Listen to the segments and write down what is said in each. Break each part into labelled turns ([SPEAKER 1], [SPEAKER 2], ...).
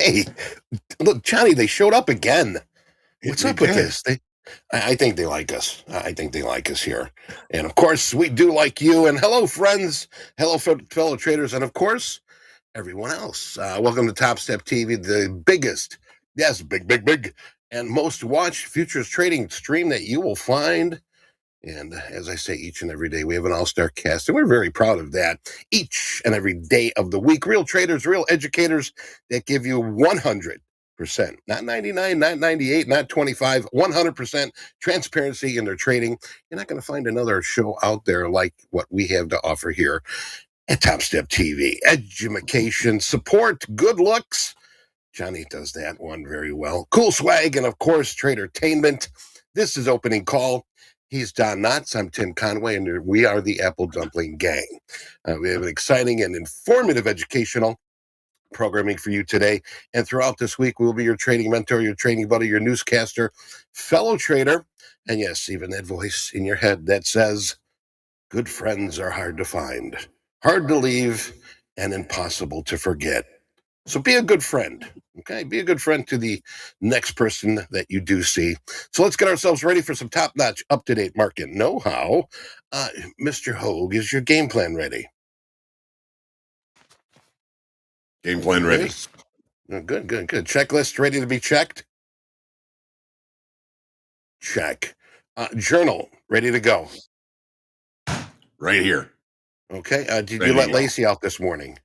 [SPEAKER 1] Hey, look, Johnny, they showed up again. What's
[SPEAKER 2] They
[SPEAKER 1] up with
[SPEAKER 2] did.
[SPEAKER 1] this? I think they like us. I think they like us here. And of course, we do like you. And hello, friends. Hello, fellow traders. And of course, everyone else. Welcome to Topstep TV, the biggest, yes, big, and most watched futures trading stream that you will find. And as I say, each and every day, we have an all-star cast, and we're very proud of that. Each and every day of the week, real traders, real educators that give you 100%, not 99, not 98, not 25, 100% transparency in their trading. You're not going to find another show out there like what we have to offer here at Topstep TV. Education, support, good looks. Johnny does that one very well. Cool swag, and of course, tradertainment. This is Opening Call. He's Don Knotts. I'm Tim Conway, and we are the Apple Dumpling Gang. We have an exciting and informative educational programming for you today. And throughout this week, we'll be your trading mentor, your trading buddy, your newscaster, fellow trader, and yes, even that voice in your head that says, good friends are hard to find, hard to leave, and impossible to forget. So be a good friend, okay? Be a good friend to the next person that you do see. So let's get ourselves ready for some top-notch, up-to-date market know-how. Mr. Hoag, is your game plan ready?
[SPEAKER 2] Game plan ready.
[SPEAKER 1] Yes. Good. Checklist ready to be checked? Check. Journal ready to go?
[SPEAKER 2] Right here.
[SPEAKER 1] Okay. Did
[SPEAKER 2] Ready
[SPEAKER 1] you let
[SPEAKER 2] to go.
[SPEAKER 1] Lacey out this morning?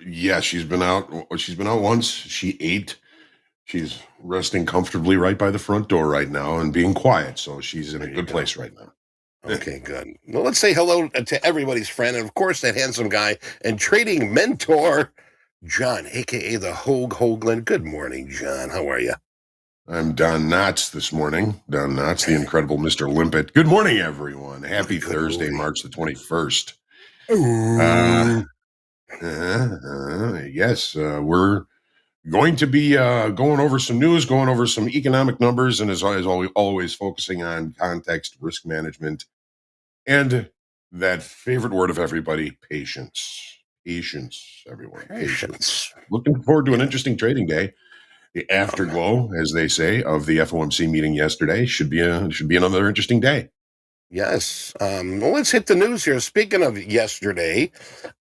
[SPEAKER 2] Yeah, she's been out. She's been out once. She ate. She's resting comfortably right by the front door right now and being quiet. So she's in a good place right now.
[SPEAKER 1] Okay, good. Well, let's say hello to everybody's friend, and of course, that handsome guy and trading mentor, John, aka the Hoagland. Good morning, John. How are you?
[SPEAKER 2] I'm Don Knotts this morning. Don Knotts, the incredible Mr. Limpet. Good morning, everyone. Happy
[SPEAKER 1] Good
[SPEAKER 2] Thursday,
[SPEAKER 1] morning.
[SPEAKER 2] March the 21st.
[SPEAKER 1] Ooh.
[SPEAKER 2] Yes, we're going to be going over some news, going over some economic numbers, and as always, focusing on context, risk management, and that favorite word of everybody, patience. Patience, everyone. Patience. Looking forward to an interesting trading day. The afterglow, as they say, of the FOMC meeting yesterday should be another interesting day.
[SPEAKER 1] Yes. Well, let's hit the news here. Speaking of yesterday,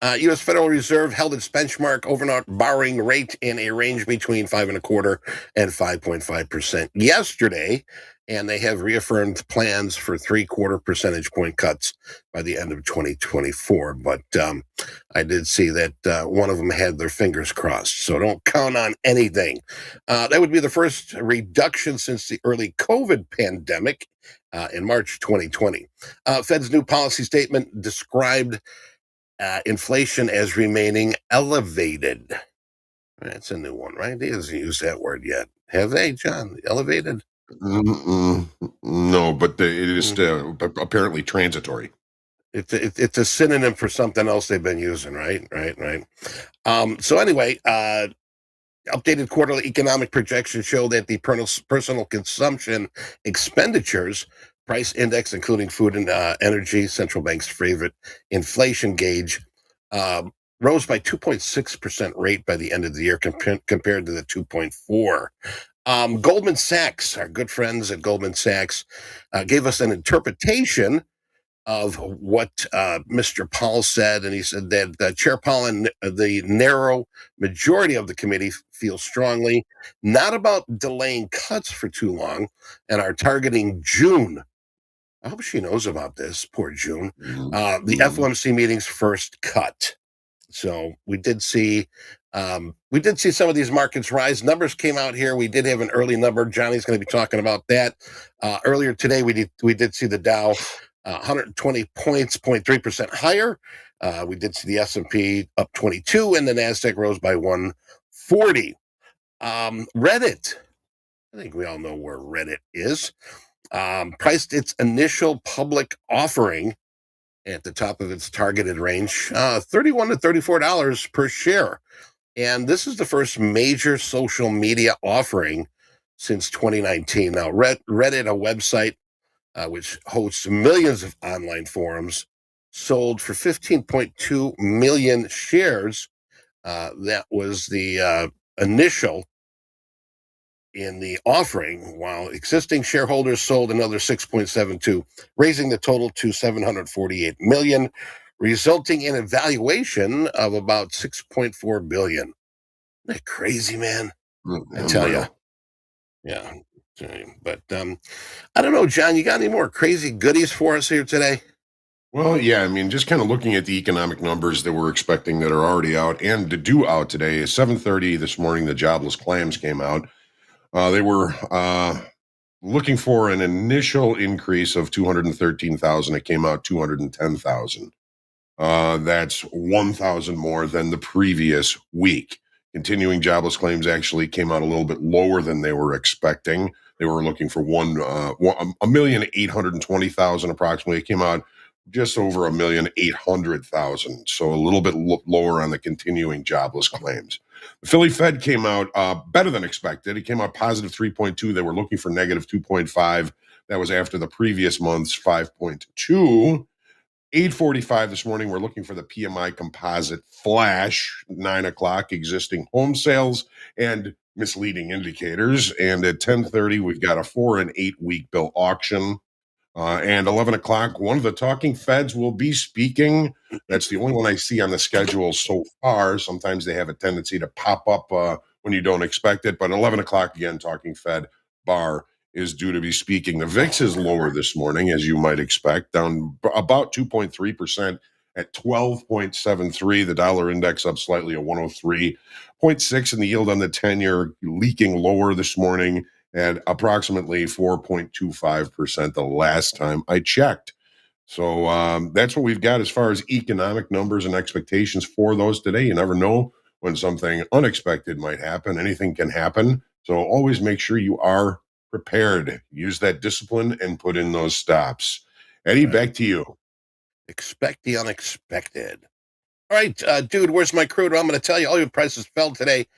[SPEAKER 1] U.S. Federal Reserve held its benchmark overnight borrowing rate in a range between 5.25% and 5.5% yesterday, and they have reaffirmed plans for 0.75 percentage point cuts by the end of 2024. But I did see that one of them had their fingers crossed, so don't count on anything. That would be the first reduction since the early COVID pandemic in March 2020. Fed's new policy statement described inflation as remaining elevated. That's a new one, right? They hasn't used that word yet. Have they, John? Elevated?
[SPEAKER 2] No, but it is apparently transitory.
[SPEAKER 1] It's a synonym for something else they've been using, right? Right. So anyway, updated quarterly economic projections show that the personal consumption expenditures price index, including food and energy, central bank's favorite inflation gauge, rose by 2.6% rate by the end of the year compared to the 2.4. Goldman Sachs, our good friends at Goldman Sachs, gave us an interpretation of what Mr. Powell said, and he said that Chair Powell and the narrow majority of the committee feel strongly not about delaying cuts for too long and are targeting June. I hope she knows about this, poor June. The FOMC meeting's first cut. So we did see some of these markets rise. Numbers came out here. We did have an early number. Johnny's going to be talking about that. Earlier today, we did see the Dow 120 points, 0.3% higher. We did see the S&P up 22, and the NASDAQ rose by 140. Reddit. I think we all know where Reddit is. Priced its initial public offering at the top of its targeted range, $31 to $34 per share. And this is the first major social media offering since 2019. Now, Reddit, a website which hosts millions of online forums, sold for 15.2 million shares That was the initial in the offering, while existing shareholders sold another 6.72, raising the total to 748 million, resulting in a valuation of about 6.4 billion. Isn't that crazy, man? I tell you.
[SPEAKER 2] Unreal.
[SPEAKER 1] Yeah. But I don't know, John, you got any more crazy goodies for us here today?
[SPEAKER 2] Well, yeah, I mean, just kind of looking at the economic numbers that we're expecting that are already out and to do out today. At 7:30 this morning, the jobless claims came out. They were looking for an initial increase of 213,000. It came out 210,000. That's 1,000 more than the previous week. Continuing jobless claims actually came out a little bit lower than they were expecting. They were looking for 1,820,000 approximately. It came out just over 1,800,000, so a little bit lower on the continuing jobless claims. The Philly Fed came out better than expected. It came out positive 3.2. They were looking for negative 2.5. That was after the previous month's 5.2. 8:45 this morning, we're looking for the PMI composite flash, 9 o'clock, existing home sales and misleading indicators. And at 10:30, we've got a 4 and 8 week bill auction. And 11 o'clock, one of the talking feds will be speaking. That's the only one I see on the schedule so far. Sometimes they have a tendency to pop up when you don't expect it. But 11 o'clock, again, talking Fed bar is due to be speaking. The VIX is lower this morning, as you might expect, down about 2.3% at 12.73. The dollar index up slightly at 103.6, and the yield on the 10-year leaking lower this morning at approximately 4.25% the last time I checked. So that's what we've got as far as economic numbers and expectations for those today. You never know when something unexpected might happen. Anything can happen. So always make sure you are prepared. Use that discipline and put in those stops. Eddie, back to you.
[SPEAKER 1] Expect the unexpected. All right, dude, where's my crude? I'm going to tell you, all your prices fell today.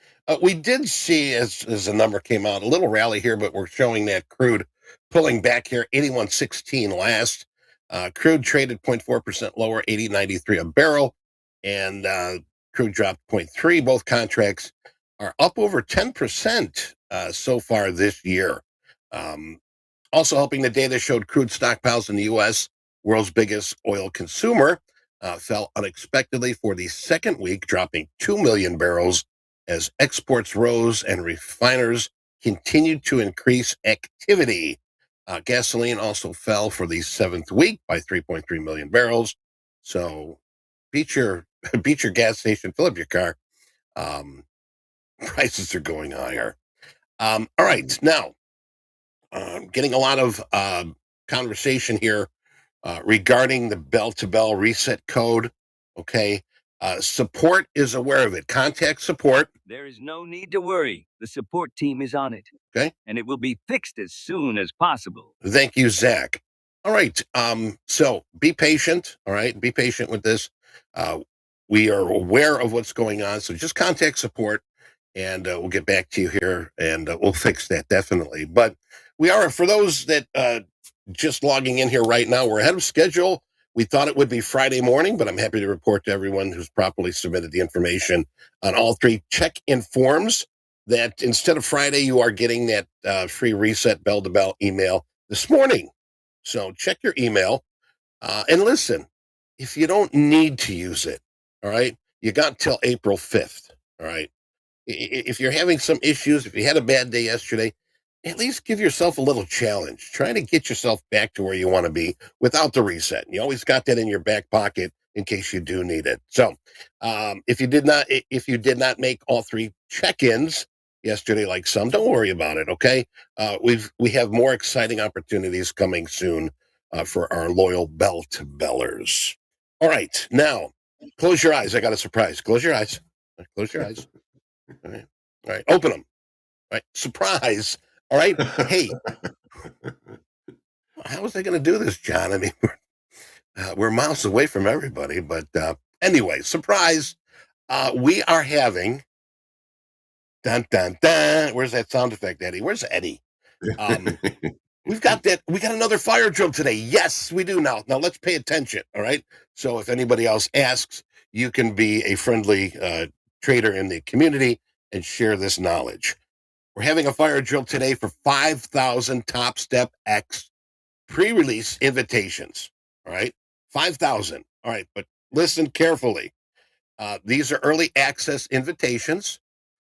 [SPEAKER 1] We did see, as the number came out, a little rally here, but we're showing that crude pulling back here, 81.16 last. Crude traded 0.4% lower, 80.93 a barrel, and crude dropped 0.3. Both contracts are up over 10% so far this year. Also helping, the data showed crude stockpiles in the U.S., world's biggest oil consumer, fell unexpectedly for the second week, dropping 2 million barrels as exports rose and refiners continued to increase activity. Gasoline also fell for the seventh week by 3.3 million barrels. So beat your beat your gas station, fill up your car. Prices are going higher. All right, now getting a lot of conversation here regarding the bell-to-bell reset code. Okay. Support is aware of it. Contact support.
[SPEAKER 3] There is no need to worry. The support team is on it.
[SPEAKER 1] Okay.
[SPEAKER 3] And it will be fixed as soon as possible.
[SPEAKER 1] Thank you, Zach. All right. So be patient. All right. Be patient with this. We are aware of what's going on. So just contact support and we'll get back to you here and we'll fix that definitely. But we are, for those that just logging in here right now, we're ahead of schedule. We thought it would be Friday morning, but I'm happy to report to everyone who's properly submitted the information on all three check-in forms that instead of Friday, you are getting that free reset bell-to-bell email this morning. So check your email and listen. If you don't need to use it, all right, you got till April 5th, all right? If you're having some issues, if you had a bad day yesterday, at least give yourself a little challenge. Try to get yourself back to where you want to be without the reset. You always got that in your back pocket in case you do need it. So, if you did not make all three check-ins yesterday, like some, don't worry about it. Okay, we have more exciting opportunities coming soon for our loyal bell to bellers. All right, now close your eyes. I got a surprise. Close your eyes. Close your eyes. All right. All right. Open them. All right. Surprise. All right. Hey, how was I going to do this, John? I mean, we're miles away from everybody, but anyway, surprise. We are having dun dun dun. Where's that sound effect, Eddie? Where's Eddie? We've got that. We got another fire drill today. Yes, we do now. Now let's pay attention. All right. So if anybody else asks, you can be a friendly trader in the community and share this knowledge. We're having a fire drill today for 5,000 TopstepX pre-release invitations. All right, 5,000. All right, but listen carefully. These are early access invitations.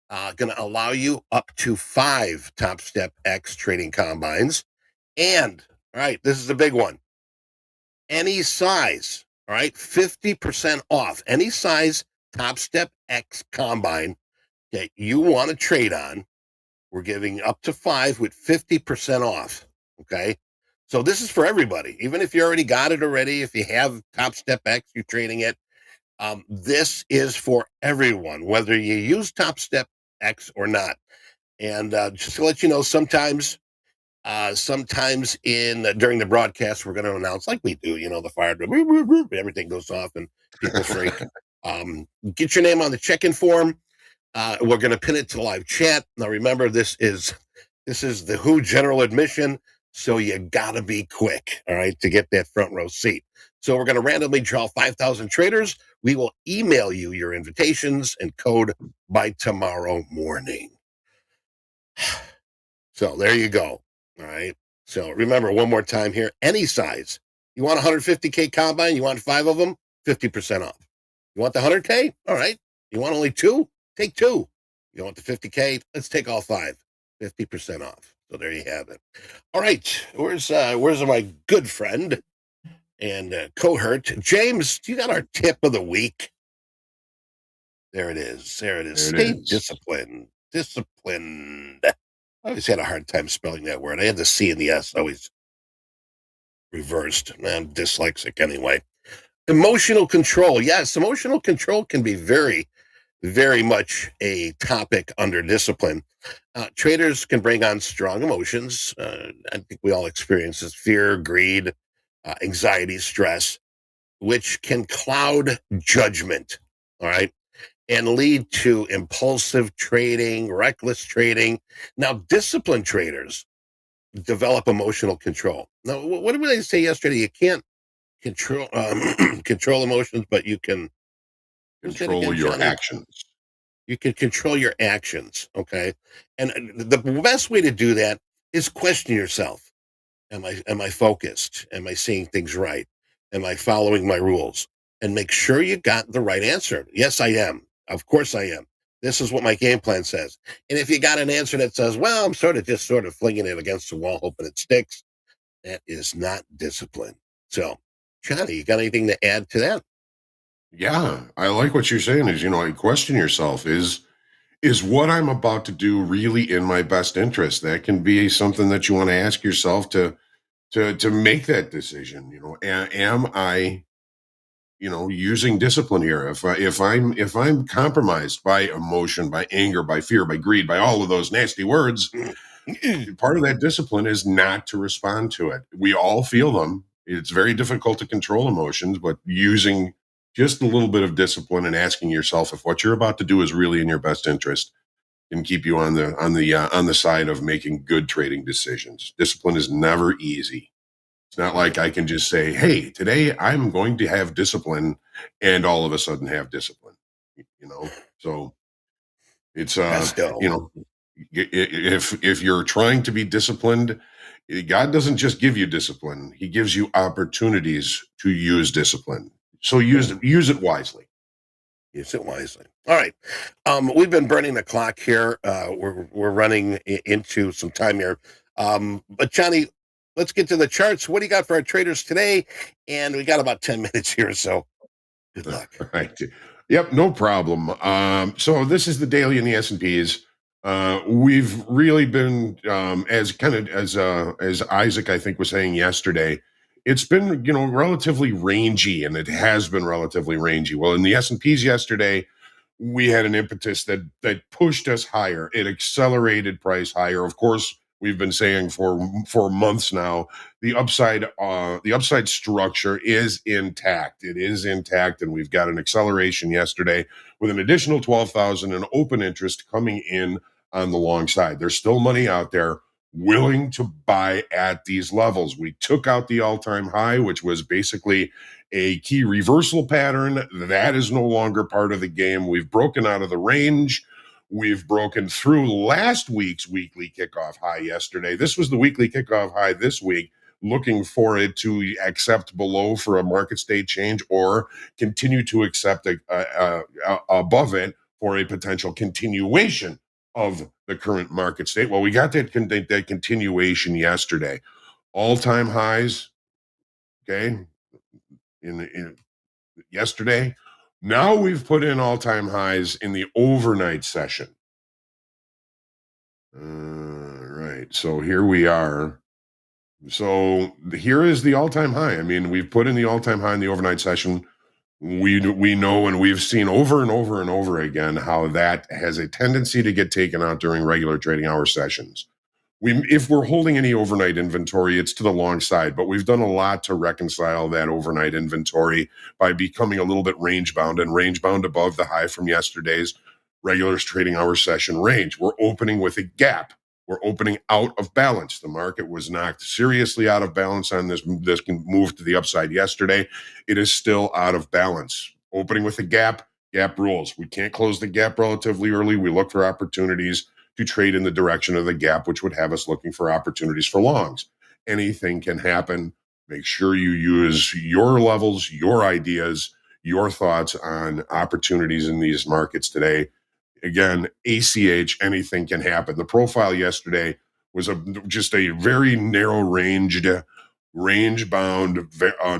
[SPEAKER 1] Going to allow you up to 5 TopstepX trading combines. And, all right, this is the big one. Any size, all right, 50% off. Any size TopstepX combine that you want to trade on, we're giving up to 5 with 50% off. Okay. So this is for everybody. Even if you already got it already, if you have TopstepX, you're trading it. This is for everyone, whether you use TopstepX or not. And just to let you know, sometimes during the broadcast, we're going to announce, like we do, the fire drill, everything goes off and people freak. Get your name on the check-in form. We're going to pin it to live chat. Now, remember, this is the Who general admission, so you got to be quick, all right, to get that front row seat. So we're going to randomly draw 5,000 traders. We will email you your invitations and code by tomorrow morning. So there you go. All right. So remember, one more time here, any size. You want 150K combine? You want 5 of them? 50% off. You want the 100K? All right. You want only 2? Take 2. You want the 50K? Let's take all 5. 50% off. So there you have it. All right. Where's my good friend and cohort, James? You got our tip of the week. There it is. There it is. Stay disciplined. Disciplined. I always had a hard time spelling that word. I had the C and the S always reversed. I'm dyslexic anyway. Emotional control. Yes, emotional control can be very, very much a topic under discipline. Traders can bring on strong emotions. I think we all experience this: fear, greed, anxiety, stress, which can cloud judgment. All right. And lead to impulsive trading, reckless trading. Now, disciplined traders develop emotional control. Now, what did they say yesterday? You can't control control emotions, but you can
[SPEAKER 2] control your actions.
[SPEAKER 1] You can control your actions. Okay, and the best way to do that is question yourself. Am I focused? Am I seeing things right? Am I following my rules? And make sure you got the right answer. Yes, I am. Of course I am. This is what my game plan says. And if you got an answer that says, well, I'm sort of flinging it against the wall, hoping it sticks, that is not discipline. So, Johnny, you got anything to add to that?
[SPEAKER 2] Yeah, I like what you're saying is, question yourself, is what I'm about to do really in my best interest? That can be something that you want to ask yourself to make that decision. Am I, using discipline here? If I'm compromised by emotion, by anger, by fear, by greed, by all of those nasty words, part of that discipline is not to respond to it. We all feel them. It's very difficult to control emotions, but using just a little bit of discipline and asking yourself if what you're about to do is really in your best interest can keep you on the side of making good trading decisions. Discipline is never easy. It's not like I can just say, hey, today I'm going to have discipline and all of a sudden have discipline, So it's, if you're trying to be disciplined, God doesn't just give you discipline. He gives you opportunities to use discipline. So use it wisely.
[SPEAKER 1] Use it wisely. All right. We've been burning the clock here. We're running into some time here. But Johnny, let's get to the charts. What do you got for our traders today? And we got about 10 minutes here, so good luck.
[SPEAKER 2] Right. Yep, no problem. So this is the daily in the S&Ps. We've really been as Isaac, I think, was saying yesterday, it's been, relatively rangy, and it has been relatively rangy. Well, in the S&Ps yesterday, we had an impetus that pushed us higher. It accelerated price higher. Of course, we've been saying for months now, the upside structure is intact. It is intact, and we've got an acceleration yesterday with an additional 12,000 in open interest coming in on the long side. There's still money out there. willing to buy at these levels. We took out the all-time high, which was basically a key reversal pattern. That is no longer part of the game. We've broken out of the range. We've broken through last week's weekly kickoff high yesterday. This was the weekly kickoff high this week, looking for it to accept below for a market state change or continue to accept above it for a potential continuation of the current market state. Well, we got that continuation yesterday. All-time highs, okay, in yesterday. Now we've put in all-time highs in the overnight session. Right. So here we are. So here is the all-time high. I mean, we've put in the all-time high in the overnight session. We know, and we've seen over and over and over again how that has a tendency to get taken out during regular trading hour sessions. If we're holding any overnight inventory, it's to the long side, but we've done a lot to reconcile that overnight inventory by becoming a little bit range bound above the high from yesterday's regular trading hour session range. We're opening with a gap. We're opening out of balance. The market was knocked seriously out of balance on this move to the upside yesterday. It is still out of balance. Opening with a gap, gap rules. We can't close the gap relatively early. We look for opportunities to trade in the direction of the gap, which would have us looking for opportunities for longs. Anything can happen. Make sure you use your levels, your ideas, your thoughts on opportunities in these markets today. Again, ACH, anything can happen. The profile yesterday was just a very narrow ranged, range-bound,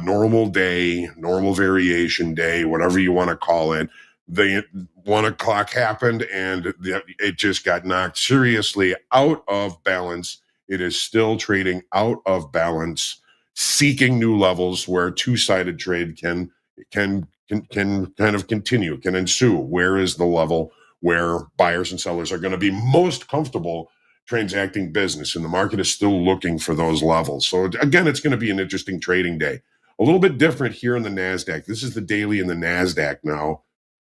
[SPEAKER 2] normal day, normal variation day, whatever you want to call it. The 1 o'clock happened and it just got knocked seriously out of balance. It is still trading out of balance, seeking new levels where two-sided trade can kind of continue, can ensue. Where is the level where buyers and sellers are going to be most comfortable transacting business? And the market is still looking for those levels. So again, it's going to be an interesting trading day. A little bit different here in the NASDAQ. This is the daily in the NASDAQ now.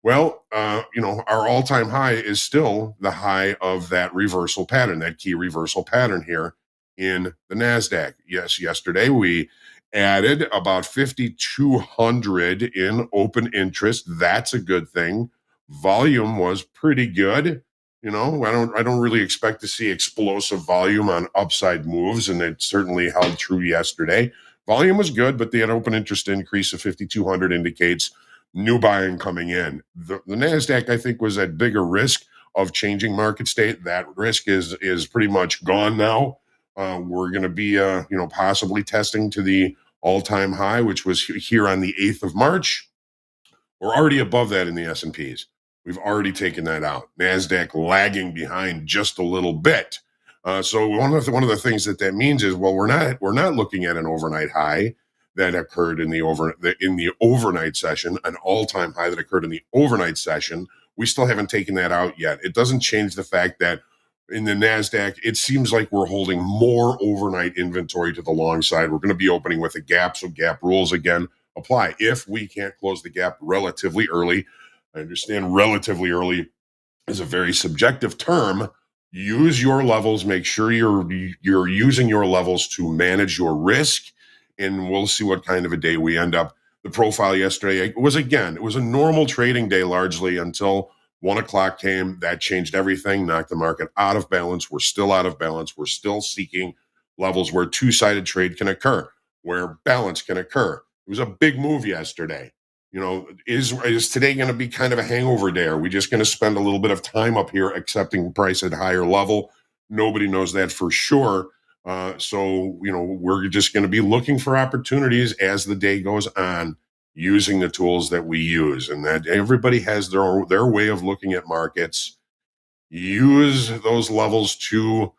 [SPEAKER 2] Well, our all-time high is still the high of that reversal pattern, that key reversal pattern here in the NASDAQ. Yes, yesterday we added about 5,200 in open interest. That's a good thing. Volume was pretty good. I don't really expect to see explosive volume on upside moves, and it certainly held true yesterday. Volume was good, but the open interest increase of 5,200 indicates new buying coming in. The NASDAQ, I think, was at bigger risk of changing market state. That risk is pretty much gone now. We're going to be, possibly testing to the all-time high, which was here on the 8th of March. We're already above that in the S&Ps. We've already taken that out. NASDAQ lagging behind just a little bit. So one of the things that means is, well, we're not looking at an overnight high that occurred in the overnight session, an all-time high that occurred in the overnight session. We still haven't taken that out yet. It doesn't change the fact that in the NASDAQ, it seems like we're holding more overnight inventory to the long side. We're going to be opening with a gap, so gap rules again apply. If we can't close the gap relatively early, I understand relatively early is a very subjective term. Use your levels. Make sure you're using your levels to manage your risk, and we'll see what kind of a day we end up. The profile yesterday was a normal trading day largely until 1 o'clock came. That changed everything, knocked the market out of balance. We're still out of balance. We're still seeking levels where two-sided trade can occur, where balance can occur. It was a big move yesterday. Is today going to be kind of a hangover day? Are we just going to spend a little bit of time up here accepting price at higher level? Nobody knows that for sure. So we're just going to be looking for opportunities as the day goes on, using the tools that we use, and that everybody has their way of looking at markets. Use those levels to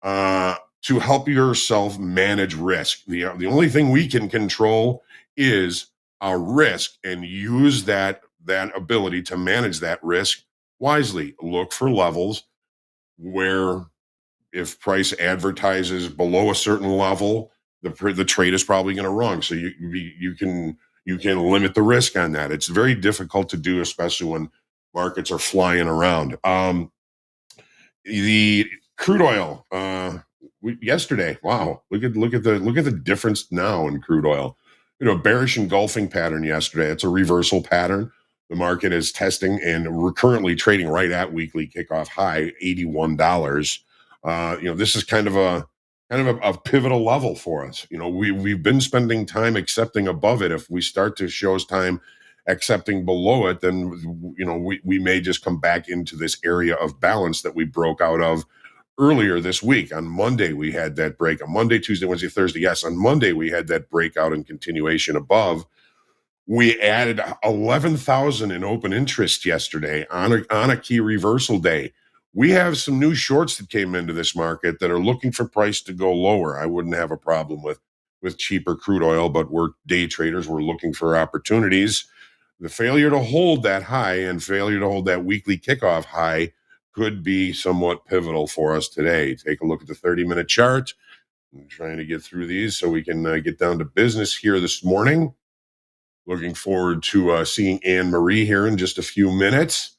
[SPEAKER 2] help yourself manage risk. The only thing we can control is our risk, and use that ability to manage that risk wisely. Look for levels where if price advertises below a certain level, the trade is probably going to run. So you can limit the risk on that. It's very difficult to do, especially when markets are flying around. The crude oil yesterday. Wow, look at the difference now in crude oil. Bearish engulfing pattern yesterday. It's a reversal pattern. The market is testing, and we're currently trading right at weekly kickoff high, $81. This is kind of a pivotal level for us. We've been spending time accepting above it. If we start to show us time accepting below it, then we may just come back into this area of balance that we broke out of earlier this week. On Monday, we had that break. On Monday, Tuesday, Wednesday, Thursday. Yes, on Monday, we had that breakout and continuation above. We added 11,000 in open interest yesterday on a key reversal day. We have some new shorts that came into this market that are looking for price to go lower. I wouldn't have a problem with cheaper crude oil, but we're day traders. We're looking for opportunities. The failure to hold that high and failure to hold that weekly kickoff high could be somewhat pivotal for us today. Take a look at the 30-minute chart. I'm trying to get through these so we can get down to business here this morning. Looking forward to seeing Anne Marie here in just a few minutes.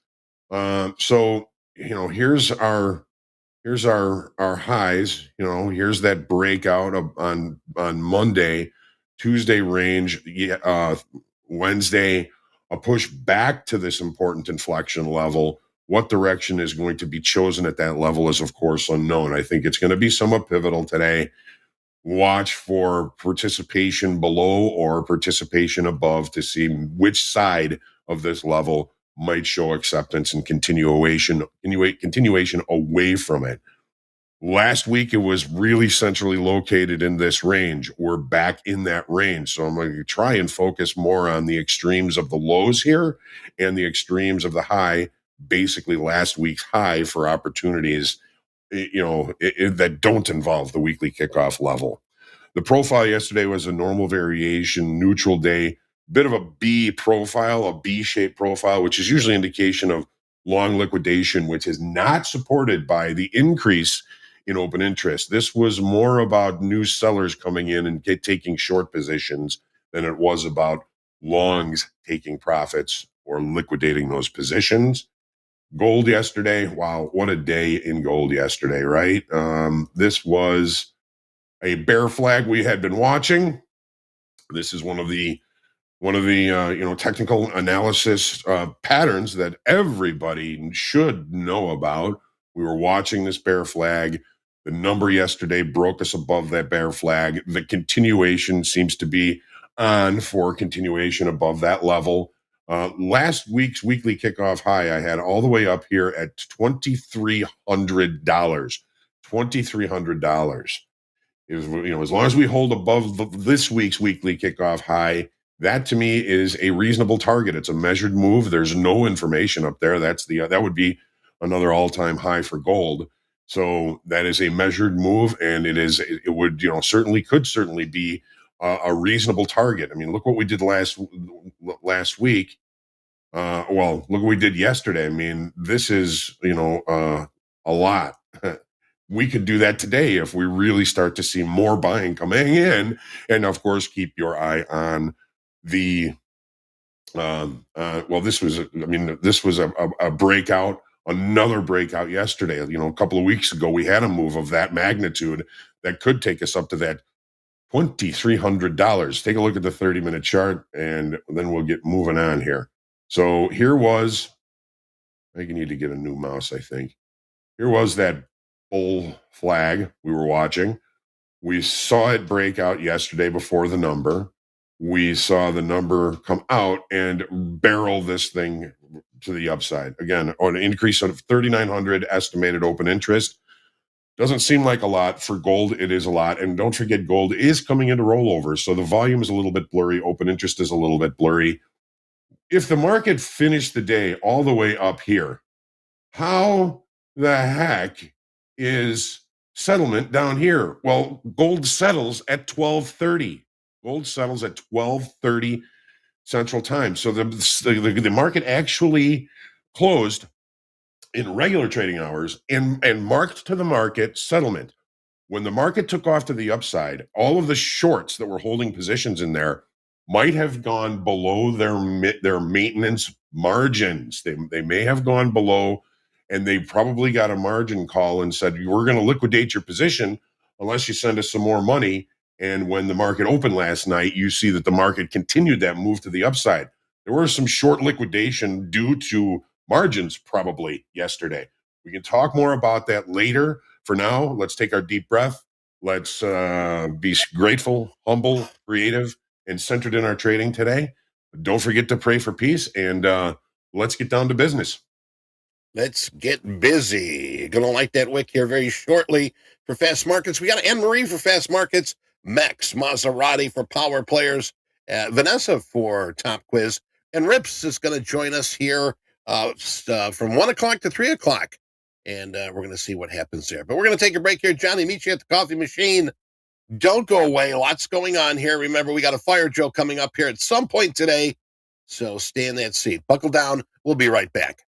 [SPEAKER 2] So here's our highs. Here's that breakout on Monday, Tuesday range. Wednesday, a push back to this important inflection level. What direction is going to be chosen at that level is, of course, unknown. I think it's going to be somewhat pivotal today. Watch for participation below or participation above to see which side of this level might show acceptance and continuation away from it. Last week, it was really centrally located in this range. We're back in that range. So I'm going to try and focus more on the extremes of the lows here and the extremes of the high, basically last week's high, for opportunities that don't involve the weekly kickoff level. The profile yesterday was a normal variation, neutral day, bit of a B profile, a B-shaped profile, which is usually an indication of long liquidation, which is not supported by the increase in open interest. This was more about new sellers coming in and taking short positions than it was about longs taking profits or liquidating those positions. Gold yesterday, wow, what a day in gold yesterday, right? This was a bear flag we had been watching. This is one of the technical analysis patterns that everybody should know about. We were watching this bear flag. The number yesterday broke us above that bear flag. The continuation seems to be on for continuation above that level. Last week's weekly kickoff high I had all the way up here at $2,300. $2,300. As long as we hold above this week's weekly kickoff high, that to me is a reasonable target. It's a measured move. There's no information up there. That would be another all-time high for gold. So that is a measured move, and it would could certainly be a reasonable target. I mean, look what we did last week. Look what we did yesterday. I mean, this is a lot. We could do that today if we really start to see more buying coming in, and of course, keep your eye on the. This was a breakout. Another breakout yesterday. A couple of weeks ago, we had a move of that magnitude that could take us up to that $2,300. Take a look at the 30-minute chart, and then we'll get moving on here. So here was, I think you need to get a new mouse, I think. Here was that bull flag we were watching. We saw it break out yesterday before the number. We saw the number come out and barrel this thing to the upside. Again, on an increase of 3,900 estimated open interest. Doesn't seem like a lot. For gold, it is a lot. And don't forget, gold is coming into rollover. So the volume is a little bit blurry. Open interest is a little bit blurry. If the market finished the day all the way up here, how the heck is settlement down here? Well, gold settles at 12:30. Gold settles at 12:30 Central Time. So the market actually closed in regular trading hours and marked to the market settlement. When the market took off to the upside, all of the shorts that were holding positions in there might have gone below their maintenance margins. They may have gone below, and they probably got a margin call and said, we're going to liquidate your position unless you send us some more money. And when the market opened last night, you see that the market continued that move to the upside. There was some short liquidation due to margins probably yesterday. We can talk more about that later. For now, let's take our deep breath. Let's be grateful, humble, creative, and centered in our trading today. Don't forget to pray for peace, and let's get down to business.
[SPEAKER 1] Let's get busy. Gonna light that wick here very shortly for Fast Markets. We got Anne-Marie for Fast Markets, Max Maserati for Power Players, Vanessa for Top Quiz, and RIPS is going to join us here from 1 o'clock to 3 o'clock. And we're going to see what happens there. But we're going to take a break here. Johnny, meet you at the coffee machine. Don't go away. Lots going on here. Remember, we got a fire drill coming up here at some point today. So stay in that seat. Buckle down. We'll be right back.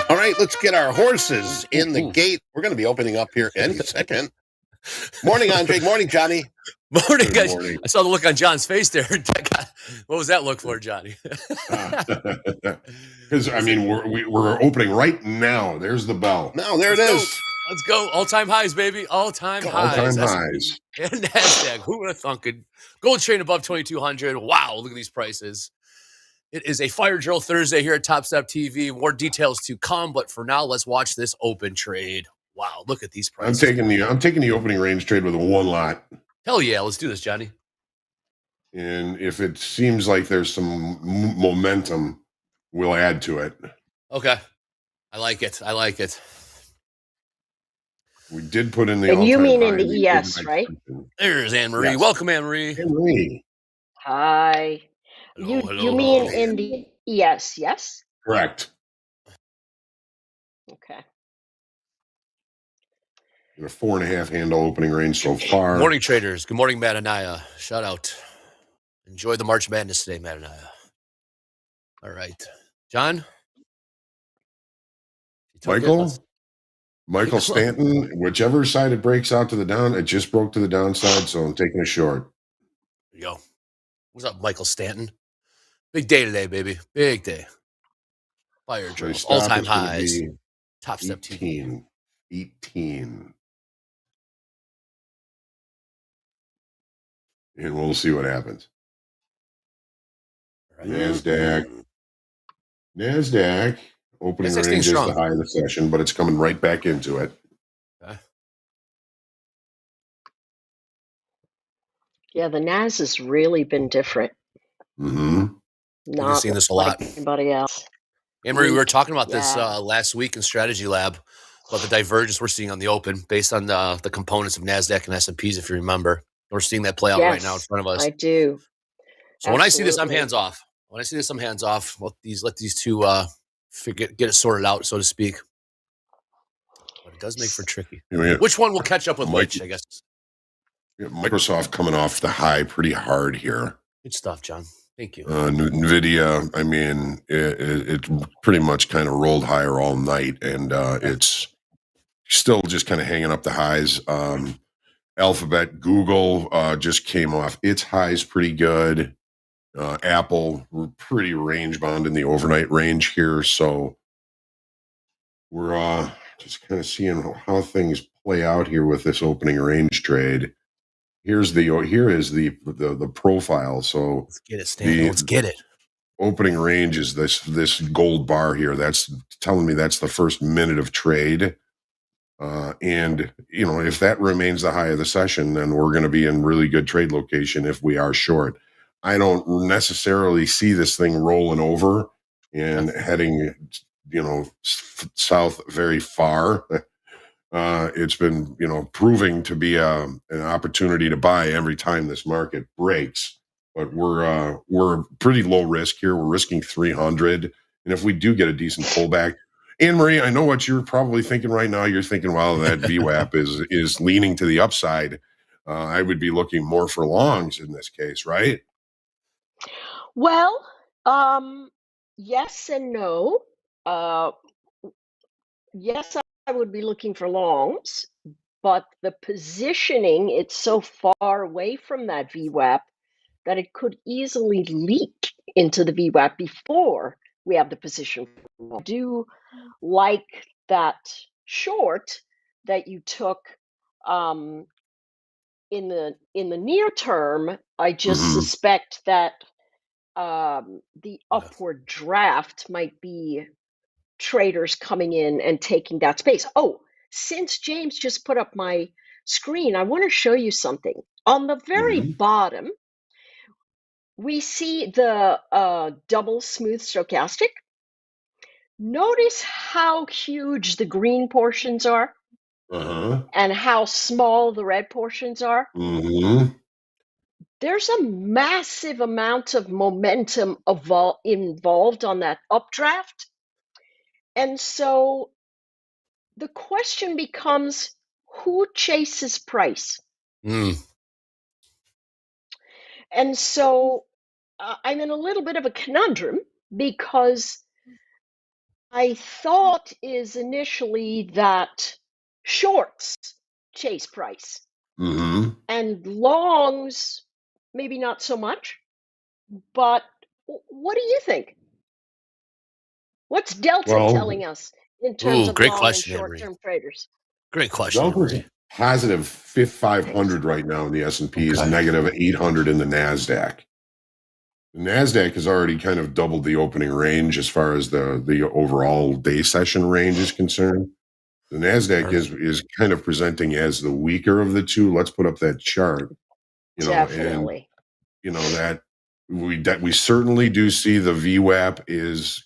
[SPEAKER 1] All right, let's get our horses in the gate. We're going to be opening up here any second. Morning, Andre. Morning, Johnny.
[SPEAKER 4] Morning, guys.
[SPEAKER 2] Morning.
[SPEAKER 4] I saw the look on John's face there. What was that look for, Johnny?
[SPEAKER 2] Because I mean, we're opening right now. There's the bell.
[SPEAKER 1] No, there it is.
[SPEAKER 4] Let's go. All-time highs, baby. All-time highs.
[SPEAKER 2] All-time highs.
[SPEAKER 4] And NASDAQ. Who would have thunk it? Gold chain above 2,200. Wow, look at these prices. It is a fire drill Thursday here at TopstepTV. More details to come, but for now, let's watch this open trade. Wow, look at these prices.
[SPEAKER 2] I'm taking the opening range trade with a one lot.
[SPEAKER 4] Hell yeah, let's do this, Johnny.
[SPEAKER 2] And if it seems like there's some momentum, we'll add to it.
[SPEAKER 4] Okay. I like it.
[SPEAKER 2] We did put in the
[SPEAKER 5] And you
[SPEAKER 2] all-time
[SPEAKER 5] mean
[SPEAKER 2] high
[SPEAKER 5] in the
[SPEAKER 2] the
[SPEAKER 5] ES,
[SPEAKER 2] overnight
[SPEAKER 5] right?
[SPEAKER 2] session.
[SPEAKER 4] There's Anne Marie.
[SPEAKER 2] Yes.
[SPEAKER 4] Welcome, Anne Marie.
[SPEAKER 2] Anne Marie.
[SPEAKER 5] Hi.
[SPEAKER 4] Hello,
[SPEAKER 5] You
[SPEAKER 4] hello,
[SPEAKER 5] mean
[SPEAKER 4] hello.
[SPEAKER 5] in the ES, yes?
[SPEAKER 2] Correct.
[SPEAKER 5] Okay.
[SPEAKER 2] A 4.5 handle opening range so far.
[SPEAKER 4] Good morning, traders. Good morning, Madanaya. Shout out. Enjoy the March Madness today, Madanaya. All right. John? You took it? Let's-
[SPEAKER 2] Michael Stanton, whichever side it breaks out to the down, it just broke to the downside, so I'm taking a short.
[SPEAKER 4] There you go. What's up, Michael Stanton? Big day today, baby. Big day. Fire
[SPEAKER 2] So
[SPEAKER 4] drills.
[SPEAKER 2] stop
[SPEAKER 4] All-time
[SPEAKER 2] is gonna
[SPEAKER 4] highs.
[SPEAKER 2] be
[SPEAKER 4] TopstepTV.
[SPEAKER 2] 18. 18. And we'll see what happens.
[SPEAKER 4] All right.
[SPEAKER 2] NASDAQ opening
[SPEAKER 4] NASDAQ staying
[SPEAKER 2] range is the
[SPEAKER 4] strong.
[SPEAKER 2] high of the session, but it's coming right back into it.
[SPEAKER 4] Okay.
[SPEAKER 5] Yeah, the NAS has really been different.
[SPEAKER 2] Mm-hmm.
[SPEAKER 4] You've
[SPEAKER 5] Not
[SPEAKER 4] seen this a
[SPEAKER 5] like
[SPEAKER 4] lot.
[SPEAKER 5] anybody else.
[SPEAKER 4] Anne-Marie, we were talking about
[SPEAKER 5] Yeah.
[SPEAKER 4] this last week in Strategy Lab about the divergence we're seeing on the open based on the components of NASDAQ and S&Ps, if you remember. We're seeing that play out right now in
[SPEAKER 5] Yes,
[SPEAKER 4] front of us.
[SPEAKER 5] I do.
[SPEAKER 4] So when I see this, I'm
[SPEAKER 5] Absolutely.
[SPEAKER 4] hands off. When I see this, I'm hands off. Let these two get it sorted out, so to speak. But it does make for tricky. Which one will catch up with which, I guess.
[SPEAKER 2] Microsoft coming off the high pretty hard here.
[SPEAKER 4] Good stuff, John. Thank you.
[SPEAKER 2] NVIDIA, I mean, it pretty much kind of rolled higher all night, and it's still just kind of hanging up the highs. Alphabet, Google just came off its highs pretty good. Apple, we're pretty range bound in the overnight range here, so we're just kind of seeing how things play out here with this opening range trade. Here is the profile. So
[SPEAKER 4] Let's get it, Stanton. Let's get it.
[SPEAKER 2] Opening range is this gold bar here. That's telling me that's the first minute of trade. And if that remains the high of the session, then we're going to be in really good trade location if we are short. I don't necessarily see this thing rolling over and heading, south very far. It's been, proving to be an opportunity to buy every time this market breaks. But we're pretty low risk here. We're risking 300, and if we do get a decent pullback, Anne Marie, I know what you're probably thinking right now. You're thinking, "Well, that VWAP is leaning to the upside." I would be looking more for longs in this case, right?
[SPEAKER 5] Well, yes and no. Yes, I would be looking for longs, but the positioning, it's so far away from that VWAP that it could easily leak into the VWAP before we have the position. I do like that short that you took in the near term. I just suspect that the upward draft might be traders coming in and taking that space. Oh, since James just put up my screen, I want to show you something. On the very bottom, we see the double smooth stochastic. Notice how huge the green portions are and how small the red portions are. There's a massive amount of momentum involved on that updraft. And so the question becomes, who chases price? And so I'm in a little bit of a conundrum because I thought is initially that shorts chase price and longs maybe not so much. But what do you think? What's Delta telling us in terms of
[SPEAKER 4] great
[SPEAKER 5] long
[SPEAKER 4] question,
[SPEAKER 5] and short-term traders?
[SPEAKER 4] Great question,
[SPEAKER 2] Delta's
[SPEAKER 4] Anne-Marie.
[SPEAKER 2] positive 500 right now in the S&P is negative 800 in the NASDAQ. The NASDAQ has already kind of doubled the opening range as far as the overall day session range is concerned. The NASDAQ is kind of presenting as the weaker of the two. Let's put up that chart.
[SPEAKER 5] Definitely.
[SPEAKER 2] And that we certainly do see the VWAP is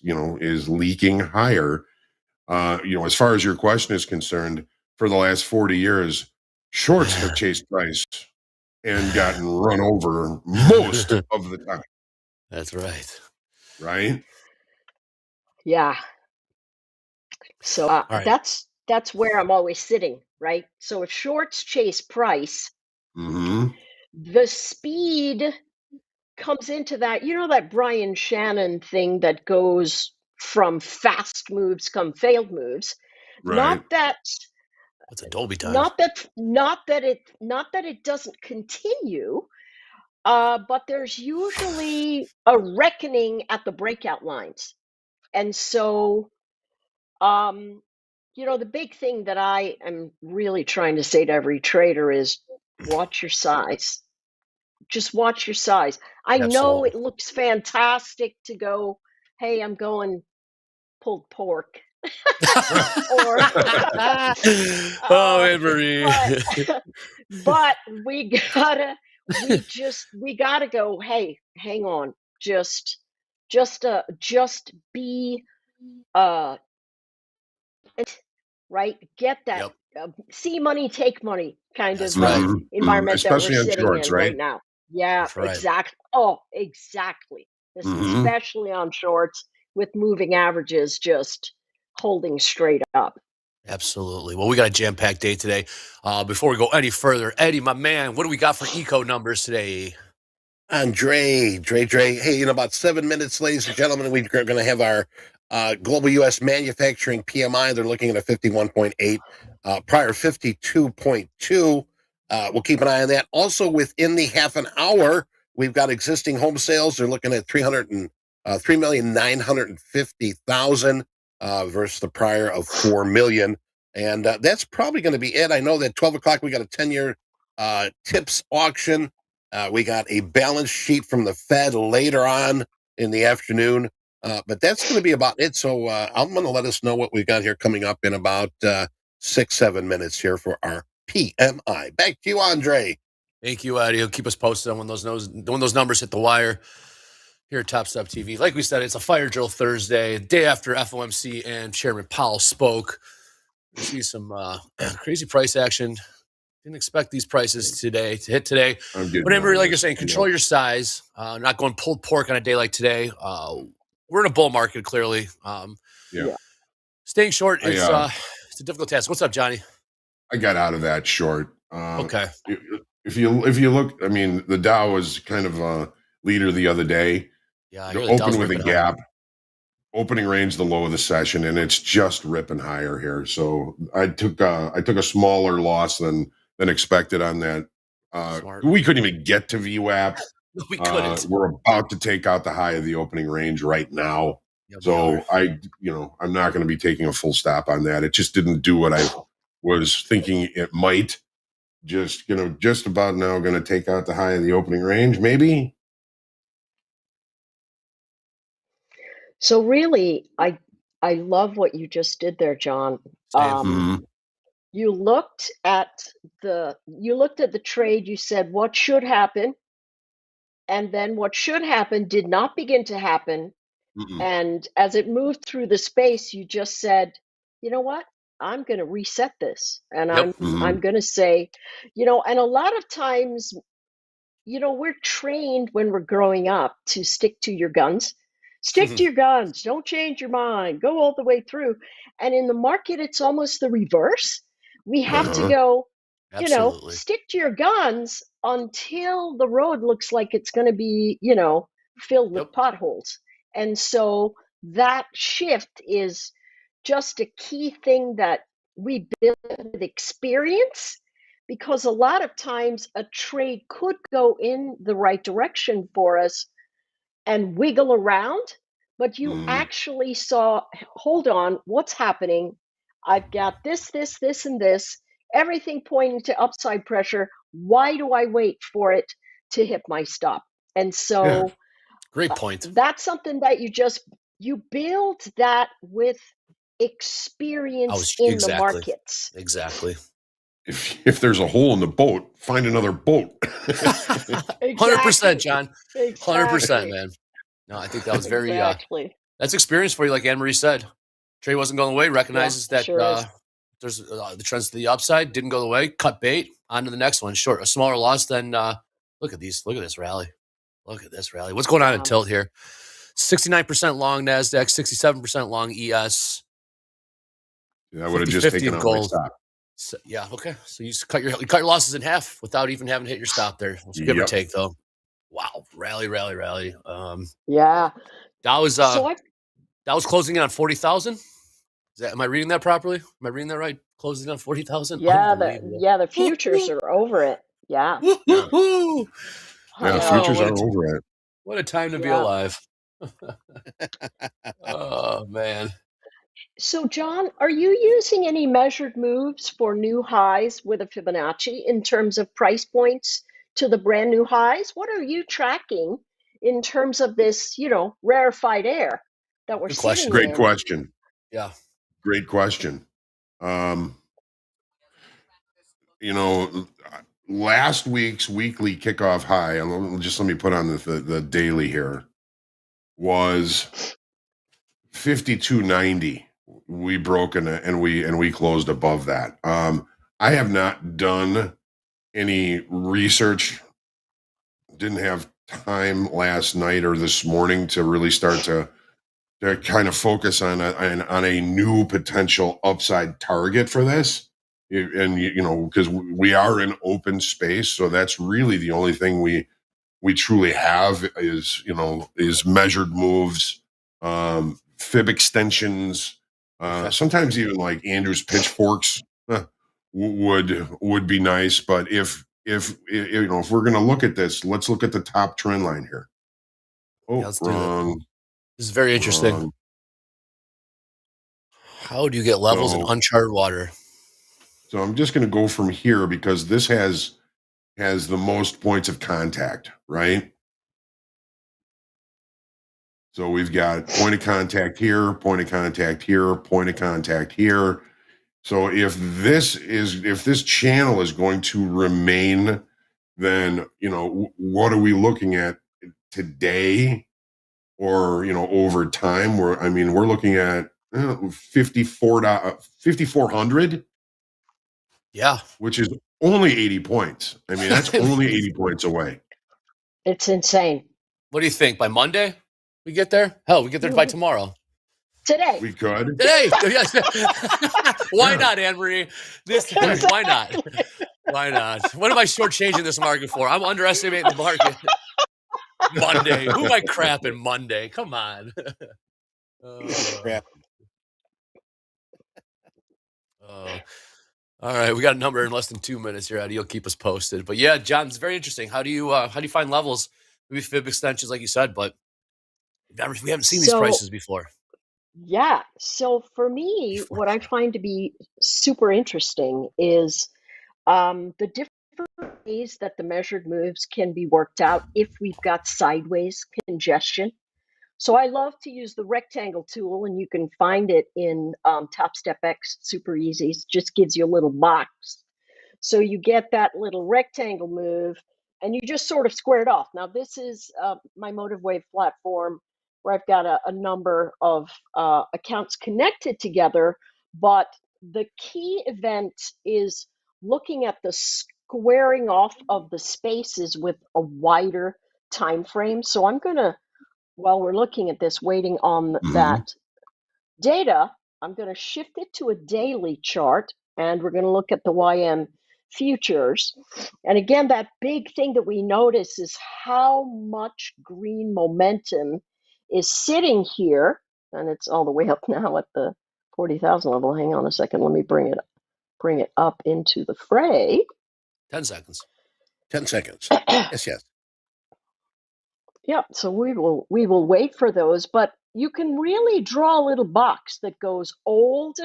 [SPEAKER 2] leaking higher. As far as your question is concerned, for the last 40 years, shorts have chased price and gotten run over most of the time,
[SPEAKER 4] That's right.
[SPEAKER 2] right?
[SPEAKER 5] Yeah. So
[SPEAKER 4] All right.
[SPEAKER 5] that's where I'm always sitting, right? So if shorts chase price,
[SPEAKER 2] Mm-hmm.
[SPEAKER 5] the speed comes into that, that Brian Shannon thing that goes from fast moves come failed moves.
[SPEAKER 2] Right.
[SPEAKER 5] Not that
[SPEAKER 4] What's Adobe time?
[SPEAKER 5] not that it doesn't continue, but there's usually a reckoning at the breakout lines. And so the big thing that I am really trying to say to every trader is watch your size. Just watch your size. I know
[SPEAKER 4] Absolutely.
[SPEAKER 5] it looks fantastic to go, hey, I'm going pulled pork. Or
[SPEAKER 4] Oh,
[SPEAKER 5] um,
[SPEAKER 4] Anne Marie.
[SPEAKER 5] but but we gotta go, hey, hang on, just be uh right, get that
[SPEAKER 4] Yep,
[SPEAKER 5] see money, take money kind
[SPEAKER 4] that's
[SPEAKER 5] of
[SPEAKER 4] right.
[SPEAKER 5] environment that we're
[SPEAKER 2] Especially on
[SPEAKER 5] sitting
[SPEAKER 2] shorts,
[SPEAKER 5] in
[SPEAKER 2] right?
[SPEAKER 5] right now. Yeah,
[SPEAKER 4] That's right.
[SPEAKER 5] exactly. Oh, exactly.
[SPEAKER 2] Mm-hmm.
[SPEAKER 5] Especially on shorts with moving averages just holding straight up.
[SPEAKER 4] Absolutely. Well, we got a jam-packed day today. Before we go any further, Eddie, my man, what do we got for eco numbers today?
[SPEAKER 1] Dre. Hey, in about 7 minutes, ladies and gentlemen, we're going to have our global U.S. manufacturing PMI. They're looking at a 51.8, prior 52.2. We'll keep an eye on that. Also, within the half an hour, we've got existing home sales. They're looking at 3,950,000 versus the prior of 4 million. And that's probably going to be it. I know that 12 o'clock, we got a 10-year tips auction. We got a balance sheet from the Fed later on in the afternoon, but that's going to be about it. So I'm going to let us know what we've got here coming up in about 6-7 minutes here for our PMI. Back to you, Andre.
[SPEAKER 4] Thank you, Eddie. He'll keep us posted on when those numbers hit the wire here at Top Step TV. Like we said, it's a fire drill Thursday, day after FOMC and Chairman Powell spoke. We see some crazy price action. Didn't expect these prices to hit today.
[SPEAKER 2] I'm getting
[SPEAKER 4] But
[SPEAKER 2] out
[SPEAKER 4] Emery,
[SPEAKER 2] of
[SPEAKER 4] like you're
[SPEAKER 2] this.
[SPEAKER 4] saying,
[SPEAKER 2] I
[SPEAKER 4] control
[SPEAKER 2] know.
[SPEAKER 4] your size. Not going pulled pork on a day like today. We're in a bull market, clearly.
[SPEAKER 2] Yeah.
[SPEAKER 5] Yeah.
[SPEAKER 4] Staying short is
[SPEAKER 2] I
[SPEAKER 4] it's a difficult task. What's up, Johnny?
[SPEAKER 2] I got out of that short.
[SPEAKER 4] Okay.
[SPEAKER 2] If you look, I mean, the Dow was kind of a leader the other day.
[SPEAKER 4] Yeah, I
[SPEAKER 2] The
[SPEAKER 4] hear the
[SPEAKER 2] open
[SPEAKER 4] Dow's
[SPEAKER 2] with a
[SPEAKER 4] ripping higher.
[SPEAKER 2] gap, opening range the low of the session, and it's just ripping higher here. So I took a smaller loss than expected on that.
[SPEAKER 4] Smart.
[SPEAKER 2] We couldn't even get to VWAP.
[SPEAKER 4] We couldn't.
[SPEAKER 2] We're about to take out the high of the opening range right now.
[SPEAKER 4] Yeah, we
[SPEAKER 2] So
[SPEAKER 4] are.
[SPEAKER 2] I'm not going to be taking a full stop on that. It just didn't do what I was thinking it might. Just about now going to take out the high of the opening range, maybe.
[SPEAKER 5] So really, I love what you just did there, John.
[SPEAKER 4] Same.
[SPEAKER 2] Mhm.
[SPEAKER 5] You looked at the trade, you said what should happen, and then what should happen did not begin to happen.
[SPEAKER 2] Mm-mm.
[SPEAKER 5] And as it moved through the space, you just said, you know what? I'm going to reset this. And
[SPEAKER 4] Yep.
[SPEAKER 5] I'm going to say, and a lot of times, we're trained when we're growing up to stick to your guns. Stick to your guns. Don't change your mind. Go all the way through. And in the market, it's almost the reverse. We have to
[SPEAKER 2] Uh-huh.
[SPEAKER 5] go,
[SPEAKER 4] Absolutely.
[SPEAKER 5] stick to your guns until the road looks like it's going to be, filled with
[SPEAKER 4] Yep.
[SPEAKER 5] potholes. And so that shift is just a key thing that we build with experience, because a lot of times a trade could go in the right direction for us and wiggle around, but you
[SPEAKER 2] Mhm.
[SPEAKER 5] actually saw, hold on, what's happening? I've got this, and this, everything pointing to upside pressure. Why do I wait for it to hit my stop? And
[SPEAKER 2] Yeah.
[SPEAKER 5] so
[SPEAKER 4] Great point.
[SPEAKER 5] that's something that you build that with
[SPEAKER 4] I
[SPEAKER 5] experience
[SPEAKER 4] was
[SPEAKER 5] in the
[SPEAKER 4] exactly.
[SPEAKER 5] markets.
[SPEAKER 4] Exactly.
[SPEAKER 2] If there's a hole in the boat, find another boat.
[SPEAKER 4] 100%, John. 100%,
[SPEAKER 5] Exactly.
[SPEAKER 4] man. No, I think that was very
[SPEAKER 5] Exactly.
[SPEAKER 4] that's experience for you, like Anne Marie said. Trade wasn't going away,
[SPEAKER 5] Yeah,
[SPEAKER 4] recognizes that
[SPEAKER 5] sure is.
[SPEAKER 4] there's the trends to the upside. Didn't go the way. Cut bait. On to the next one. Short, a smaller loss than. Look at these. Look at this rally. Look at this rally. What's going on in tilt here? 69% long NASDAQ, 67% long ES.
[SPEAKER 2] I would have just
[SPEAKER 4] 50-50
[SPEAKER 2] taken
[SPEAKER 4] in
[SPEAKER 2] out my
[SPEAKER 4] gold.
[SPEAKER 2] stop.
[SPEAKER 4] So, yeah, okay. So you cut your losses in half without even having hit your stop there. It's give or
[SPEAKER 2] Yep.
[SPEAKER 4] take though. Wow, rally.
[SPEAKER 5] Yeah.
[SPEAKER 4] That was
[SPEAKER 5] So
[SPEAKER 4] that was closing in on 40,000. Am I reading that properly? Am I reading that right? Closing in on 40,000.
[SPEAKER 5] the futures are over it. Yeah.
[SPEAKER 4] Woo-hoo-hoo.
[SPEAKER 5] I know.
[SPEAKER 2] Futures
[SPEAKER 4] what
[SPEAKER 2] are
[SPEAKER 4] a-
[SPEAKER 2] over it.
[SPEAKER 4] What a time to be
[SPEAKER 5] Yeah.
[SPEAKER 4] alive. Oh man.
[SPEAKER 5] So, John, are you using any measured moves for new highs with a Fibonacci in terms of price points to the brand new highs? What are you tracking in terms of this, rarefied air that we're
[SPEAKER 4] Good question.
[SPEAKER 5] sitting
[SPEAKER 2] Great
[SPEAKER 5] in?
[SPEAKER 2] question.
[SPEAKER 4] Yeah.
[SPEAKER 2] Great question. Last week's weekly kickoff high, and just let me put on the daily here, was 52.90. We broke and we closed above that. I have not done any research. Didn't have time last night or this morning to really start to kind of focus on a new potential upside target for this. And because we are in open space, so that's really the only thing we truly have is measured moves, fib extensions, sometimes even like Andrew's pitchforks would be nice. But if we're going to look at this, let's look at the top trend line here. Oh,
[SPEAKER 4] Yeah, let's do that.
[SPEAKER 2] wrong.
[SPEAKER 4] This is very interesting.
[SPEAKER 2] Wrong.
[SPEAKER 4] How do you get levels in uncharted water?
[SPEAKER 2] So I'm just going to go from here because this has the most points of contact, right? So we've got point of contact here, point of contact here, point of contact here. So if this channel is going to remain, then what are we looking at today, or over time? We're looking at 5,400.
[SPEAKER 4] Yeah,
[SPEAKER 2] which is only 80 points. I mean, that's only 80 points away.
[SPEAKER 5] It's insane.
[SPEAKER 4] What do you think? By Monday we get there? Hell, we get there by tomorrow.
[SPEAKER 5] Today.
[SPEAKER 2] We could.
[SPEAKER 4] Today. Yes. Why not, Anne-Marie? Why not? Why not? What am I shortchanging this market for? I'm underestimating the market. Monday. Who am I crapping Monday? Come on.
[SPEAKER 1] Crap.
[SPEAKER 4] All right, we got a number in less than 2 minutes here, Eddie. You'll keep us posted. But yeah, John, it's very interesting. How do you find levels? Maybe fib extensions, like you said, but we haven't seen these prices before.
[SPEAKER 5] Yeah. So for me, what I find to be super interesting is the different ways that the measured moves can be worked out if we've got sideways congestion. So I love to use the rectangle tool, and you can find it in TopstepX. Super easy. It just gives you a little box. So you get that little rectangle move, and you just sort of square it off. Now, this is my Motive Wave platform, where I've got a number of accounts connected together. But the key event is looking at the squaring off of the spaces with a wider time frame. So I'm going to, while we're looking at this, waiting on that data, I'm going to shift it to a daily chart, and we're going to look at the YM futures. And again, that big thing that we notice is how much green momentum is sitting here, and it's all the way up now at the 40,000 level. Hang on a second. Let me bring it up into the fray.
[SPEAKER 4] 10 seconds.
[SPEAKER 1] 10 seconds. Yes.
[SPEAKER 5] Yeah, so we will wait for those, but you can really draw a little box that goes old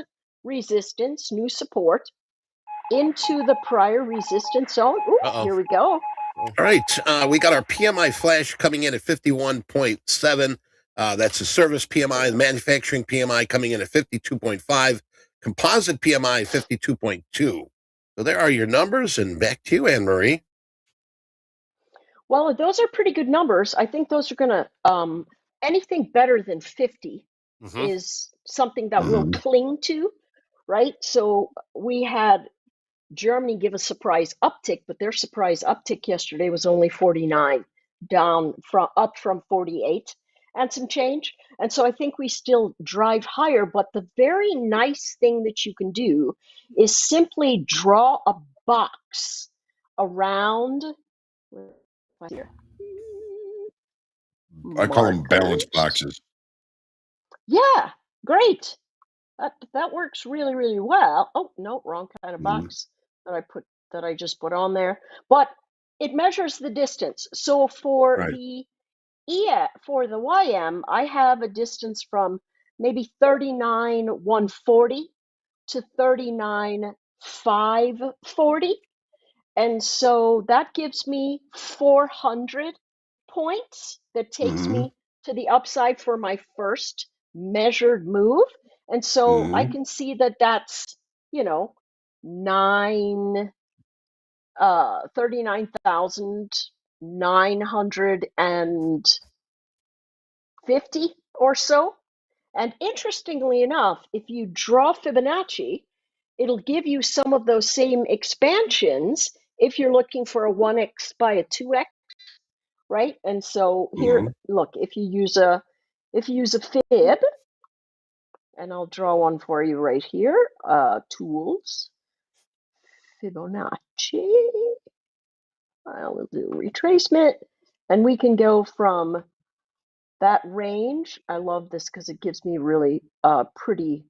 [SPEAKER 5] resistance, new support, into the prior resistance zone. Ooh, here we go.
[SPEAKER 1] All right. We got our PMI flash coming in at 51.7. That's the service PMI. The manufacturing PMI coming in at 52.5. Composite PMI 52.2. So there are your numbers, and back to you, Anne-Marie.
[SPEAKER 5] Well, those are pretty good numbers. I think those are going to, anything better than 50 is something that we'll cling to. right? So we had Germany give a surprise uptick, but their surprise uptick yesterday was only 49, up from 48 and some change. And so I think we still drive higher, but the very nice thing that you can do is simply draw a box around here.
[SPEAKER 2] I call them balance
[SPEAKER 5] Markers.
[SPEAKER 2] boxes.
[SPEAKER 5] Yeah, great. That works really, really well. Oh, no, wrong kind of
[SPEAKER 2] Mhm.
[SPEAKER 5] box that I just put on there. But it measures the distance. So for
[SPEAKER 2] Right.
[SPEAKER 5] the for the YM, I have a distance from maybe 39,140 to 39,540. And so that gives me 400 points that takes
[SPEAKER 2] Mm-hmm.
[SPEAKER 5] me to the upside for my first measured move. And so I
[SPEAKER 2] Mm-hmm.
[SPEAKER 5] can see that that's, you know, 39,950 or so. And interestingly enough, if you draw Fibonacci, it'll give you some of those same expansions if you're looking for a 1x by a 2x, right? And so here,
[SPEAKER 2] Mm-hmm.
[SPEAKER 5] look, if you use a fib, and I'll draw one for you right here, tools, Fibonacci, I'll do retracement, and we can go from that range. I love this because it gives me really pretty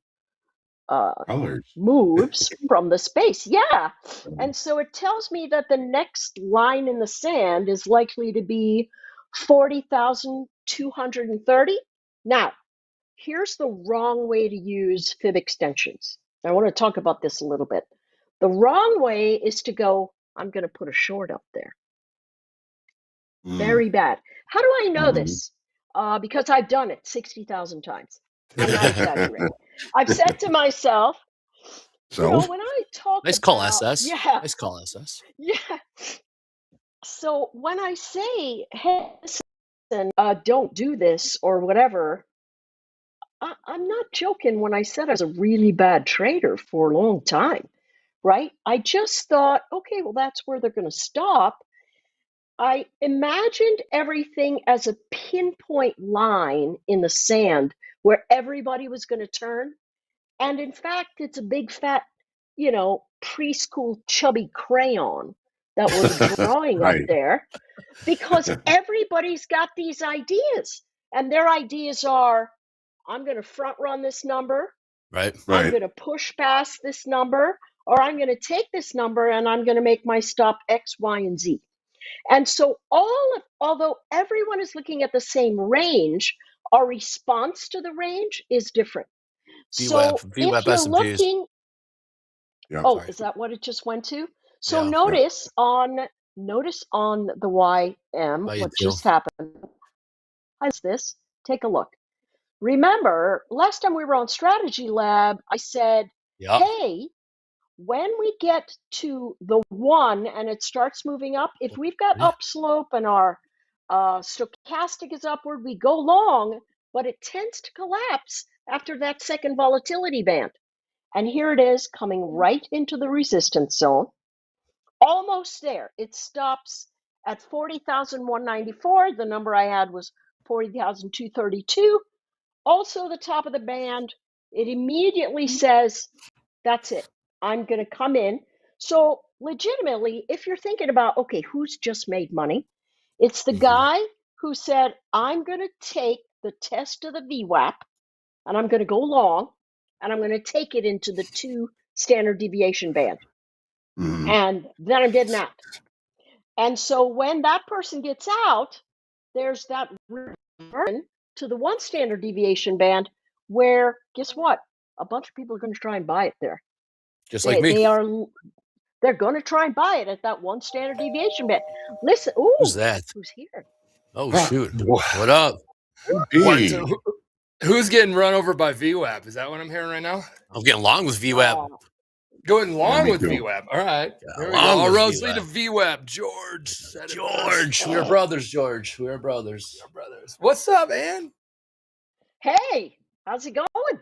[SPEAKER 2] Colors.
[SPEAKER 5] moves from the space. Yeah. And so it tells me that the next line in the sand is likely to be 40,230. Now, here's the wrong way to use fib extensions. I want to talk about this a little bit. The wrong way is to go, I'm going to put a short up there. Very bad. How do I know this? Because I've done it 60,000 times. I'm not exaggerating. I've said to myself, you know,
[SPEAKER 2] Self.
[SPEAKER 5] when I talk
[SPEAKER 4] Nice call,
[SPEAKER 5] about,
[SPEAKER 4] SS.
[SPEAKER 5] yeah,
[SPEAKER 4] Nice call, SS.
[SPEAKER 5] yeah. So when I say, hey, listen, don't do this or whatever, I'm not joking when I said I was a really bad trader for a long time, right? I just thought, okay, well, that's where they're going to stop. I imagined everything as a pinpoint line in the sand where everybody was going to turn. And in fact, it's a big fat, you know, preschool chubby crayon that we're drawing up
[SPEAKER 2] Right.
[SPEAKER 5] there because everybody's got these ideas. And their ideas are I'm going to front run this number,
[SPEAKER 4] Right.
[SPEAKER 5] I'm
[SPEAKER 2] Right.
[SPEAKER 5] going to push past this number, or I'm going to take this number and I'm going to make my stop X, Y, and Z. And so although everyone is looking at the same range, our response to the range is different. So if
[SPEAKER 4] VWAP
[SPEAKER 5] you're
[SPEAKER 4] S&Ps.
[SPEAKER 5] looking,
[SPEAKER 2] Yeah.
[SPEAKER 5] oh,
[SPEAKER 4] Sorry.
[SPEAKER 5] is that what it just went to? So
[SPEAKER 4] Yeah.
[SPEAKER 5] notice on the YM
[SPEAKER 4] By you
[SPEAKER 5] what
[SPEAKER 4] too.
[SPEAKER 5] just happened. How's this? Take a look. Remember, last time we were on Strategy Lab, I said,
[SPEAKER 4] Yep.
[SPEAKER 5] hey, when we get to the 1 and it starts moving up, if we've got upslope and our stochastic is upward, we go long, but it tends to collapse after that second volatility band. And here it is coming right into the resistance zone. Almost there. It stops at 40,194. The number I had was 40,232. Also the top of the band. It immediately says, that's it. I'm going to come in. So legitimately, if you're thinking about, okay, who's just made money? It's the guy who said, I'm going to take the test of the VWAP and I'm going to go long and I'm going to take it into the 2 standard deviation band.
[SPEAKER 2] Mhm.
[SPEAKER 5] And then I'm getting out. And so when that person gets out, there's that return to the 1 standard deviation band where, guess what? A bunch of people are going to try and buy it there.
[SPEAKER 4] Just like me.
[SPEAKER 5] They're going to try and buy it at that 1 standard deviation band. Listen,
[SPEAKER 4] Who's
[SPEAKER 5] ooh,
[SPEAKER 4] that?
[SPEAKER 5] who's here?
[SPEAKER 4] Oh,
[SPEAKER 2] Ah,
[SPEAKER 4] shoot.
[SPEAKER 2] wha-
[SPEAKER 4] What up?
[SPEAKER 2] Hey.
[SPEAKER 6] Who's getting run over by VWAP? Is that what I'm hearing right now?
[SPEAKER 4] I'm getting along with VWAP.
[SPEAKER 6] Going long
[SPEAKER 2] me
[SPEAKER 6] with
[SPEAKER 2] too.
[SPEAKER 6] VWAP. All right. Here we go.
[SPEAKER 4] Along
[SPEAKER 6] All
[SPEAKER 4] with
[SPEAKER 6] roads
[SPEAKER 4] VWAP.
[SPEAKER 6] lead to VWAP. George said it
[SPEAKER 4] George.
[SPEAKER 6] first.
[SPEAKER 4] We are brothers, George. We are brothers.
[SPEAKER 6] Brothers. What's up, man?
[SPEAKER 5] Hey, how's it going?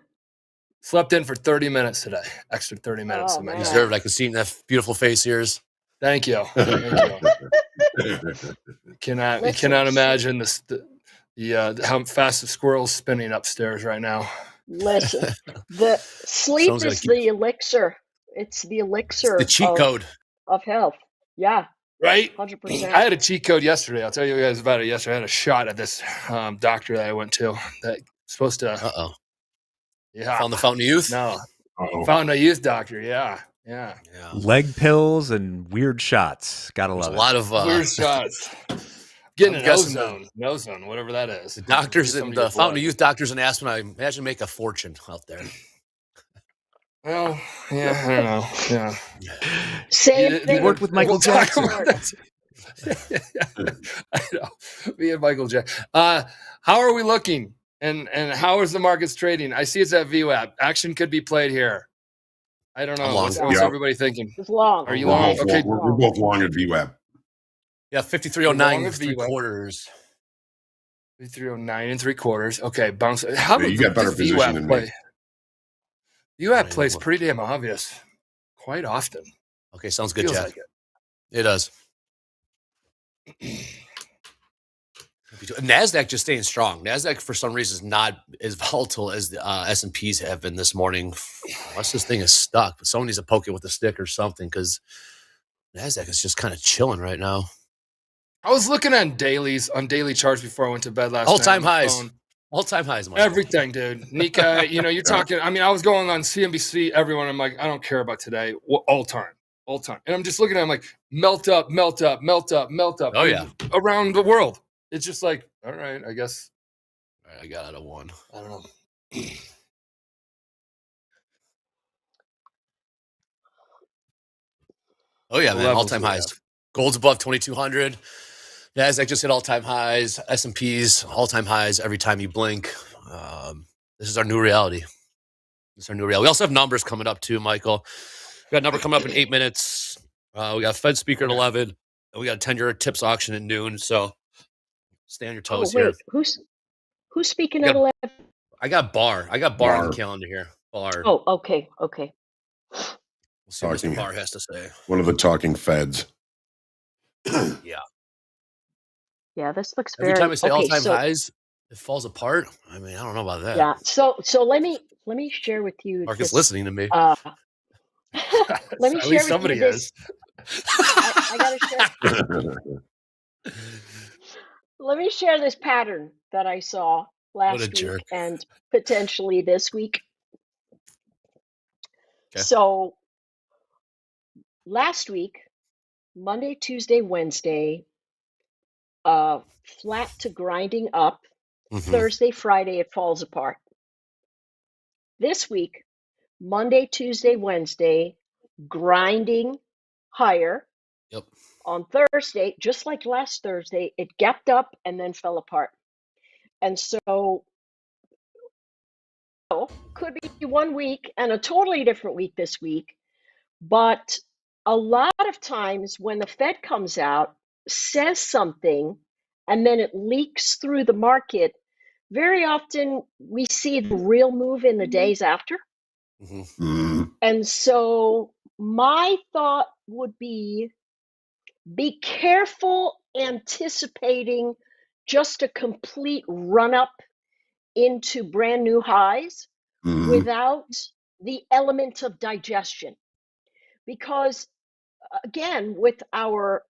[SPEAKER 6] Slept in for 30 minutes today. Extra 30 minutes.
[SPEAKER 5] Oh,
[SPEAKER 6] in my
[SPEAKER 5] man.
[SPEAKER 6] day.
[SPEAKER 4] Deserved. I can see in that beautiful face of yours.
[SPEAKER 6] Thank you. Thank you. You cannot
[SPEAKER 5] Listen,
[SPEAKER 6] imagine how fast the squirrel's spinning upstairs right now.
[SPEAKER 5] Listen, the sleep
[SPEAKER 4] Someone's gotta
[SPEAKER 5] is
[SPEAKER 4] keep-
[SPEAKER 5] the elixir. It's the elixir
[SPEAKER 4] The cheat code.
[SPEAKER 5] of health. Yeah,
[SPEAKER 6] Right?
[SPEAKER 5] 100%.
[SPEAKER 6] I had a cheat code yesterday. I'll tell you guys about it yesterday. I had a shot at this doctor that I went to that supposed to.
[SPEAKER 4] Uh-oh.
[SPEAKER 6] Yeah.
[SPEAKER 4] Found the Fountain of Youth?
[SPEAKER 6] No.
[SPEAKER 2] Uh-oh.
[SPEAKER 6] Found a youth doctor. Yeah. Yeah.
[SPEAKER 4] Yeah.
[SPEAKER 7] Leg pills and weird shots. Gotta
[SPEAKER 4] There's
[SPEAKER 7] love
[SPEAKER 4] a
[SPEAKER 7] it.
[SPEAKER 4] lot of
[SPEAKER 6] Weird shots. Getting
[SPEAKER 4] I'm
[SPEAKER 6] an
[SPEAKER 4] guessing
[SPEAKER 6] ozone, whatever that is.
[SPEAKER 4] the doctors
[SPEAKER 6] Get some
[SPEAKER 4] and
[SPEAKER 6] of your
[SPEAKER 4] the Fountain
[SPEAKER 6] blood.
[SPEAKER 4] of Youth doctors in Aspen, I imagine, make a fortune out there.
[SPEAKER 6] Well, yeah, I don't know. Yeah.
[SPEAKER 5] Same
[SPEAKER 6] You
[SPEAKER 5] thing.
[SPEAKER 7] worked with Michael
[SPEAKER 6] We'll talk
[SPEAKER 7] Jackson.
[SPEAKER 6] about that. I know. Me and Michael Jackson. How are we looking? And how is the markets trading? I see it's at VWAP. Action could be played here. I don't know.
[SPEAKER 4] I'm long.
[SPEAKER 6] What's
[SPEAKER 2] Yeah.
[SPEAKER 6] everybody thinking?
[SPEAKER 5] It's long.
[SPEAKER 6] Are you
[SPEAKER 2] We're
[SPEAKER 6] long?
[SPEAKER 2] both,
[SPEAKER 6] Okay.
[SPEAKER 2] we're both long at VWAP.
[SPEAKER 4] Yeah, 5309
[SPEAKER 6] Long as
[SPEAKER 4] 3/4.
[SPEAKER 6] 309 and 3/4. Okay, bounce. How
[SPEAKER 2] Yeah, you got better
[SPEAKER 6] does
[SPEAKER 2] position
[SPEAKER 6] VWAP
[SPEAKER 2] than me.
[SPEAKER 6] play? VWAP
[SPEAKER 4] Yeah,
[SPEAKER 6] plays
[SPEAKER 4] well-
[SPEAKER 6] pretty damn obvious. Quite often.
[SPEAKER 4] Okay, sounds good,
[SPEAKER 6] Feels
[SPEAKER 4] Jack.
[SPEAKER 6] like it.
[SPEAKER 4] It does. NASDAQ just staying strong. NASDAQ, for some reason, is not as volatile as the S&Ps have been this morning. Unless this thing is stuck. But someone needs to poke it with a stick or something because NASDAQ is just kind of chilling right now.
[SPEAKER 6] I was looking on daily charts before I went to bed last night.
[SPEAKER 4] All-time
[SPEAKER 6] on my
[SPEAKER 4] highs.
[SPEAKER 6] phone.
[SPEAKER 4] All-time highs, Mike.
[SPEAKER 6] Everything, dude. Nikkei, you're talking. I mean, I was going on CNBC, everyone. I'm like, I don't care about today. All time. And I'm just looking at it, I'm like, melt up.
[SPEAKER 4] Oh, yeah.
[SPEAKER 6] Around the world. It's just like, all right, I guess.
[SPEAKER 4] All right, I got out of one.
[SPEAKER 6] I don't know.
[SPEAKER 4] Oh, yeah,
[SPEAKER 6] The
[SPEAKER 4] man.
[SPEAKER 6] levels
[SPEAKER 4] All-time
[SPEAKER 6] we
[SPEAKER 4] highs.
[SPEAKER 6] have.
[SPEAKER 4] Gold's above 2,200. NASDAQ just hit all-time highs. S&Ps, all-time highs every time you blink. This is our new reality. We also have numbers coming up, too, Michael. We got a number coming up in 8 minutes. We got a Fed speaker at 11. And we got a 10-year tips auction at noon. So stay on your toes here.
[SPEAKER 5] Who's speaking
[SPEAKER 4] Yeah.
[SPEAKER 5] at 11?
[SPEAKER 4] I got Barr. on
[SPEAKER 2] Barr.
[SPEAKER 4] the calendar here. Barr.
[SPEAKER 5] Oh, okay.
[SPEAKER 4] We'll see what
[SPEAKER 2] Talking.
[SPEAKER 4] Mr. Barr has to say.
[SPEAKER 2] One of the talking feds.
[SPEAKER 5] Yeah, this looks
[SPEAKER 4] Every
[SPEAKER 5] very.
[SPEAKER 4] time I say
[SPEAKER 5] okay,
[SPEAKER 4] all-time
[SPEAKER 5] so,
[SPEAKER 4] highs, it falls apart. I mean, I don't know about that.
[SPEAKER 5] Yeah. So let me share with you.
[SPEAKER 4] Mark
[SPEAKER 5] this,
[SPEAKER 4] is listening to me.
[SPEAKER 5] let me
[SPEAKER 6] At
[SPEAKER 5] share
[SPEAKER 6] least
[SPEAKER 5] with
[SPEAKER 6] somebody
[SPEAKER 5] you this.
[SPEAKER 6] is.
[SPEAKER 5] I gotta share. Let me share this pattern that I saw last week
[SPEAKER 4] jerk.
[SPEAKER 5] and potentially this week.
[SPEAKER 4] Okay.
[SPEAKER 5] So last week, Monday, Tuesday, Wednesday, flat to grinding up.
[SPEAKER 4] Mhm.
[SPEAKER 5] Thursday, Friday, it falls apart. This week, Monday, Tuesday, Wednesday, grinding higher.
[SPEAKER 4] Yep.
[SPEAKER 5] On Thursday, just like last Thursday, it gapped up and then fell apart. And so could be 1 week and a totally different week this week. But a lot of times when the Fed comes out, says something, and then it leaks through the market, very often we see the real move in the days after.
[SPEAKER 4] Mhm.
[SPEAKER 2] Mm.
[SPEAKER 5] And so my thought would be careful anticipating just a complete run up into brand new highs
[SPEAKER 2] Mm.
[SPEAKER 5] without the element of digestion. Because again, with our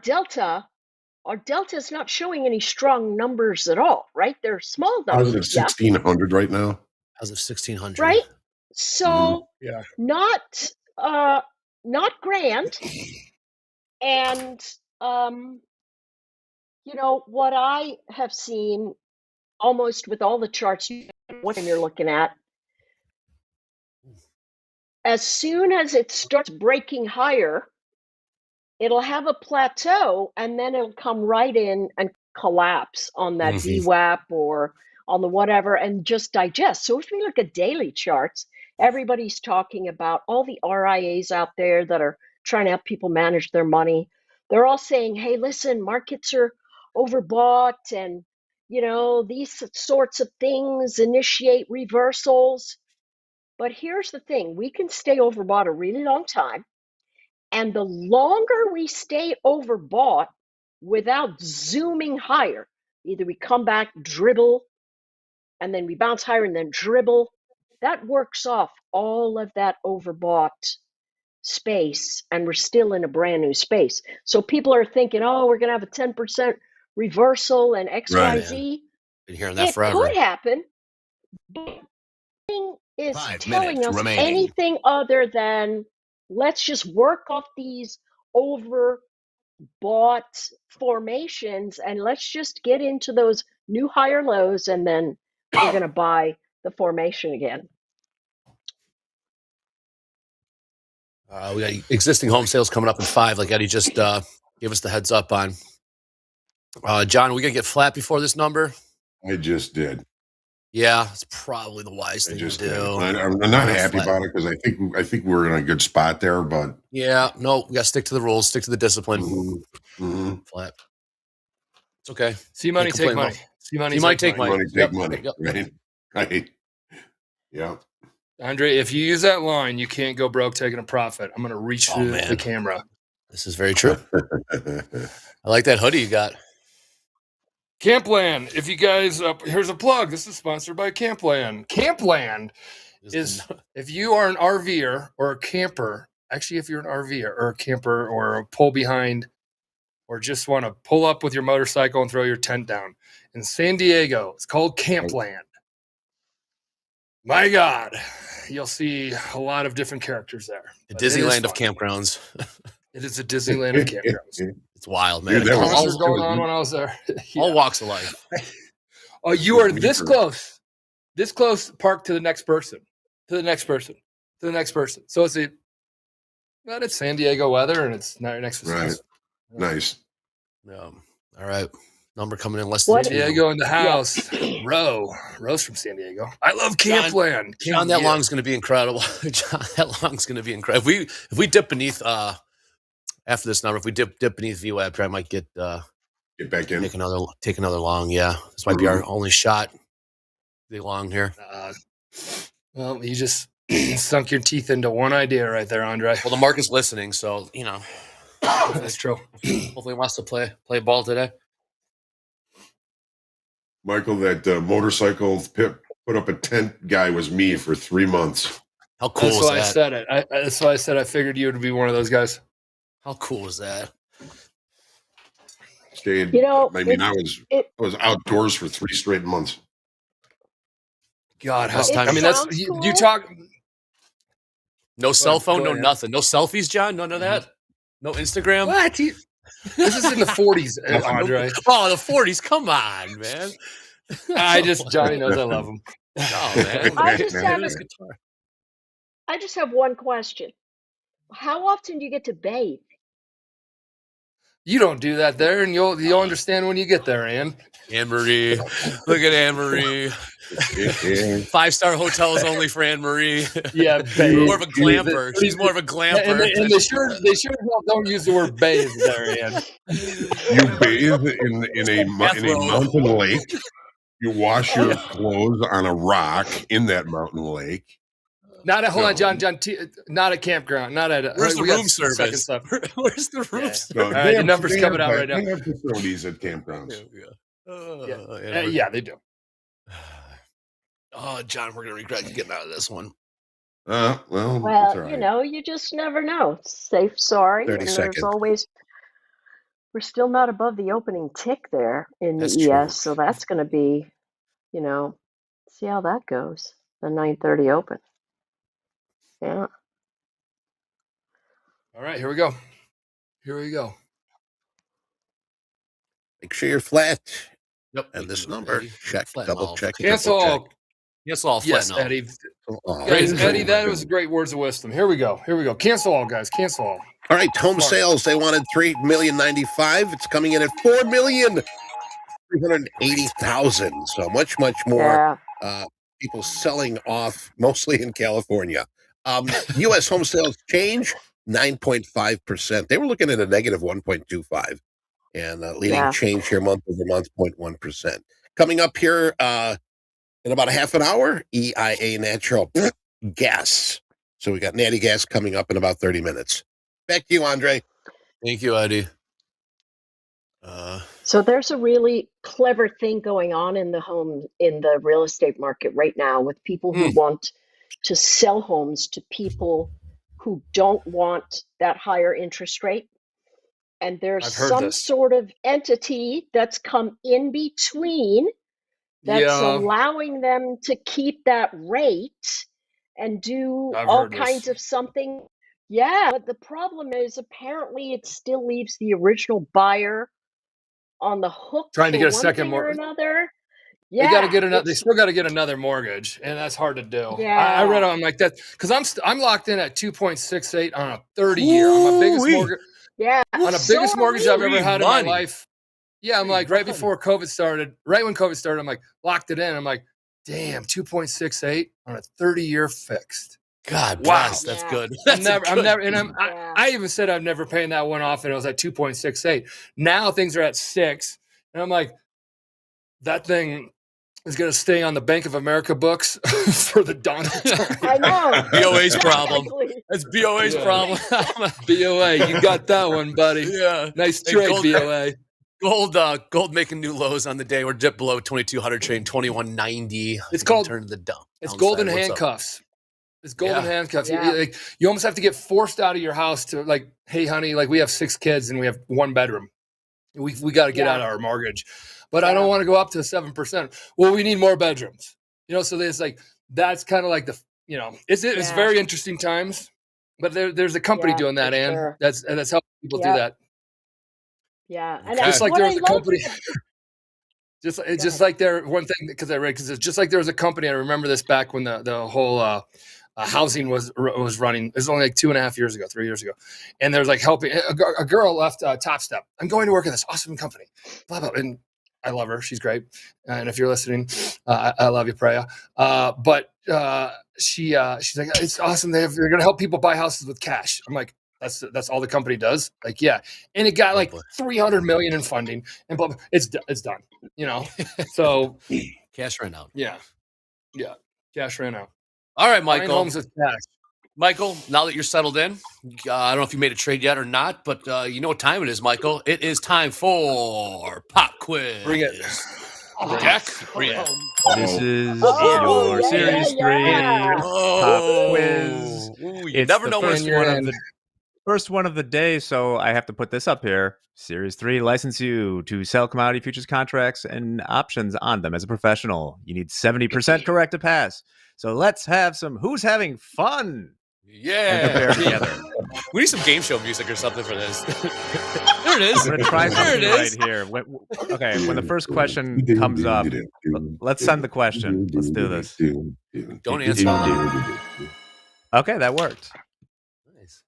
[SPEAKER 5] delta is not showing any strong numbers at all, right? They're small
[SPEAKER 2] Positive
[SPEAKER 5] numbers, yeah,
[SPEAKER 2] 1,600 right now.
[SPEAKER 4] As of 1,600.
[SPEAKER 5] right? So
[SPEAKER 6] Yeah.
[SPEAKER 5] not grand. And what I have seen almost with all the charts you're looking at, as soon as it starts breaking higher, it'll have a plateau and then it'll come right in and collapse on that
[SPEAKER 4] Mhm.
[SPEAKER 5] VWAP or on the whatever and just digest. So if we look at daily charts, everybody's talking about all the RIAs out there that are trying to help people manage their money. They're all saying, hey, listen, markets are overbought and these sorts of things initiate reversals. But here's the thing, we can stay overbought a really long time. And the longer we stay overbought without zooming higher, either we come back, dribble, and then we bounce higher and then dribble, that works off all of that overbought space, and we're still in a brand new space. So people are thinking, oh, we're going to have a 10% reversal and XYZ.
[SPEAKER 4] Been hearing that
[SPEAKER 5] It
[SPEAKER 4] forever.
[SPEAKER 5] could happen, but nothing is
[SPEAKER 8] 5
[SPEAKER 5] telling
[SPEAKER 8] minutes
[SPEAKER 5] us
[SPEAKER 8] remaining.
[SPEAKER 5] anything other than let's just work off these overbought formations and let's just get into those new higher lows, and then we're going to buy the formation again.
[SPEAKER 4] We got existing home sales coming up in 5, like Eddie just gave us the heads up on. John, are we gonna get flat before this number?
[SPEAKER 2] I just did.
[SPEAKER 4] Yeah, it's probably the wise thing to do.
[SPEAKER 2] I'm not happy about it because I think we're in a good spot there, but
[SPEAKER 4] yeah, no, we got to stick to the rules, stick to the discipline. Flat. It's okay.
[SPEAKER 6] See money, take money. See money, take money.
[SPEAKER 2] Take money. Right. Right. Yeah.
[SPEAKER 6] Andre, if you use that line, you can't go broke taking a profit. I'm going to reach through the camera.
[SPEAKER 4] This is very true. I like that hoodie you got.
[SPEAKER 6] Campland. If you guys, here's a plug. This is sponsored by Campland. Campland is if you are an RVer or a camper. Actually, if you're an RVer or a camper or a pull behind, or just want to pull up with your motorcycle and throw your tent down in San Diego, it's called Campland. My God, you'll see a lot of different characters there.
[SPEAKER 4] The Disneyland of campgrounds.
[SPEAKER 6] It is a Disneyland of campgrounds.
[SPEAKER 4] It's wild, man.
[SPEAKER 6] Dude, what was going on when I was there?
[SPEAKER 4] All walks of life.
[SPEAKER 6] Oh, you are this close park to the next person, to the next person, to the next person. So it's San Diego weather and it's next to
[SPEAKER 2] right. Nice.
[SPEAKER 4] All right. Number coming in less than
[SPEAKER 6] San Diego in the house. Rose from San Diego. I love Campland.
[SPEAKER 4] John, that long's going to be incredible. John, that long's going to be incredible. If we dip beneath after this number, if we dip beneath VWAP, I might get
[SPEAKER 2] back in.
[SPEAKER 4] Take another long. Yeah, this might be our only shot. Big long here.
[SPEAKER 6] Well, you just sunk your teeth into one idea right there, Andre.
[SPEAKER 4] Well, the market's listening, so
[SPEAKER 6] that's true.
[SPEAKER 4] Hopefully, he wants to play ball today.
[SPEAKER 2] Michael, that motorcycle put up a tent guy was me for 3 months.
[SPEAKER 4] How cool
[SPEAKER 6] is that? I said it. That's why I said I figured you would be one of those guys.
[SPEAKER 4] How cool is that?
[SPEAKER 2] Stayed. I was outdoors for 3 straight months.
[SPEAKER 6] God,
[SPEAKER 5] that's cool.
[SPEAKER 6] You talk.
[SPEAKER 4] No cell phone, no nothing, no selfies, John. None of that. No Instagram.
[SPEAKER 6] What? This is in the 40s, Andre.
[SPEAKER 4] Oh, the 40s. Come on, man.
[SPEAKER 6] Johnny knows I love him.
[SPEAKER 4] Oh, man.
[SPEAKER 5] I just have one question. How often do you get to bathe?
[SPEAKER 6] You don't do that there, and you'll understand when you get there, Anne.
[SPEAKER 4] Anne-Marie. Look at Anne-Marie. 5-star hotels only for Anne-Marie.
[SPEAKER 6] Yeah,
[SPEAKER 4] more of a glamper. She's more of a glamper.
[SPEAKER 6] And they sure don't use the word bathe there, Anne.
[SPEAKER 2] You bathe in a mountain lake. You wash your clothes on a rock in that mountain lake.
[SPEAKER 6] Not at, hold on, John, not a campground, not at.
[SPEAKER 4] Where's the room service? Where's the room service?
[SPEAKER 6] All right, your number's coming out right now.
[SPEAKER 2] They have facilities at campgrounds.
[SPEAKER 6] Yeah, they do.
[SPEAKER 4] Oh, John, we're gonna regret getting out of this one.
[SPEAKER 2] Well,
[SPEAKER 5] right. You just never know. Safe, sorry.
[SPEAKER 1] 30
[SPEAKER 5] and
[SPEAKER 1] seconds.
[SPEAKER 5] There's always. We're still not above the opening tick there in the ES,
[SPEAKER 4] true.
[SPEAKER 5] so that's going to be, see how that goes. The 9:30 open. Yeah.
[SPEAKER 6] All right, here we go.
[SPEAKER 1] Make sure you're flat.
[SPEAKER 4] Yep.
[SPEAKER 1] And this number, double check.
[SPEAKER 6] Cancel all.
[SPEAKER 4] Yes, all flat.
[SPEAKER 6] Yes,
[SPEAKER 4] now.
[SPEAKER 6] Eddie. Guys, Eddie, that was great words of wisdom. Here we go. Cancel all, guys. Cancel all.
[SPEAKER 1] All right, home sales. They wanted 3,095,000. It's coming in at 4,380,000. So much more. People selling off, mostly in California. U.S. home sales change 9.5%. They were looking at a negative 1.25, and leading change here month over month 0.1%. Coming up here in about a half an hour, EIA natural gas. So we got natty gas coming up in about 30 minutes. Back to you, Andre.
[SPEAKER 4] Thank you, Eddie.
[SPEAKER 5] So there's a really clever thing going on in the real estate market right now with people who want to sell homes to people who don't want that higher interest rate. And there's
[SPEAKER 6] I've heard
[SPEAKER 5] some
[SPEAKER 6] this.
[SPEAKER 5] sort of entity that's come in between that's
[SPEAKER 6] Yeah.
[SPEAKER 5] allowing them to keep that rate and do
[SPEAKER 6] I've
[SPEAKER 5] all
[SPEAKER 6] heard this.
[SPEAKER 5] kinds of something. Yeah, but the problem is apparently it still leaves the original buyer on the hook
[SPEAKER 6] Trying to
[SPEAKER 5] for
[SPEAKER 6] get a
[SPEAKER 5] one
[SPEAKER 6] second
[SPEAKER 5] thing or
[SPEAKER 6] mortgage.
[SPEAKER 5] another.
[SPEAKER 6] They got to
[SPEAKER 5] Yeah,
[SPEAKER 6] get another. They
[SPEAKER 5] it's
[SPEAKER 6] still got to get another mortgage, and that's hard to do. I
[SPEAKER 5] yeah,
[SPEAKER 6] read on like that because I'm locked in at 2.68 on a 30-year on my biggest
[SPEAKER 4] Ooh-wee.
[SPEAKER 6] mortgage
[SPEAKER 5] yeah.
[SPEAKER 6] on a
[SPEAKER 5] So
[SPEAKER 6] biggest
[SPEAKER 5] are
[SPEAKER 6] mortgage I've
[SPEAKER 5] we.
[SPEAKER 6] ever had in my
[SPEAKER 4] Money.
[SPEAKER 6] life. Yeah, I'm
[SPEAKER 4] Free
[SPEAKER 6] like right
[SPEAKER 4] money.
[SPEAKER 6] before COVID started. Right when COVID started, I'm like locked it in. I'm like, damn, 2.68 on a 30-year fixed.
[SPEAKER 4] God
[SPEAKER 6] Wow.
[SPEAKER 4] bless. That's
[SPEAKER 5] Yeah.
[SPEAKER 4] good.
[SPEAKER 6] I'm
[SPEAKER 4] That's
[SPEAKER 6] never,
[SPEAKER 4] a
[SPEAKER 6] I'm
[SPEAKER 4] good-
[SPEAKER 6] never, and
[SPEAKER 5] Yeah.
[SPEAKER 6] I even said I'm never paying that one off, and it was at 2.68. Now things are at 6, and I'm like, that thing is going to stay on the Bank of America books for the dawn of time.
[SPEAKER 5] I know.
[SPEAKER 4] BOA's problem.
[SPEAKER 5] Exactly.
[SPEAKER 4] That's BOA's
[SPEAKER 6] Yeah.
[SPEAKER 4] problem.
[SPEAKER 6] BOA, you got that one, buddy.
[SPEAKER 4] Yeah.
[SPEAKER 6] Nice
[SPEAKER 4] Hey,
[SPEAKER 6] trade,
[SPEAKER 4] gold-
[SPEAKER 6] BOA.
[SPEAKER 4] Gold making new lows on the day. We're dipped below 2200 trading 2190.
[SPEAKER 6] It's called-
[SPEAKER 4] turn to the dump.
[SPEAKER 6] It's golden
[SPEAKER 4] What's up?
[SPEAKER 6] handcuffs. It's golden
[SPEAKER 4] Yeah.
[SPEAKER 6] handcuffs.
[SPEAKER 5] Yeah.
[SPEAKER 6] You almost have to get forced out of your house to like, hey, honey, like we have 6 kids and we have 1 bedroom. We got to get
[SPEAKER 5] Yeah.
[SPEAKER 6] out of our mortgage, but I
[SPEAKER 5] Yeah.
[SPEAKER 6] don't want to go up to 7%. Well, we need more bedrooms. So there's like that's kind of like the it's
[SPEAKER 5] Yeah.
[SPEAKER 6] very interesting times. But there's a company
[SPEAKER 5] Yeah,
[SPEAKER 6] doing that,
[SPEAKER 5] for
[SPEAKER 6] and
[SPEAKER 5] sure.
[SPEAKER 6] that's helping people
[SPEAKER 5] Yeah.
[SPEAKER 6] do that.
[SPEAKER 5] Yeah, and
[SPEAKER 4] Okay.
[SPEAKER 6] Just like
[SPEAKER 5] what
[SPEAKER 6] there
[SPEAKER 5] I
[SPEAKER 6] was a
[SPEAKER 5] love
[SPEAKER 6] company.
[SPEAKER 5] is-
[SPEAKER 6] Just
[SPEAKER 5] ahead.
[SPEAKER 6] like there one thing because I read because it's just like there was a company. I remember this back when the whole housing was running. It was only like 2.5 years ago, 3 years ago, and there was like helping a girl left Topstep. I'm going to work at this awesome company, blah blah. And I love her. She's great. And if you're listening, I love you, Preya. But she's like, it's awesome. They're going to help people buy houses with cash. I'm like, that's all the company does. Like, yeah. And it got like 300 million in funding and blah, blah. It's done, So
[SPEAKER 4] Cash ran out.
[SPEAKER 6] yeah. Cash ran out.
[SPEAKER 4] All right,
[SPEAKER 6] Buying
[SPEAKER 4] Michael.
[SPEAKER 6] homes with cash.
[SPEAKER 4] Michael, now that you're settled in, I don't know if you made a trade yet or not, but you know what time it is, Michael. It is time for Pop Quiz.
[SPEAKER 6] Bring it.
[SPEAKER 4] Jack, bring it.
[SPEAKER 7] This is
[SPEAKER 5] Oh,
[SPEAKER 7] your
[SPEAKER 5] yeah,
[SPEAKER 7] Series
[SPEAKER 5] yeah.
[SPEAKER 7] 3
[SPEAKER 4] Oh,
[SPEAKER 7] quiz.
[SPEAKER 4] Ooh, you
[SPEAKER 7] It's
[SPEAKER 4] never
[SPEAKER 7] the
[SPEAKER 4] know when
[SPEAKER 7] first
[SPEAKER 4] it's
[SPEAKER 6] you're
[SPEAKER 7] one
[SPEAKER 6] in.
[SPEAKER 7] of the first one of the day, so I have to put this up here. Series 3 license you to sell commodity futures contracts and options on them as a professional. You need 70% correct to pass. So let's have some who's having fun and compare
[SPEAKER 4] Yeah.
[SPEAKER 7] together.
[SPEAKER 4] We need some game show music or something for this. There it is.
[SPEAKER 7] I'm going to try
[SPEAKER 4] There it
[SPEAKER 7] something
[SPEAKER 4] is.
[SPEAKER 7] right here. When the first question comes up, let's send the question. Let's do this.
[SPEAKER 4] Don't answer.
[SPEAKER 7] Okay, that worked.
[SPEAKER 4] Nice.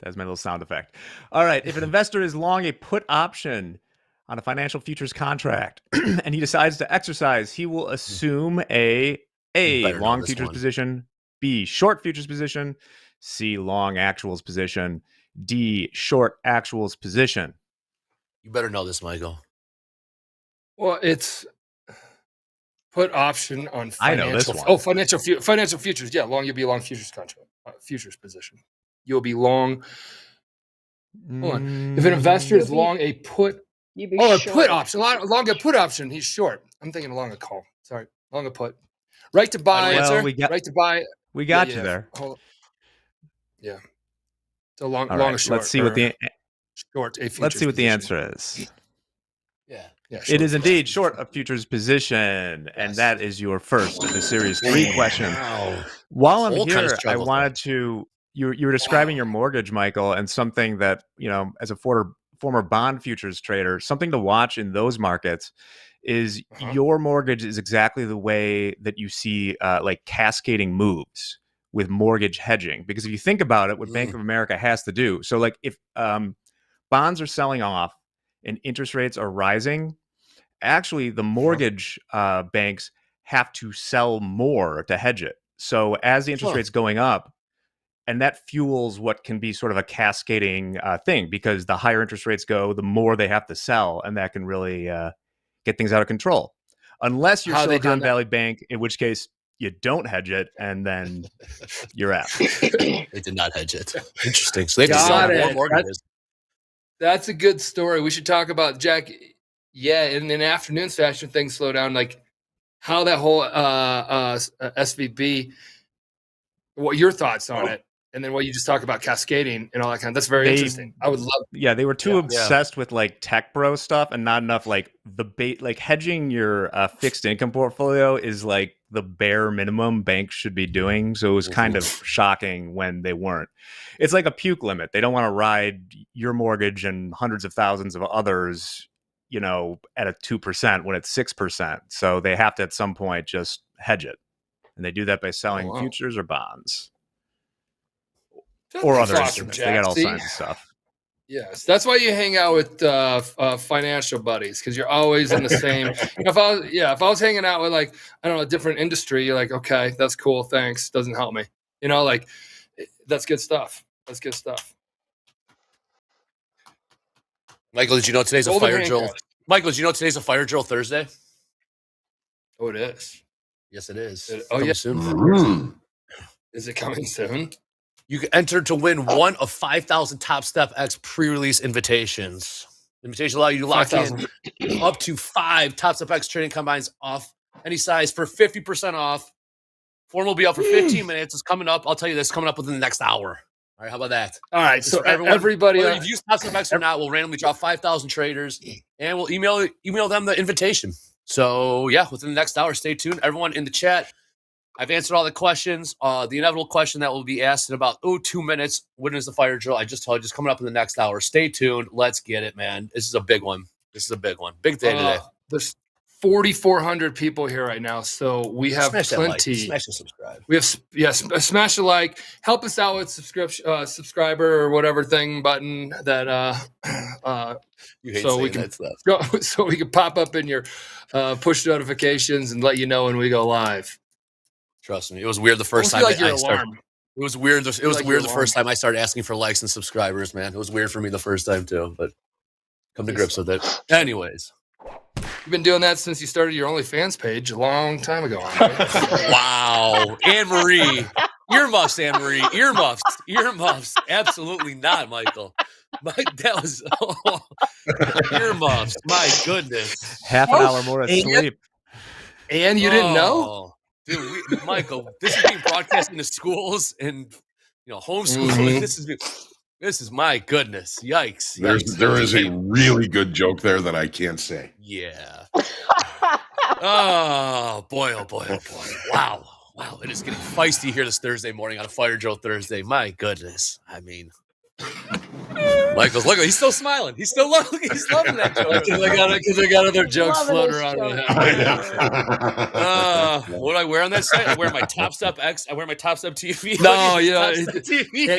[SPEAKER 7] That's my little sound effect. All right. If an investor is long a put option on a financial futures contract and he decides to exercise, he will assume A,
[SPEAKER 4] better know
[SPEAKER 7] long
[SPEAKER 4] this
[SPEAKER 7] futures
[SPEAKER 4] one.
[SPEAKER 7] position, B, short futures position, C, long actuals position, D, short actuals position.
[SPEAKER 4] You better know this, Michael.
[SPEAKER 6] Well, it's put option on
[SPEAKER 7] I know this
[SPEAKER 6] financial.
[SPEAKER 7] one.
[SPEAKER 6] Financial futures. Yeah, long. You'll be long futures contract, futures position. You'll be long. Hold on. If an investor is
[SPEAKER 5] You'll be-
[SPEAKER 6] long a put,
[SPEAKER 5] You'd be
[SPEAKER 6] a
[SPEAKER 5] short.
[SPEAKER 6] put option, long a put option, he's short. I'm thinking long a call. Sorry, long a put. Right to buy.
[SPEAKER 7] Well, we got
[SPEAKER 6] right to buy.
[SPEAKER 7] we got
[SPEAKER 6] Yeah,
[SPEAKER 7] you
[SPEAKER 6] yeah.
[SPEAKER 7] there.
[SPEAKER 6] Hold on. Yeah. So long,
[SPEAKER 7] All
[SPEAKER 6] long
[SPEAKER 7] right.
[SPEAKER 6] a short.
[SPEAKER 7] Let's see what the
[SPEAKER 6] short a futures
[SPEAKER 7] let's see what the
[SPEAKER 6] position.
[SPEAKER 7] answer is.
[SPEAKER 4] Yeah.
[SPEAKER 6] Yeah,
[SPEAKER 7] It
[SPEAKER 6] short
[SPEAKER 7] is
[SPEAKER 6] futures
[SPEAKER 7] indeed
[SPEAKER 6] position.
[SPEAKER 7] short a futures position, and
[SPEAKER 4] Yes.
[SPEAKER 7] that is your first of the series 3 question.
[SPEAKER 4] Wow.
[SPEAKER 7] While I'm
[SPEAKER 4] Whole kind of
[SPEAKER 7] here, I
[SPEAKER 4] struggle
[SPEAKER 7] wanted to you were describing
[SPEAKER 4] Wow.
[SPEAKER 7] your mortgage, Michael, and something that, as a former bond futures trader, something to watch in those markets is your mortgage is exactly the way that you see like cascading moves with mortgage hedging. Because if you think about it, what Bank of America has to do, so like if bonds are selling off and interest rates are rising, actually the mortgage banks have to sell more to hedge it. So as the interest rate's going up, and that fuels what can be sort of a cascading thing, because the higher interest rates go, the more they have to sell, and that can really get things out of control. unless you're
[SPEAKER 6] How they
[SPEAKER 7] Silicon
[SPEAKER 6] doing that?
[SPEAKER 7] Valley Bank, in which case you don't hedge it, and then you're out.
[SPEAKER 4] They did not hedge it. Interesting. So they have to
[SPEAKER 6] Got
[SPEAKER 4] sell more
[SPEAKER 6] it.
[SPEAKER 4] mortgages.
[SPEAKER 6] That's a good story. We should talk about, Jack. Yeah, in an afternoon session, things slow down. Like how that whole SVB. What your thoughts on it, and then what you just talked about cascading and all that kind of. That's very interesting. I would love.
[SPEAKER 7] Yeah, they were too
[SPEAKER 6] Yeah.
[SPEAKER 7] obsessed with like tech bro stuff and not enough like the bait. Like hedging your fixed income portfolio is like the bare minimum banks should be doing. So it was kind of shocking when they weren't. It's like a puke limit. They don't want to ride your mortgage and hundreds of thousands of others, you know, at a 2% when it's 6%. So they have to at some point just hedge it. And they do that by selling futures or bonds or other instruments. They got all kinds of stuff.
[SPEAKER 6] Yes, that's why you hang out with financial buddies, because you're always in the same. If I was hanging out with like, I don't know, a different industry, you're like, okay, that's cool, thanks, doesn't help me. You know, like that's good stuff. That's good stuff.
[SPEAKER 4] Michael, did you know today's a fire drill? Michael, did you know today's a fire drill Thursday?
[SPEAKER 6] Oh, it is.
[SPEAKER 4] Yes, it is.
[SPEAKER 6] Soon. Is it coming soon?
[SPEAKER 4] You can enter to win one of 5,000 TopstepX pre-release invitations. Invitations allow you to lock in up to 5 TopstepX trading combines off any size for 50% off. Form will be up for 15 minutes. It's coming up. I'll tell you this, coming up within the next hour. All right, how about that?
[SPEAKER 6] All right, so everybody,
[SPEAKER 4] whether you've used TopstepX or not, we'll randomly draw 5,000 traders, and we'll email them the invitation. So yeah, within the next hour, stay tuned. Everyone in the chat, I've answered all the questions. The inevitable question that will be asked in about 2 minutes. When is the fire drill? I just told you, just coming up in the next hour. Stay tuned. Let's get it, man. This is a big one. Big day today.
[SPEAKER 6] There's 4,400 people here right now, so we have plenty.
[SPEAKER 4] Smash and subscribe.
[SPEAKER 6] We have smash a like. Help us out with subscriber or whatever thing button that
[SPEAKER 4] you hate saying that stuff.
[SPEAKER 6] So we can pop up in your push notifications and let you know when we go live.
[SPEAKER 4] Trust me, it was weird the first time.
[SPEAKER 6] Like it
[SPEAKER 4] was weird. It was weird the first time I started asking for likes and subscribers. Man, it was weird for me the first time too. But come to grips with it. Anyways,
[SPEAKER 6] you've been doing that since you started your OnlyFans page a long time ago. Right?
[SPEAKER 4] Wow, Anne Marie, earmuffs, Anne Marie, earmuffs. Absolutely not, Michael. That was earmuffs. My goodness,
[SPEAKER 7] half an hour more of sleep.
[SPEAKER 6] And you didn't know.
[SPEAKER 4] Dude, Michael, this is being broadcast into schools and homeschooling.
[SPEAKER 6] Mm-hmm.
[SPEAKER 4] This is my goodness. Yikes.
[SPEAKER 2] There is a really good joke there that I can't say.
[SPEAKER 4] Yeah. Oh boy. Wow. It is getting feisty here this Thursday morning on a fire drill Thursday. My goodness. I mean, Michael's look, he's still smiling. He's still loving that joke.
[SPEAKER 6] Because I got other jokes floating around.
[SPEAKER 4] What do I wear on that site? I wear my TopstepX. I wear my TopstepTV.
[SPEAKER 6] No, yeah,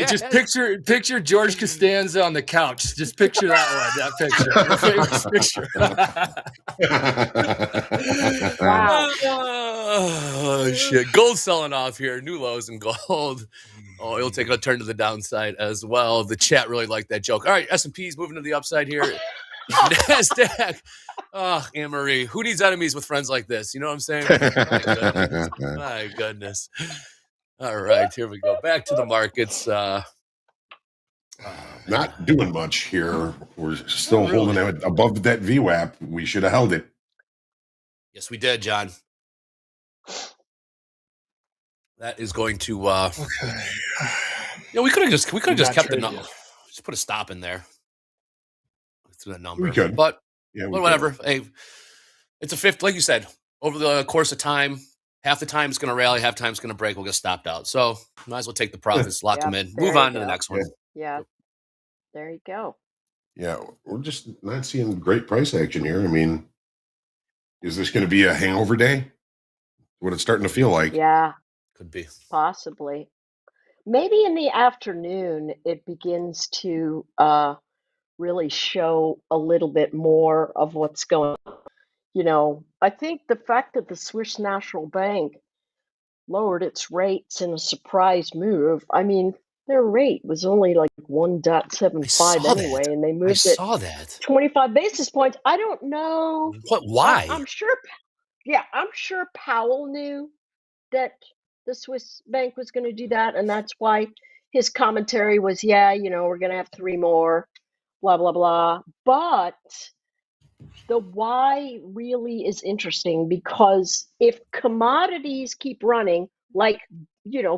[SPEAKER 6] just picture George Costanza on the couch. Just picture that picture. Your favorite picture.
[SPEAKER 5] Wow.
[SPEAKER 4] Oh shit! Gold selling off here. New lows in gold. Oh, it'll take a turn to the downside as well. The chat really liked that joke. All right, S&P's moving to the upside here. NASDAQ. Oh, Anne Marie. Who needs enemies with friends like this? You know what I'm saying? My goodness. All right, here we go. Back to the markets.
[SPEAKER 2] Not doing much here. We're still holding it above that VWAP. We should have held it.
[SPEAKER 4] Yes, we did, John. That is going to.
[SPEAKER 6] Okay.
[SPEAKER 4] Yeah, we could have just kept the number. Just put a stop in there. To the number.
[SPEAKER 2] We could,
[SPEAKER 4] but
[SPEAKER 2] whatever.
[SPEAKER 4] Hey, it's a fifth, like you said. Over the course of time, half the time it's going to rally, half the time it's going to break. We'll get stopped out. So might as well take the profits, lock them in, move on to the next one.
[SPEAKER 5] Yeah, there you go.
[SPEAKER 2] Yeah, we're just not seeing great price action here. I mean, is this going to be a hangover day? What it's starting to feel like?
[SPEAKER 5] Yeah.
[SPEAKER 4] Could be.
[SPEAKER 5] Possibly. Maybe in the afternoon, it begins to really show a little bit more of what's going on. I think the fact that the Swiss National Bank lowered its rates in a surprise move, I mean, their rate was only like 1.75 anyway, and they moved it 25 basis points. I don't know.
[SPEAKER 4] Why?
[SPEAKER 5] I'm sure Yeah, I'm sure Powell knew that the Swiss bank was going to do that, and that's why his commentary was, yeah, we're going to have 3 more, blah blah blah. But the why really is interesting, because if commodities keep running, like,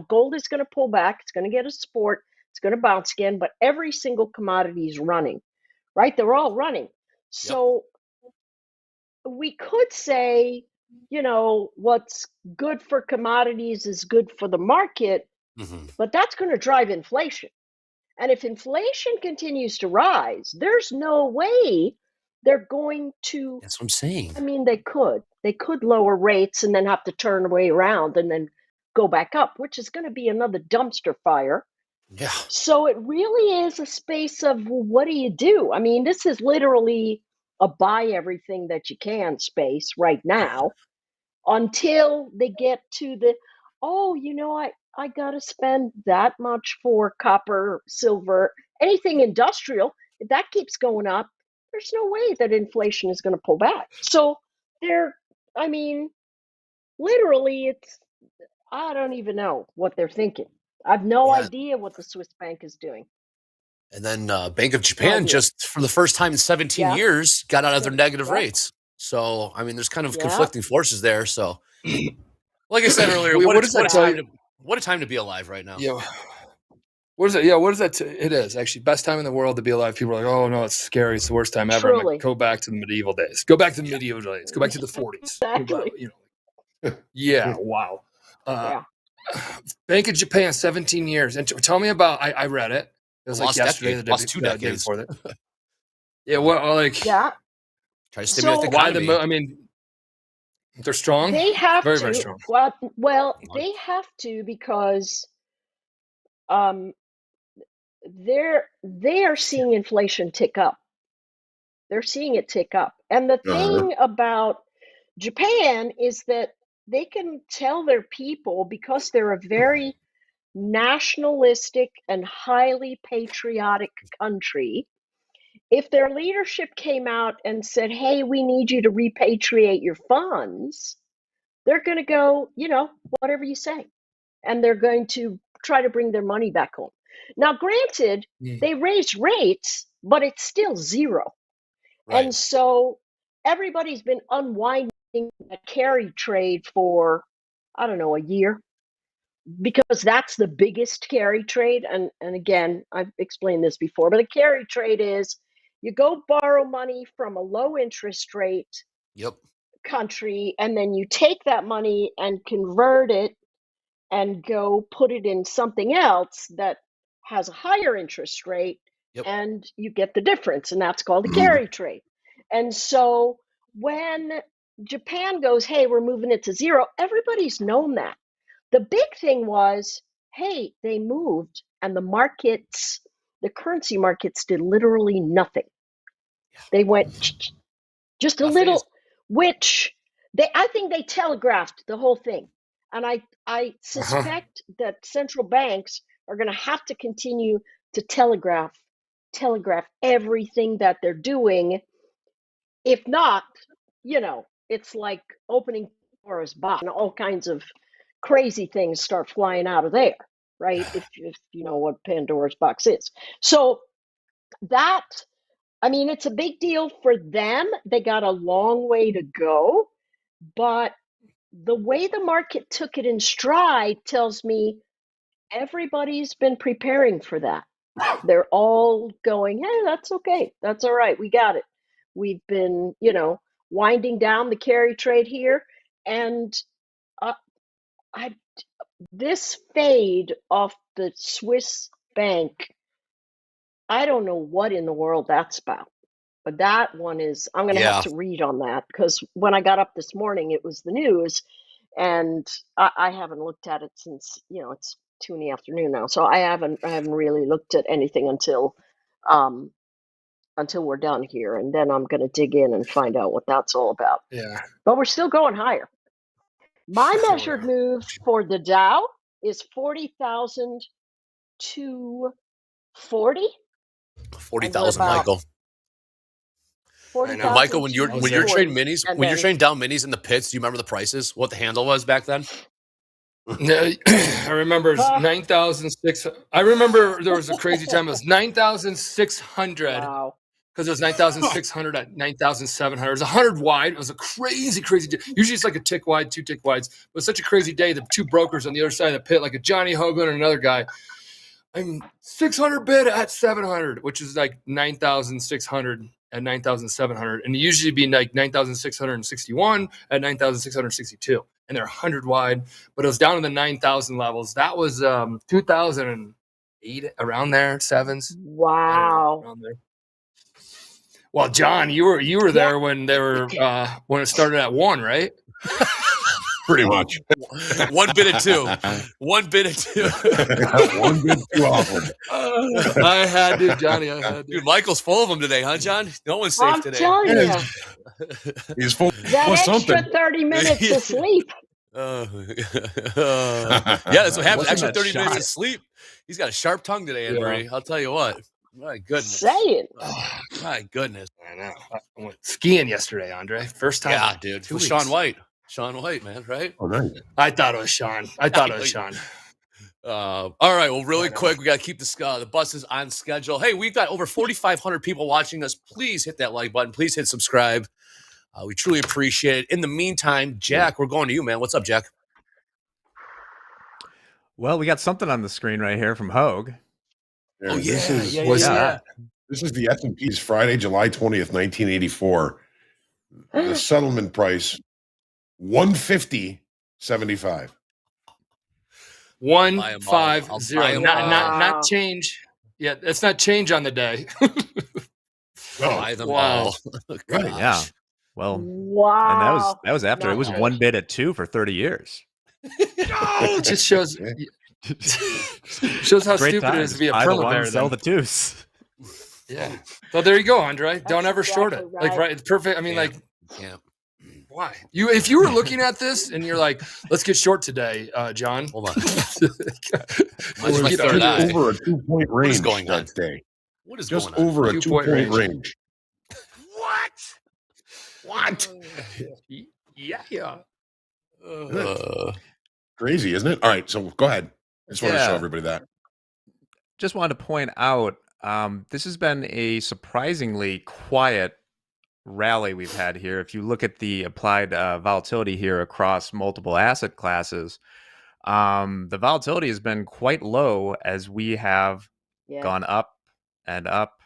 [SPEAKER 5] gold is going to pull back, it's going to get a support, it's going to bounce again, but every single commodity is running, right? They're all running. So we could say, what's good for commodities is good for the market, but that's going to drive inflation. And if inflation continues to rise, there's no way they're going to.
[SPEAKER 4] That's what I'm saying.
[SPEAKER 5] I mean, they could lower rates and then have to turn way around and then go back up, which is going to be another dumpster fire.
[SPEAKER 4] Yeah.
[SPEAKER 5] So it really is a space of, well, what do you do? I mean, this is literally a buy everything that you can space right now, until they get to the, oh, I got to spend that much for copper, silver, anything industrial. If that keeps going up, there's no way that inflation is going to pull back. So I mean, literally, I don't even know what they're thinking. I've no idea what the Swiss bank is doing.
[SPEAKER 4] And then Bank of Japan just for the first time in 17 years got out of their negative rates. So, I mean, there's kind of conflicting forces there. So, like I said earlier, what a time to be alive right now.
[SPEAKER 6] Yeah. What is it? Yeah, what is that? It is actually best time in the world to be alive. People are like, oh no, it's scary. It's the worst time ever. I'm like, go back to the medieval days. Go back to the medieval days. Go back to the 40s.
[SPEAKER 5] Exactly.
[SPEAKER 6] Yeah. Wow. Bank of Japan, 17 years. And tell me about. I read it. It was like yesterday, the
[SPEAKER 4] lost 2
[SPEAKER 6] day
[SPEAKER 4] decades.
[SPEAKER 6] before that. Yeah. Well, like.
[SPEAKER 5] Yeah.
[SPEAKER 4] Try to stimulate the economy.
[SPEAKER 6] I mean, they're strong.
[SPEAKER 5] They have
[SPEAKER 6] very,
[SPEAKER 5] to.
[SPEAKER 6] very strong.
[SPEAKER 5] Well, they have to, because they are seeing inflation tick up. They're seeing it tick up. And the thing about Japan is that they can tell their people, because they're a very nationalistic and highly patriotic country, if their leadership came out and said, hey, we need you to repatriate your funds, they're going to go, whatever you say. And they're going to try to bring their money back home. Now, granted, they raised rates, but it's still zero. Right. And so everybody's been unwinding a carry trade for, I don't know, a year, because that's the biggest carry trade. And again, I've explained this before, but a carry trade is you go borrow money from a low interest rate country, and then you take that money and convert it and go put it in something else that has a higher interest rate, and you get the difference, and that's called a carry trade. And so when Japan goes, hey, we're moving it to zero, everybody's known that. The big thing was, hey, they moved, and the currency markets did literally nothing. They went just a little, which I think they telegraphed the whole thing. And I suspect that central banks are going to have to continue to telegraph everything that they're doing. If not, it's like opening Pandora's box, and all kinds of crazy things start flying out of there, right? If you know what Pandora's box is. So that, I mean, it's a big deal for them. They got a long way to go, but the way the market took it in stride tells me everybody's been preparing for that. They're all going, hey, that's okay. That's all right. We got it. We've been, winding down the carry trade here. And this fade off the Swiss bank, I don't know what in the world that's about. But that one is, I'm going to have to read on that, because when I got up this morning, it was the news, and I haven't looked at it since, it's 2 p.m. now. So I haven't really looked at anything until we're done here. And then I'm going to dig in and find out what that's all about.
[SPEAKER 6] Yeah.
[SPEAKER 5] But we're still going higher. My measured move for the Dow is 40,000 to 40.
[SPEAKER 4] 40,000, Michael.
[SPEAKER 5] 40,000.
[SPEAKER 4] Michael, when you're trading
[SPEAKER 5] 40,
[SPEAKER 4] minis,
[SPEAKER 5] and
[SPEAKER 4] when you're
[SPEAKER 5] then-
[SPEAKER 4] trading down minis in the pits, do you remember the prices? What the handle was back then?
[SPEAKER 6] No, I remember 9,600. I remember there was a crazy time. It was 9,600
[SPEAKER 5] Wow.
[SPEAKER 6] because it was 9,600 at 9,700. It was 100 wide. It was a crazy day. Usually it's like a tick wide, 2 tick wides. But it was such a crazy day. The 2 brokers on the other side of the pit, like a Johnny Hoagland and another guy, I'm 600 bid at 700, which is like 9,600 at 9,700. And it usually be like 9,661 at 9,662. And they're 100 wide, but it was down in the 9,000 levels. That was 2008, around there, 7s.
[SPEAKER 5] Wow.
[SPEAKER 6] Around there. Well, John, you were there when they were when it started at 1, right?
[SPEAKER 2] Pretty much.
[SPEAKER 4] 1 bid at 2. 1 bid at 2.
[SPEAKER 2] One bid too often.
[SPEAKER 6] I had to, Johnny. I had to.
[SPEAKER 4] Dude, Michael's full of them today, huh, John? No one's safe
[SPEAKER 5] I'm
[SPEAKER 4] today.
[SPEAKER 5] telling you,
[SPEAKER 2] He's full
[SPEAKER 5] that
[SPEAKER 2] of
[SPEAKER 5] extra
[SPEAKER 2] something.
[SPEAKER 5] 30 minutes of sleep.
[SPEAKER 4] Yeah, that's what happens.
[SPEAKER 7] Wasn't
[SPEAKER 4] Actually,
[SPEAKER 7] that
[SPEAKER 4] 30 minutes
[SPEAKER 7] shot?
[SPEAKER 4] of sleep. He's got a sharp tongue today, Anne Marie. I'll tell you what. My goodness.
[SPEAKER 5] Saying.
[SPEAKER 4] My goodness.
[SPEAKER 6] I know. I went skiing yesterday, Andre. First time.
[SPEAKER 4] Yeah,
[SPEAKER 6] in
[SPEAKER 4] dude.
[SPEAKER 6] 2
[SPEAKER 4] With
[SPEAKER 6] weeks.
[SPEAKER 4] Sean White. Sean White, man, right?
[SPEAKER 2] Oh, nice.
[SPEAKER 6] I thought it was Sean.
[SPEAKER 4] All right. Well, really quick, we got to keep the buses on schedule. Hey, we've got over 4,500 people watching us. Please hit that like button. Please hit subscribe. We truly appreciate it. In the meantime, Jack, we're going to you, man. What's up, Jack?
[SPEAKER 7] Well, we got something on the screen right here from Hoag.
[SPEAKER 4] Oh, yeah.
[SPEAKER 2] This is,
[SPEAKER 4] yeah.
[SPEAKER 2] This is the S&P's Friday, July 20th, 1984. The settlement price, 150.75.
[SPEAKER 6] 150.
[SPEAKER 4] I'll buy 'em all.
[SPEAKER 6] Not change. Yeah, it's not change on the day.
[SPEAKER 4] Buy them
[SPEAKER 6] Wow.
[SPEAKER 4] all.
[SPEAKER 2] Right,
[SPEAKER 7] Yeah. Well,
[SPEAKER 5] Wow.
[SPEAKER 7] and that was after it was
[SPEAKER 5] Nice.
[SPEAKER 7] 1 bid at 2 for 30 years.
[SPEAKER 6] It just shows how
[SPEAKER 7] Great
[SPEAKER 6] stupid it is to be a
[SPEAKER 7] Buy the one,
[SPEAKER 6] perma
[SPEAKER 7] sell the twos.
[SPEAKER 6] Yeah. So there you go, Andre. Don't ever short it.
[SPEAKER 5] exactly
[SPEAKER 6] Like
[SPEAKER 5] right.
[SPEAKER 6] right, it's perfect. I mean,
[SPEAKER 4] Yeah.
[SPEAKER 6] like,
[SPEAKER 4] Yeah.
[SPEAKER 6] why? If you were looking at this and you're like, let's get short today, John.
[SPEAKER 4] Hold on.
[SPEAKER 6] Mine's
[SPEAKER 4] my
[SPEAKER 6] get
[SPEAKER 4] third eye.
[SPEAKER 2] Over a 2-point range
[SPEAKER 4] is going on?
[SPEAKER 2] that day.
[SPEAKER 4] What is
[SPEAKER 2] Just
[SPEAKER 4] going on?
[SPEAKER 2] over a
[SPEAKER 6] 2-point
[SPEAKER 2] 2-point
[SPEAKER 6] range.
[SPEAKER 2] range.
[SPEAKER 4] What?
[SPEAKER 6] Yeah.
[SPEAKER 2] Crazy, isn't it? All right, so go ahead. I just want to show
[SPEAKER 7] Yeah.
[SPEAKER 2] everybody that.
[SPEAKER 7] Just wanted to point out this has been a surprisingly quiet rally we've had here. If you look at the applied volatility here across multiple asset classes, the volatility has been quite low as we have
[SPEAKER 5] Yeah.
[SPEAKER 7] gone up and up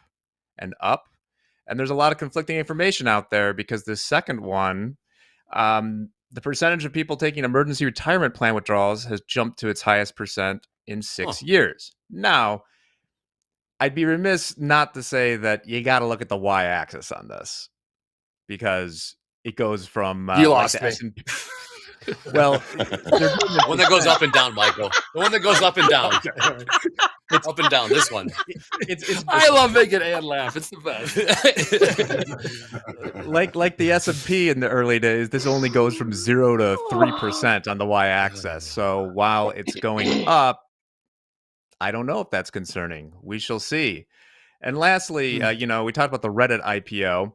[SPEAKER 7] and up. And there's a lot of conflicting information out there because the second one, the percentage of people taking emergency retirement plan withdrawals has jumped to its highest percent in 6 years. Now, I'd be remiss not to say that you got to look at the y-axis on this because it goes from
[SPEAKER 6] You
[SPEAKER 7] like
[SPEAKER 6] lost
[SPEAKER 7] the
[SPEAKER 6] me.
[SPEAKER 7] S&P. Well,
[SPEAKER 4] The one that goes up and down, Michael. The one that goes up and down. It's up and down. This one.
[SPEAKER 7] it's
[SPEAKER 6] I love making Ann laugh. It's the best.
[SPEAKER 7] like the S&P in the early days. This only goes from 0 to 3% on the y-axis. So while it's going up, I don't know if that's concerning. We shall see. And lastly, we talked about the Reddit IPO.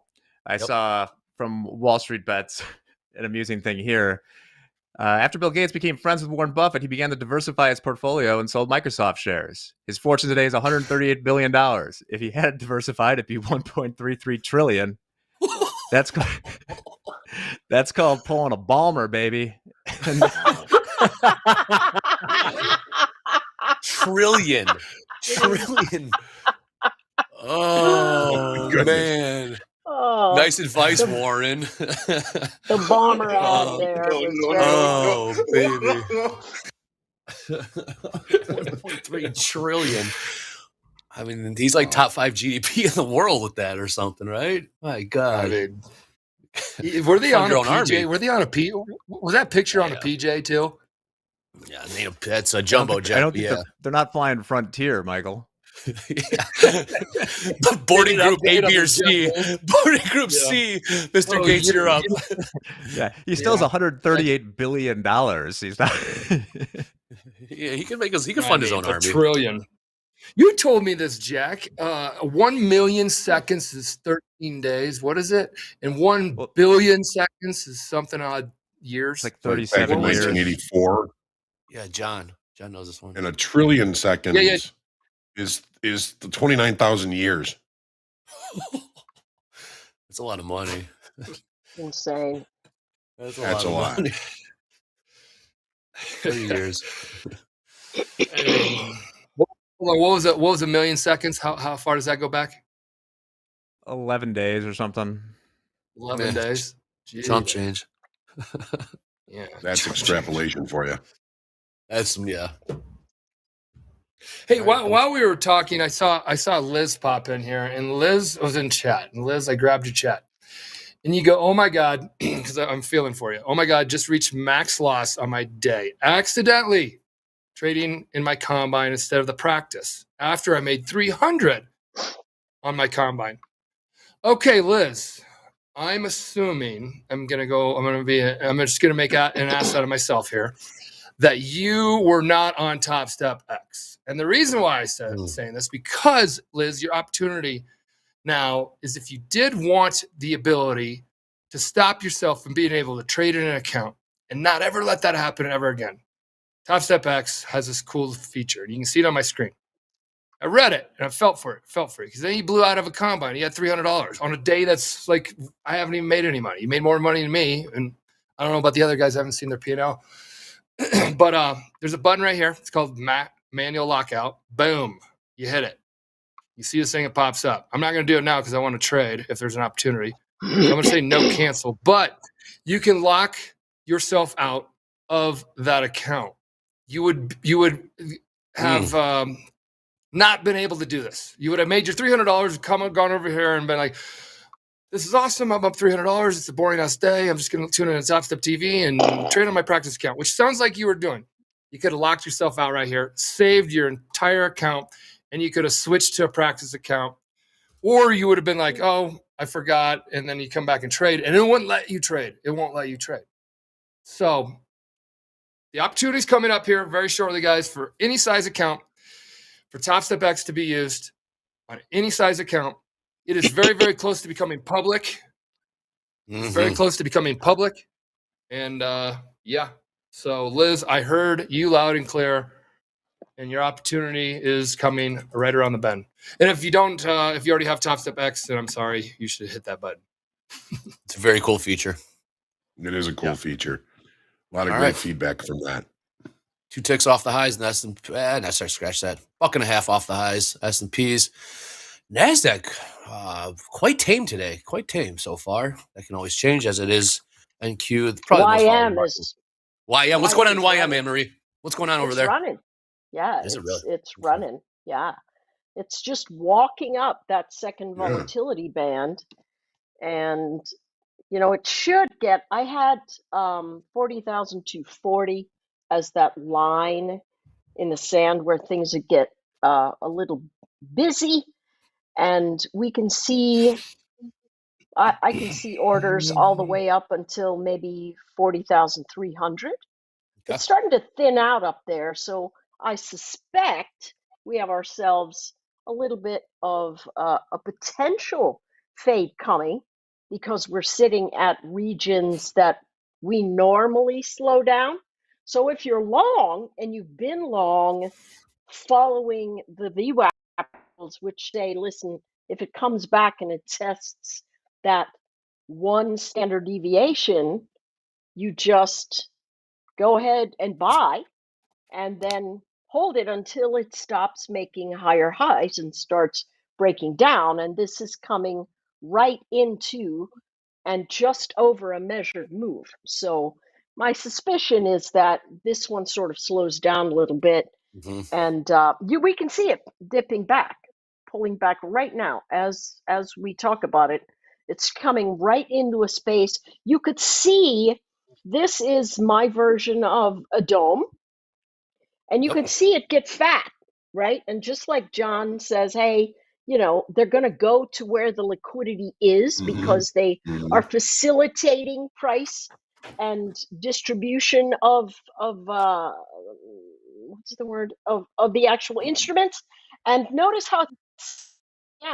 [SPEAKER 7] I saw from Wall Street Bets an amusing thing here. After Bill Gates became friends with Warren Buffett, he began to diversify his portfolio and sold Microsoft shares. His fortune today is $138 billion. If he had diversified, it'd be $1.33 trillion. That's called pulling a Balmer, baby.
[SPEAKER 4] Trillion. Oh,
[SPEAKER 2] Goodness.
[SPEAKER 4] man.
[SPEAKER 5] Oh,
[SPEAKER 4] Nice advice, Warren.
[SPEAKER 5] the bomber out there. Was
[SPEAKER 4] Oh, baby. 1.3 trillion. I mean, he's like top 5 GDP in the world with that or something, right? My God.
[SPEAKER 6] Were they
[SPEAKER 4] Fund
[SPEAKER 6] on
[SPEAKER 4] your
[SPEAKER 6] a
[SPEAKER 4] own
[SPEAKER 6] PJ?
[SPEAKER 4] army.
[SPEAKER 6] Were they on a P? Was that picture on a PJ too?
[SPEAKER 4] Yeah, that's a jumbo jet.
[SPEAKER 7] I don't think
[SPEAKER 4] yeah.
[SPEAKER 7] they're not flying Frontier, Michael.
[SPEAKER 4] The boarding group A, B, or C. Boarding group C. Mr. Gates, you're up.
[SPEAKER 7] Yeah, he still has $138 billion. He's not.
[SPEAKER 4] Yeah, he can make us. He can fund his own
[SPEAKER 6] a
[SPEAKER 4] army.
[SPEAKER 6] trillion. You told me this, Jack. 1 million seconds is 13 days. What is it? And 1 billion seconds is something odd years.
[SPEAKER 7] It's like
[SPEAKER 2] Like back
[SPEAKER 7] 37
[SPEAKER 2] in
[SPEAKER 7] years.
[SPEAKER 2] 1984,
[SPEAKER 4] Yeah, John knows this one.
[SPEAKER 2] and 1 trillion seconds
[SPEAKER 6] Yeah.
[SPEAKER 2] is the 29,000 years.
[SPEAKER 4] That's a lot of money.
[SPEAKER 5] Insane.
[SPEAKER 4] That's
[SPEAKER 2] That's
[SPEAKER 4] a
[SPEAKER 2] a
[SPEAKER 4] lot
[SPEAKER 2] lot.
[SPEAKER 4] of money. 30 years.
[SPEAKER 6] Hold on, what was a million seconds? How far does that go back?
[SPEAKER 7] 11 days or something.
[SPEAKER 6] 11
[SPEAKER 4] Yeah.
[SPEAKER 6] days.
[SPEAKER 4] Chump change.
[SPEAKER 6] Yeah.
[SPEAKER 2] That's
[SPEAKER 6] chump
[SPEAKER 2] extrapolation for you.
[SPEAKER 4] That's yeah.
[SPEAKER 6] Hey,
[SPEAKER 4] All right,
[SPEAKER 6] while we were talking, I saw Liz pop in here, and Liz was in chat. And Liz, I grabbed your chat, and you go, "Oh my God," because I'm feeling for you. "Oh my God, just reached max loss on my day. Accidentally trading in my combine instead of the practice. After I made 300 on my combine." Okay, Liz, I'm assuming I'm just gonna make an ass out of myself here, that you were not on TopstepX. And the reason why I saying this, because Liz, your opportunity now is, if you did want the ability to stop yourself from being able to trade in an account and not ever let that happen ever again, TopstepX has this cool feature. You can see it on my screen. I read it and I felt for it, because then he blew out of a combine. He had $300 on a day that's like, I haven't even made any money. He made more money than me, and I don't know about the other guys. I haven't seen their P&L. But there's a button right here. It's called manual lockout. Boom, you hit it. You see this thing, it pops up. I'm not going to do it now because I want to trade if there's an opportunity. So I'm going to say no cancel. But you can lock yourself out of that account. You would have not been able to do this. You would have made your $300, gone over here and been like, "This is awesome. I'm up $300. It's a boring ass day. I'm just going to tune in to TopstepTV and trade on my practice account," which sounds like you were doing. You could have locked yourself out right here, saved your entire account, and you could have switched to a practice account. Or you would have been like, "Oh, I forgot," and then you come back and trade, and it wouldn't let you trade. It won't let you trade. So the opportunity's coming up here very shortly, guys, for any size account, for TopstepX to be used on any size account. It is very, very close to becoming public. Very close to becoming public. And yeah. So Liz, I heard you loud and clear, and your opportunity is coming right around the bend. And if you don't, if you already have TopstepX, then I'm sorry, you should hit that button.
[SPEAKER 4] It's a very cool feature.
[SPEAKER 2] It is a cool feature. A lot of great feedback from that. 2
[SPEAKER 4] ticks off the highs, and scratch that. $1.50 off the highs, S&Ps. NASDAQ, quite tame today. Quite tame so far. That can always change as it is. NQ, probably
[SPEAKER 5] YM is
[SPEAKER 4] YM. What's going on in YM, Anne-Marie? What's going on over there?
[SPEAKER 5] running. Yeah,
[SPEAKER 4] Is it really?
[SPEAKER 5] It's running. Yeah. It's just walking up that second volatility band. And, it should get, I had 40,240 as that line in the sand where things would get a little busy. And we can see, I can see orders all the way up until maybe 40,300. It's starting to thin out up there. So I suspect we have ourselves a little bit of a potential fade coming, because we're sitting at regions that we normally slow down. So if you're long and you've been long following the VWAP, which say, listen, if it comes back and it tests that one standard deviation, you just go ahead and buy and then hold it until it stops making higher highs and starts breaking down. And this is coming right into and just over a measured move. So my suspicion is that this one sort of slows down a little bit, and we can see it dipping back, pulling back right now as we talk about it. It's coming right into a space. You could see this is my version of a dome, and you can see it get fat, right? And just like John says, hey, they're going to go to where the liquidity is, because they are facilitating price and distribution of what's the word, of the actual instruments. And notice how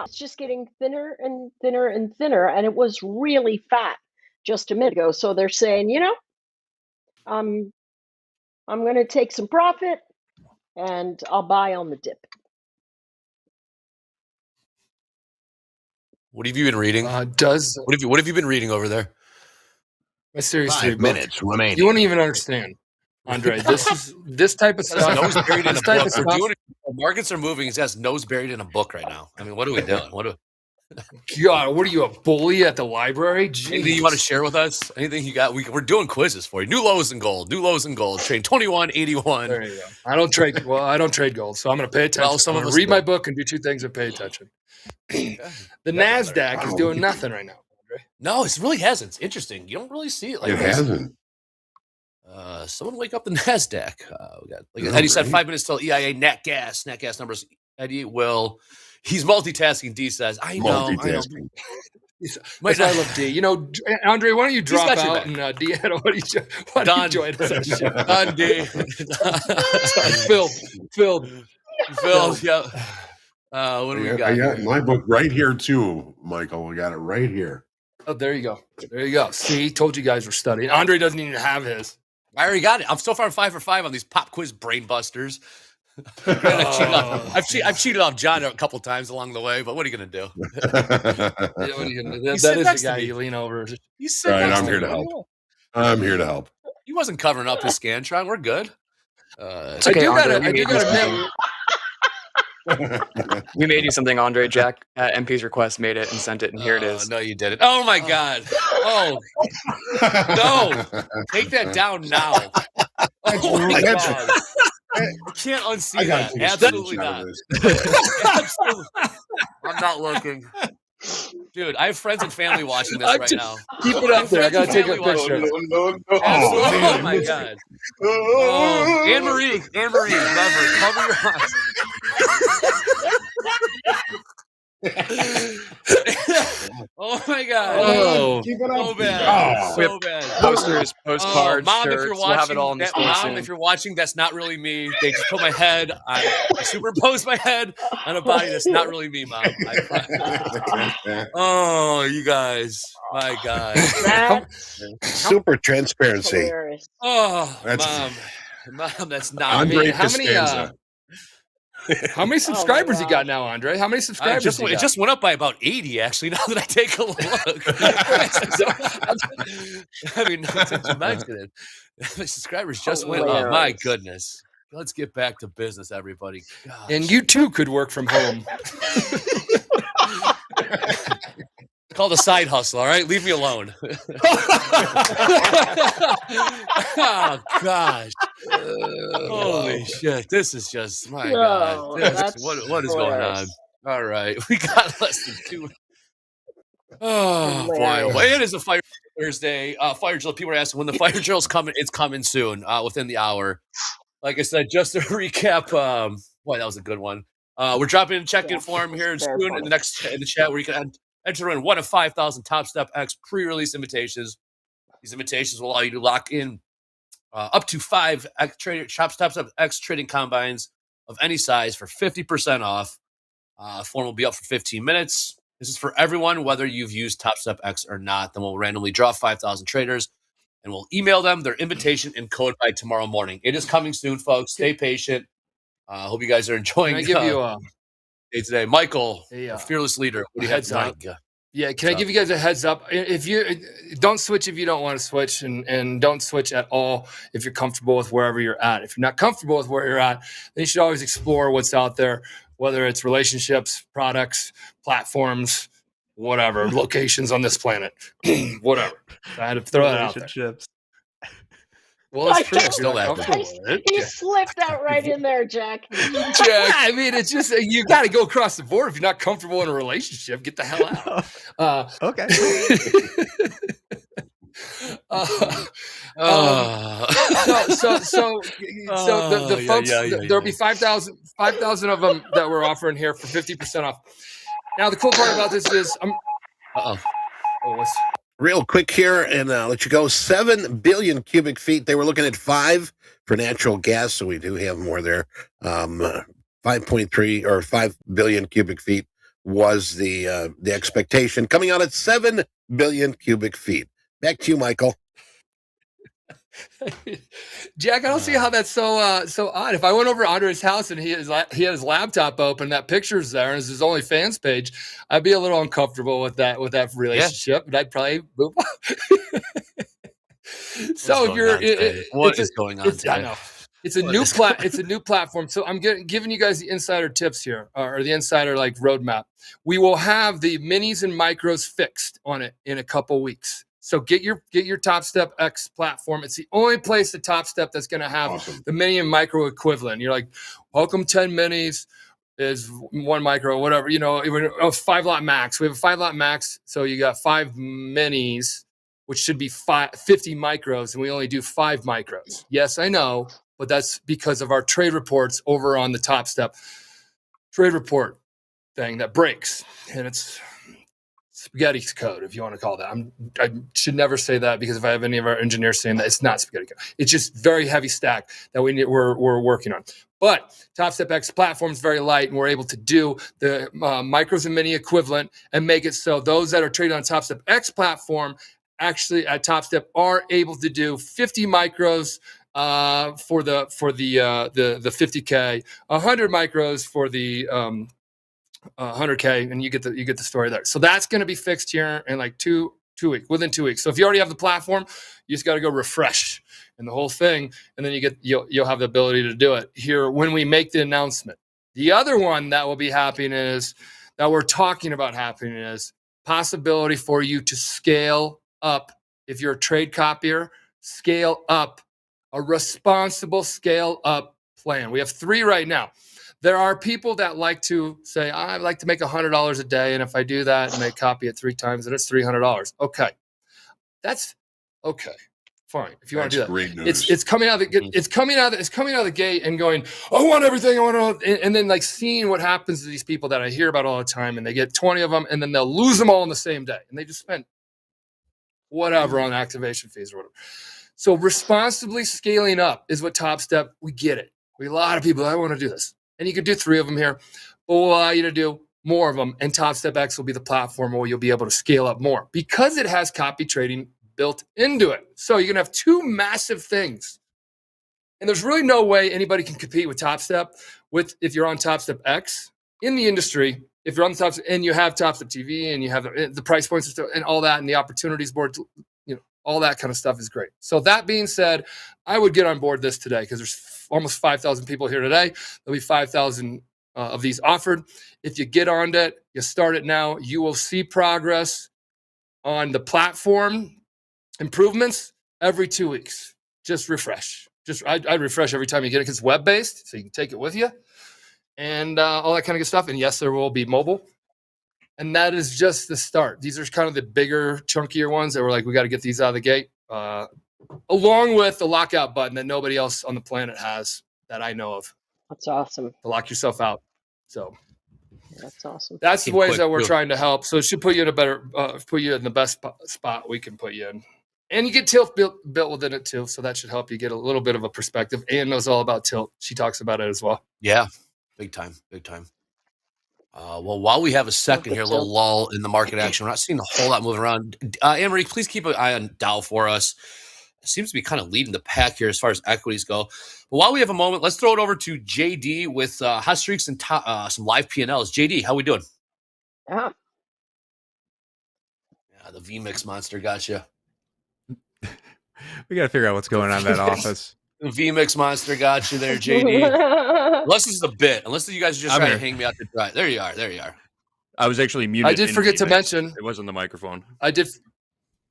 [SPEAKER 5] it's just getting thinner and thinner and thinner, and it was really fat just a minute ago. So they're saying, I'm going to take some profit and I'll buy on the dip.
[SPEAKER 4] What have you been reading?
[SPEAKER 6] What
[SPEAKER 4] What have you been reading over there?
[SPEAKER 6] my Series 3
[SPEAKER 8] 5
[SPEAKER 6] book.
[SPEAKER 8] minutes remaining.
[SPEAKER 6] You won't even understand, Andre. This type of
[SPEAKER 4] His
[SPEAKER 6] stuff.
[SPEAKER 4] nose buried in a
[SPEAKER 6] This type
[SPEAKER 4] book.
[SPEAKER 6] of
[SPEAKER 4] We're
[SPEAKER 6] stuff.
[SPEAKER 4] doing it. The markets are moving. He's got his nose buried in a book right now. I mean, what are we doing?
[SPEAKER 6] God, what are you, a bully at the library?
[SPEAKER 4] Anything you want to share with us? Anything you got? We're doing quizzes for you. New lows in gold. Train 2181.
[SPEAKER 6] There you go. I don't trade gold, so I'm going to pay attention.
[SPEAKER 4] Well, some
[SPEAKER 6] I'm
[SPEAKER 4] of
[SPEAKER 6] going
[SPEAKER 4] us
[SPEAKER 6] to read my
[SPEAKER 4] do.
[SPEAKER 6] book and do 2 things and pay attention. The NASDAQ is doing nothing right now, Andre.
[SPEAKER 4] No, it really hasn't. It's interesting. You don't really see it like
[SPEAKER 2] It
[SPEAKER 4] this.
[SPEAKER 2] hasn't.
[SPEAKER 4] Someone wake up the NASDAQ. We got, like
[SPEAKER 2] Yeah,
[SPEAKER 4] Eddie said,
[SPEAKER 2] right.
[SPEAKER 4] 5 minutes till EIA nat gas numbers. Eddie will. He's multitasking. D says, I know.
[SPEAKER 2] Multitasking.
[SPEAKER 4] Might
[SPEAKER 6] That's why I
[SPEAKER 4] not-
[SPEAKER 6] love D. Andre, why don't you drop
[SPEAKER 4] got your
[SPEAKER 6] out
[SPEAKER 4] back.
[SPEAKER 6] and D, why don't you join us on the show?
[SPEAKER 4] Done, D.
[SPEAKER 6] Phil.
[SPEAKER 4] Yeah. What do we got?
[SPEAKER 2] I got
[SPEAKER 4] here?
[SPEAKER 2] my book right here too, Michael. We got it right here.
[SPEAKER 6] Oh, there you go. There you go. See, told you guys were studying. Andre doesn't even have his.
[SPEAKER 4] I already got it. I'm so far 5 for 5 on these pop quiz brain busters. I've cheated off John a couple times along the way, but what are you gonna do?
[SPEAKER 6] Yeah, what are you gonna do? That
[SPEAKER 4] sit
[SPEAKER 6] is
[SPEAKER 4] next
[SPEAKER 6] the
[SPEAKER 4] to
[SPEAKER 6] guy
[SPEAKER 4] me.
[SPEAKER 6] you lean over.
[SPEAKER 4] He's
[SPEAKER 2] All right,
[SPEAKER 4] next
[SPEAKER 2] I'm
[SPEAKER 4] to
[SPEAKER 2] here
[SPEAKER 4] me.
[SPEAKER 2] to help. I'm here to help.
[SPEAKER 4] He wasn't covering up his Scantron. We're good.
[SPEAKER 6] I do gotta admit,
[SPEAKER 9] We made you something, Andre. Jack at MP's request made it and sent it, and here it is.
[SPEAKER 4] No, you didn't. Oh my God. Oh no! Take that down now. Oh my God. You can't unsee that. Absolutely not. Absolutely. I'm not looking. Dude, I have friends and family watching this right now.
[SPEAKER 6] keep it up there. I gotta take a picture.
[SPEAKER 4] Absolutely.
[SPEAKER 2] Oh,
[SPEAKER 4] Oh
[SPEAKER 2] man.
[SPEAKER 4] my God. Oh, Anne Marie, cover your eyes. Oh my God.
[SPEAKER 6] Oh.
[SPEAKER 2] Keep it up.
[SPEAKER 4] So bad.
[SPEAKER 9] We have
[SPEAKER 4] So bad.
[SPEAKER 9] Posters, postcards,
[SPEAKER 4] Mom, if
[SPEAKER 9] shirts.
[SPEAKER 4] you're
[SPEAKER 9] We'll have it
[SPEAKER 4] watching,
[SPEAKER 9] all in the store
[SPEAKER 4] Mom,
[SPEAKER 9] soon.
[SPEAKER 4] if you're watching, that's not really me. They just put my head on, superimposed my head on a body that's not really me, Mom. Oh, you guys. My God.
[SPEAKER 5] That's
[SPEAKER 1] Super transparency.
[SPEAKER 5] hilarious.
[SPEAKER 4] Oh,
[SPEAKER 2] That's-
[SPEAKER 4] Mom, that's not
[SPEAKER 2] Andre
[SPEAKER 4] me.
[SPEAKER 6] How many subscribers you got now, Andre? How many subscribers you
[SPEAKER 4] It
[SPEAKER 6] got?
[SPEAKER 4] just went up by about 80, actually, now that I take a look. I mean, since you mentioned it, the subscribers just went up. My
[SPEAKER 5] Hilarious.
[SPEAKER 4] goodness. Let's get back to business, everybody. Gosh.
[SPEAKER 6] And you too could work from home.
[SPEAKER 4] It's called a side hustle, all right? Leave me alone. Oh, gosh. Holy shit. This is just, my
[SPEAKER 5] No,
[SPEAKER 4] God.
[SPEAKER 5] that's
[SPEAKER 4] What is going on?
[SPEAKER 5] hilarious.
[SPEAKER 4] All right. We got less than 2. Oh, boy.
[SPEAKER 5] Hilarious.
[SPEAKER 4] Well, it is a Fire Thursday. Fire drill. People are asking when the fire drill's coming. It's coming soon, within the hour. Like I said, just to recap, boy, that was a good one. We're dropping a check-in
[SPEAKER 5] Yeah,
[SPEAKER 4] form here
[SPEAKER 5] very
[SPEAKER 4] soon in
[SPEAKER 5] funny.
[SPEAKER 4] the chat where you can enter in one of 5,000 TopstepX pre-release invitations. These invitations will allow you to lock in up to 5 TopstepX trading combines of any size for 50% off. Form will be up for 15 minutes. This is for everyone, whether you've used TopstepX or not. Then we'll randomly draw 5,000 traders, and we'll email them their invitation and code by tomorrow morning. It is coming soon, folks. Stay patient. Hope you guys are enjoying
[SPEAKER 6] Can I give you a
[SPEAKER 4] day today. Michael,
[SPEAKER 6] Hey,
[SPEAKER 4] our fearless leader. What do you have
[SPEAKER 6] heads up.
[SPEAKER 4] tonight?
[SPEAKER 6] Yeah, can I give you guys a heads up? If you don't switch if you don't want to switch, and don't switch at all if you're comfortable with wherever you're at. If you're not comfortable with where you're at, then you should always explore what's out there, whether it's relationships, products, platforms, whatever, locations on this planet, whatever. I had to throw that out there.
[SPEAKER 7] Relationships.
[SPEAKER 6] Well, it's
[SPEAKER 5] I
[SPEAKER 6] true. If
[SPEAKER 5] can't-
[SPEAKER 6] you're not
[SPEAKER 4] Still
[SPEAKER 6] comfortable with it.
[SPEAKER 5] You slipped that right in there, Jack.
[SPEAKER 6] I mean, it's just you got to go across the board. If you're not comfortable in a relationship, get the hell out.
[SPEAKER 7] Okay.
[SPEAKER 6] So the folks, there'll be 5,000 of them that we're offering here for 50% off. Now, the cool part about this is,
[SPEAKER 1] Real quick here, and let you go. 7 billion cubic feet. They were looking at 5 for natural gas, so we do have more there. 5.3 or 5 billion cubic feet was the expectation, coming out at 7 billion cubic feet. Back to you, Michael.
[SPEAKER 6] Jack, I don't see how that's so odd. If I went over under his house and he had his laptop open, that picture's there, and it's his OnlyFans page, I'd be a little uncomfortable with that relationship, and I'd probably move on. So if you're,
[SPEAKER 4] what is going on today?
[SPEAKER 6] I know. It's a new it's a new platform. So I'm giving you guys the insider tips here, or the insider like roadmap. We will have the minis and micros fixed on it in a couple weeks. So get your TopstepX platform. It's the only place the Topstep that's going to have the mini and micro equivalent. You're like, welcome 10 minis is 1 micro, whatever. You know, 5-lot max. We have a 5-lot max, so you got 5 minis, which should be 50 micros, and we only do 5 micros. Yes, I know, but that's because of our trade reports over on the Topstep trade report thing that breaks, and it's spaghetti code, if you want to call that. I should never say that, because if I have any of our engineers saying that, it's not spaghetti code. It's just very heavy stack that we're working on. But TopstepX platform is very light, and we're able to do the micros and mini equivalent and make it so those that are traded on TopstepX platform actually at Topstep are able to do 50 micros for the 50K, 100 micros for the 100K, and you get the story there. So that's going to be fixed here in like within 2 weeks. So if you already have the platform, you just got to go refresh and the whole thing, and then you'll have the ability to do it here when we make the announcement. The other one that will be happening is that we're talking about happening is possibility for you to scale up. If you're a trade copier, scale up, a responsible scale up plan. We have 3 right now. There are people that like to say, I'd like to make $100 a day, and if I do that and they copy it 3 times, then it's $300. Okay, that's okay, fine. If you want to do that,
[SPEAKER 2] great news.
[SPEAKER 6] It's coming out of the gate and going, I want everything. I want to, and then like seeing what happens to these people that I hear about all the time, and they get 20 of them, and then they'll lose them all in the same day, and they just spent whatever on activation fees or whatever. So responsibly scaling up is what Topstep. We get it. A lot of people, I want to do this. And you could do 3 of them here, but we'll allow you to do more of them. And TopstepX will be the platform where you'll be able to scale up more because it has copy trading built into it. So you're going to have 2 massive things. And there's really no way anybody can compete with Topstep if you're on TopstepX in the industry. If you're on the Topstep and you have TopstepTV and you have the price points and all that and the opportunities board, all that kind of stuff is great. So that being said, I would get on board this today because there's almost 5,000 people here today. There'll be 5,000 of these offered. If you get on it, you start it now, you will see progress on the platform improvements every 2 weeks. Just refresh. I'd refresh every time you get it because it's web-based, so you can take it with you and all that kind of good stuff. And yes, there will be mobile. And that is just the start. These are kind of the bigger, chunkier ones that we're like, we got to get these out of the gate, along with the lockout button that nobody else on the planet has that I know of.
[SPEAKER 5] That's awesome.
[SPEAKER 6] To lock yourself out. So
[SPEAKER 5] that's awesome.
[SPEAKER 6] That's the ways that we're trying to help. So it should put you in a better, put you in the best spot we can put you in. And you get Tilt built within it too. So that should help you get a little bit of a perspective. Ann knows all about Tilt. She talks about it as well.
[SPEAKER 4] Yeah, big time. Well, while we have a second here, a little lull in the market action, we're not seeing a whole lot moving around. Anne-Marie, please keep an eye on Dow for us. It seems to be kind of leading the pack here as far as equities go. But while we have a moment, let's throw it over to JD with hot streaks and some live P&Ls. JD, how we doing?
[SPEAKER 5] Yeah,
[SPEAKER 4] the VMix monster got you.
[SPEAKER 7] We got to figure out what's going on in that office.
[SPEAKER 4] The VMix monster got you there, JD. Unless this is a bit. Unless you guys are just trying to hang me out to dry. There you are.
[SPEAKER 7] I was actually muted.
[SPEAKER 6] I did forget to mention.
[SPEAKER 7] It wasn't the microphone.
[SPEAKER 6] I did.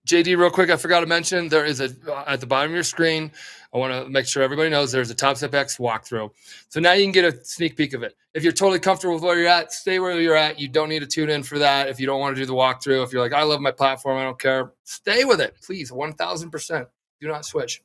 [SPEAKER 6] JD, real quick, I forgot to mention there is at the bottom of your screen. I want to make sure everybody knows there's a TopstepX walkthrough. So now you can get a sneak peek of it. If you're totally comfortable with where you're at, stay where you're at. You don't need to tune in for that. If you don't want to do the walkthrough, if you're like, I love my platform, I don't care, stay with it, please. 1,000%. Do not switch.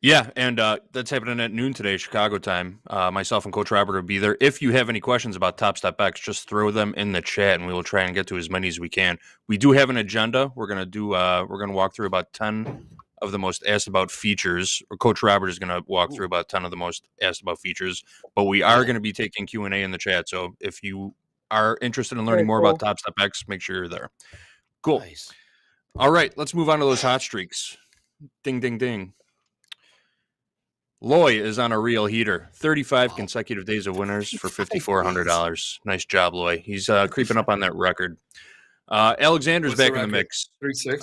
[SPEAKER 7] Yeah, and that's happening at noon today, Chicago time. Myself and Coach Robert will be there. If you have any questions about TopstepX, just throw them in the chat, and we will try and get to as many as we can. We do have an agenda. We're gonna walk through about 10
[SPEAKER 8] of the most asked about features, or Coach Robert is going to walk through about 10 of the most asked about features, but we are going to be taking Q&A in the chat. So if you are interested in learning more about TopstepX, make sure you're there. Cool.
[SPEAKER 4] Nice.
[SPEAKER 8] All right, let's move on to those hot streaks. Ding, ding, ding. Loy is on a real heater. 35 consecutive days of winners for $5,400. Nice job, Loy. He's creeping up on that record. Alexander's
[SPEAKER 6] What's the
[SPEAKER 8] back in the
[SPEAKER 6] record?
[SPEAKER 8] mix.
[SPEAKER 6] 36.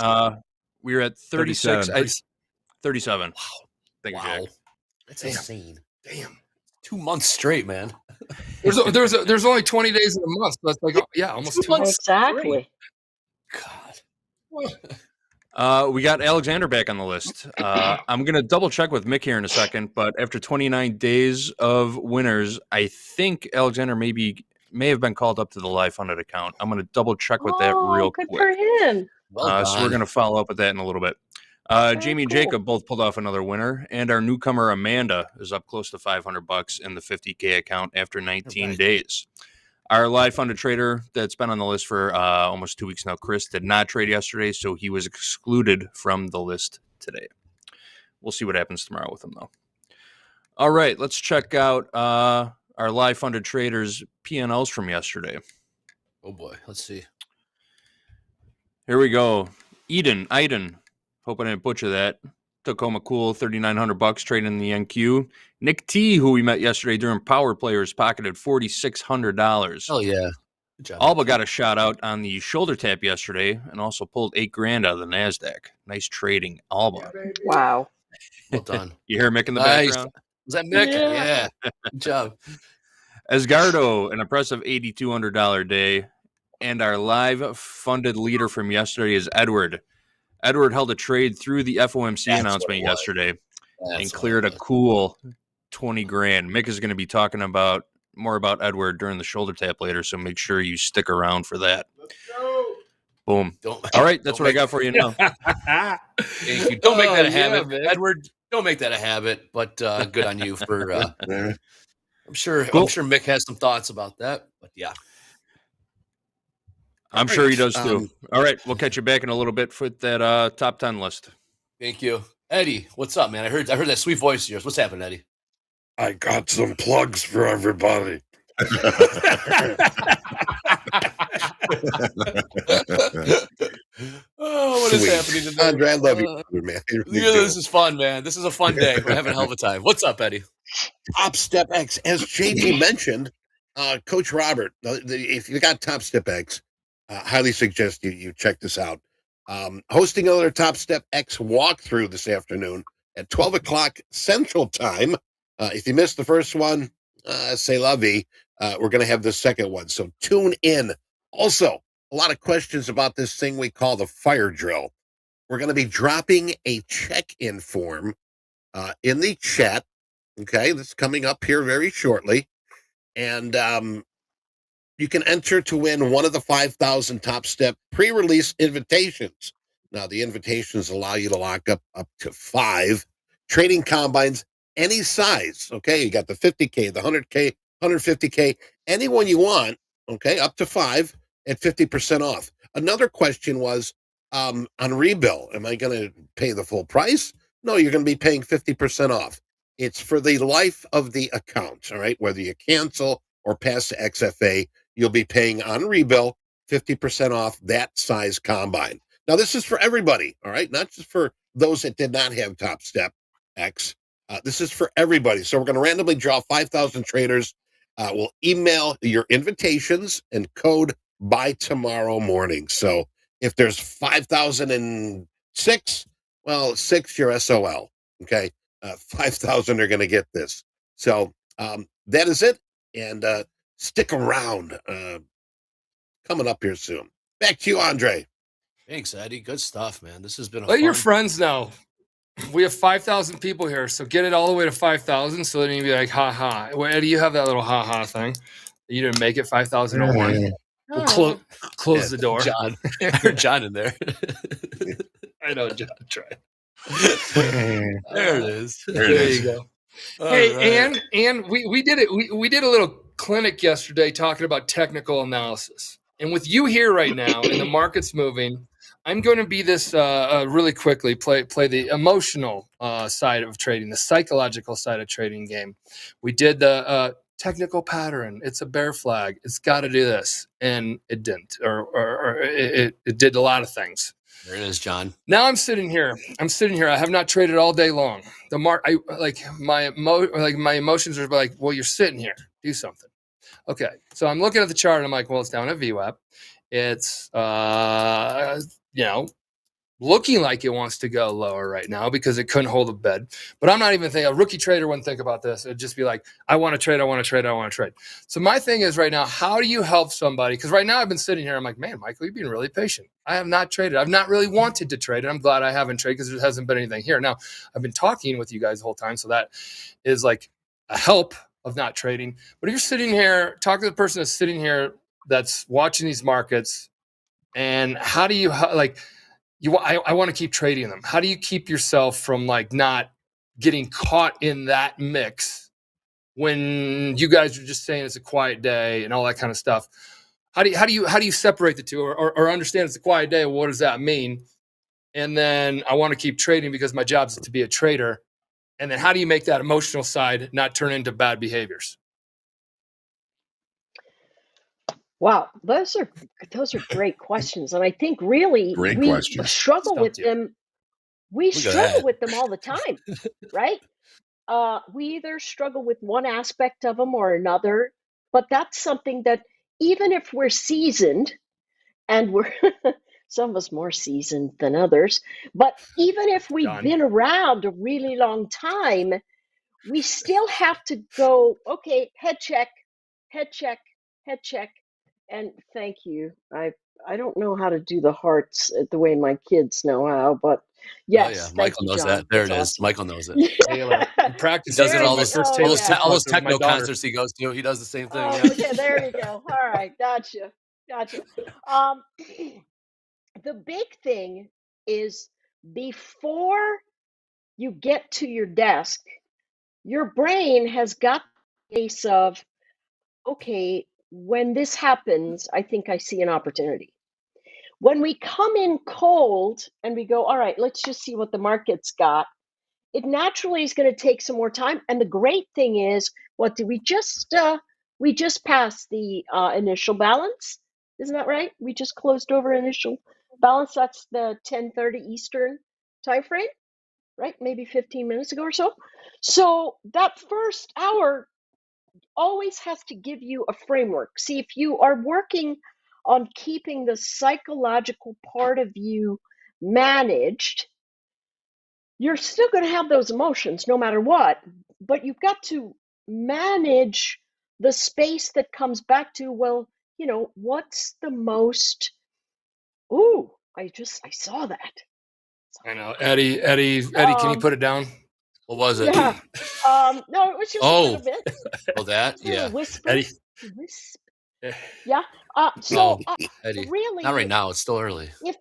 [SPEAKER 8] We were at 36. 37.
[SPEAKER 4] Wow.
[SPEAKER 8] Thank you,
[SPEAKER 4] Wow.
[SPEAKER 8] Jack.
[SPEAKER 4] That's
[SPEAKER 6] Damn.
[SPEAKER 4] insane.
[SPEAKER 6] Damn.
[SPEAKER 4] 2 months straight, man.
[SPEAKER 6] There's only 20 days in a month. So that's like, almost 2 months.
[SPEAKER 5] Exactly.
[SPEAKER 4] God.
[SPEAKER 8] We got Alexander back on the list. I'm going to double check with Mick here in a second, but after 29 days of winners, I think Alexander may have been called up to the live funded account. I'm going to double check with that real
[SPEAKER 5] good
[SPEAKER 8] quick.
[SPEAKER 5] for him.
[SPEAKER 4] Well
[SPEAKER 8] So we're
[SPEAKER 4] done.
[SPEAKER 8] going to follow up with that in a little bit. Jamie and
[SPEAKER 5] cool.
[SPEAKER 8] Jacob both pulled off another winner, and our newcomer Amanda is up close to $500 in the 50K account after 19 days. Our live funded trader that's been on the list for almost 2 weeks now, Chris, did not trade yesterday, so he was excluded from the list today. We'll see what happens tomorrow with him, though. All right, let's check out our live funded traders' P&Ls from yesterday.
[SPEAKER 4] Oh, boy. Let's see.
[SPEAKER 8] Here we go. Iden, hope I didn't butcher that. Tacoma Cool, $3,900 trading in the NQ. Nick T, who we met yesterday during Power Players, pocketed $4,600.
[SPEAKER 4] Oh, yeah. Good job.
[SPEAKER 8] Alba got a shout out on the shoulder tap yesterday and also pulled $8,000 out of the NASDAQ. Nice trading, Alba.
[SPEAKER 5] Wow.
[SPEAKER 4] Well done.
[SPEAKER 8] You hear Mick in the
[SPEAKER 4] Nice.
[SPEAKER 8] background?
[SPEAKER 4] Was that Mick?
[SPEAKER 5] Yeah.
[SPEAKER 4] Yeah. Good job.
[SPEAKER 8] Esgardo, an impressive $8,200 day. And our live funded leader from yesterday is Edward. Edward held a trade through the FOMC
[SPEAKER 4] That's
[SPEAKER 8] announcement
[SPEAKER 4] what it was.
[SPEAKER 8] yesterday
[SPEAKER 4] That's
[SPEAKER 8] and cleared a cool $20,000. Mick is going to be talking more about Edward during the shoulder tap later, so make sure you stick around for that. Boom. All right, that's what I got for you now.
[SPEAKER 4] Thank you. Don't make that a habit,
[SPEAKER 6] man.
[SPEAKER 4] Edward. Don't make that a habit, but good on you for. I'm sure.
[SPEAKER 8] Cool.
[SPEAKER 4] I'm sure Mick has some thoughts about that, but yeah.
[SPEAKER 8] I'm sure he does too. All right, we'll catch you back in a little bit for that top 10 list.
[SPEAKER 4] Thank you, Eddie. What's up, man? I heard that sweet voice of yours. What's happening, Eddie?
[SPEAKER 1] I got some plugs for everybody.
[SPEAKER 4] Oh, what is
[SPEAKER 1] Sweet.
[SPEAKER 4] happening today?
[SPEAKER 1] Andre, I love you, man. I really
[SPEAKER 4] Yeah,
[SPEAKER 1] do.
[SPEAKER 4] this is fun, man. This is a fun day. We're having a hell of a time. What's up, Eddie?
[SPEAKER 1] TopstepX, as JP mentioned, Coach Robert, if you got TopstepX, highly suggest you check this out. Hosting another TopstepX walkthrough this afternoon at 12 o'clock Central Time. If you missed the first one, c'est la vie. We're going to have the second one, so tune in. Also, a lot of questions about this thing we call the fire drill. We're going to be dropping a check-in form in the chat. Okay, that's coming up here very shortly. And you can enter to win one of the 5,000 Topstep pre-release invitations. Now, the invitations allow you to lock up to 5 trading combines, any size. Okay, you got the 50K, the 100K, 150K, anyone you want. Okay, up to 5 at 50% off. Another question was on rebill. Am I going to pay the full price? No, you're going to be paying 50% off. It's for the life of the account, all right? Whether you cancel or pass to XFA, you'll be paying on rebill 50% off that size combine. Now, this is for everybody, all right? Not just for those that did not have TopstepX. This is for everybody. So we're going to randomly draw 5,000 traders. We'll email your invitations and code by tomorrow morning. So if there's 5,006, well, 6, you're SOL, okay? 5,000 are going to get this. So that is it. And stick around. Coming up here soon. Back to you, Andre.
[SPEAKER 4] Thanks, Eddie. Good stuff, man. This has been a
[SPEAKER 6] Let
[SPEAKER 4] fun.
[SPEAKER 6] your friends know. We have 5,000 people here, so get it all the way to 5,000. So then you'd be like, ha ha. Well, Eddie, you have that little ha ha thing. You didn't make it 5,001. We'll close the door.
[SPEAKER 4] John. There's John in there.
[SPEAKER 6] I know, John. Try.
[SPEAKER 4] There it is.
[SPEAKER 6] There you go. Hey,
[SPEAKER 4] right.
[SPEAKER 6] and we did it. We did a little clinic yesterday talking about technical analysis. And with you here right now and the market's moving, I'm going to be this really quickly. Play the emotional side of trading, the psychological side of trading game. We did the technical pattern. It's a bear flag. It's got to do this, and it didn't, or it did a lot of things.
[SPEAKER 4] There it is, John.
[SPEAKER 6] Now I'm sitting here. I have not traded all day long. My emotions are like, well, you're sitting here. Do something. Okay, so I'm looking at the chart and I'm like, well, it's down at VWAP. It's looking like it wants to go lower right now because it couldn't hold a bid. But I'm not even thinking, a rookie trader wouldn't think about this. It'd just be like, I want to trade. So my thing is right now, how do you help somebody? Because right now I've been sitting here, I'm like, man, Michael, you've been really patient. I have not traded. I've not really wanted to trade. And I'm glad I haven't traded because there hasn't been anything here. Now, I've been talking with you guys the whole time. So that is like a help of not trading. But if you're sitting here, talk to the person that's sitting here that's watching these markets, and how do you like, I want to keep trading them. How do you keep yourself from like not getting caught in that mix when you guys are just saying it's a quiet day and all that kind of stuff? How do you separate the two, or understand it's a quiet day? What does that mean? And then I want to keep trading because my job is to be a trader. And then how do you make that emotional side not turn into bad behaviors?
[SPEAKER 5] Wow, those are great questions, and I think really
[SPEAKER 2] Great
[SPEAKER 5] we
[SPEAKER 2] questions.
[SPEAKER 5] struggle with
[SPEAKER 6] Stumped you.
[SPEAKER 5] them. We
[SPEAKER 4] Look at
[SPEAKER 5] struggle
[SPEAKER 4] that.
[SPEAKER 5] with them all the time, right? We either struggle with one aspect of them or another, but that's something that even if we're seasoned, and we're some of us more seasoned than others, but even if we've
[SPEAKER 6] Done.
[SPEAKER 5] been around a really long time, we still have to go, okay, head check, head check, head check. And thank you. I don't know how to do the hearts the way my kids know how, but yes,
[SPEAKER 4] Oh yeah,
[SPEAKER 5] thank
[SPEAKER 4] Michael
[SPEAKER 5] you,
[SPEAKER 4] knows
[SPEAKER 5] John.
[SPEAKER 4] that. There it
[SPEAKER 5] That's
[SPEAKER 4] is.
[SPEAKER 5] awesome.
[SPEAKER 4] Michael knows it.
[SPEAKER 6] Taylor,
[SPEAKER 5] Yeah.
[SPEAKER 6] practice
[SPEAKER 4] He does it
[SPEAKER 5] There
[SPEAKER 4] all
[SPEAKER 5] you
[SPEAKER 4] those
[SPEAKER 5] go.
[SPEAKER 6] Taylor
[SPEAKER 5] Yeah.
[SPEAKER 6] Swift
[SPEAKER 4] all those
[SPEAKER 6] with my
[SPEAKER 4] techno
[SPEAKER 6] daughter.
[SPEAKER 4] concerts he goes to. He does the same thing.
[SPEAKER 5] Oh,
[SPEAKER 4] Yeah.
[SPEAKER 5] yeah, there you go. All right, gotcha. The big thing is before you get to your desk, your brain has got the case of, okay, when this happens, I think I see an opportunity. When we come in cold and we go, all right, let's just see what the market's got, it naturally is going to take some more time. And the great thing is, what did we just passed the initial balance? Isn't that right? We just closed over initial balance. That's the 10:30 Eastern time frame, right? Maybe 15 minutes ago or so. So that first hour always has to give you a framework. See, if you are working on keeping the psychological part of you managed, you're still going to have those emotions no matter what, but you've got to manage the space that comes back to, well, what's the most, ooh, I saw that.
[SPEAKER 6] I know, Eddie, can you put it down?
[SPEAKER 4] What was it?
[SPEAKER 5] Yeah. No, it was just a little bit.
[SPEAKER 4] Oh, that?
[SPEAKER 5] It's a little
[SPEAKER 4] Yeah.
[SPEAKER 5] whisper.
[SPEAKER 6] Eddie.
[SPEAKER 5] Wisp.
[SPEAKER 6] Yeah.
[SPEAKER 5] Yeah.
[SPEAKER 4] No,
[SPEAKER 5] So
[SPEAKER 4] Eddie.
[SPEAKER 5] really,
[SPEAKER 4] Not right now. It's still early.
[SPEAKER 5] if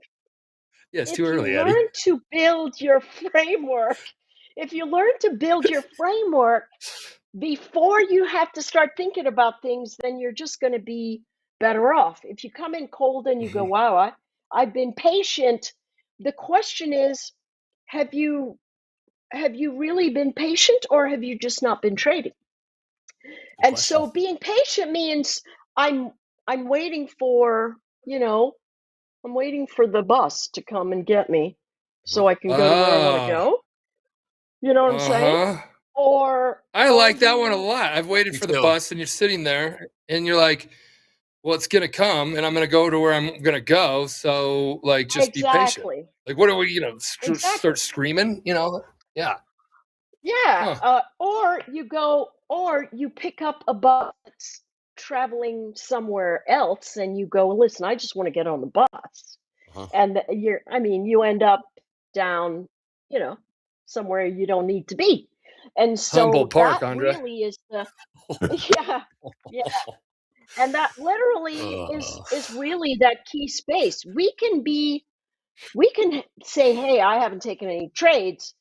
[SPEAKER 6] Yeah, it's
[SPEAKER 5] if
[SPEAKER 6] too
[SPEAKER 5] you
[SPEAKER 6] early,
[SPEAKER 5] learn
[SPEAKER 6] Eddie.
[SPEAKER 5] to build your framework, if you learn to build your framework before you have to start thinking about things, then you're just going to be better off. If you come in cold and you go, wow, I've been patient. The question is, have you really been patient, or have you just not been trading?
[SPEAKER 4] Good
[SPEAKER 5] And
[SPEAKER 4] question.
[SPEAKER 5] so being patient means I'm waiting for, I'm waiting for the bus to come and get me so I can go to where I want to go. You know what I'm saying? Or
[SPEAKER 6] I
[SPEAKER 5] are
[SPEAKER 6] like that one a
[SPEAKER 5] you
[SPEAKER 6] lot. I've waited
[SPEAKER 4] Me
[SPEAKER 6] for the
[SPEAKER 4] too.
[SPEAKER 6] bus, and you're sitting there, and you're like, well, it's going to come, and I'm going to go to where I'm going to go. So, like, just be patient.
[SPEAKER 5] exactly.
[SPEAKER 6] Like, what are we,
[SPEAKER 5] Exactly.
[SPEAKER 6] start screaming, Yeah.
[SPEAKER 5] Yeah.
[SPEAKER 6] Huh.
[SPEAKER 5] Or you pick up a bus that's traveling somewhere else and you go, listen, I just want to get on the bus.
[SPEAKER 4] Uh-huh.
[SPEAKER 5] And you end up down, somewhere you don't need to be. And
[SPEAKER 6] Humboldt
[SPEAKER 5] so
[SPEAKER 6] Park,
[SPEAKER 5] that
[SPEAKER 6] Andre.
[SPEAKER 5] really is the, yeah, yeah. And that literally is really that key space. We can say, hey, I haven't taken any trades.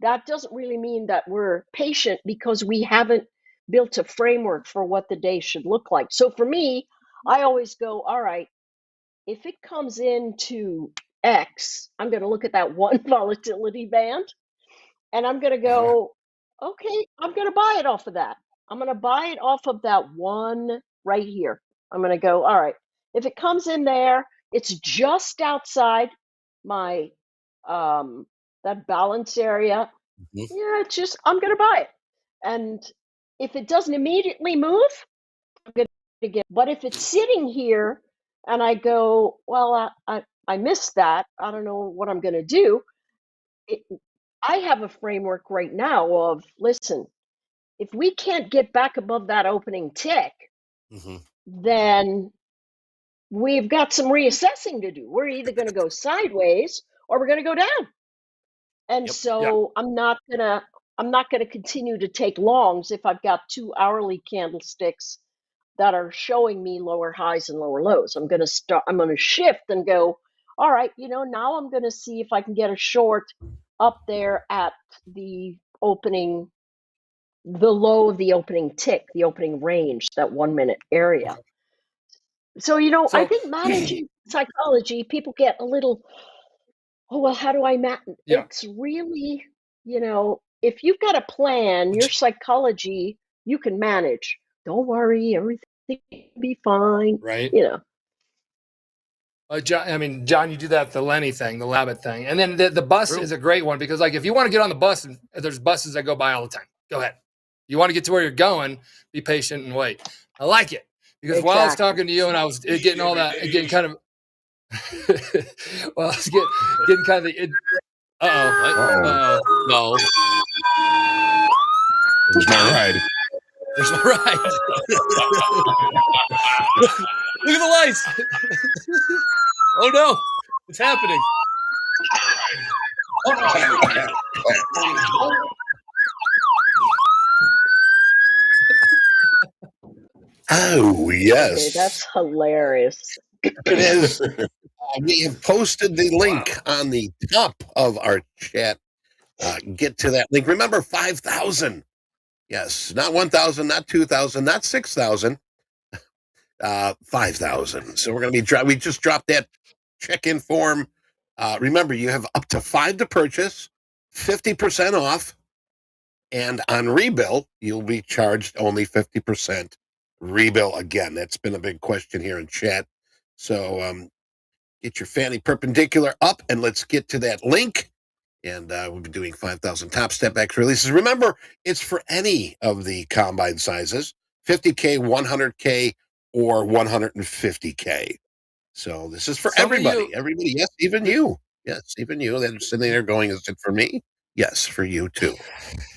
[SPEAKER 5] That doesn't really mean that we're patient because we haven't built a framework for what the day should look like. So for me, I always go, all right, if it comes into X, I'm going to look at that one volatility band and I'm going to go, okay, I'm going to buy it off of that. I'm going to buy it off of that one right here. I'm going to go, all right, if it comes in there, it's just outside my that balance area.
[SPEAKER 4] Mhm.
[SPEAKER 5] Yeah, it's just, I'm going to buy it. And if it doesn't immediately move, I'm going to get, but if it's sitting here and I go, well, I missed that. I don't know what I'm going to do. I have a framework right now of, listen, if we can't get back above that opening tick, then we've got some reassessing to do. We're either going to go sideways or we're going to go down. And so I'm not gonna continue to take longs if I've got 2 hourly candlesticks that are showing me lower highs and lower lows. I'm gonna shift and go, all right, now I'm gonna see if I can get a short up there at the opening, the low of the opening tick, the opening range, that 1 minute area. So, I think managing psychology, people get a little, oh, well, how do I It's really, if you've got a plan, your psychology, you can manage. Don't worry, everything will be fine.
[SPEAKER 6] Right. John, you do that, the Lenny thing, the Labbit thing. And then the bus is a great one because, like, if you want to get on the bus, and there's buses that go by all the time, go ahead. You want to get to where you're going, be patient and wait. I like it because while I was talking to you and I was getting all that, getting kind of, well, I was getting kind of the,
[SPEAKER 4] No.
[SPEAKER 2] There's my ride.
[SPEAKER 4] There's my ride. Look at the lights. Oh no, it's happening.
[SPEAKER 1] Oh, yes.
[SPEAKER 5] Okay, that's hilarious.
[SPEAKER 1] It is. We have posted the link on the top of our chat. Get to that link. Remember, 5,000. Yes, not 1,000, not 2,000, not 6,000. 5,000. So we're going to be we just dropped that check-in form. Remember, you have up to 5 to purchase, 50% off, and on rebill, you'll be charged only 50%. Rebill again. That's been a big question here in chat. So get your fanny perpendicular up, and let's get to that link. And we'll be doing 5,000 TopstepX releases. Remember, it's for any of the combine sizes, 50K, 100K, or 150K. So this is for everybody. Everybody, yes, even you. Yes, even you that are sitting there going, is it for me? Yes, for you too.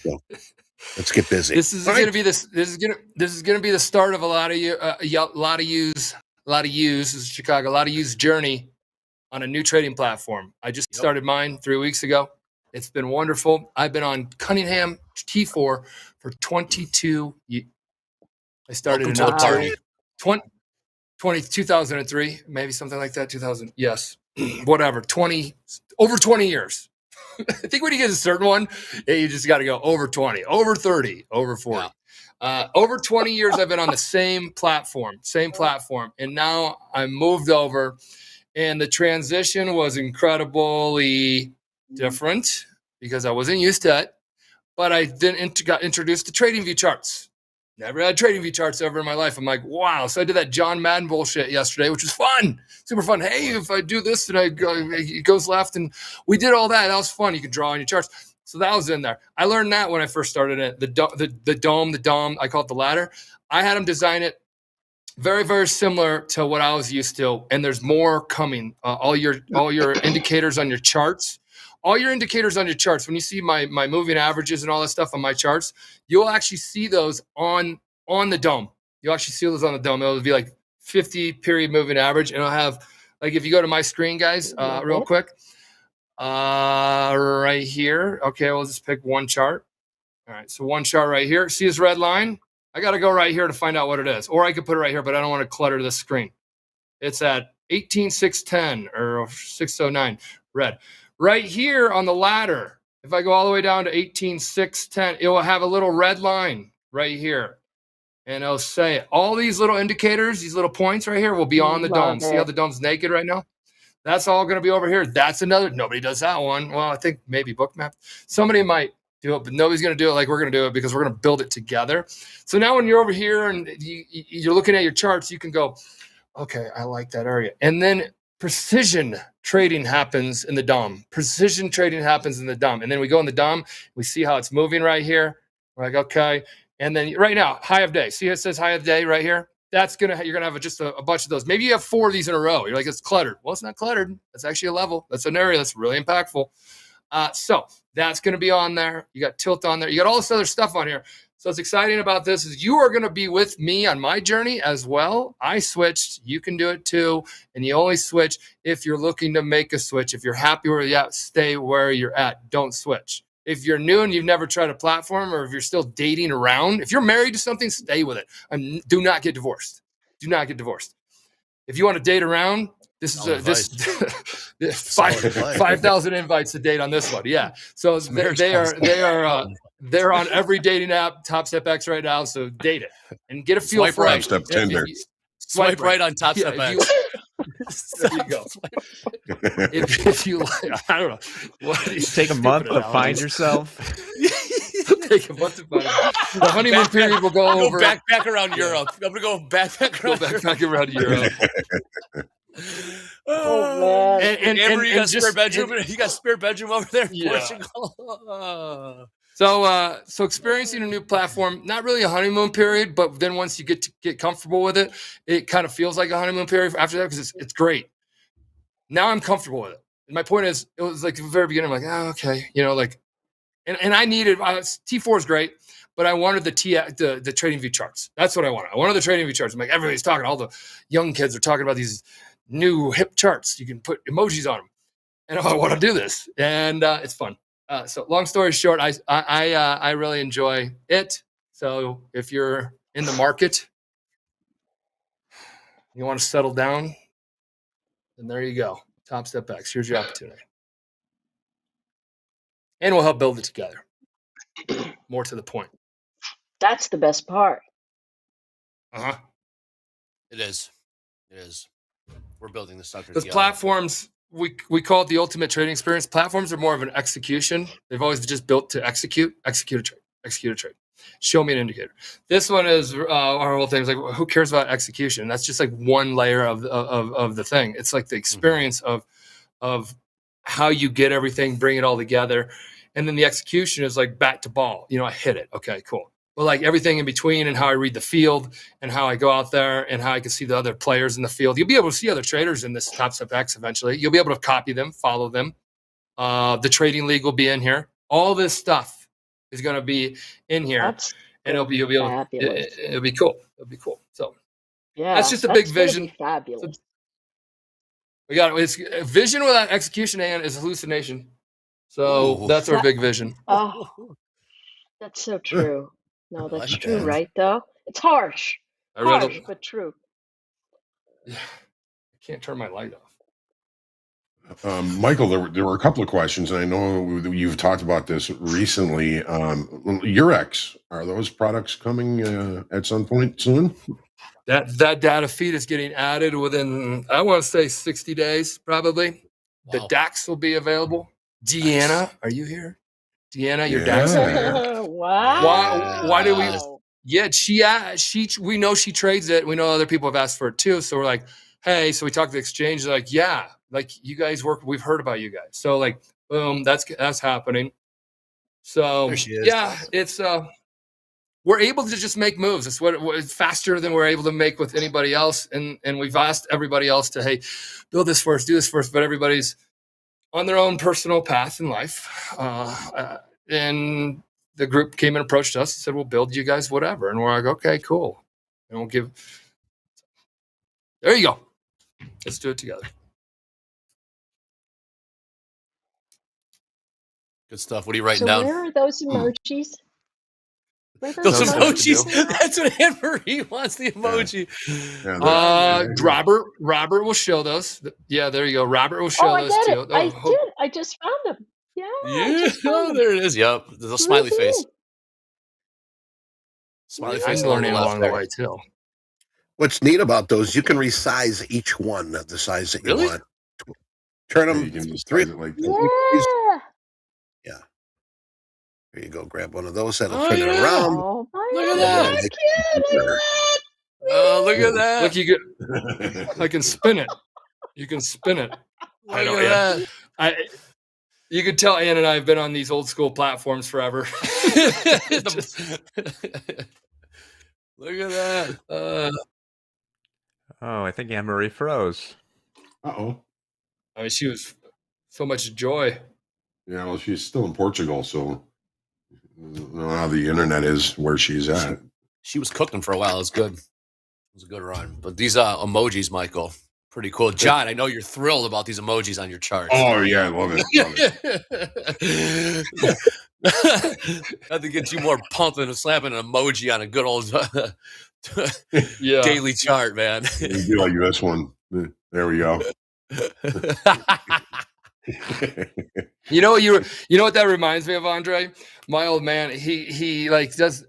[SPEAKER 1] So let's get busy.
[SPEAKER 6] This is going to be this is going to be the start of a lot of use. This is Chicago. A lot of use journey on a new trading platform. I just started mine 3 weeks ago. It's been wonderful. I've been on Cunningham T4 for 22 years. I started in 2003, maybe something like that. 2000, yes, whatever. Over 20 years. I think when you get a certain one, you just got to go over 20, over 30, over 40. Over 20 years, I've been on the same platform, and now I moved over. And the transition was incredibly different because I wasn't used to it. But I then got introduced to TradingView charts. Never had TradingView charts ever in my life. I'm like, wow. So I did that John Madden bullshit yesterday, which was fun, super fun. Hey, if I do this, then it goes left. And we did all that. That was fun. You could draw on your charts. So that was in there. I learned that when I first started it. The dome, I call it the ladder. I had them design it very, very similar to what I was used to, and there's more coming. All your indicators on your charts, when you see my moving averages and all that stuff on my charts, you'll actually see those on the dome. You'll actually see those on the dome. It'll be like 50 period moving average, and I'll have, like, if you go to my screen, guys, real quick, right here. Okay, we'll just pick one chart. All right, so one chart right here. See this red line? I got to go right here to find out what it is. Or I could put it right here, but I don't want to clutter the screen. It's at 18,610 or 609 red. Right here on the ladder, if I go all the way down to 18,610, it will have a little red line right here. And it'll say all these little indicators, these little points right here will be on the dome. See how the dome's naked right now? That's all going to be over here. That's another. Nobody does that one. Well, I think maybe Bookmap. Somebody might do it, but nobody's going to do it like we're going to do it because we're going to build it together. So now when you're over here and you're looking at your charts, you can go, okay, I like that area. And then precision trading happens in the DOM. Precision trading happens in the DOM. And then we go in the DOM. We see how it's moving right here. We're like, okay. And then right now, high of day. See how it says high of day right here? That's you're gonna have just a bunch of those. Maybe you have 4 of these in a row. You're like, it's cluttered. Well, it's not cluttered. That's actually a level. That's an area that's really impactful. So that's gonna be on there. You got tilt on there. You got all this other stuff on here. So what's exciting about this is you are gonna be with me on my journey as well. I switched. You can do it too. And you only switch if you're looking to make a switch. If you're happy where you're at, stay where you're at. Don't switch. If you're new and you've never tried a platform, or if you're still dating around, if you're married to something, stay with it. And do not get divorced. Do not get divorced. If you want to date around, this is 5,000 invites to date on this one. Yeah. So they're on every dating app, TopstepX right now. So date it and get a feel for it.
[SPEAKER 2] Topstep Tinder.
[SPEAKER 4] Swipe right on TopstepX.
[SPEAKER 6] There you go. if you like, I don't know. What
[SPEAKER 7] Take a month to find yourself.
[SPEAKER 6] Take a month to find the honeymoon period will go over.
[SPEAKER 4] Backpack around Europe. I'm gonna go backpack
[SPEAKER 6] around Europe.
[SPEAKER 5] Oh man!
[SPEAKER 4] And Amber, you got
[SPEAKER 6] just,
[SPEAKER 4] spare bedroom. You got spare bedroom over there.
[SPEAKER 6] Yeah.
[SPEAKER 4] Portugal.
[SPEAKER 6] So experiencing a new platform, not really a honeymoon period, but then once you get comfortable with it, it kind of feels like a honeymoon period after that because it's great. Now I'm comfortable with it. And my point is, it was like the very beginning, I'm like, oh, okay, and I needed T4 is great, but I wanted the trading view charts. That's what I wanted. I wanted the trading view charts. I'm like, everybody's talking. All the young kids are talking about these new hip charts. You can put emojis on them, and I want to do this, and it's fun. So long story short, I really enjoy it. So if you're in the market, you want to settle down, then there you go. TopstepX. Here's your opportunity. And we'll help build it together. More to the point.
[SPEAKER 5] That's the best part.
[SPEAKER 6] Uh-huh.
[SPEAKER 4] It is. We're building this sucker
[SPEAKER 6] Those
[SPEAKER 4] together.
[SPEAKER 6] platforms, we call it the ultimate trading experience. Platforms are more of an execution. They've always just built to execute a trade. Show me an indicator. This one is our whole thing is like, who cares about execution? That's just like one layer of the thing. It's like the experience of how you get everything, bring it all together. And then the execution is like bat to ball. I hit it. Okay, cool. But like everything in between and how I read the field and how I go out there and how I can see the other players in the field. You'll be able to see other traders in this TopstepX eventually. You'll be able to copy them, follow them. The trading league will be in here. All this stuff is going to be in here. And you'll be able it'll be cool. It'll be cool. So
[SPEAKER 5] yeah,
[SPEAKER 6] that's just a big vision.
[SPEAKER 5] Fabulous.
[SPEAKER 6] We got it. It's vision without execution and is hallucination. So that's our big vision.
[SPEAKER 5] Oh, that's so true. No, that's true, right? Though it's harsh, but true.
[SPEAKER 6] Yeah, I can't turn my light off.
[SPEAKER 2] Michael, there were a couple of questions, and I know you've talked about this recently. Eurex, are those products coming at some point soon?
[SPEAKER 6] That data feed is getting added within, I want to say 60 days, probably. Wow. The DAX will be available. Deanna, are you here? Deanna, your DAX.
[SPEAKER 5] Wow.
[SPEAKER 6] Why do we? Yeah, we know she trades it. We know other people have asked for it too. So we're like, hey, so we talked to the exchange. They're like, yeah, like you guys work. We've heard about you guys. So like, boom, that's happening. So yeah, it's we're able to just make moves. It's faster than we're able to make with anybody else. And we've asked everybody else to, hey, build this first, do this first, but everybody's on their own personal path in life. And the group came and approached us and said, we'll build you guys whatever. And we're like, okay, cool. And we'll give. There you go. Let's do it together.
[SPEAKER 4] Good stuff. What are you writing down?
[SPEAKER 5] Where are those emojis?
[SPEAKER 4] Those emojis. That's what Anne Marie wants. The emoji.
[SPEAKER 6] Robert will show those. Yeah, there you go. Robert will show those too.
[SPEAKER 5] I did. I just found them. Yeah.
[SPEAKER 4] There it is. Yep. There's a smiley face.
[SPEAKER 6] Smiley face. I'm learning along the way too.
[SPEAKER 1] What's neat about those, you can resize each one of the size that you want. Turn
[SPEAKER 2] Yeah,
[SPEAKER 1] them
[SPEAKER 2] you can just
[SPEAKER 1] three.
[SPEAKER 2] size it like that.
[SPEAKER 5] Yeah.
[SPEAKER 1] Yeah. There you go. Grab one of those. That'll
[SPEAKER 4] Oh,
[SPEAKER 1] turn it
[SPEAKER 4] yeah.
[SPEAKER 1] around.
[SPEAKER 5] Oh my
[SPEAKER 4] Look at
[SPEAKER 5] God,
[SPEAKER 4] that.
[SPEAKER 5] that's cute. Look at that.
[SPEAKER 4] Oh, look at that.
[SPEAKER 6] Look, you get. I can spin it. You can spin it.
[SPEAKER 4] Look
[SPEAKER 6] I know.
[SPEAKER 4] at
[SPEAKER 6] Yeah.
[SPEAKER 4] that.
[SPEAKER 6] You could tell Ann and I have been on these old school platforms forever. Just,
[SPEAKER 4] Look at that.
[SPEAKER 7] Oh, I think Anne Marie froze.
[SPEAKER 2] Uh-oh.
[SPEAKER 6] I mean, she was so much joy.
[SPEAKER 2] Yeah, well, she's still in Portugal, so I don't know how the internet is where she's at.
[SPEAKER 4] She was cooking for a while. It was good. It was a good run. But these emojis, Michael, pretty cool. John, I know you're thrilled about these emojis on your chart.
[SPEAKER 2] Oh, yeah, I love it. Love it.
[SPEAKER 4] Not to get you more pumped than slapping an emoji on a good old daily chart, man.
[SPEAKER 2] It'd be like this one. There we go.
[SPEAKER 6] You know what that reminds me of, Andre? My old man, he like does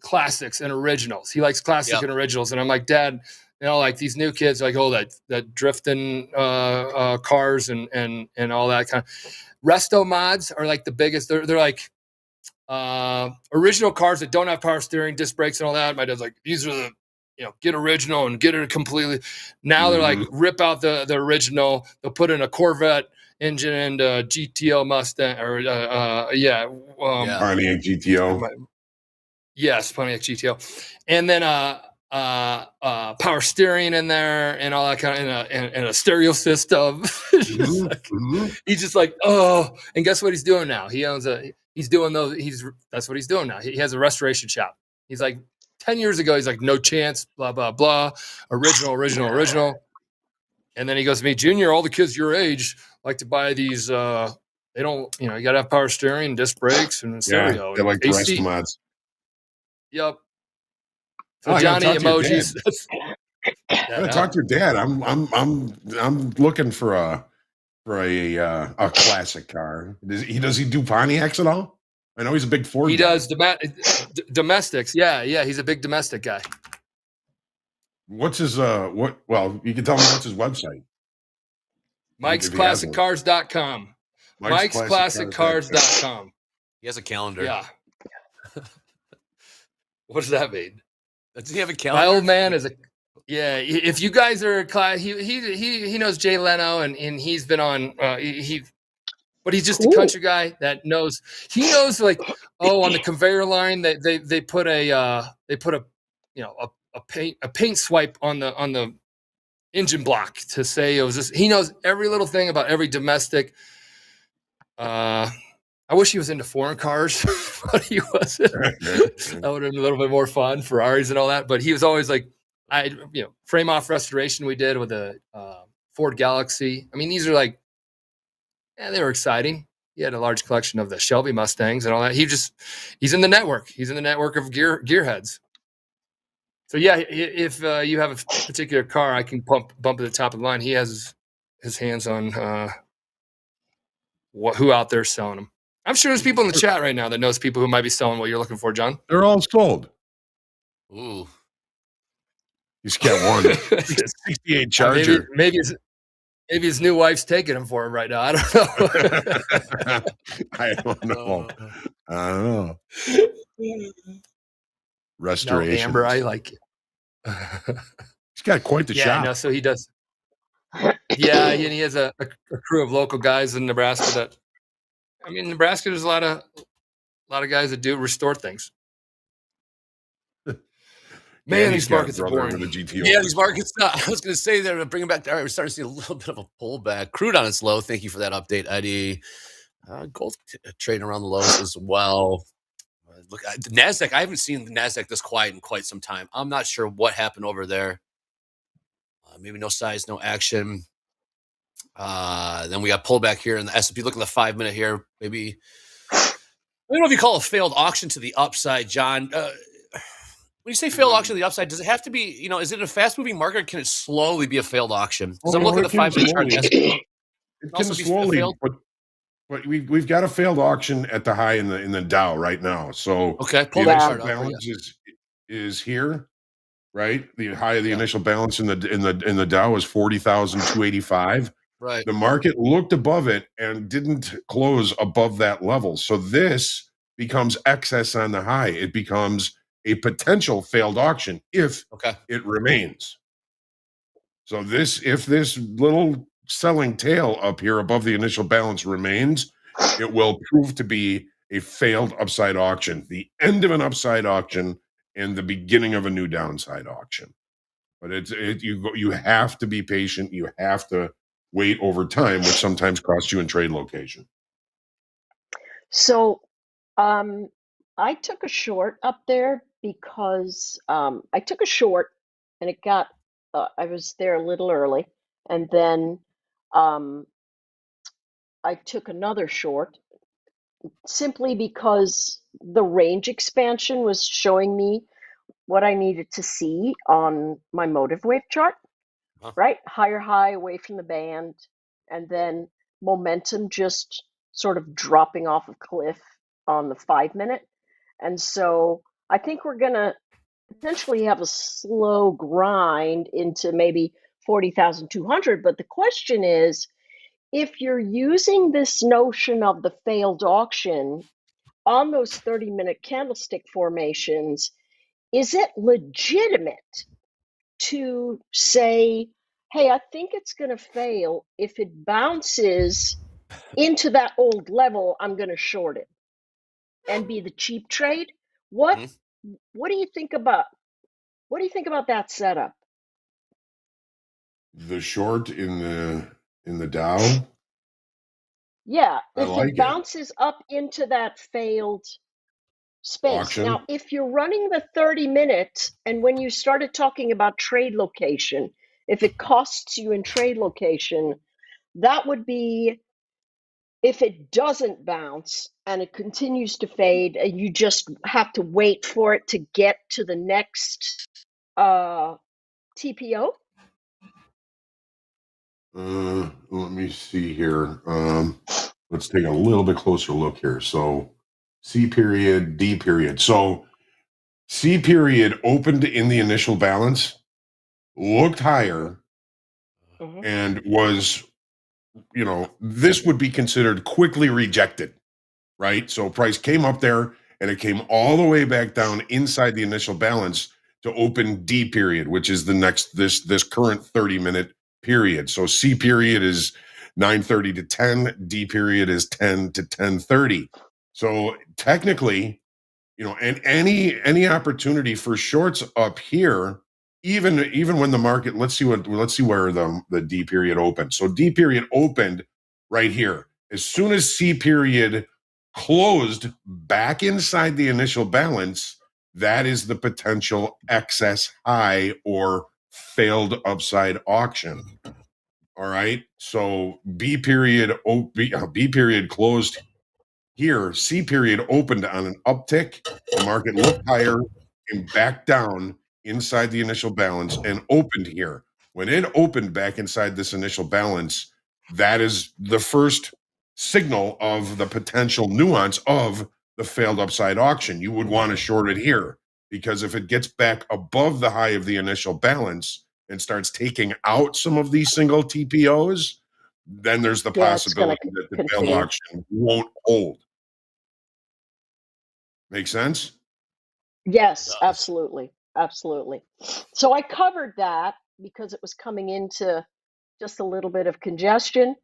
[SPEAKER 6] classics and originals. He likes classic and originals, and I'm like, Dad, you know, like these new kids, like that drifting cars and all that kind of resto mods are like the biggest. They're like original cars that don't have power steering, disc brakes, and all that. My dad's like, these are the, you know, get original and get it completely. Now they're like, rip out the original. They'll put in a Corvette engine and a GTO Mustang or
[SPEAKER 2] Pontiac GTO.
[SPEAKER 6] Yes, Pontiac GTO, and then power steering in there and all that kind of and a stereo system. He's just like, oh, and guess what he's doing now? He's doing those. That's what he's doing now. He has a restoration shop. He's like, 10 years ago, he's like, no chance, blah, blah, blah, original. And then he goes to me, Junior, all the kids your age like to buy these. They don't, you know, you got to have power steering, disc brakes, and stereo.
[SPEAKER 2] Yeah, they like the rest of mods.
[SPEAKER 6] Yep. So Johnny emojis.
[SPEAKER 2] I gotta talk to your dad. I'm looking for a classic car. Does he do Pontiacs at all? I know he's a big Ford.
[SPEAKER 6] He does domestics. Yeah, he's a big domestic guy.
[SPEAKER 2] What's his what? Well, you can tell me what's his website.
[SPEAKER 6] Mike'sClassicCars.com. Mike'sClassicCars.com.
[SPEAKER 4] He has a calendar.
[SPEAKER 6] Yeah. What does that mean?
[SPEAKER 4] Does he have a calendar?
[SPEAKER 6] My old man is if you guys are he knows Jay Leno and he's been on but he's just a country guy that knows. He knows, like, on the conveyor line they put a paint swipe on the engine block to say it was this. He knows every little thing about every domestic. I wish he was into foreign cars, but he wasn't. That would have been a little bit more fun, Ferraris and all that. But he was always like, frame off restoration we did with a Ford Galaxy. I mean, these are like, they were exciting. He had a large collection of the Shelby Mustangs and all that. He's in the network. He's in the network of gearheads. So yeah, if you have a particular car, I can bump at the top of the line. He has his hands on who out there selling them. I'm sure there's people in the chat right now that knows people who might be selling what you're looking for, John.
[SPEAKER 2] They're all sold.
[SPEAKER 4] Ooh.
[SPEAKER 2] He's got one 68 Charger.
[SPEAKER 6] Maybe his new wife's taking him for him right now. I don't know.
[SPEAKER 2] I don't know. Restoration.
[SPEAKER 6] No, Amber, I like it.
[SPEAKER 2] He's got quite the shop.
[SPEAKER 6] No, so he does. Yeah, and he has a crew of local guys in Nebraska that. I mean, Nebraska, there's a lot of guys that do restore things. Man, these markets are boring.
[SPEAKER 4] Yeah, these markets. I was going to say they're bringing back. All right, we're starting to see a little bit of a pullback. Crude on its low. Thank you for that update, Eddie. Gold trading around the lows as well. Look, the Nasdaq. I haven't seen the Nasdaq this quiet in quite some time. I'm not sure what happened over there. Maybe no size, no action. Then we got pullback here in the S&P. Look at the 5-minute here. Maybe I don't know if you call it a failed auction to the upside, John. When you say failed auction to the upside, does it have to be, is it a fast-moving market, or can it slowly be a failed auction? Because I'm looking at the 5-minute chart.
[SPEAKER 2] It can slowly, but we've got a failed auction at the high in the Dow right now. So
[SPEAKER 4] okay, pull that chart
[SPEAKER 2] balance is here, right? The high of the initial balance in the Dow is 40,285.
[SPEAKER 4] Right.
[SPEAKER 2] The market looked above it and didn't close above that level. So this becomes excess on the high. It becomes a potential failed auction if
[SPEAKER 4] Okay.
[SPEAKER 2] it remains. So if this little selling tail up here above the initial balance remains, it will prove to be a failed upside auction, the end of an upside auction and the beginning of a new downside auction. But you have to be patient. You have to wait over time, which sometimes costs you in trade location.
[SPEAKER 5] So, I took a short up there because I took a short and it got, I was there a little early. And then um, I took another short simply because the range expansion was showing me what I needed to see on my motive wave chart,
[SPEAKER 4] Huh.
[SPEAKER 5] right? Higher high away from the band, and then momentum just sort of dropping off a cliff on the 5 minute. And so I think we're going to potentially have a slow grind into maybe 40,200. But the question is, if you're using this notion of the failed auction on those 30-minute candlestick formations, is it legitimate to say, hey, I think it's going to fail. If it bounces into that old level, I'm going to short it and be the cheap trade? What do you think about that setup?
[SPEAKER 2] The short in the Dow,
[SPEAKER 5] Yeah,
[SPEAKER 2] I
[SPEAKER 5] if
[SPEAKER 2] like
[SPEAKER 5] it
[SPEAKER 2] it.
[SPEAKER 5] bounces up into that failed space.
[SPEAKER 2] Auction.
[SPEAKER 5] Now, if you're running the 30 minutes and when you started talking about trade location, if it costs you in trade location, that would be if it doesn't bounce and it continues to fade and you just have to wait for it to get to the next TPO.
[SPEAKER 2] Let me see here. Let's take a little bit closer look here. So C period, D period. So C period opened in the initial balance, looked higher, and was, this would be considered quickly rejected, right? So price came up there and it came all the way back down inside the initial balance to open D period, which is the next this current 30-minute period. So C period is 9:30 to 10, D period is 10 to 10:30. So technically, and any opportunity for shorts up here, even when the market, let's see where the D period opened. So D period opened right here. As soon as C period closed back inside the initial balance, that is the potential excess high or failed upside auction. All right. So B period closed here. C period opened on an uptick. The market looked higher and back down inside the initial balance and opened here. When it opened back inside this initial balance, that is the first signal of the potential nuance of the failed upside auction. You would want to short it here because if it gets back above the high of the initial balance and starts taking out some of these single TPOs, then there's the possibility that the failed auction won't hold. Make sense?
[SPEAKER 5] Yes, absolutely. Absolutely. So I covered that because it was coming into just a little bit of congestion,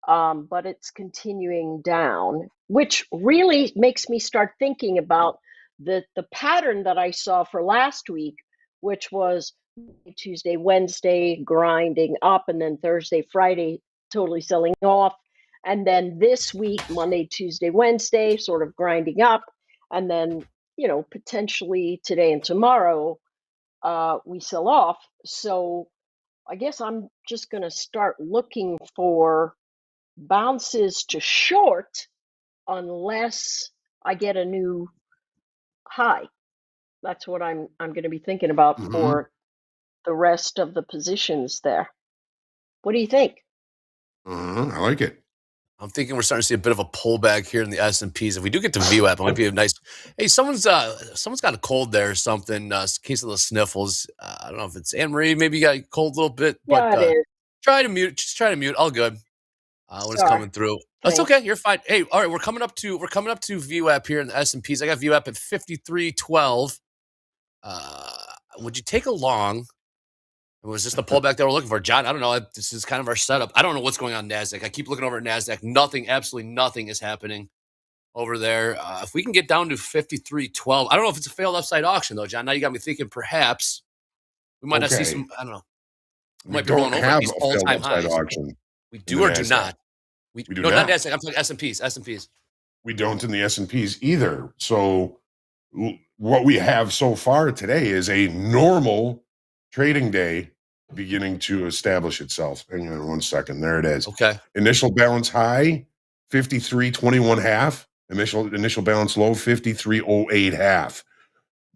[SPEAKER 5] but it's continuing down, which really makes me start thinking about the pattern that I saw for last week, which was Tuesday, Wednesday grinding up, and then Thursday, Friday totally selling off. And then this week, Monday, Tuesday, Wednesday, sort of grinding up. And then, potentially today and tomorrow, we sell off. So I guess I'm just going to start looking for bounces to short unless I get a new high. That's what I'm going to be thinking about for the rest of the positions there. What do you think?
[SPEAKER 2] I like it.
[SPEAKER 4] I'm thinking we're starting to see a bit of a pullback here in the S&Ps. If we do get to VWAP, it might be a nice. Hey, someone's got a cold there or something. In case of the sniffles. I don't know if it's Anne Marie. Maybe you got a cold a little bit.
[SPEAKER 5] Yeah,
[SPEAKER 4] But
[SPEAKER 5] it is.
[SPEAKER 4] try to mute. Just try to mute. All good. when it's
[SPEAKER 5] Sorry.
[SPEAKER 4] coming through. That's
[SPEAKER 5] Thanks.
[SPEAKER 4] okay. You're fine. Hey, all right, we're coming up to VWAP here in the S&Ps. I got VWAP at 53.12. Would you take a long? Was this the pullback that we're looking for, John? I don't know. This is kind of our setup. I don't know what's going on in NASDAQ. I keep looking over at NASDAQ. Nothing, absolutely nothing is happening over there. If we can get down to 53.12, I don't know if it's a failed upside auction, though, John. Now you got me thinking perhaps we might not see some, I don't know. We might be
[SPEAKER 2] don't
[SPEAKER 4] rolling over
[SPEAKER 2] have
[SPEAKER 4] these
[SPEAKER 2] a failed
[SPEAKER 4] all-time
[SPEAKER 2] upside
[SPEAKER 4] highs.
[SPEAKER 2] auction.
[SPEAKER 4] We do or do not?
[SPEAKER 2] We do
[SPEAKER 4] no,
[SPEAKER 2] not.
[SPEAKER 4] Not NASDAQ. I'm talking S&Ps. S&Ps.
[SPEAKER 2] We don't in the S&Ps either. So what we have so far today is a normal trading day beginning to establish itself. Hang on 1 second. There it is.
[SPEAKER 4] Okay.
[SPEAKER 2] Initial balance high, 53.21 half. Initial balance low, 53.08 half.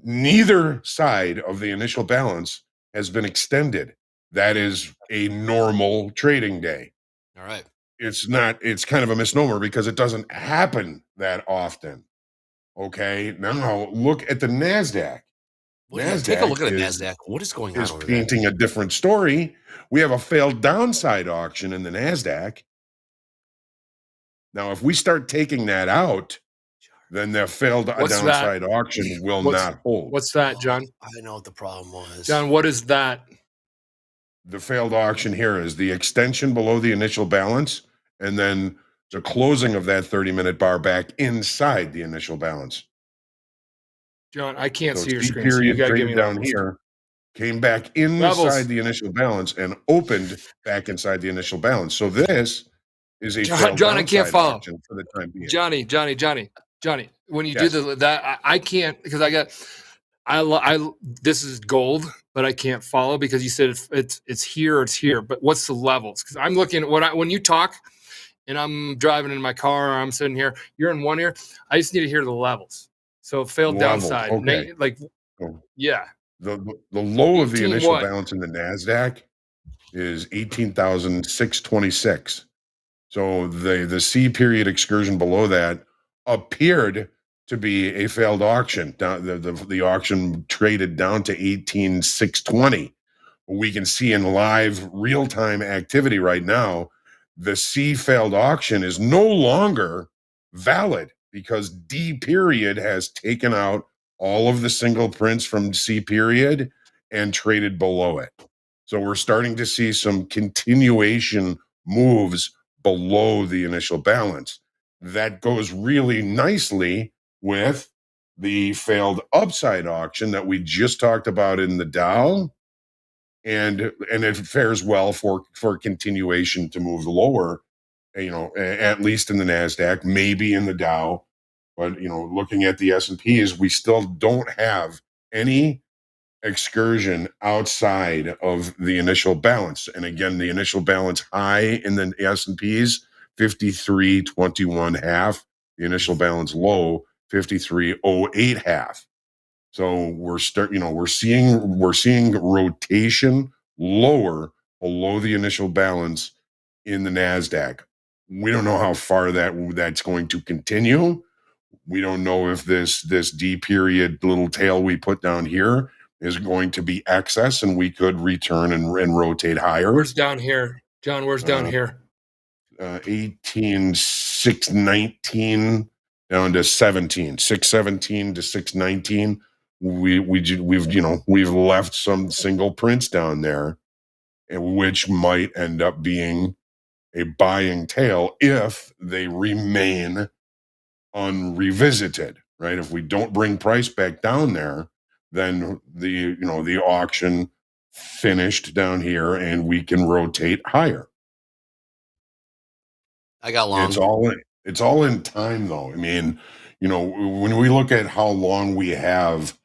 [SPEAKER 2] Neither side of the initial balance has been extended. That is a normal trading day.
[SPEAKER 4] All right.
[SPEAKER 2] It's kind of a misnomer because it doesn't happen that often. Okay. Now look at the NASDAQ.
[SPEAKER 4] Take a look at the NASDAQ. What is going on
[SPEAKER 2] is
[SPEAKER 4] over
[SPEAKER 2] painting a different story. We have a failed downside auction in the NASDAQ. Now, if we start taking that out, then the failed downside auction will not hold.
[SPEAKER 6] What's that, John?
[SPEAKER 4] I know what the problem was.
[SPEAKER 6] John, what is that?
[SPEAKER 2] The failed auction here is the extension below the initial balance and then the closing of that 30-minute bar back inside the initial balance.
[SPEAKER 6] John, I can't see your
[SPEAKER 2] C
[SPEAKER 6] screen. So you
[SPEAKER 2] period
[SPEAKER 6] got to give
[SPEAKER 2] traded
[SPEAKER 6] me
[SPEAKER 2] down
[SPEAKER 6] levels.
[SPEAKER 2] here, came back inside the initial balance and opened back inside the initial balance. So this is a
[SPEAKER 6] John, I can't follow
[SPEAKER 2] for the time being.
[SPEAKER 6] Johnny. When you do that, I can't because this is gold, but I can't follow because you said it's here or it's here. But what's the levels? Because I'm looking at when you talk, and I'm driving in my car, or I'm sitting here. You're in one ear. I just need to hear the levels. So failed downside.
[SPEAKER 2] Okay.
[SPEAKER 6] Yeah.
[SPEAKER 2] The low of the initial balance in the NASDAQ is 18,626. So the C period excursion below that appeared to be a failed auction. The auction traded down to 18,620. We can see in live real-time activity right now, the C failed auction is no longer valid because D period has taken out all of the single prints from C period and traded below it. So we're starting to see some continuation moves below the initial balance. That goes really nicely with the failed upside auction that we just talked about in the Dow. And it fares well for continuation to move lower, at least in the NASDAQ, maybe in the Dow. But, looking at the S&Ps, we still don't have any excursion outside of the initial balance. And again, the initial balance high in the S&Ps, 53.21 half. The initial balance low, 53.08 half. So we're seeing rotation lower below the initial balance in the NASDAQ. We don't know how far that's going to continue. We don't know if this D period little tail we put down here is going to be excess and we could return and rotate higher.
[SPEAKER 6] Where's down here? John, where's down here?
[SPEAKER 2] 18,619 down to 17, 617 to 619. We've left some single prints down there, which might end up being a buying tail if they remain unrevisited, right? If we don't bring price back down there, then the auction finished down here and we can rotate higher.
[SPEAKER 4] I got long.
[SPEAKER 2] It's all in time though. I mean, when we look at how long we have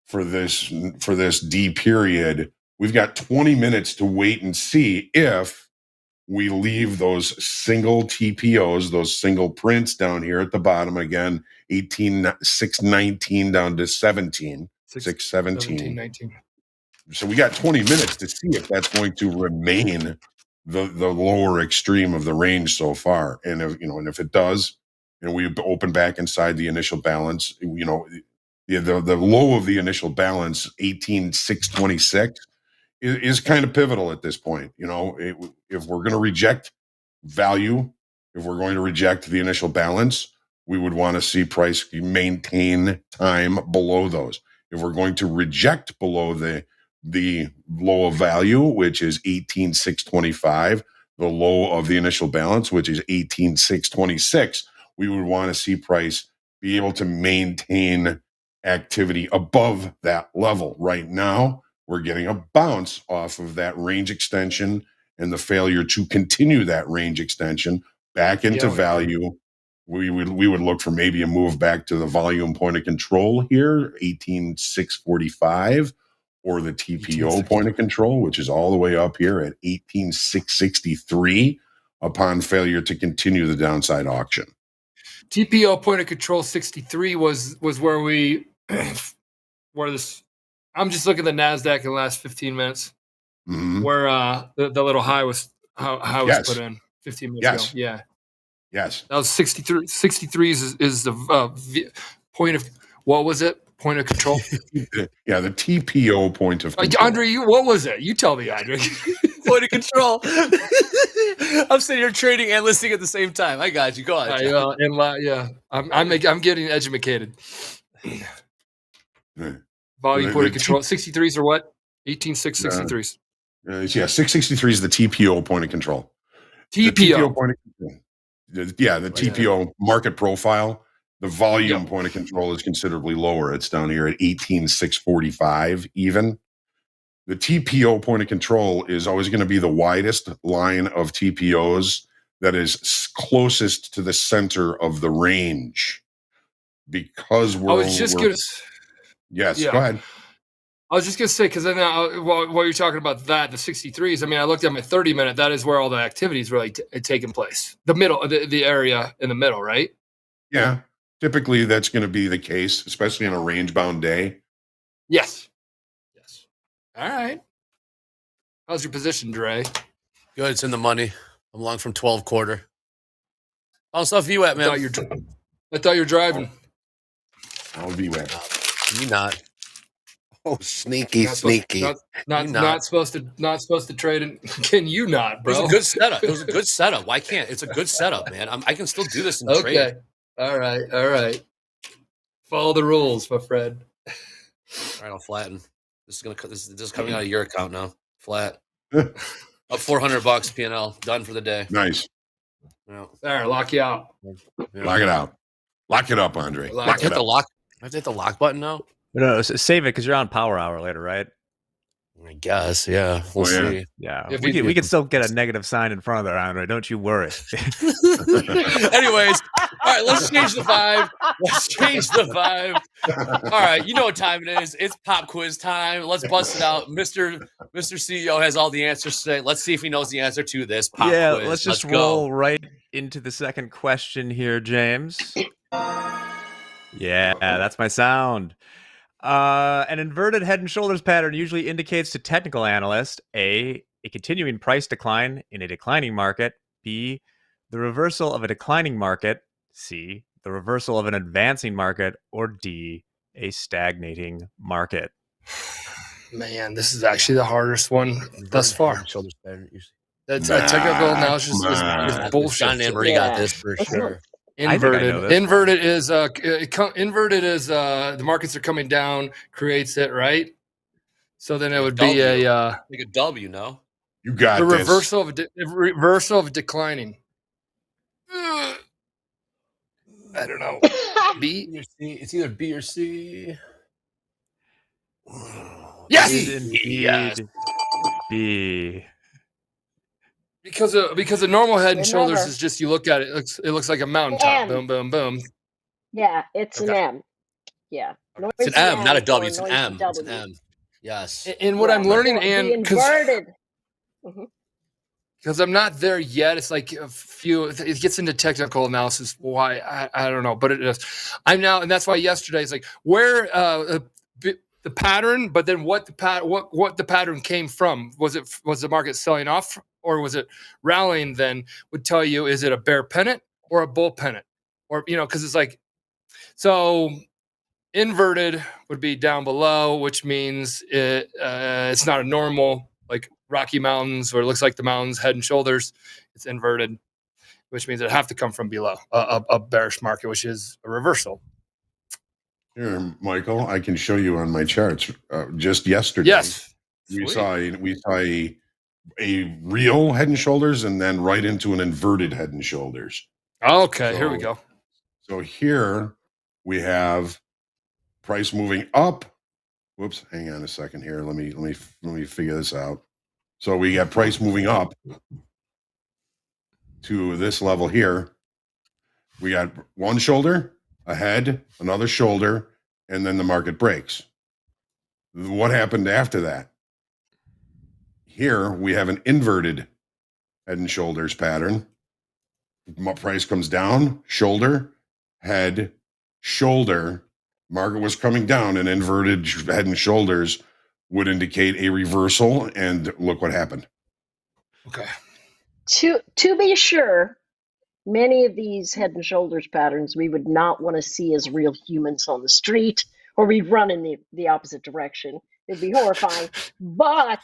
[SPEAKER 2] for this D period, we've got 20 minutes to wait and see if we leave those single TPOs, those single prints down here at the bottom again, 18,619 down to 617.
[SPEAKER 6] 19.
[SPEAKER 2] So we got 20 minutes to see if that's going to remain the lower extreme of the range so far. And if it does, we open back inside the initial balance, the low of the initial balance, 18,626, is kind of pivotal at this point. If we're going to reject value If we're going to reject the initial balance, we would want to see price maintain time below those. If we're going to reject below the low of value, which is 18,625, the low of the initial balance, which is 18,626, we would want to see price be able to maintain activity above that level. Right now, we're getting a bounce off of that range extension and the failure to continue that range extension back into value. We would look for maybe a move back to the volume point of control here, 18,645, or the TPO point of control, which is all the way up here at 18,663 upon failure to continue the downside auction.
[SPEAKER 6] TPO point of control 63 was where we where this. I'm just looking at the NASDAQ in the last 15 minutes, where the little high was was put in 15 minutes ago. Yeah.
[SPEAKER 2] Yes.
[SPEAKER 6] That was 63. 63 is the point of, what was it? Point of control?
[SPEAKER 2] Yeah, the TPO point of control.
[SPEAKER 6] Andre, what was it? You tell me, Andre.
[SPEAKER 4] Point of control. I'm sitting here trading and listening at the same time. I got you. Go on.
[SPEAKER 6] I'm getting educated. Volume point of control. 63s or what? 18,663s.
[SPEAKER 2] Yeah, 663 is the TPO point of control.
[SPEAKER 6] TPO.
[SPEAKER 2] The TPO point of control. Yeah, the TPO market profile. The volume point of control is considerably lower. It's down here at 18,645 even. The TPO point of control is always going to be the widest line of TPOs that is closest to the center of the range. Because
[SPEAKER 6] I was just going to...
[SPEAKER 2] Yes, go ahead.
[SPEAKER 6] I was just going to say, because then while you're talking about that, the 63s, I mean, I looked at my 30-minute. That is where all the activities really taking place. The middle, the area in the middle, right?
[SPEAKER 2] Yeah. Typically, that's going to be the case, especially on a range-bound day.
[SPEAKER 6] Yes. All right. How's your position, Dre?
[SPEAKER 4] Good. It's in the money. I'm long from 12 quarter. How's stuff you at, man?
[SPEAKER 6] I thought you were driving.
[SPEAKER 2] I'll be wet.
[SPEAKER 4] You not.
[SPEAKER 1] Oh, sneaky.
[SPEAKER 6] Not supposed to trade in. Can you not, bro?
[SPEAKER 4] It was a good setup. It was a good setup. Why can't? It's a good setup, man. I can still do this in trade.
[SPEAKER 6] Okay. All right. Follow the rules, my friend.
[SPEAKER 4] All right, I'll flatten. This is coming out of your account now. Flat. Up $400 P&L. Done for the day.
[SPEAKER 2] Nice.
[SPEAKER 4] Yeah.
[SPEAKER 6] There, lock you out.
[SPEAKER 2] Yeah. Lock it out. Lock it up, Andre.
[SPEAKER 4] I have to hit the lock button now?
[SPEAKER 7] No, save it because you're on Power Hour later, right?
[SPEAKER 4] I guess, yeah. We'll see.
[SPEAKER 7] Yeah, we can still get a negative sign in front of there, Andre. Don't you worry.
[SPEAKER 4] Anyways, all right, let's change the vibe. All right, you know what time it is. It's pop quiz time. Let's bust it out. Mr. CEO has all the answers today. Let's see if he knows the answer to this pop quiz.
[SPEAKER 7] Let's just roll right into the second question here, James. Yeah, that's my sound. An inverted head and shoulders pattern usually indicates to technical analysts A, a continuing price decline in a declining market, B, the reversal of a declining market, C, the reversal of an advancing market, or D, a stagnating market.
[SPEAKER 6] Man, this is actually the hardest one thus far.
[SPEAKER 4] Shoulders pattern usually.
[SPEAKER 6] That's technical analysis is bullshit.
[SPEAKER 4] John Emery got this for sure.
[SPEAKER 6] Inverted is the markets are coming down, creates it, right? So then it would be
[SPEAKER 4] like a W, no?
[SPEAKER 2] You got
[SPEAKER 6] the
[SPEAKER 2] this.
[SPEAKER 6] reversal of declining. I don't know. B.
[SPEAKER 4] It's either B or C.
[SPEAKER 6] Yes,
[SPEAKER 7] Indeed. B.
[SPEAKER 6] Because a normal head and shoulders is just, you look at it, it looks like a mountaintop. Boom, boom, boom.
[SPEAKER 5] Yeah, it's an M. Yeah,
[SPEAKER 4] it's an M, not a W. It's an M. It's an M. Yes.
[SPEAKER 6] And what I'm learning, and
[SPEAKER 5] inverted.
[SPEAKER 6] Because I'm not there yet. It's like it gets into technical analysis. Why? I don't know, but it is. I'm now, and that's why yesterday it's like where the pattern, but then what the pattern came from. Was the market selling off or was it rallying? Then would tell you, is it a bear pennant or a bull pennant, or because it's like, so inverted would be down below, which means it's not a normal, like Rocky Mountains, or it looks like the mountains, head and shoulders. It's inverted. which means it'd have to come from below a bearish market, which is a reversal.
[SPEAKER 2] Here, Michael, I can show you on my charts. Just yesterday,
[SPEAKER 6] Yes.
[SPEAKER 2] we saw a real Head and Shoulders and then right into an inverted Head and Shoulders.
[SPEAKER 6] Okay, here we go.
[SPEAKER 2] So here we have price moving up. Whoops, hang on a second here. Let me figure this out. So we got price moving up to this level here. We got one shoulder, a head, another shoulder, and then the market breaks. What happened after that? Here we have an inverted Head and Shoulders pattern. Price comes down, shoulder, head, shoulder. Market was coming down, and inverted Head and Shoulders would indicate a reversal, and look what happened.
[SPEAKER 6] Okay.
[SPEAKER 5] To be sure, many of these Head and Shoulders patterns we would not want to see as real humans on the street, or we'd run in the opposite direction. It'd be horrifying. But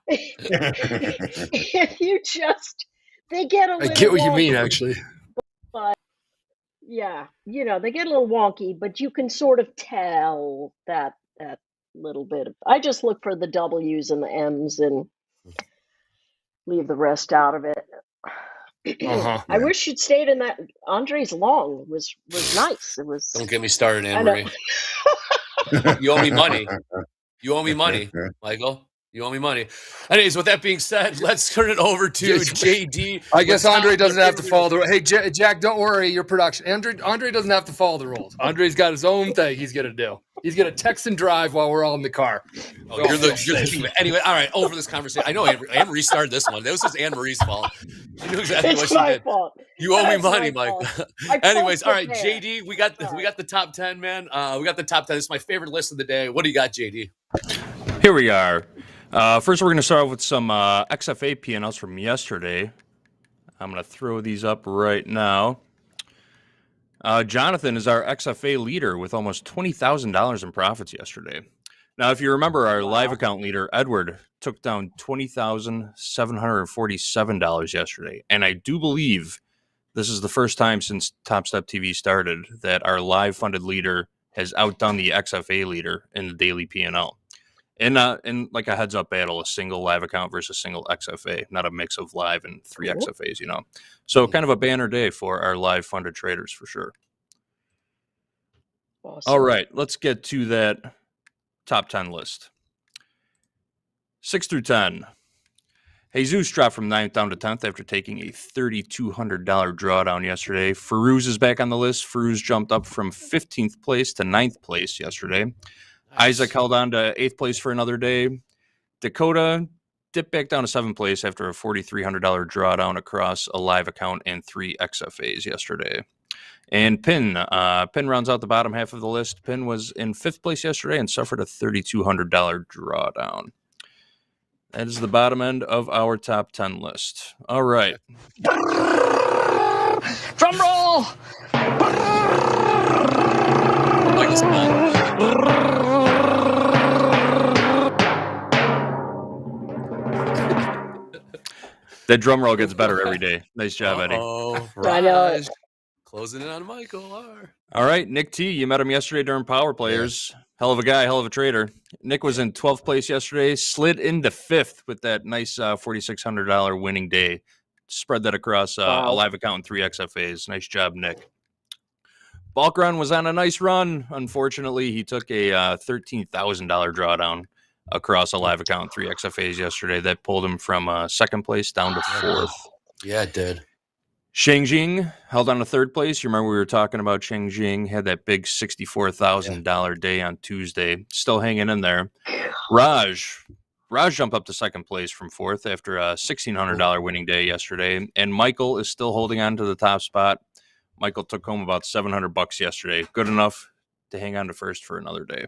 [SPEAKER 5] if you just they get a little
[SPEAKER 6] I get what
[SPEAKER 5] wonky,
[SPEAKER 6] you mean, actually.
[SPEAKER 5] But yeah, they get a little wonky, but you can sort of tell that little bit of, I just look for the W's and the M's and leave the rest out of it. I wish you'd stayed in that. Andre's long was nice. It was.
[SPEAKER 4] Don't get me started, Anne-Marie. You owe me money. You owe me money, Michael. You owe me money. Anyways, with that being said, let's turn it over to JD.
[SPEAKER 6] I guess Andre doesn't have to follow the rules. Hey, Jack, don't worry. Your production. Andre doesn't have to follow the rules. Andre's got his own thing he's going to do. He's going to text and drive while we're all in the car.
[SPEAKER 4] Oh, you're the king. Anyway, all right, over this conversation. I know Anne-Marie started this one. This was Anne-Marie's fault. She knew exactly what she did.
[SPEAKER 5] Fault.
[SPEAKER 4] You owe me money, Mike. Anyways, all right, JD, we got the top 10, man. We got the top 10. This is my favorite list of the day. What do you got, JD?
[SPEAKER 8] Here we are. First, we're going to start off with some XFA P&Ls from yesterday. I'm going to throw these up right now. Jonathan is our XFA leader with almost $20,000 in profits yesterday. Now, if you remember, our live account leader, Edward, took down $20,747 yesterday. And I do believe this is the first time since TopstepTV started that our live funded leader has outdone the XFA leader in the daily P&L. And like a heads-up battle, a single live account versus single XFA, not a mix of live and three XFAs, So kind of a banner day for our live funded traders for sure.
[SPEAKER 5] Awesome.
[SPEAKER 8] All right, let's get to that top 10 list. 6 through 10. Jesus dropped from 9th down to 10th after taking a $3,200 drawdown yesterday. Farouz is back on the list. Farouz jumped up from 15th place to 9th place yesterday. Isaac held on to 8th place for another day. Dakota dipped back down to 7th place after a $4,300 drawdown across a live account and 3 XFAs yesterday. And Pin rounds out the bottom half of the list. Pin was in 5th place yesterday and suffered a $3,200 drawdown. That is the bottom end of our top 10 list. All right.
[SPEAKER 9] Drum roll!
[SPEAKER 8] That drum roll gets better every day. Nice job, Eddie.
[SPEAKER 4] Oh,
[SPEAKER 5] I know it.
[SPEAKER 4] Closing in on Michael.
[SPEAKER 8] All right, Nick T, you met him yesterday during Power Players. Yeah. Hell of a guy, hell of a trader. Nick was in 12th place yesterday, slid into 5th with that nice $4,600 winning day. Spread that across a live account and 3 XFAs. Nice job, Nick. Bulk Run was on a nice run. Unfortunately, he took a $13,000 drawdown across a live account and 3 XFAs yesterday. That pulled him from 2nd place down to 4th.
[SPEAKER 4] Yeah, it did.
[SPEAKER 8] Sheng Jing held on to 3rd place. You remember we were talking about Sheng Jing, had that big $64,000 day on Tuesday. Still hanging in there. Raj jumped up to 2nd place from 4th after a $1,600 winning day yesterday. And Michael is still holding on to the top spot. Michael took home about $700 yesterday. Good enough to hang on to 1st for another day.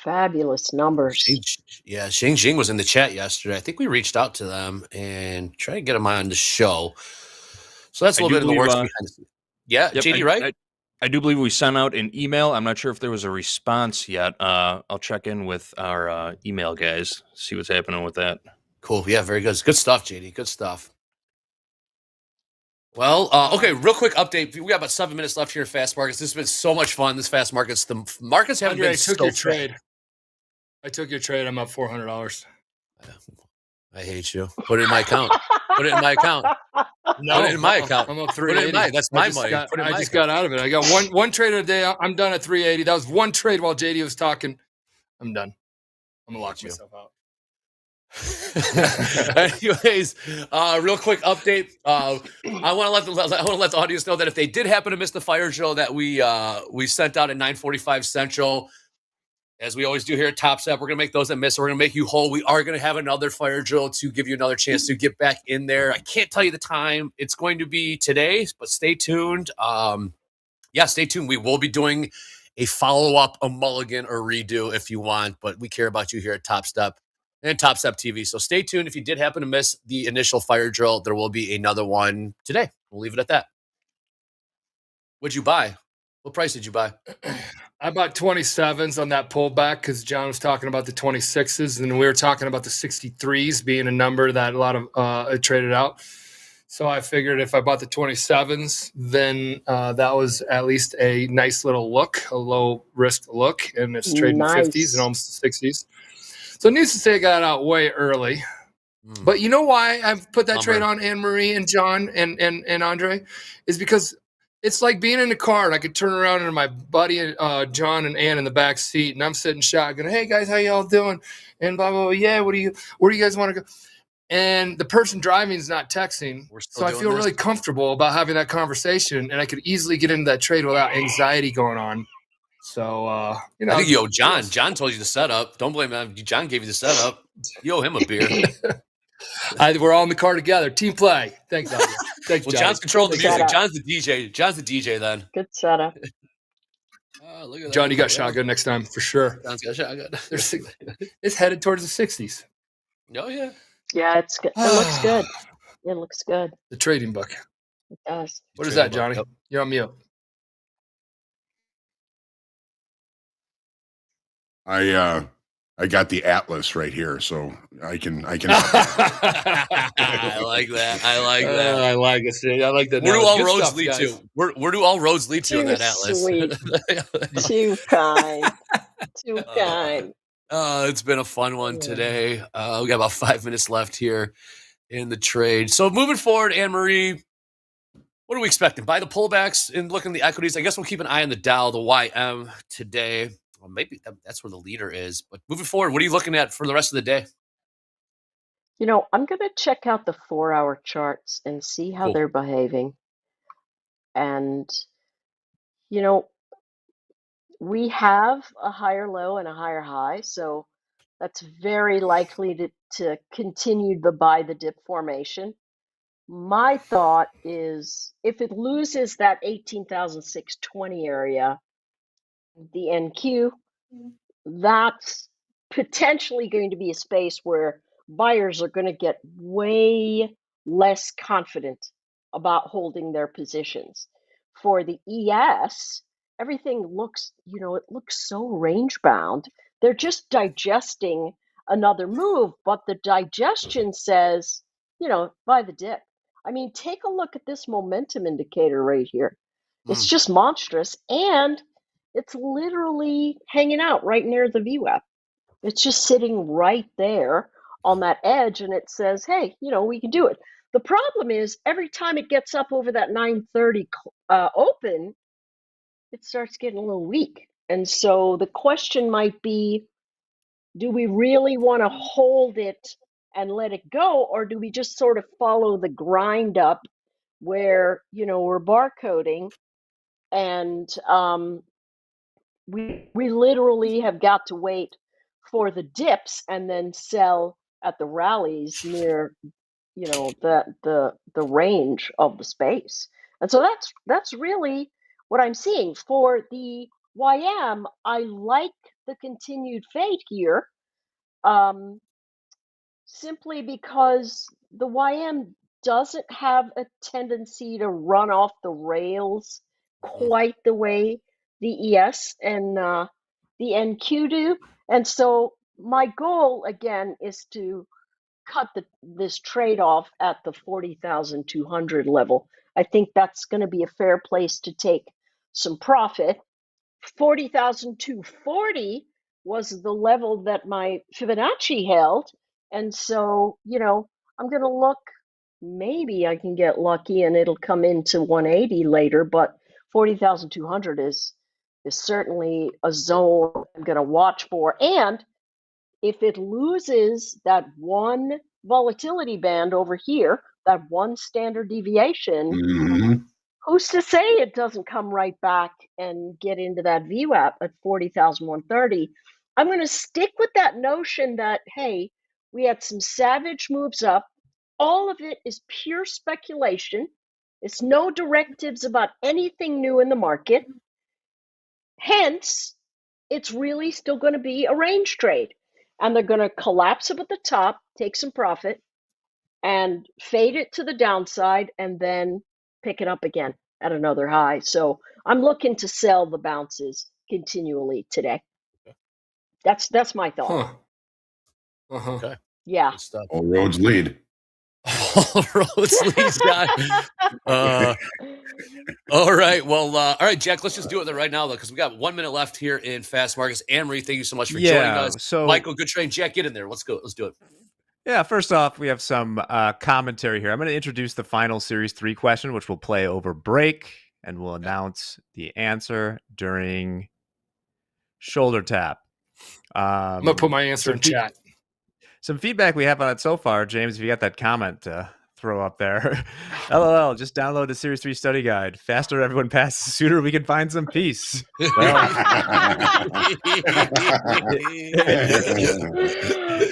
[SPEAKER 5] Fabulous numbers.
[SPEAKER 4] Yeah, Sheng Jing was in the chat yesterday. I think we reached out to them and tried to get them on the show. So that's a little bit in the works behind the scenes. Yeah, yep, JD, right?
[SPEAKER 8] I do believe we sent out an email. I'm not sure if there was a response yet. I'll check in with our email guys, see what's happening with that.
[SPEAKER 4] Cool. Yeah, very good. Good stuff, JD. Good stuff. Well, okay, real quick update. We got about 7 minutes left here in Fast Markets. This has been so much fun, this Fast Markets. The markets haven't
[SPEAKER 6] Andre,
[SPEAKER 4] been
[SPEAKER 6] I took
[SPEAKER 4] so
[SPEAKER 6] your
[SPEAKER 4] fast.
[SPEAKER 6] trade. I took your trade. I'm up $400.
[SPEAKER 4] I hate you. Put it in my account. Put it in my account.
[SPEAKER 6] No,
[SPEAKER 4] Put it in my account.
[SPEAKER 6] I'm up
[SPEAKER 4] Put it in
[SPEAKER 6] 380.
[SPEAKER 4] That's my money. Put it in
[SPEAKER 6] I
[SPEAKER 4] my
[SPEAKER 6] just
[SPEAKER 4] account.
[SPEAKER 6] got out of it. I got one trade a day. I'm done at 380. That was one trade while JD was talking. I'm done. I'm gonna lock myself out.
[SPEAKER 4] Anyways, real quick update. I want to let the audience know that if they did happen to miss the fire drill that we sent out at 9:45 Central, as we always do here at TopStep, we're gonna make those that miss. We're gonna make you whole. We are gonna have another fire drill to give you another chance to get back in there. I can't tell you the time. It's going to be today, but stay tuned. Stay tuned. We will be doing a follow-up, a mulligan, or redo if you want, but we care about you here at TopStep and TopstepTV. So stay tuned. If you did happen to miss the initial fire drill, there will be another one today. We'll leave it at that. What'd you buy? What price did you buy?
[SPEAKER 6] I bought 27s on that pullback because John was talking about the 26s, and we were talking about the 63s being a number that a lot of traded out. So I figured if I bought the 27s, then that was at least a nice little look, a low risk look, and it's trading 50s and almost the 60s. So needless to say, I got out way early. But you know why I've put that trade on Anne-Marie and John and Andre? Is because it's like being in a car and I could turn around and my buddy John and Ann in the back seat, and I'm sitting shotgun. Hey guys, how y'all doing? And blah blah blah. Yeah, where do you guys want to go? And the person driving is not texting, so I feel really comfortable about having that conversation, and I could easily get into that trade without anxiety going on. So
[SPEAKER 4] I think John told you the setup. Don't blame him. John gave you the setup. You owe him a beer.
[SPEAKER 6] We're all in the car together. Team play. Thanks, Andre. Thanks,
[SPEAKER 4] well, John's controlling the music. John's the DJ. John's the DJ then.
[SPEAKER 5] Good setup.
[SPEAKER 4] Look at
[SPEAKER 6] John,
[SPEAKER 4] that.
[SPEAKER 6] you got shotgun next time for sure.
[SPEAKER 4] John's got shotgun.
[SPEAKER 6] It's headed towards the 60s.
[SPEAKER 4] Oh yeah.
[SPEAKER 5] Yeah, it's good. It looks good. It looks good.
[SPEAKER 6] The trading book.
[SPEAKER 5] It does.
[SPEAKER 6] What is that, Johnny? Yep. You're on mute.
[SPEAKER 2] I got the Atlas right here, so I can.
[SPEAKER 4] I like that. I like that.
[SPEAKER 6] I like it. I like that.
[SPEAKER 4] Where do all roads lead to? Where do all roads lead to in that Atlas?
[SPEAKER 5] Sweet. Too kind. Too kind.
[SPEAKER 4] It's been a fun one today. We got about 5 minutes left here in the trade. So moving forward, Anne-Marie, what are we expecting? By the pullbacks and looking at the equities, I guess we'll keep an eye on the Dow, the YM today. Well, maybe that's where the leader is. But moving forward, what are you looking at for the rest of the day?
[SPEAKER 5] I'm going to check out the 4-hour charts and see how they're behaving. And, we have a higher low and a higher high, so that's very likely to continue the buy the dip formation. My thought is if it loses that 18,620 area, the NQ, that's potentially going to be a space where buyers are going to get way less confident about holding their positions. For the ES, everything looks, it looks so range bound. They're just digesting another move, but the digestion says, buy the dip. I mean, take a look at this momentum indicator right here. It's just monstrous, and it's literally hanging out right near the VWAP. It's just sitting right there on that edge, and it says, hey, we can do it. The problem is every time it gets up over that 930 open, it starts getting a little weak. And so the question might be, do we really want to hold it and let it go, or do we just sort of follow the grind up where, we're barcoding and we literally have got to wait for the dips and then sell at the rallies near, the range of the space. And so that's really what I'm seeing. For the YM, I like the continued fade here, simply because the YM doesn't have a tendency to run off the rails quite the way the ES and the NQ do. And so my goal, again, is to cut this trade off at the 40,200 level. I think that's going to be a fair place to take some profit. 40,240 was the level that my Fibonacci held. And so, I'm going to look, maybe I can get lucky and it'll come into 180 later, but 40,200 is certainly a zone I'm going to watch for. And if it loses that one volatility band over here, that one standard deviation, who's to say it doesn't come right back and get into that VWAP at 40,130? I'm going to stick with that notion that, hey, we had some savage moves up. All of it is pure speculation. It's no directives about anything new in the market. Hence, it's really still going to be a range trade. And they're going to collapse it at the top, take some profit, and fade it to the downside, and then pick it up again at another high. So I'm looking to sell the bounces continually today. That's my thought.
[SPEAKER 4] Okay.
[SPEAKER 5] Yeah.
[SPEAKER 4] Good stuff.
[SPEAKER 2] All roads lead.
[SPEAKER 4] All roads lead, Scott. All right. Well, all right, Jack, let's just do it right now, though, because we got 1 minute left here in Fast Markets. Anne-Marie, thank you so much for joining us.
[SPEAKER 7] So
[SPEAKER 4] Michael, good train. Jack, get in there. Let's go. Let's do it.
[SPEAKER 7] Yeah, first off, we have some commentary here. I'm going to introduce the final Series 3 question, which we'll play over break, and we'll announce the answer during shoulder tap.
[SPEAKER 6] I'm going to put my answer in chat.
[SPEAKER 7] Some feedback we have on it so far, James, if you got that comment to throw up there. LOL, just download the Series 3 study guide. Faster everyone passes, sooner we can find some peace. Well,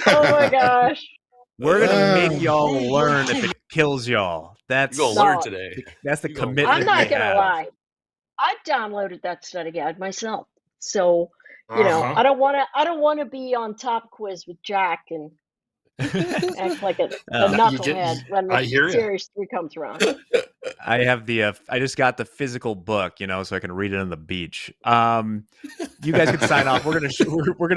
[SPEAKER 5] oh my gosh.
[SPEAKER 7] We're going to make y'all learn if it kills y'all. That's
[SPEAKER 4] You're gonna learn today.
[SPEAKER 7] That's the
[SPEAKER 4] You're gonna
[SPEAKER 7] commitment.
[SPEAKER 5] I'm not
[SPEAKER 7] we
[SPEAKER 5] going to
[SPEAKER 7] have.
[SPEAKER 5] lie. I downloaded that study guide myself. So, I don't want to be on TopQuiz with Jack and act like a knucklehead when
[SPEAKER 6] I hear ya.
[SPEAKER 5] Series 3 comes around.
[SPEAKER 7] I have I just got the physical book, so I can read it on the beach. You guys can sign off. We're gonna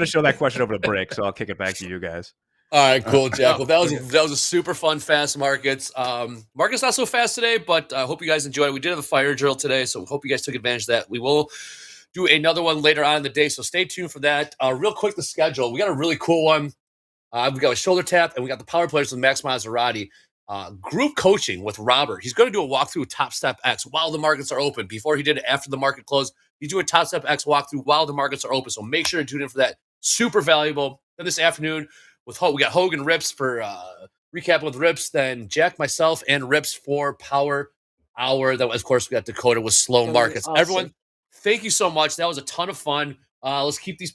[SPEAKER 7] show that question over the break, so I'll kick it back to you guys.
[SPEAKER 4] All right, cool, Jack. Well, that was a super fun Fast Markets. Market's not so fast today, but I hope you guys enjoyed it. We did have a fire drill today, so hope you guys took advantage of that. We will do another one later on in the day, so stay tuned for that. Real quick, the schedule. We got a really cool one. We got a shoulder tap, and we got the power players with Max Maserati. Group coaching with Robert. He's going to do a walkthrough of TopstepX while the markets are open. Before he did it after the market closed, he's doing TopstepX walkthrough while the markets are open. So make sure to tune in for that. Super valuable. Then this afternoon, we got Hoagland RIPS for recapping with RIPS. Then Jack, myself, and RIPS for Power Hour. Then, of course, we got Dakota with slow markets.
[SPEAKER 5] Awesome.
[SPEAKER 4] Everyone, thank you so much. That was a ton of fun. Let's keep the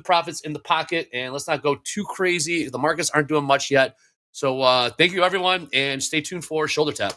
[SPEAKER 4] profits in the pocket, and let's not go too crazy. The markets aren't doing much yet. So thank you, everyone, and stay tuned for Shoulder Tap.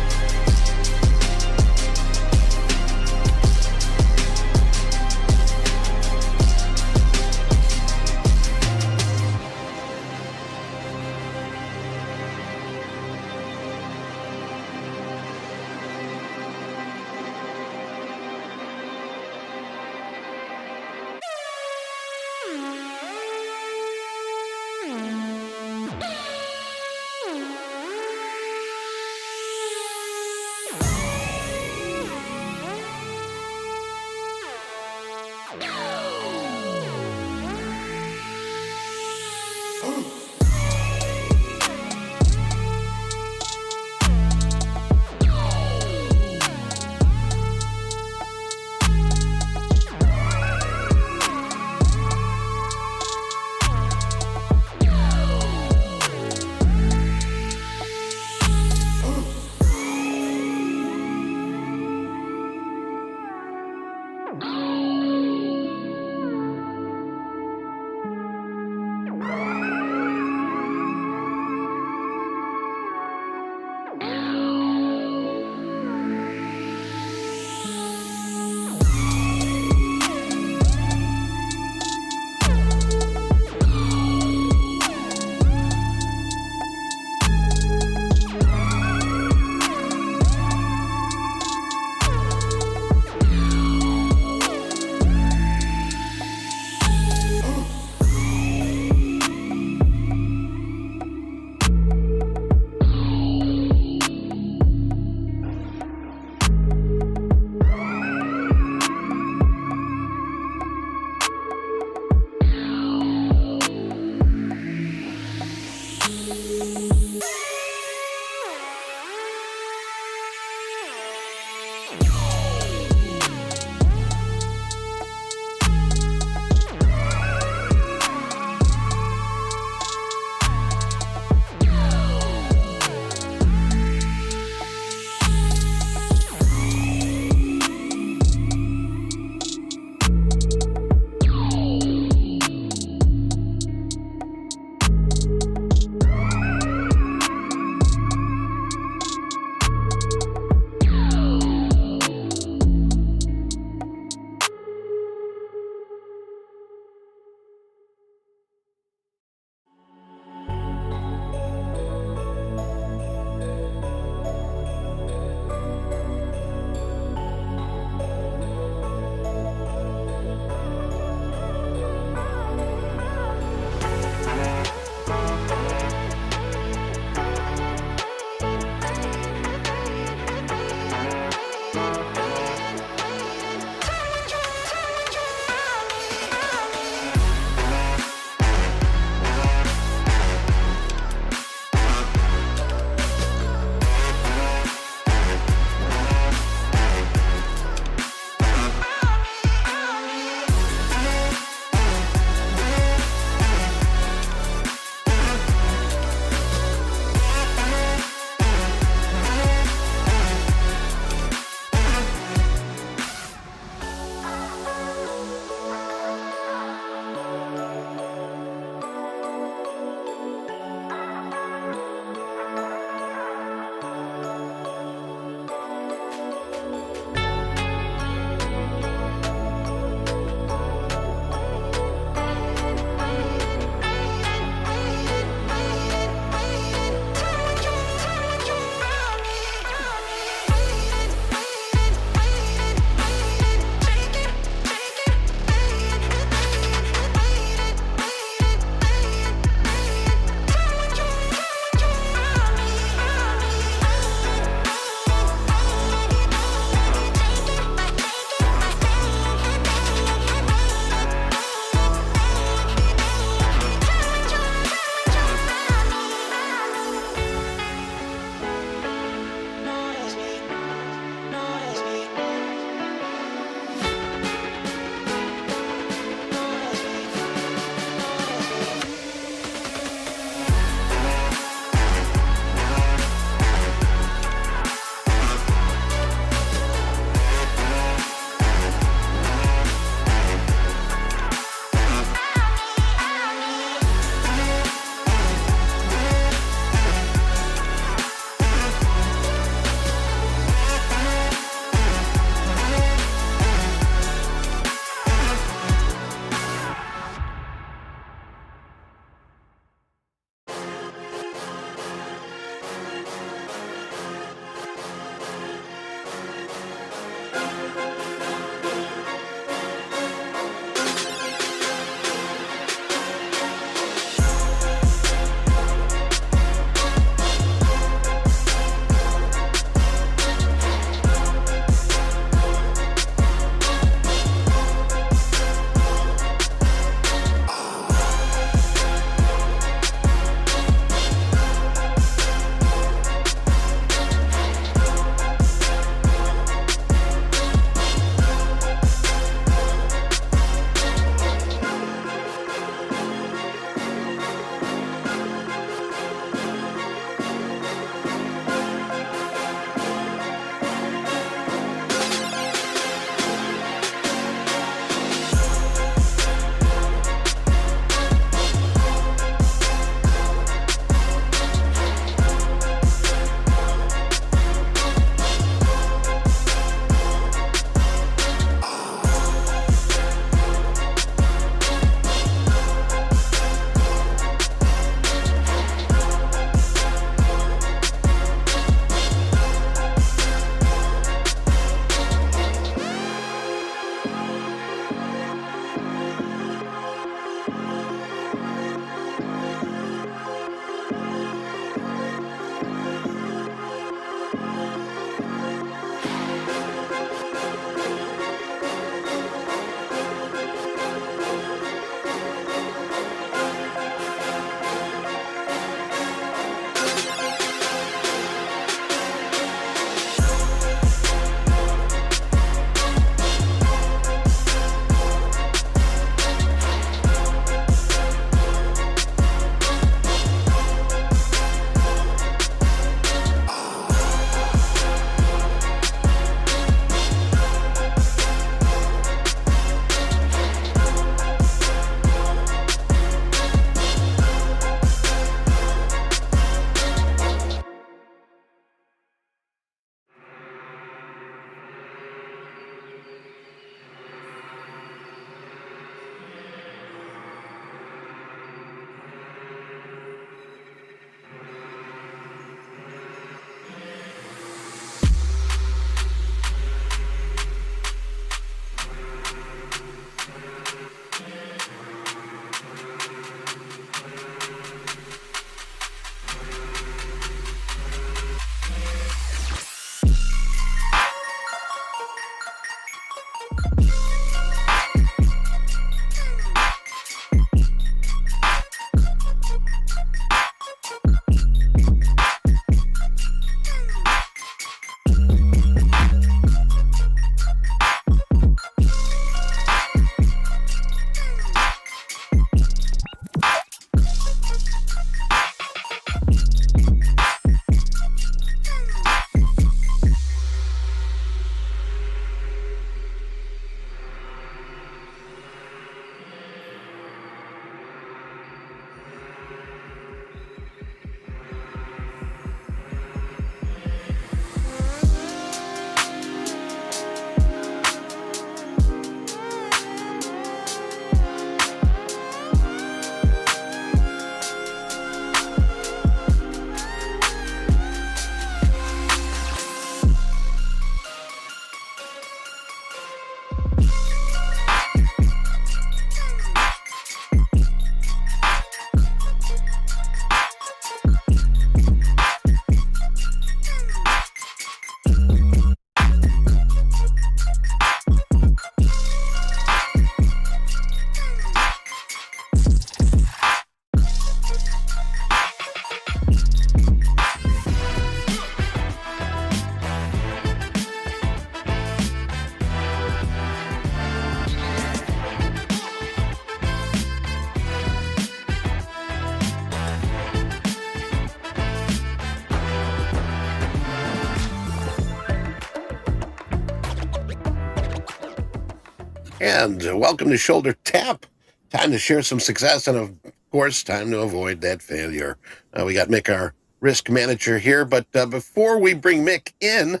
[SPEAKER 1] And welcome to Shoulder Tap. Time to share some success and, of course, time to avoid that failure. We got Mick, our risk manager, here. But before we bring Mick in,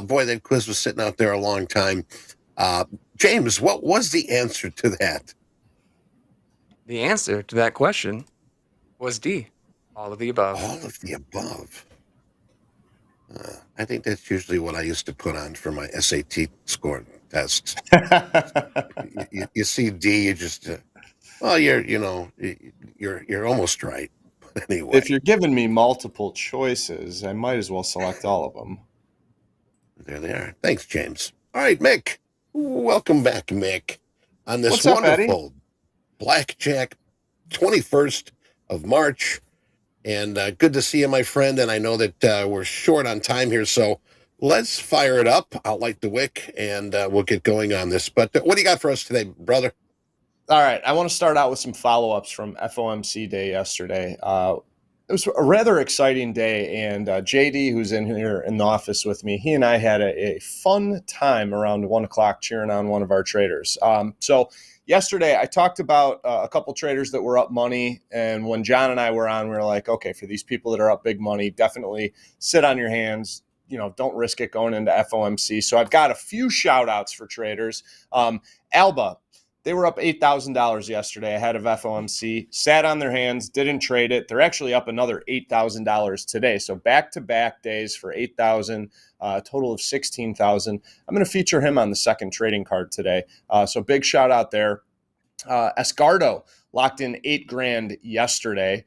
[SPEAKER 1] boy, that quiz was sitting out there a long time. James, what was the answer to that?
[SPEAKER 9] The answer to that question was D. All of the above.
[SPEAKER 1] All of the above. I think that's usually what I used to put on for my SAT score tests. You see D, you just, well, you're almost right. But anyway,
[SPEAKER 10] If you're giving me multiple choices, I might as well select all of them.
[SPEAKER 1] there they are. Thanks, James. All right, Mick. Welcome back, Mick, on this
[SPEAKER 10] What's up, Eddie?
[SPEAKER 1] wonderful Blackjack 21st of March. And good to see you, my friend. And I know that we're short on time here, so let's fire it up. I'll light the wick, and we'll get going on this. But what do you got for us today, brother?
[SPEAKER 10] All right, I want to start out with some follow-ups from FOMC day yesterday. It was a rather exciting day, and JD, who's in here in the office with me, he and I had a fun time around 1 o'clock cheering on one of our traders. So yesterday, I talked about a couple traders that were up money, and when John and I were on, we were like, okay, for these people that are up big money, definitely sit on your hands. Don't risk it going into FOMC. So I've got a few shout-outs for traders. Alba. They were up $8,000 yesterday ahead of FOMC, sat on their hands, didn't trade it. They're actually up another $8,000 today. So back-to-back days for $8,000, a total of $16,000. I'm going to feature him on the second trading card today. So big shout out there. Escardo locked in $8,000 yesterday.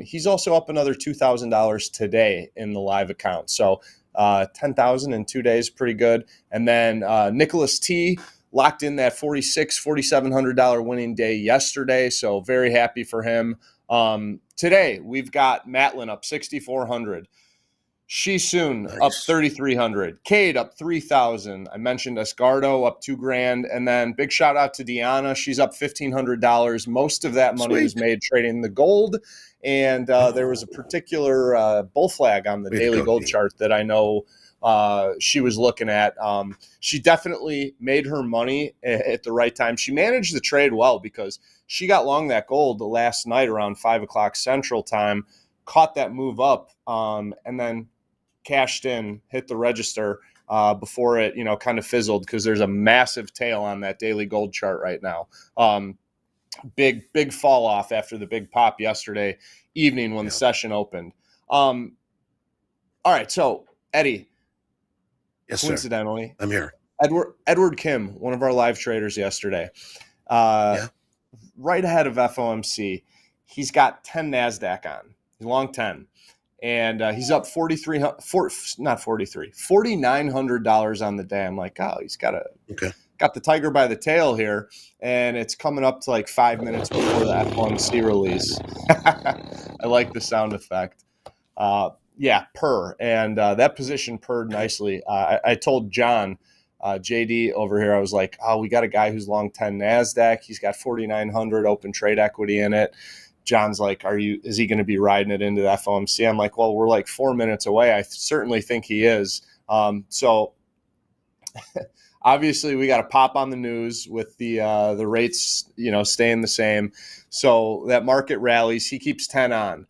[SPEAKER 10] He's also up another $2,000 today in the live account. So $10,000 in 2 days, pretty good. And then Nicholas T. locked in that $4,700 winning day yesterday, so very happy for him. Today, we've got Matlin up 6,400. Shisun up 3,300. Cade up 3,000. I mentioned Escardo up $2,000. And then big shout out to Deanna. She's up $1,500. Most of that money was made trading the gold. And there was a particular bull flag on the daily gold chart that I know she was looking at. She definitely made her money at the right time. She managed the trade well because she got long that gold last night around 5 o'clock Central Time, caught that move up, and then cashed in, hit the register before it, kind of fizzled because there's a massive tail on that daily gold chart right now. Big fall off after the big pop yesterday evening when the session opened. All right, so Eddie.
[SPEAKER 1] Yes,
[SPEAKER 10] coincidentally,
[SPEAKER 1] sir. I'm here.
[SPEAKER 10] Edward Kim, one of our live traders yesterday, right ahead of FOMC, he's got 10 NASDAQ on. He's long 10. And he's up $4,900 on the day. I'm like, oh, he's got the tiger by the tail here. And it's coming up to like 5 minutes before the FOMC release. I like the sound effect. Purr. And that position purred nicely. I told John, JD over here, I was like, oh, we got a guy who's long 10 NASDAQ. He's got 4,900 open trade equity in it. John's like, is he going to be riding it into the FOMC? I'm like, well, we're like 4 minutes away. I certainly think he is. So obviously we got to pop on the news with the rates, staying the same. So that market rallies, he keeps 10 on.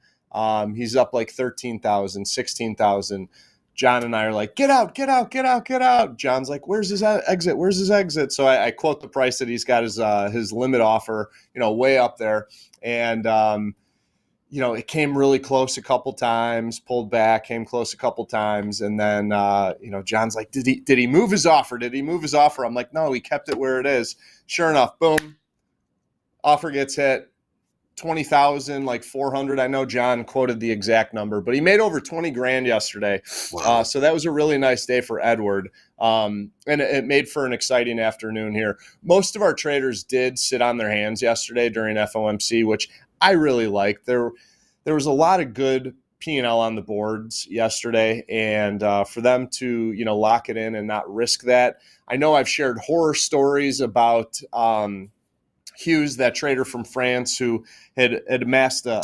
[SPEAKER 10] He's up like 13,000, 16,000. John and I are like, get out. John's like, where's his exit? So I quote the price that he's got his limit offer, way up there. And, it came really close a couple times, pulled back, came close a couple times. And then, John's like, did he move his offer? I'm like, no, he kept it where it is. Sure enough, boom, offer gets hit. 20,000, like 400. I know John quoted the exact number, but he made over 20 grand yesterday.
[SPEAKER 1] Wow.
[SPEAKER 10] So that was a really nice day for Edward. And it made for an exciting afternoon here. Most of our traders did sit on their hands yesterday during FOMC, which I really liked. There was a lot of good P&L on the boards yesterday, and for them to, lock it in and not risk that. I know I've shared horror stories about, Hughes, that trader from France who had amassed a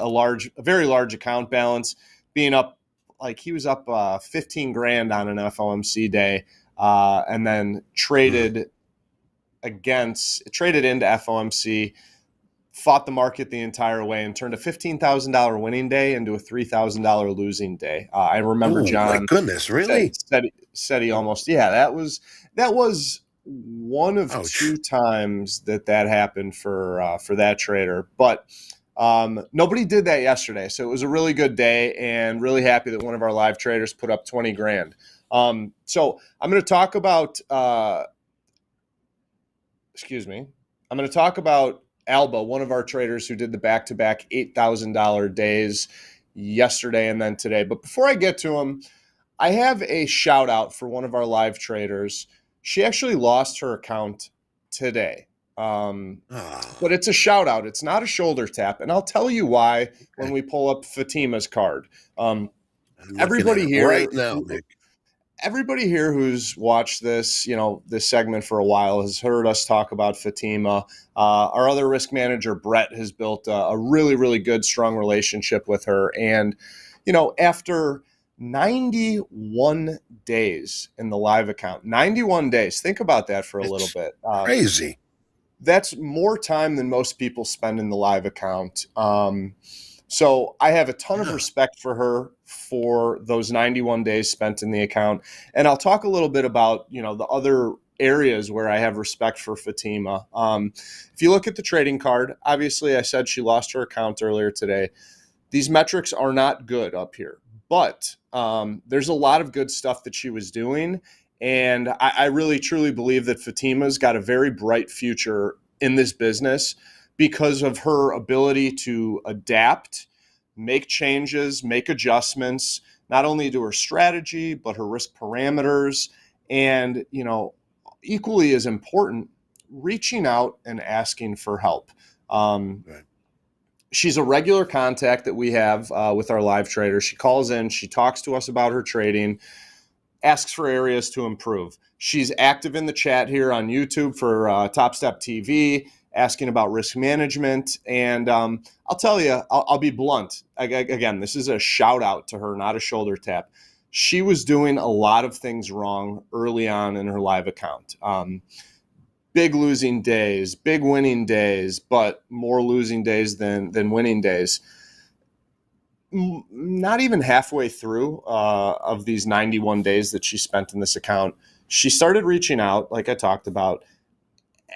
[SPEAKER 10] very large account balance, being up, like he was up 15 grand on an FOMC day, and then traded traded into FOMC, fought the market the entire way, and turned a $15,000 winning day into a $3,000 losing day. I remember
[SPEAKER 1] Oh
[SPEAKER 10] John.
[SPEAKER 1] my goodness, really?
[SPEAKER 10] Said he almost, yeah, that was one of
[SPEAKER 1] Ouch.
[SPEAKER 10] 2 times that happened for that trader. But nobody did that yesterday, so it was a really good day, and really happy that one of our live traders put up 20 grand. So I'm going to talk about. I'm going to talk about Alba, one of our traders who did the back-to-back $8,000 days yesterday and then today. But before I get to him, I have a shout out for one of our live traders. She actually lost her account today. But it's a shout out. It's not a shoulder tap. And I'll tell you why when we pull up Fatima's card. Everybody here
[SPEAKER 1] right now, Nick.
[SPEAKER 10] Everybody here who's watched this, this segment for a while has heard us talk about Fatima. Our other risk manager, Brett, has built a really, really good, strong relationship with her. And, after 91 days in the live account, 91 days, think about that for a little bit.
[SPEAKER 1] Crazy.
[SPEAKER 10] That's more time than most people spend in the live account. So I have a ton of respect for her for those 91 days spent in the account. And I'll talk a little bit about, the other areas where I have respect for Fatima. If you look at the trading card, obviously I said she lost her account earlier today. These metrics are not good up here, but there's a lot of good stuff that she was doing. And I really, truly believe that Fatima's got a very bright future in this business because of her ability to adapt, make changes, make adjustments, not only to her strategy, but her risk parameters. And, equally as important, reaching out and asking for help.
[SPEAKER 1] Right.
[SPEAKER 10] She's a regular contact that we have with our live traders. She calls in, she talks to us about her trading, asks for areas to improve. She's active in the chat here on YouTube for TopstepTV, asking about risk management. And I'll tell you, I'll be blunt. Again, this is a shout out to her, not a shoulder tap. She was doing a lot of things wrong early on in her live account. Big losing days, big winning days, but more losing days than winning days. Not even halfway through of these 91 days that she spent in this account, she started reaching out, like I talked about,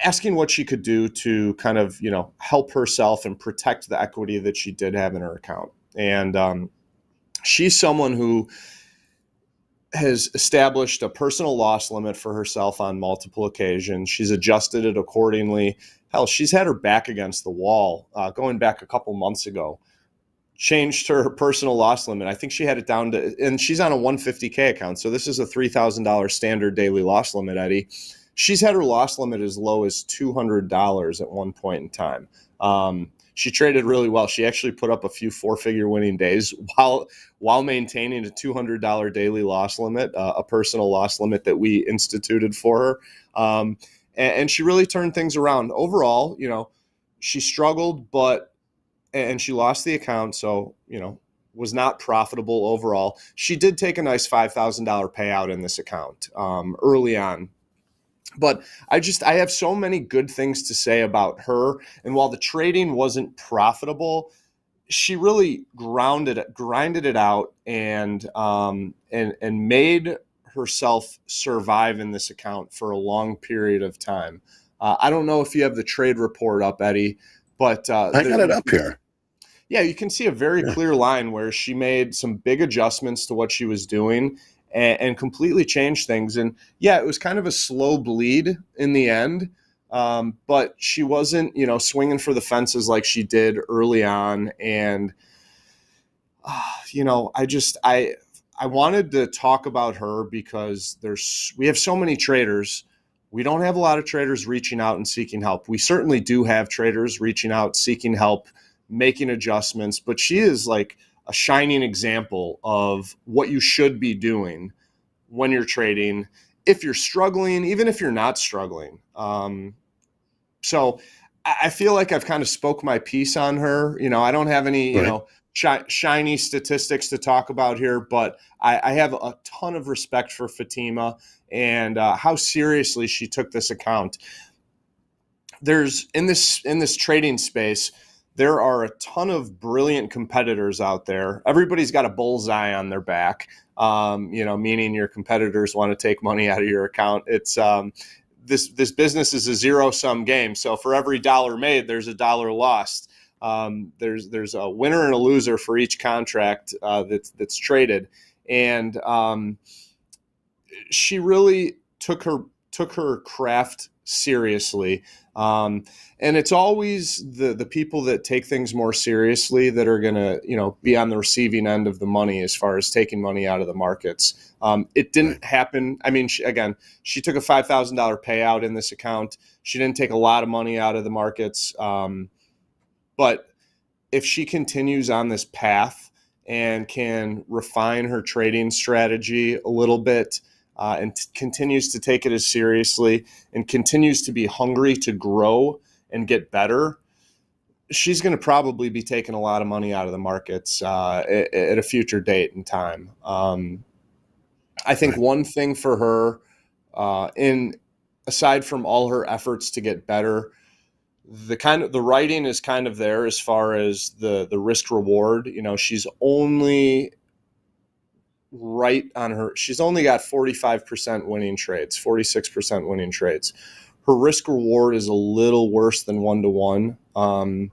[SPEAKER 10] asking what she could do to kind of, help herself and protect the equity that she did have in her account. And she's someone who has established a personal loss limit for herself on multiple occasions. She's adjusted it accordingly. Hell, she's had her back against the wall going back a couple months ago. Changed her personal loss limit. I think she had it down to, and she's on a 150K account. So this is a $3,000 standard daily loss limit, Eddie. She's had her loss limit as low as $200 at one point in time. She traded really well. She actually put up a few 4-figure winning days while maintaining a $200 daily loss limit, a personal loss limit that we instituted for her. And she really turned things around. Overall, she struggled, and she lost the account. So, was not profitable overall. She did take a nice $5,000 payout in this account early on. But I have so many good things to say about her. And while the trading wasn't profitable, she really grinded it out and made herself survive in this account for a long period of time. I don't know if you have the trade report up, Eddie, but
[SPEAKER 1] I got it up here.
[SPEAKER 10] Yeah, you can see a very clear line where she made some big adjustments to what she was doing and completely changed things. And yeah, it was kind of a slow bleed in the end, but she wasn't, swinging for the fences like she did early on. And, I wanted to talk about her because we have so many traders. We don't have a lot of traders reaching out and seeking help. We certainly do have traders reaching out, seeking help, making adjustments, but she is like a shining example of what you should be doing when you're trading, if you're struggling, even if you're not struggling. So I feel like I've kind of spoke my piece on her. I don't have any, shiny statistics to talk about here, but I have a ton of respect for Fatima and how seriously she took this account. there's in this trading space, there are a ton of brilliant competitors out there. Everybody's got a bullseye on their back, meaning your competitors want to take money out of your account. It's this business is a zero-sum game. So for every dollar made, there's a dollar lost. There's a winner and a loser for each contract that's traded, and she really took her craft seriously. And it's always the people that take things more seriously that are going to, be on the receiving end of the money as far as taking money out of the markets. It didn't happen. I mean, she took a $5,000 payout in this account. She didn't take a lot of money out of the markets. But if she continues on this path and can refine her trading strategy a little bit, and continues to take it as seriously and continues to be hungry to grow and get better, she's going to probably be taking a lot of money out of the markets at a future date and time. I think one thing for her, aside from all her efforts to get better, the writing is kind of there as far as the risk reward. She's only she's only got 45% winning trades, 46% winning trades. Her risk reward is a little worse than 1-to-1.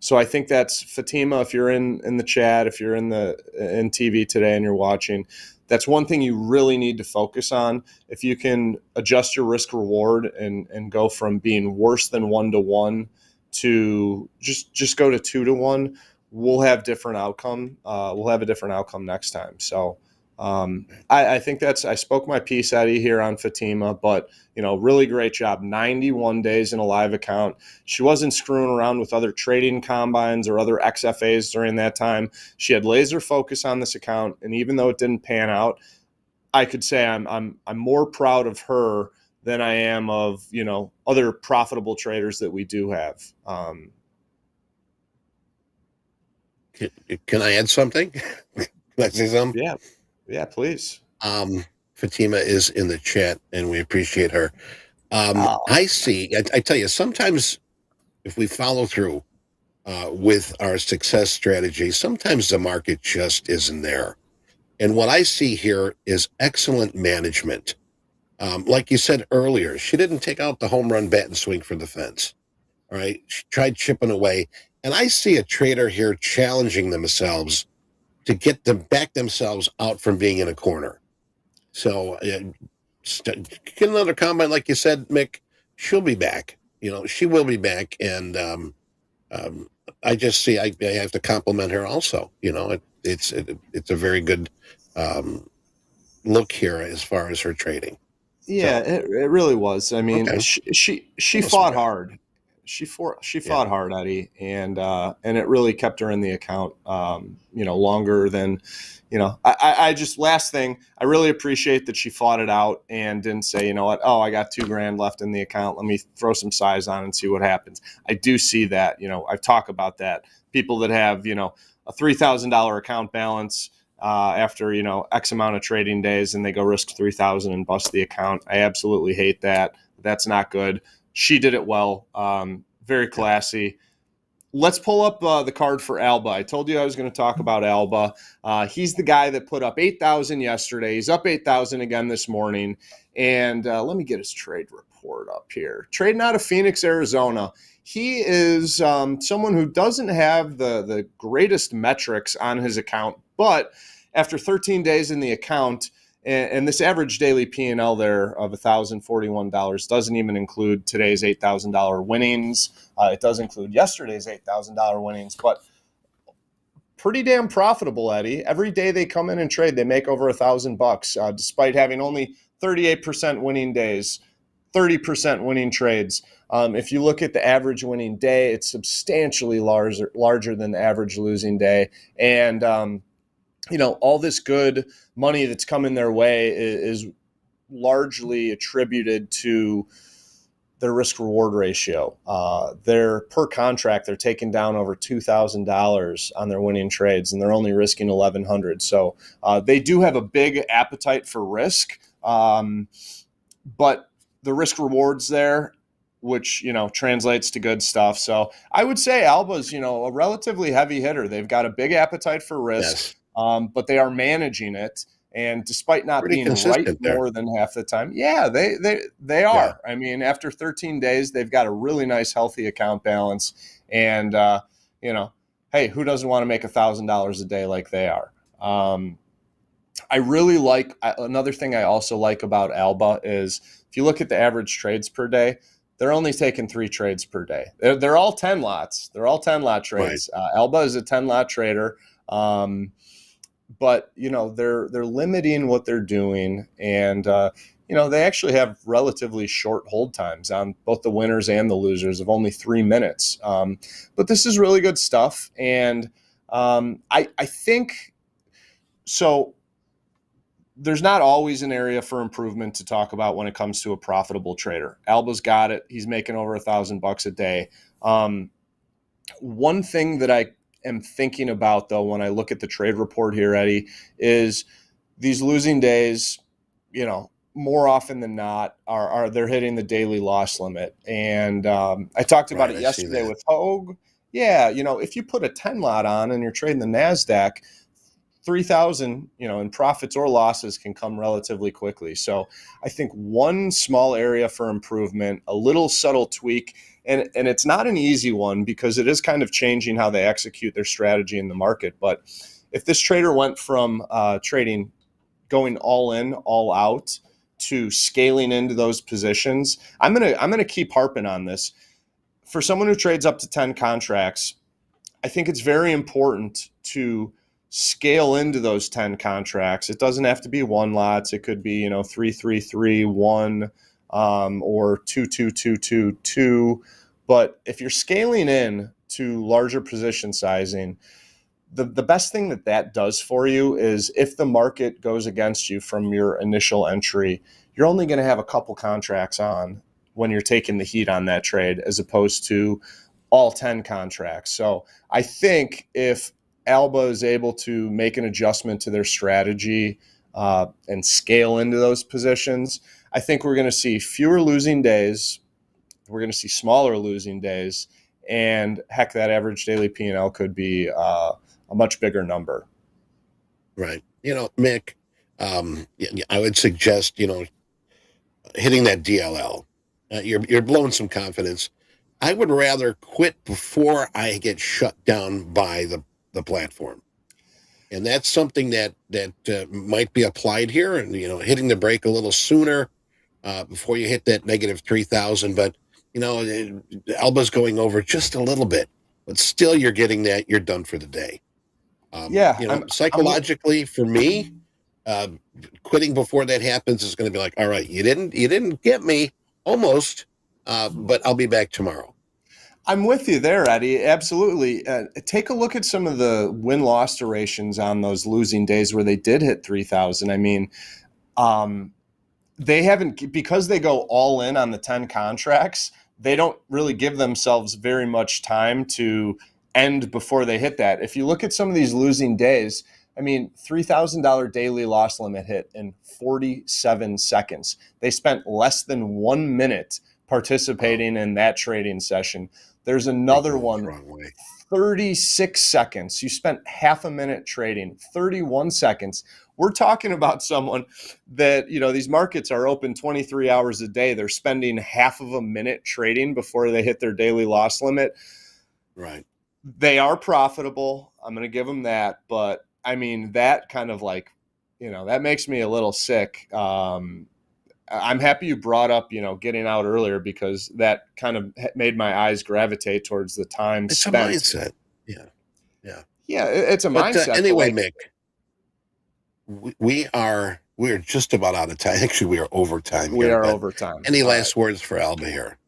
[SPEAKER 10] So I think that's Fatima. If you're in the chat, if you're in TV today and you're watching, that's one thing you really need to focus on. If you can adjust your risk reward and go from being worse than 1-to-1 to just go to 2-to-1, we'll have different outcome. We'll have a different outcome next time. So I think I spoke my piece, Eddie, here on Fatima, but really great job. 91 days in a live account. She wasn't screwing around with other trading combines or other XFAs during that time. She had laser focus on this account, and even though it didn't pan out, I could say I'm more proud of her than I am of other profitable traders that we do have.
[SPEAKER 1] Can I add something? Can I say something?
[SPEAKER 10] Yeah, please.
[SPEAKER 1] Fatima is in the chat, and we appreciate her. I tell you, sometimes if we follow through with our success strategy, sometimes the market just isn't there. And what I see here is excellent management. Like you said earlier, she didn't take out the home run bat and swing for the fence. All right. She tried chipping away. And I see a trader here challenging themselves to get them back themselves out from being in a corner. So get another combine, like you said, Mick. She'll be back. She will be back, and I just see I have to compliment her also. It's a very good look here as far as her trading.
[SPEAKER 10] Yeah, so, it really was. I mean, okay. She fought hard. She fought hard, Eddie, and it really kept her in the account, longer than, I just, last thing, I really appreciate that she fought it out and didn't say, you know what, I got $2,000 left in the account. Let me throw some size on and see what happens. I do see that, I've talked about that. People that have, a $3,000 account balance after, X amount of trading days, and they go risk 3,000 and bust the account. I absolutely hate that. That's not good. She did it well. Very classy. Let's pull up the card for Alba. I told you I was going to talk about Alba. He's the guy that put up 8,000 yesterday. He's up 8,000 again this morning. And let me get his trade report up here. Trading out of Phoenix, Arizona. He is someone who doesn't have the greatest metrics on his account, but after 13 days in the account, and this average daily P&L there of $1,041 doesn't even include today's $8,000 winnings. It does include yesterday's $8,000 winnings, but pretty damn profitable, Eddie. Every day they come in and trade, they make over $1,000, despite having only 38% winning days, 30% winning trades. If you look at the average winning day, it's substantially larger than the average losing day. And all this good money that's coming their way is largely attributed to their risk reward ratio. Their per contract, they're taking down over $2,000 on their winning trades, and they're only risking $1,100. So they do have a big appetite for risk, but the risk rewards there, which, translates to good stuff. So I would say Alba's, a relatively heavy hitter. They've got a big appetite for risk,
[SPEAKER 1] Yes.
[SPEAKER 10] but they are managing it. And despite not
[SPEAKER 1] Pretty
[SPEAKER 10] being right
[SPEAKER 1] consistent there.
[SPEAKER 10] more than half the time, yeah, they are. I mean, after 13 days, they've got a really nice, healthy account balance. And, hey, who doesn't want to make $1,000 a day like they are? I really like, another thing I also like about Alba is if you look at the average trades per day, they're only taking 3 trades per day. They're all 10 lots. They're all 10 lot trades.
[SPEAKER 1] Right.
[SPEAKER 10] Alba is a 10 lot trader. But they're limiting what they're doing, and they actually have relatively short hold times on both the winners and the losers of only 3 minutes. But this is really good stuff, and I think so. There's not always an area for improvement to talk about when it comes to a profitable trader. Alba's got it. He's making over $1,000 a day. One thing that I am thinking about, though, when I look at the trade report here, Eddie, is these losing days, more often than not are they're hitting the daily loss limit. And I talked about it yesterday with Hoag. Yeah, if you put a 10 lot on and you're trading the NASDAQ, 3,000, in profits or losses can come relatively quickly. So I think one small area for improvement, a little subtle tweak, and it's not an easy one because it is kind of changing how they execute their strategy in the market. But if this trader went from trading, going all in, all out, to scaling into those positions, I'm gonna keep harping on this. For someone who trades up to 10 contracts, I think it's very important to scale into those 10 contracts. It doesn't have to be 1 lots. It could be 3, 3, 3, 1, or 2, 2, 2, 2, 2. But if you're scaling in to larger position sizing, the best thing that does for you is if the market goes against you from your initial entry, you're only going to have a couple contracts on when you're taking the heat on that trade, as opposed to all 10 contracts. So I think if Alba is able to make an adjustment to their strategy and scale into those positions, I think we're going to see fewer losing days. We're going to see smaller losing days, and heck, that average daily P&L could be a much bigger number.
[SPEAKER 1] Right. Mick, I would suggest, hitting that DLL. You're blowing some confidence. I would rather quit before I get shut down by the platform. And that's something that might be applied here, and, hitting the brake a little sooner before you hit that negative 3,000. But, Alba's going over just a little bit, but still you're getting that, you're done for the day. Psychologically, for me, quitting before that happens is going to be like, all right, you didn't get me almost, but I'll be back tomorrow.
[SPEAKER 10] I'm with you there, Eddie. Absolutely. Take a look at some of the win-loss durations on those losing days where they did hit 3,000. I mean, they haven't, because they go all in on the 10 contracts, they don't really give themselves very much time to end before they hit that. If you look at some of these losing days, I mean, $3,000 daily loss limit hit in 47 seconds. They spent less than 1 minute participating in that trading session. There's another one, 36 seconds. You spent half a minute trading, 31 seconds. We're talking about someone that, these markets are open 23 hours a day. They're spending half of a minute trading before they hit their daily loss limit.
[SPEAKER 1] Right.
[SPEAKER 10] They are profitable. I'm going to give them that. But I mean, that kind of that makes me a little sick. I'm happy you brought up, getting out earlier, because that kind of made my eyes gravitate towards the time spent.
[SPEAKER 1] It's a mindset. Yeah.
[SPEAKER 10] It's a mindset.
[SPEAKER 1] Anyway, Mick, we're just about out of time. Actually, we are over time.
[SPEAKER 10] We are over time.
[SPEAKER 1] Any last words for Alba here?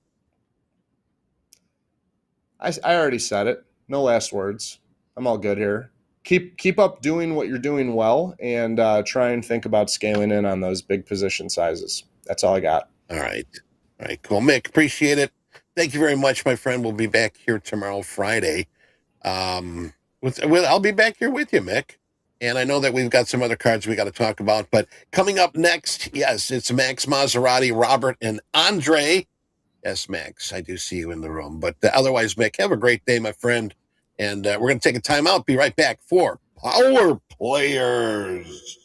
[SPEAKER 10] I already said it. No last words. I'm all good here. Keep up doing what you're doing well, and try and think about scaling in on those big position sizes. That's all I got.
[SPEAKER 1] All right, cool. Mick, appreciate it. Thank you very much, my friend. We'll be back here tomorrow, Friday. I'll be back here with you, Mick. And I know that we've got some other cards we got to talk about. But coming up next, yes, it's Max Maserati, Robert, and Andre. Yes, Max, I do see you in the room. But otherwise, Mick, have a great day, my friend. And we're going to take a time out. Be right back for Power Players.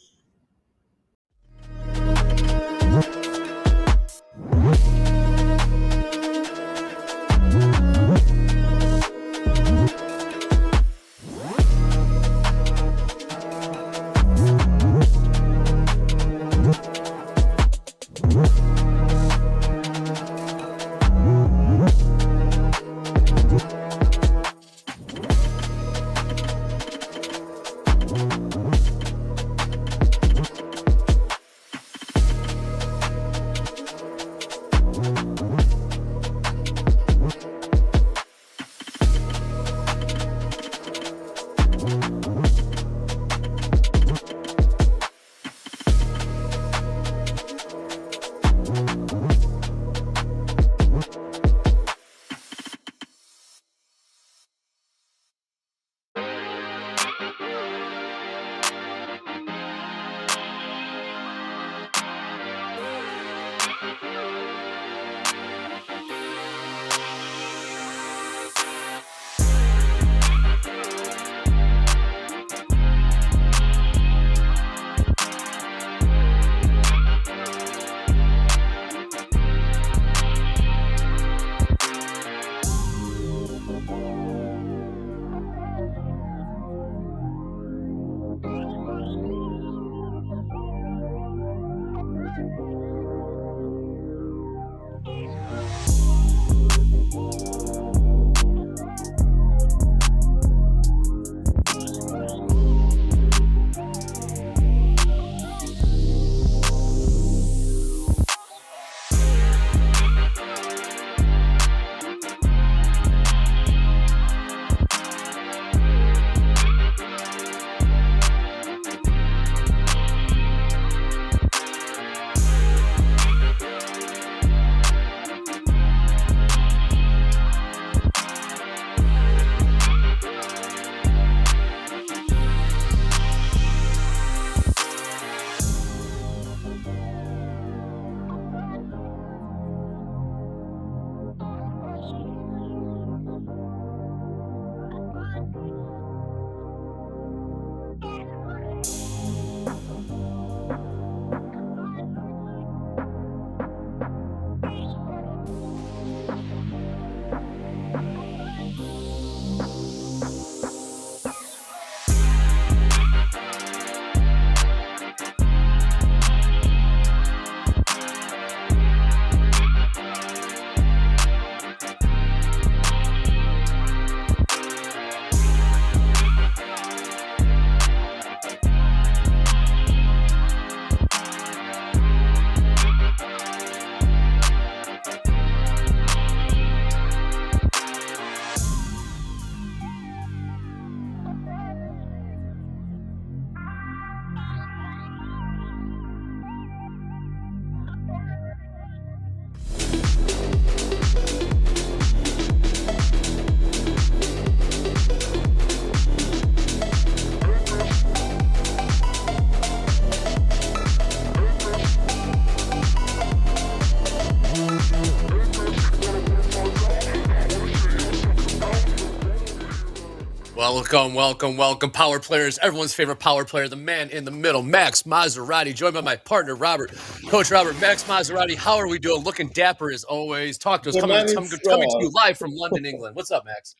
[SPEAKER 4] Welcome, power players. Everyone's favorite power player, the man in the middle, Max Maserati, joined by my partner, Robert. Coach Robert, Max Maserati, how are we doing? Looking dapper as always. Talk to us. Coming to you live from London, England. What's up, Max?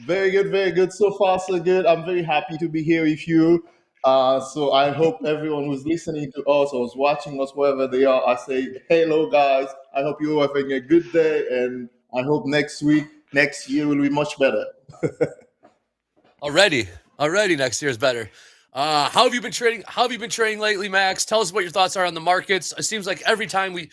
[SPEAKER 11] Very good, very good. So far, so good. I'm very happy to be here with you. So I hope everyone who's listening to us or is watching us, wherever they are, I say, hello, guys. I hope you're having a good day, and I hope next year will be much better.
[SPEAKER 4] Already next year is better. How have you been trading? How have you been trading lately, Max? Tell us what your thoughts are on the markets. It seems like every time we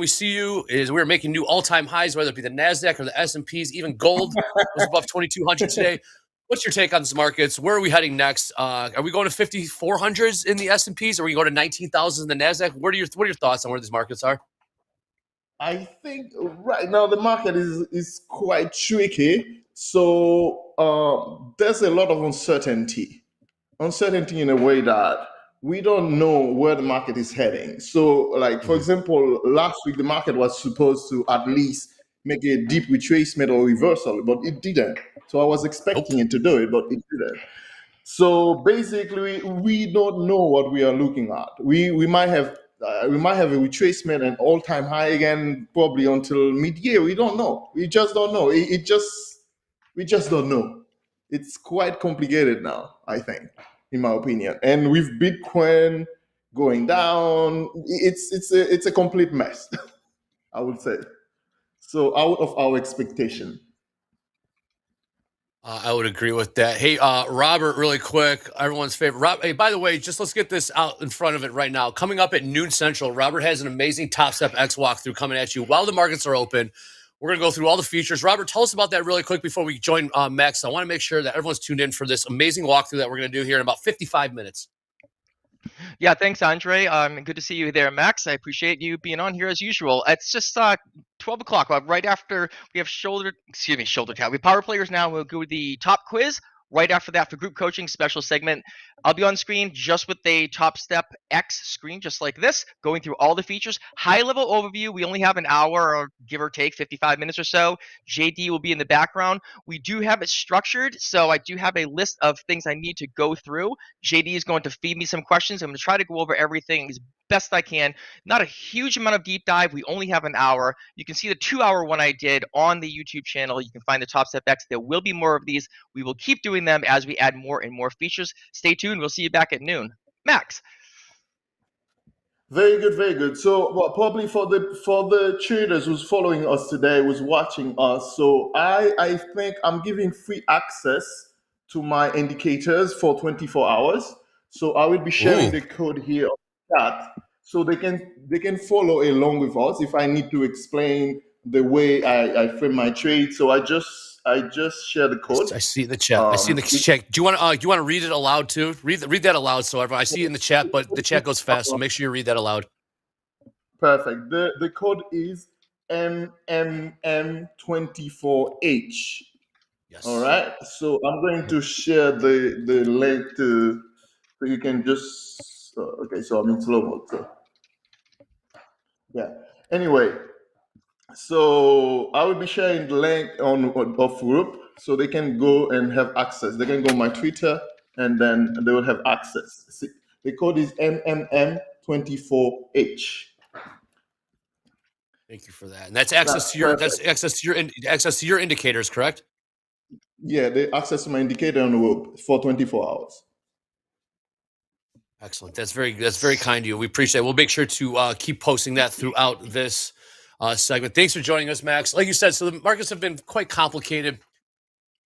[SPEAKER 4] see you is we're making new all-time highs, whether it be the NASDAQ or the S&Ps. Even gold was above 2,200 today. What's your take on these markets? Where are we heading next? Are we going to 5,400s in the S&Ps, or are we going to 19,000 in the NASDAQ? What are your thoughts on where these markets are?
[SPEAKER 11] I think right now the market is quite tricky. So there's a lot of uncertainty in a way that we don't know where the market is heading. So, like for example, last week the market was supposed to at least make a deep retracement or reversal, but it didn't. So I was expecting it to do it, but it didn't. So basically, we don't know what we are looking at. We might have a retracement and all-time high again, probably until mid-year. We don't know. We just don't know. We just don't know. It's quite complicated now, I think, in my opinion. And with Bitcoin going down, it's a complete mess, I would say. So out of our expectation.
[SPEAKER 4] I would agree with that. Hey, Robert, really quick, everyone's favorite. Hey, by the way, just let's get this out in front of it right now. Coming up at noon Central, Robert has an amazing TopstepX walkthrough coming at you while the markets are open. We're going to go through all the features. Robert, tell us about that really quick before we join Max. I want to make sure that everyone's tuned in for this amazing walkthrough that we're going to do here in about 55 minutes.
[SPEAKER 12] Yeah, thanks, Andre. Good to see you there, Max. I appreciate you being on here as usual. It's just 12 o'clock, right after we have shoulder tap. We have power players now. We'll go to the top quiz. Right after that, for group coaching special segment, I'll be on screen just with the TopstepX screen, just like this, going through all the features. High-level overview, we only have an hour, or give or take 55 minutes or so. JD will be in the background. We do have it structured, so I do have a list of things I need to go through. JD is going to feed me some questions. I'm going to try to go over everything as best I can. Not a huge amount of deep dive. We only have an hour. You can see the 2-hour one I did on the YouTube channel. You can find the TopstepX. There will be more of these. We will keep doing them as we add more and more features. Stay tuned. We'll see you back at noon. Max.
[SPEAKER 11] Very good, very good. So, well, probably for the traders who's following us today, who's watching us. So, I think I'm giving free access to my indicators for 24 hours. So, I will be sharing the code here on the chat, so they can follow along with us if I need to explain the way I frame my trade. So, I just share the code.
[SPEAKER 4] I see the chat. I see the chat. Do you want to read it aloud too? Read that aloud, so everyone. I see it in the chat, but the chat goes fast, so make sure you read that aloud.
[SPEAKER 11] Perfect. The code is MMM24H.
[SPEAKER 4] Yes.
[SPEAKER 11] All right. So I'm going to share the link so you can just. Okay. So I'm in slow mode. So yeah. Anyway. So I will be sharing the link of group, so they can go and have access. They can go on my Twitter, and then they will have access. See, the code is MMM24H.
[SPEAKER 4] Thank you for that. And that's access to your access to your indicators, correct?
[SPEAKER 11] Yeah, they access to my indicator on the web for 24 hours.
[SPEAKER 4] Excellent. That's very kind of you. We appreciate it. We'll make sure to keep posting that throughout this segment. Thanks for joining us, Max. Like you said, so the markets have been quite complicated.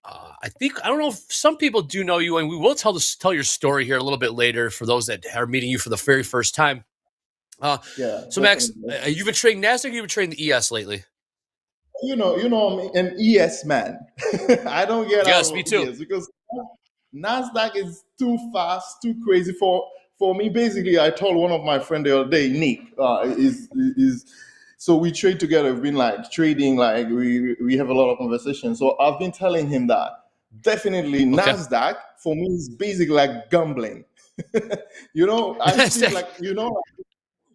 [SPEAKER 4] I don't know if some people do know you, and we will tell your story here a little bit later for those that are meeting you for the very first time. So Max, you've been trading NASDAQ, or you've been trading the ES lately?
[SPEAKER 11] You know, I'm an ES man. I don't get out of
[SPEAKER 4] me too.
[SPEAKER 11] ES because NASDAQ is too fast, too crazy for me. Basically, I told one of my friends the other day, Nick, so we trade together. We've been trading, we have a lot of conversations. So I've been telling him that definitely NASDAQ for me is basically like gambling. I feel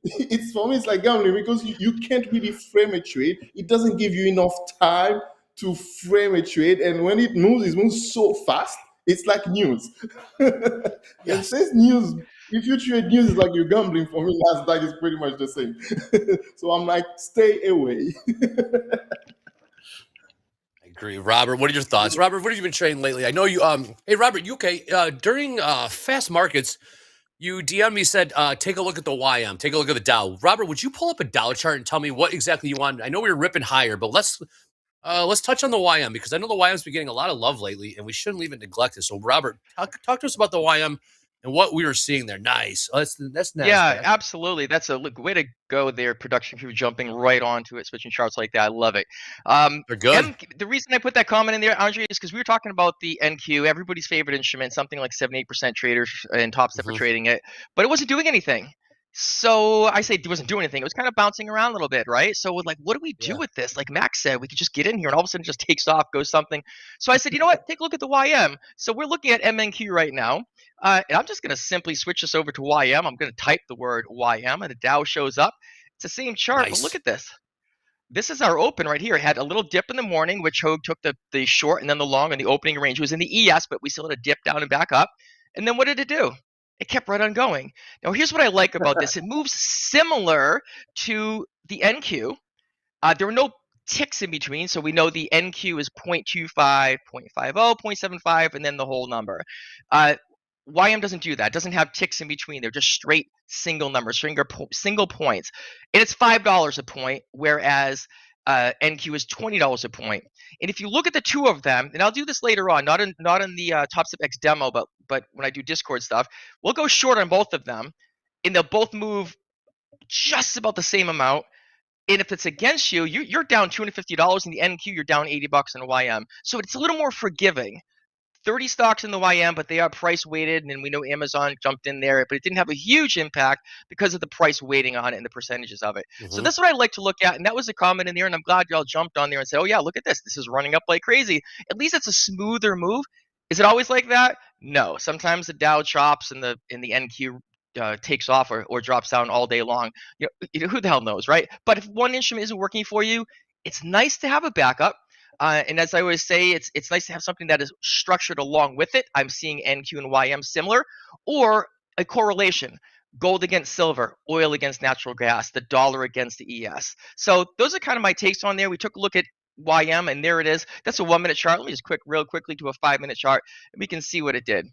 [SPEAKER 11] it's for me, it's like gambling because you can't really frame a trade. It doesn't give you enough time to frame a trade. And when it moves so fast, it's like news. And since news, if you trade news, it's like you're gambling. For me, NASDAQ is pretty much the same. So I'm like, stay away.
[SPEAKER 4] I agree. Robert, what are your thoughts? Robert, what have you been trading lately? I know you, hey, Robert, during fast markets, you DM me, said, take a look at the YM, take a look at the Dow. Robert, would you pull up a Dow chart and tell me what exactly you want? I know we were ripping higher, but let's touch on the YM, because I know the YM's been getting a lot of love lately, and we shouldn't leave it neglected. So, Robert, talk to us about the YM and what we were seeing there. Nice. That's nice.
[SPEAKER 12] Yeah, absolutely. That's a way to go there. Production crew jumping right onto it, switching charts like that. I love it.
[SPEAKER 4] They're good.
[SPEAKER 12] The reason I put that comment in there, Andre, is because we were talking about the NQ, everybody's favorite instrument, something like 78% traders and Topstep were trading it, but it wasn't doing anything. So I say it wasn't doing anything. It was kind of bouncing around a little bit, right? So we're like, what do we do with this? Like Max said, we could just get in here and all of a sudden it just takes off, goes something. So I said, you know what? Take a look at the YM. So we're looking at MNQ right now. And I'm just going to simply switch this over to YM. I'm going to type the word YM, and the Dow shows up. It's the same chart, but look at this. This is our open right here. It had a little dip in the morning, which Hoag took the short and then the long, and the opening range was in the ES, but we still had a dip down and back up. And then what did it do? It kept right on going. Now, here's what I like about this. It moves similar to the NQ. There were no ticks in between, so we know the NQ is 0.25, 0.50, 0.75, and then the whole number. YM doesn't do that. It doesn't have ticks in between. They're just straight single numbers, single points. And it's $5 a point, whereas NQ is $20 a point. And if you look at the two of them, and I'll do this later on, not in the TopstepX demo, but when I do Discord stuff, we'll go short on both of them, and they'll both move just about the same amount. And if it's against you, you're down $250. In the NQ, you're down $80 in YM. So it's a little more forgiving. 30 stocks in the YM, but they are price weighted, and we know Amazon jumped in there, but it didn't have a huge impact because of the price weighting on it and the percentages of it. So that's what I like to look at, and that was a comment in there, and I'm glad y'all jumped on there and said, oh yeah, look at this. This is running up like crazy. At least it's a smoother move. Is it always like that? No. Sometimes the Dow chops and the NQ takes off or drops down all day long. You know, who the hell knows, right? But if one instrument isn't working for you, it's nice to have a backup. And as I always say, it's nice to have something that is structured along with it. I'm seeing NQ and YM similar, or a correlation. Gold against silver, oil against natural gas, the dollar against the ES. So those are kind of my takes on there. We took a look at YM, and there it is. That's a 1-minute chart. Let me just real quickly do a 5-minute chart, and we can see what it did.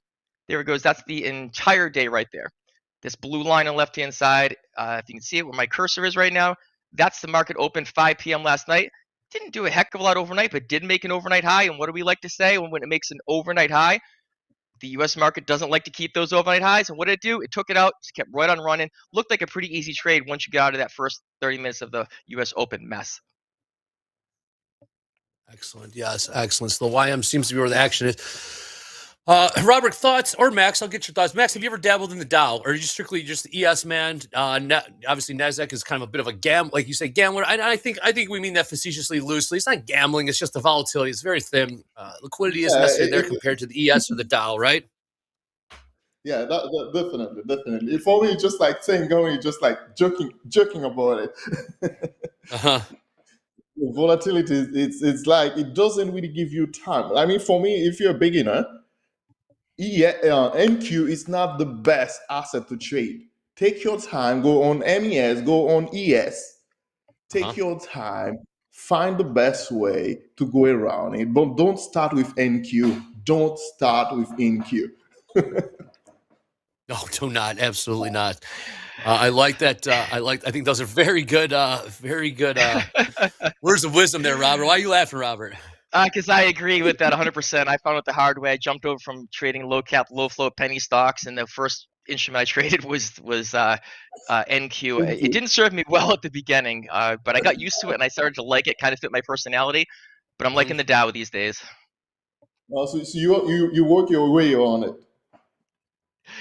[SPEAKER 12] There it goes. That's the entire day right there. This blue line on the left-hand side, if you can see it where my cursor is right now, that's the market open 5 p.m. last night. Didn't do a heck of a lot overnight, but did make an overnight high. And what do we like to say when it makes an overnight high? The U.S. market doesn't like to keep those overnight highs. And what did it do? It took it out, just kept right on running. Looked like a pretty easy trade once you get out of that first 30 minutes of the U.S. Open mess.
[SPEAKER 4] Excellent. Yes, excellent. So the YM seems to be where the action is. Robert, thoughts, or Max? I'll get your thoughts. Max, have you ever dabbled in the Dow, or are you strictly just the ES man? Obviously, Nasdaq is kind of a bit of a like you say, gambler. I think we mean that facetiously, loosely. It's not gambling; it's just the volatility. It's very thin. Liquidity isn't necessarily there compared to the ES or the Dow, right?
[SPEAKER 11] Yeah, definitely. For me, just like saying going, just like joking about it. The volatility, it's like it doesn't really give you time. I mean, for me, if you're a beginner, NQ is not the best asset to trade. Take your time, go on MES, go on ES. Take your time, find the best way to go around it. But don't start with NQ. Don't start with NQ.
[SPEAKER 4] No, do not. Absolutely not. I like that. I think those are very good words of wisdom there, Robert. Why are you laughing, Robert?
[SPEAKER 12] Because I agree with that 100%. I found it the hard way. I jumped over from trading low cap, low float penny stocks, and the first instrument I traded was NQ. It didn't serve me well at the beginning, but I got used to it and I started to like it. Kind of fit my personality. But I'm liking the Dow these days.
[SPEAKER 11] So you work your way on it.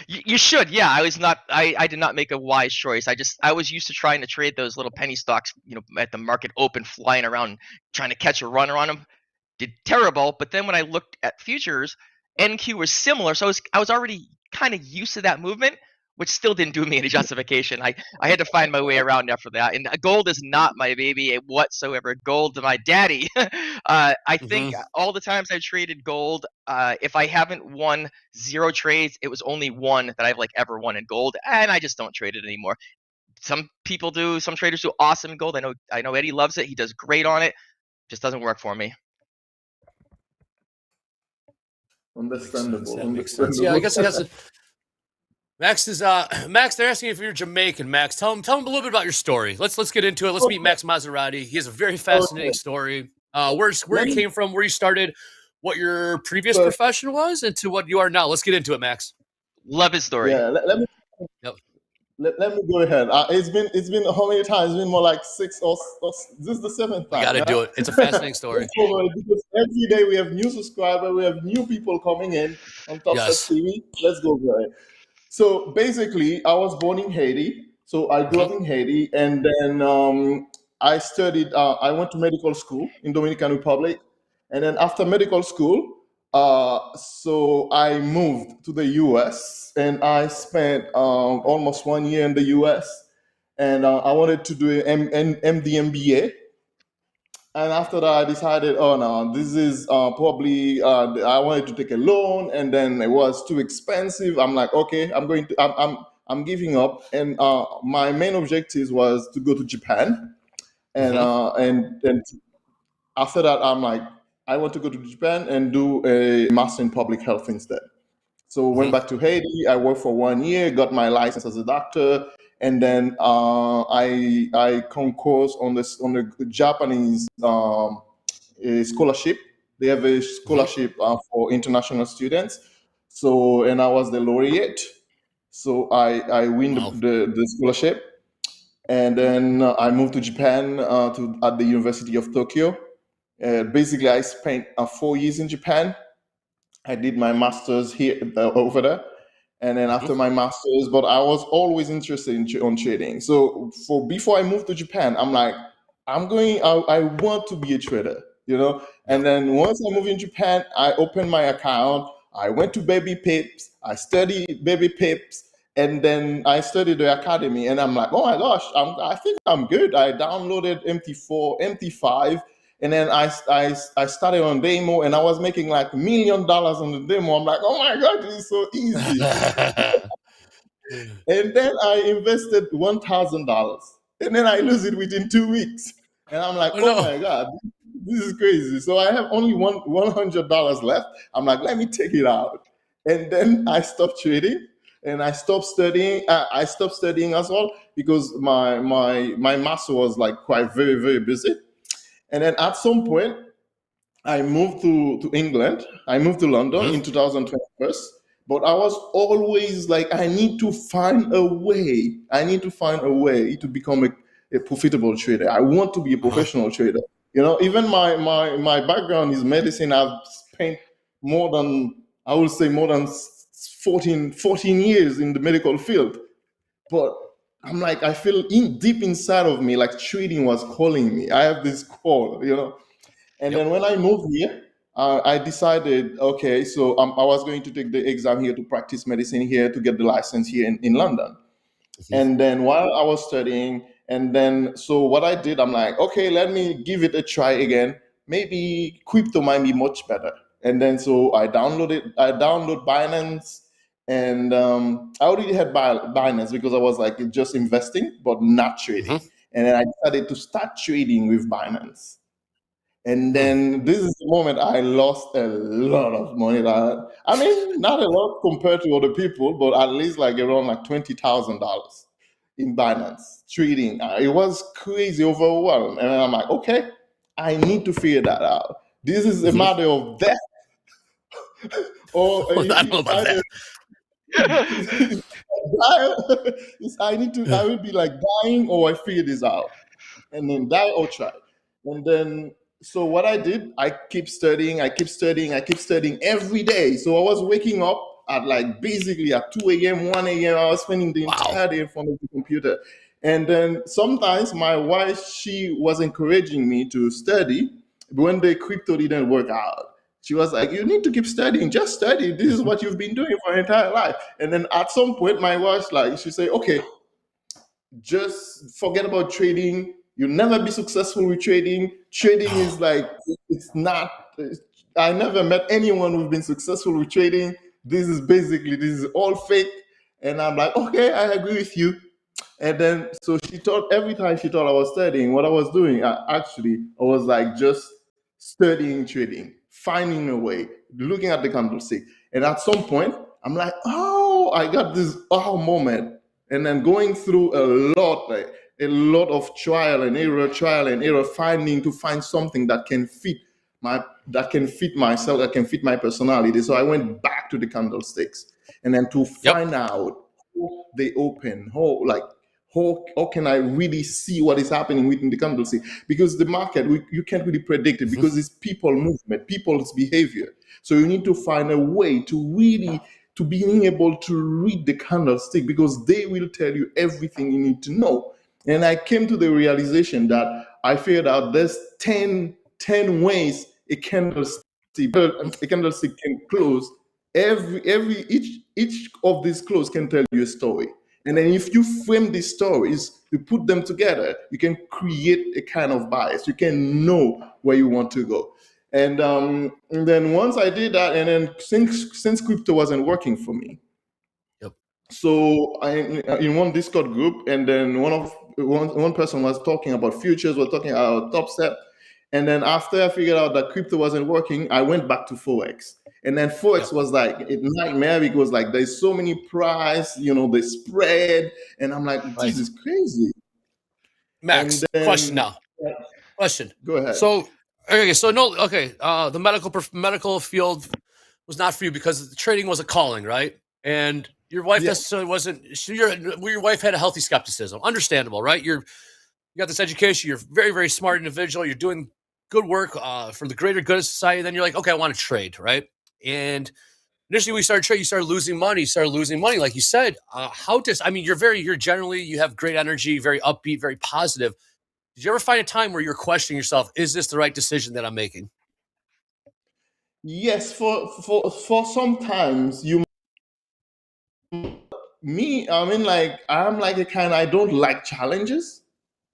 [SPEAKER 12] You should, yeah. I did not make a wise choice. I was used to trying to trade those little penny stocks, at the market open, flying around, trying to catch a runner on them. Did terrible. But then when I looked at futures, NQ was similar, so I was already kind of used to that movement, which still didn't do me any justification. I had to find my way around after that. And gold is not my baby whatsoever. Gold, my daddy. I think all the times I've traded gold, if I haven't won 0 trades, it was only one that I've ever won in gold, and I just don't trade it anymore. Some people do. Some traders do awesome in gold. I know Eddie loves it. He does great on it. Just doesn't work for me.
[SPEAKER 11] Understandable.
[SPEAKER 4] That makes sense. Yeah, I guess it has to. Max is Max. They're asking if you're Jamaican. Max, tell them a little bit about your story. Let's get into it. Let's meet Max Maserati. He has a very fascinating story. Where you came from, where you started, what your previous profession was, and to what you are now. Let's get into it, Max.
[SPEAKER 12] Love his story.
[SPEAKER 11] Yeah, let me go ahead. It's been how many times? It's been more like 6 or this is the 7th time.
[SPEAKER 4] You got to do it. It's a fascinating story.
[SPEAKER 11] Because every day we have new subscribers, we have new people coming in on TopstepTV. Let's go for it. So basically, I was born in Haiti. So I grew up in Haiti, and then I studied. I went to medical school in Dominican Republic, and then after medical school, So I moved to the US and I spent almost 1 year in the US, and I wanted to do an MD MBA. And after that, I decided, oh no, this is probably I wanted to take a loan, and then it was too expensive. I'm like, okay, I'm giving up. And my main objective was to go to Japan, and and after that, I'm like, I want to go to Japan and do a master in public health instead. So went back to Haiti. I worked for 1 year, got my license as a doctor, and then I concourse on the Japanese a scholarship. They have a scholarship for international students. So and I was the laureate. So I win the scholarship, and then I moved to Japan at the University of Tokyo. Basically, I spent 4 years in Japan. I did my master's here over there, and then after my master's, but I was always interested in on trading. So before I moved to Japan, I'm like, I want to be a trader, you know. And then once I moved in Japan, I opened my account. I went to Baby Pips. I studied Baby Pips, and then I studied the academy. And I'm like, oh my gosh, I think I'm good. I downloaded MT4, MT5. And then I started on demo, and I was making like $1 million on the demo. I'm like, oh my God, this is so easy. And then I invested $1,000, and then I lose it within 2 weeks. And I'm like, oh my God, this is crazy. So I have only $100 left. I'm like, let me take it out. And then I stopped trading, and I stopped studying. I stopped studying as well because my master was like quite very, very busy. And then at some point, I moved to England. I moved to London in 2021. But I was always like, I need to find a way. I need to find a way to become a profitable trader. I want to be a professional trader. You know, even my background is medicine. I've spent I would say more than 14 years in the medical field. But I'm like, I feel deep inside of me, like trading was calling me. I have this call, you know. And then when I moved here, I decided, okay, so I was going to take the exam here to practice medicine here to get the license here in London. And then while I was studying, and then so what I did, I'm like, okay, let me give it a try again. Maybe crypto might be much better. And then so I download Binance, and I already had Binance because I was like just investing but not trading. And then I decided to start trading with Binance. And then this is the moment I lost a lot of money. I mean, not a lot compared to other people, but at least like around like $20,000 in Binance trading. It was crazy, overwhelmed. And I'm like, okay, I need to figure that out. This is a matter of death. Or
[SPEAKER 4] I don't know about that.
[SPEAKER 11] I will be like dying, or I figure this out, and then die or try. And then so what I did, I keep studying every day. So I was waking up at like basically at 2 a.m., 1 a.m. I was spending the entire day in front of the computer. And then sometimes my wife, she was encouraging me to study when the crypto didn't work out. She was like, you need to keep studying, just study. This is what you've been doing for your entire life. And then at some point, my wife, like, she said, okay, just forget about trading. You'll never be successful with trading. Trading is like, it's not, I never met anyone who's been successful with trading. This is all fake. And I'm like, okay, I agree with you. And then, so she thought, every time she thought I was studying, what I was doing, I was like just studying trading, finding a way, looking at the candlestick. And at some point, I'm like, oh, I got this moment. And then going through a lot of trial and error, to find something that can fit myself, that can fit my personality. So I went back to the candlesticks, and then to find out how they open, how can I really see what is happening within the candlestick? Because the market, you can't really predict it because it's people movement, people's behavior. So you need to find a way to being able to read the candlestick, because they will tell you everything you need to know. And I came to the realization that I figured out there's 10 ways a candlestick a candlestick can close each of these close can tell you a story. And then if you frame these stories, you put them together, you can create a kind of bias. You can know where you want to go. And then once I did that, and then since crypto wasn't working for me, so I in one Discord group, and then one person was talking about futures, we're talking about Topstep, and then after I figured out that crypto wasn't working, I went back to Forex. And then Forex was like a nightmare because like there's so many price, the spread, and I'm like, this is crazy.
[SPEAKER 4] Max, question now. Question.
[SPEAKER 11] Go ahead.
[SPEAKER 4] So the medical field was not for you because the trading was a calling, right? And your wife necessarily wasn't. Your wife had a healthy skepticism. Understandable, right? You got this education. You're a very, very smart individual. You're doing good work for the greater good of society. Then you're like, okay, I want to trade, right? And initially, we started trading. You started losing money. Like you said. You have great energy, very upbeat, very positive. Did you ever find a time where you're questioning yourself? Is this the right decision that I'm making?
[SPEAKER 11] Yes, for sometimes I'm like a kind. I don't like challenges.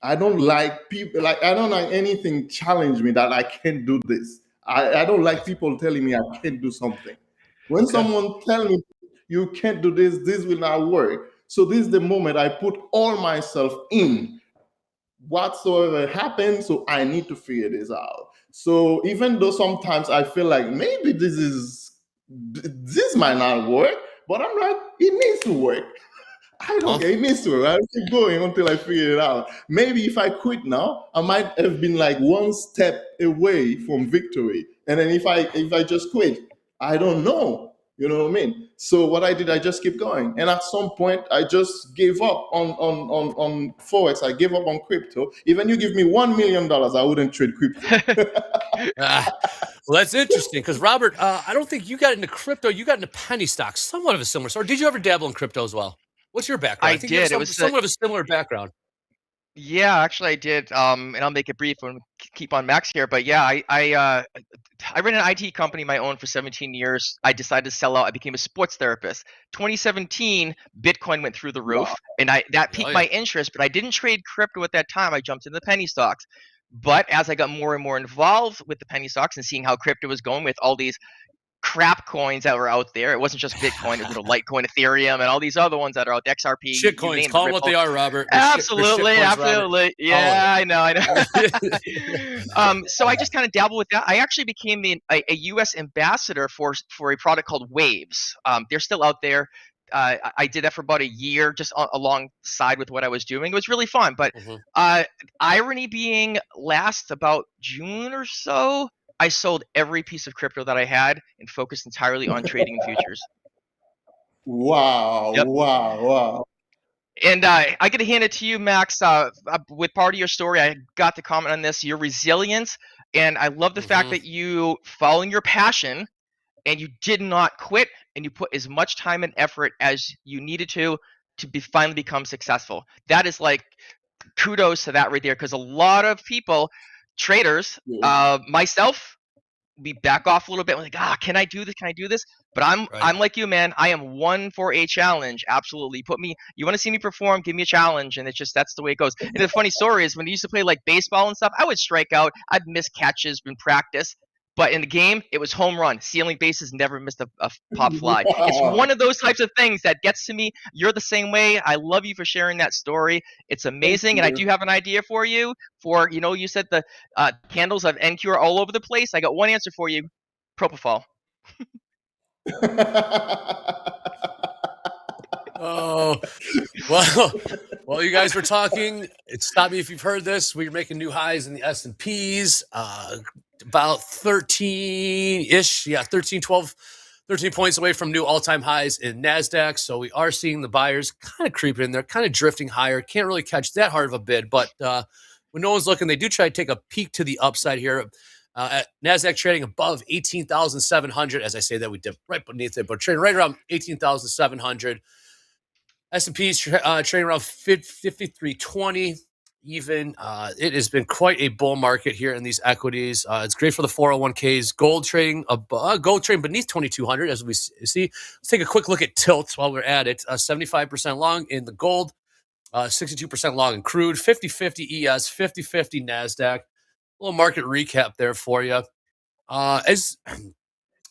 [SPEAKER 11] I don't like people. I don't like anything challenge me that I can't do this. I don't like people telling me I can't do something. When someone tell me you can't do this, this will not work. So this is the moment I put all myself in. Whatsoever happens, so I need to figure this out. So even though sometimes I feel like maybe this might not work, but I'm like, it needs to work. I don't care. It needs to work. I'll keep going until I figure it out. Maybe if I quit now, I might have been like one step away from victory. And then if I just quit, I don't know. You know what I mean? So what I did, I just keep going. And at some point, I just gave up on Forex. I gave up on crypto. Even you give me $1 million, I wouldn't trade crypto.
[SPEAKER 4] Well, that's interesting because Robert, I don't think you got into crypto. You got into penny stocks, somewhat of a similar story. Did you ever dabble in crypto as well? What's your background?
[SPEAKER 12] I
[SPEAKER 4] think
[SPEAKER 12] did.
[SPEAKER 4] You have
[SPEAKER 12] It was
[SPEAKER 4] somewhat of a similar background.
[SPEAKER 12] Yeah, actually, I did. And I'll make it brief and keep on Max here. But yeah, I ran an IT company my own for 17 years. I decided to sell out. I became a sports therapist. 2017, Bitcoin went through the roof, and that piqued my interest. But I didn't trade crypto at that time. I jumped into the penny stocks. But as I got more and more involved with the penny stocks and seeing how crypto was going with all these crap coins that were out there, it wasn't just Bitcoin, it was Litecoin, Ethereum, and all these other ones that are out there, XRP.
[SPEAKER 4] Shit coins, call them what they are, Robert.
[SPEAKER 12] Absolutely,
[SPEAKER 4] shit coins,
[SPEAKER 12] absolutely.
[SPEAKER 4] Robert.
[SPEAKER 12] Yeah, I know. So I just kind of dabbled with that. I actually became a U.S. ambassador for a product called Waves. They're still out there. I did that for about a year, just alongside with what I was doing. It was really fun. But irony being, last about June or so, I sold every piece of crypto that I had and focused entirely on trading in futures.
[SPEAKER 11] Wow!
[SPEAKER 12] Yep.
[SPEAKER 11] Wow!
[SPEAKER 12] And I got to hand it to you, Max. With part of your story, I got to comment on this. Your resilience, and I love the fact that you following your passion, and you did not quit, and you put as much time and effort as you needed to finally become successful. That is like kudos to that right there, because a lot of people, traders, myself, we back off a little bit. We're like, can I do this? Can I do this? But I'm like you, man. I am one for a challenge. Absolutely. You want to see me perform, give me a challenge. And that's the way it goes. And the funny story is when I used to play like baseball and stuff, I would strike out. I'd miss catches in practice. But in the game, it was home run, stealing bases, never missed a pop fly. It's one of those types of things that gets to me. You're the same way. I love you for sharing that story. It's amazing. And I do have an idea for you for, you said the candles of NQ are all over the place. I got one answer for you. Propofol.
[SPEAKER 4] Oh, well, you guys were talking. Stop me if you've heard this. We're making new highs in the S&Ps, about 13-ish. Yeah, 13 points away from new all-time highs in NASDAQ. So we are seeing the buyers kind of creeping in there, kind of drifting higher. Can't really catch that hard of a bid, but when no one's looking, they do try to take a peek to the upside here. At NASDAQ trading above 18,700. As I say that, we dip right beneath it, but trading right around 18,700. S&P's trading around 5320. even. It has been quite a bull market here in these equities. It's great for the 401ks. Gold trading beneath 2,200 as we see. Let's take a quick look at tilts while we're at it. 75% long in the gold, 62% long in crude, 50-50 ES, 50-50 NASDAQ. A little market recap there for you. As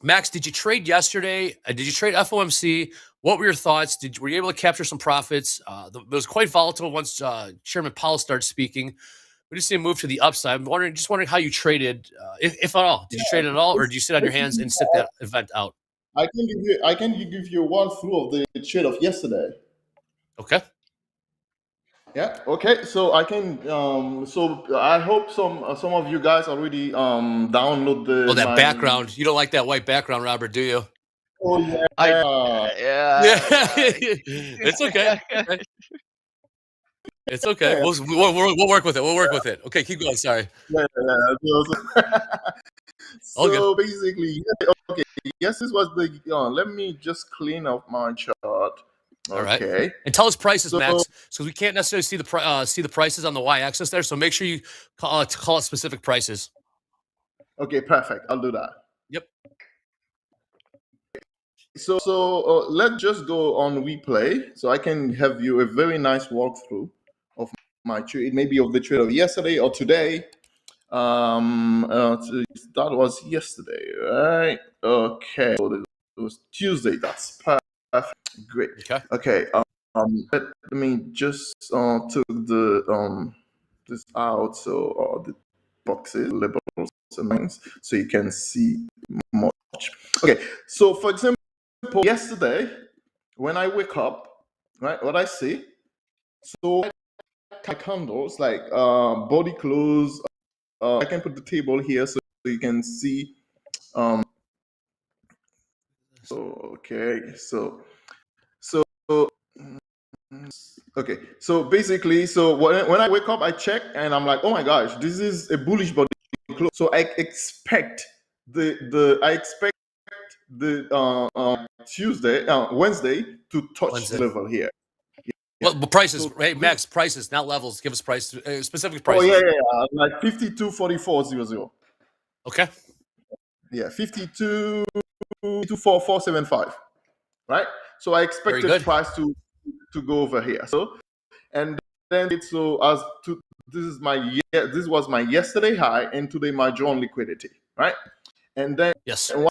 [SPEAKER 4] Max, did you trade yesterday? Did you trade FOMC? What were your thoughts? Were you able to capture some profits? It was quite volatile once Chairman Powell started speaking. We just see a move to the upside. I'm wondering how you traded, if at all. Did you trade at all, or did you sit on your hands and sit that event out?
[SPEAKER 11] I can give you one through of the trade of yesterday.
[SPEAKER 4] Okay.
[SPEAKER 11] Yeah. Okay. So I can. So I hope some of you guys already download the.
[SPEAKER 4] Oh, that background. You don't like that white background, Robert, do you?
[SPEAKER 11] Oh yeah.
[SPEAKER 4] Yeah. It's okay. It's okay. We'll work with it. We'll work with it. Okay, keep going. Sorry.
[SPEAKER 11] Yeah. So basically, okay. Yes, this was the. Let me just clean up my chart.
[SPEAKER 4] All right.
[SPEAKER 11] Okay.
[SPEAKER 4] And tell us prices, Max, because we can't necessarily see the prices on the y-axis there. So make sure you call it specific prices.
[SPEAKER 11] Okay, perfect. I'll do that.
[SPEAKER 4] Yep.
[SPEAKER 11] So let's just go on replay, so I can have you a very nice walkthrough of my trade, maybe of the trade of yesterday or today. That was yesterday, right? Okay. So it was Tuesday. That's perfect. Great. Okay. Let me just took the this out, so the boxes, labels, and things, so you can see much. Okay. So for example, yesterday when I wake up, right, what I see, so candles like body close. I can put the table here so you can see. Okay, so okay, so basically, so when I wake up, I check and I'm like, oh my gosh, this is a bullish body close. So I expect the Wednesday to touch the level here.
[SPEAKER 4] Well, prices, so, hey, Max, prices, not levels. Give us price, specific prices.
[SPEAKER 11] Oh yeah, like 52.44.00.
[SPEAKER 4] Okay.
[SPEAKER 11] Yeah, 52.475. Right. So I expect the price to go over here. So, and then this was my yesterday high, and today my drawn liquidity. Right. And then so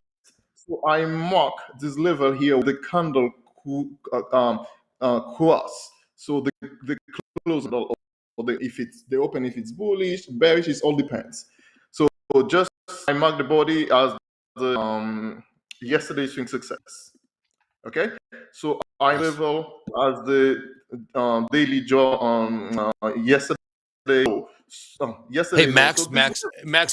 [SPEAKER 11] I mark this level here with the candle cross. So the close, or if it's the open, if it's bullish, bearish, it all depends. So just I mark the body as the yesterday's swing success. Okay, so I level as the daily draw on yesterday.
[SPEAKER 4] Hey, Max,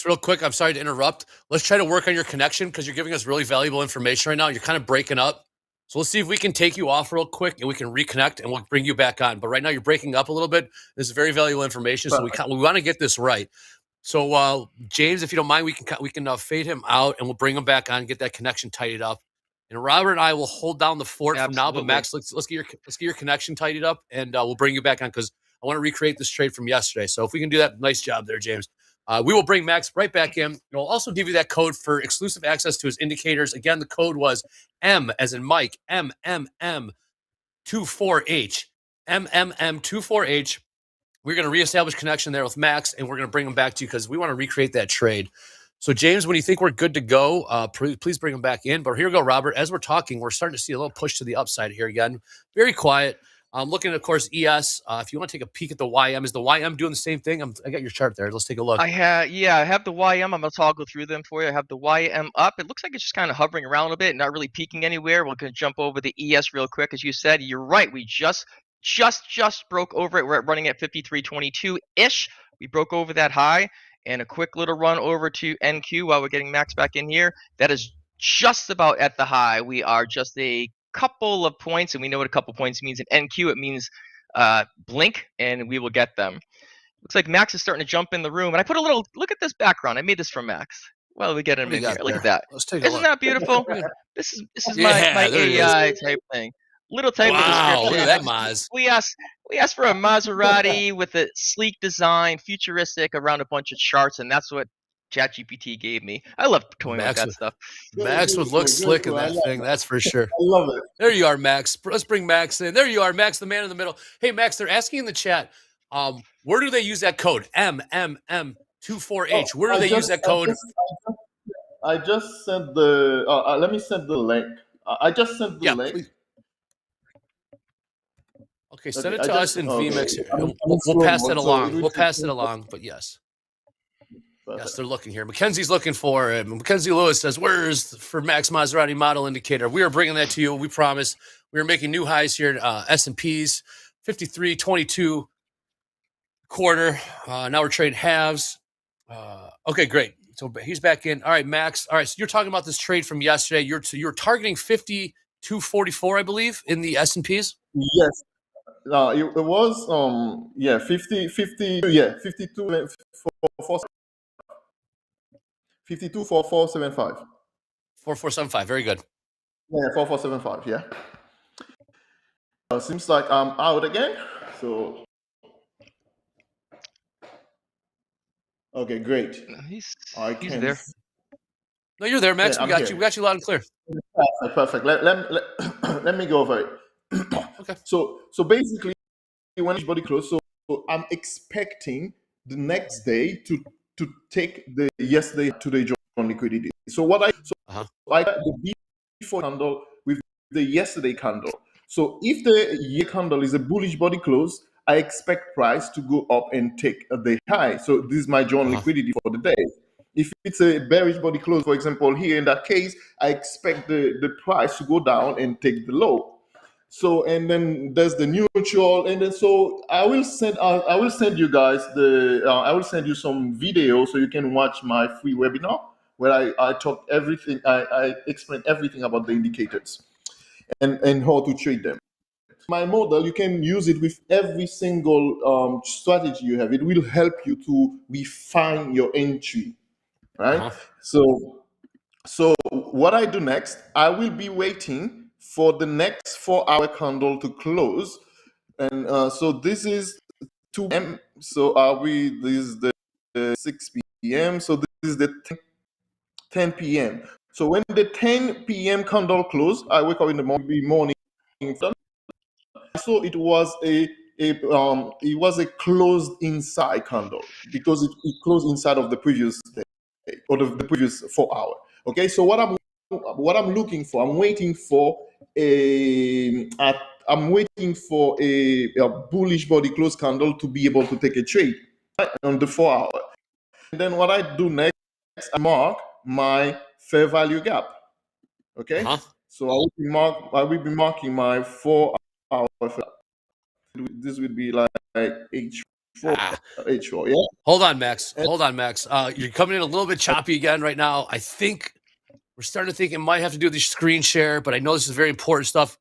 [SPEAKER 4] real quick. I'm sorry to interrupt. Let's try to work on your connection because you're giving us really valuable information right now. You're kind of breaking up. So let's see if we can take you off real quick and we can reconnect and we'll bring you back on. But right now you're breaking up a little bit. This is very valuable information. So we want to get this right. So James, if you don't mind, we can fade him out and we'll bring him back on and get that connection tidied up. And Robert and I will hold down the fort from now. But Max, let's get your connection tidied up and we'll bring you back on because I want to recreate this trade from yesterday. So if we can do that, nice job there, James. We will bring Max right back in. We'll also give you that code for exclusive access to his indicators. Again, the code was M as in Mike, MMM24H. MMM24H. We're going to reestablish connection there with Max, and we're going to bring him back to you because we want to recreate that trade. So, James, when you think we're good to go, please bring him back in. But here we go, Robert. As we're talking, we're starting to see a little push to the upside here again. Very quiet. I'm looking at, of course, ES. If you want to take a peek at the YM, is the YM doing the same thing? I got your chart there. Let's take a look.
[SPEAKER 12] I have the YM. I'm going to toggle through them for you. I have the YM up. It looks like it's just kind of hovering around a bit, not really peaking anywhere. We're going to jump over the ES real quick. As you said, you're right. We just broke over it. We're running at 53.22-ish. We broke over that high. And a quick little run over to NQ while we're getting Max back in here. That is just about at the high. We are just a couple of points, and we know what a couple points means. In NQ, it means blink, and we will get them. Looks like Max is starting to jump in the room. And I put a little, look at this background. I made this for Max. Well, we get him in here. Look at that.
[SPEAKER 4] Let's take a
[SPEAKER 12] look. Isn't that beautiful? This is my AI type thing. little type of
[SPEAKER 4] Wow,
[SPEAKER 12] description.
[SPEAKER 4] look at that, Maz.
[SPEAKER 12] We asked for a Maserati with a sleek design, futuristic, around a bunch of charts, and that's what ChatGPT gave me. I love toying with that stuff.
[SPEAKER 4] Max would look slick in that thing, that's for sure.
[SPEAKER 11] I love it.
[SPEAKER 4] There you are, Max. Let's bring Max in. There you are, Max, the man in the middle. Hey, Max, they're asking in the chat, where do they use that code? MMM24H. Where do they use that code?
[SPEAKER 11] I just sent the. Let me send the link. I just sent the link.
[SPEAKER 4] Please. Okay, send it to us in VMix.
[SPEAKER 11] I'm
[SPEAKER 4] We'll pass it
[SPEAKER 11] so
[SPEAKER 4] along. We'll pass it along. But yes. Yes, they're looking here. Mackenzie's looking for it. Mackenzie Lewis says, where's for Max Maserati model indicator? We are bringing that to you. We promise. We are making new highs here. S&Ps, 53.22 quarter. Now we're trading halves. Okay, great. So he's back in. All right, Max. All right, so you're talking about this trade from yesterday. You're targeting 52.44, I believe, in the S&Ps?
[SPEAKER 11] Yes. It was 52 4475.
[SPEAKER 4] 4475. Very good.
[SPEAKER 11] Yeah, 4475. Yeah. Seems like I'm out again. So. Okay, great.
[SPEAKER 12] He's
[SPEAKER 11] can
[SPEAKER 12] there.
[SPEAKER 4] No, you're there, Max.
[SPEAKER 11] Yeah,
[SPEAKER 4] we got you. We got you loud and clear.
[SPEAKER 11] Perfect. Let me go over it.
[SPEAKER 4] Okay.
[SPEAKER 11] So basically, when everybody close, so I'm expecting the next day to take the yesterday today on liquidity. So I got the before candle with the yesterday candle. So if the year candle is a bullish body close, I expect price to go up and take the high. So this is my joint liquidity for the day. If it's a bearish body close, for example, here in that case, I expect the price to go down and take the low. So and then there's the neutral, and then so I will send you guys I will send you some video so you can watch my free webinar where I talk everything. I explain everything about the indicators and how to trade them. My model, you can use it with every single strategy you have. It will help you to refine your entry, right? So what I do next, I will be waiting for the next 4-hour candle to close, and so this is 2 p.m. So this is the 6 p.m. So this is the 10 p.m. So when the 10 p.m. candle close, I wake up in the morning. So it was a closed inside candle because it closed inside of the previous day or the previous 4 hour. Okay, so what I'm looking for, I'm waiting for a bullish body close candle to be able to take a trade on the 4 hour. And then what I do next, I mark my fair value gap. Okay, so I will be marking my 4 hour. This would be like H4. H4, yeah.
[SPEAKER 4] Hold on, Max. You're coming in a little bit choppy again right now. I think we're starting to think it might have to do with the screen share, but I know this is very important stuff.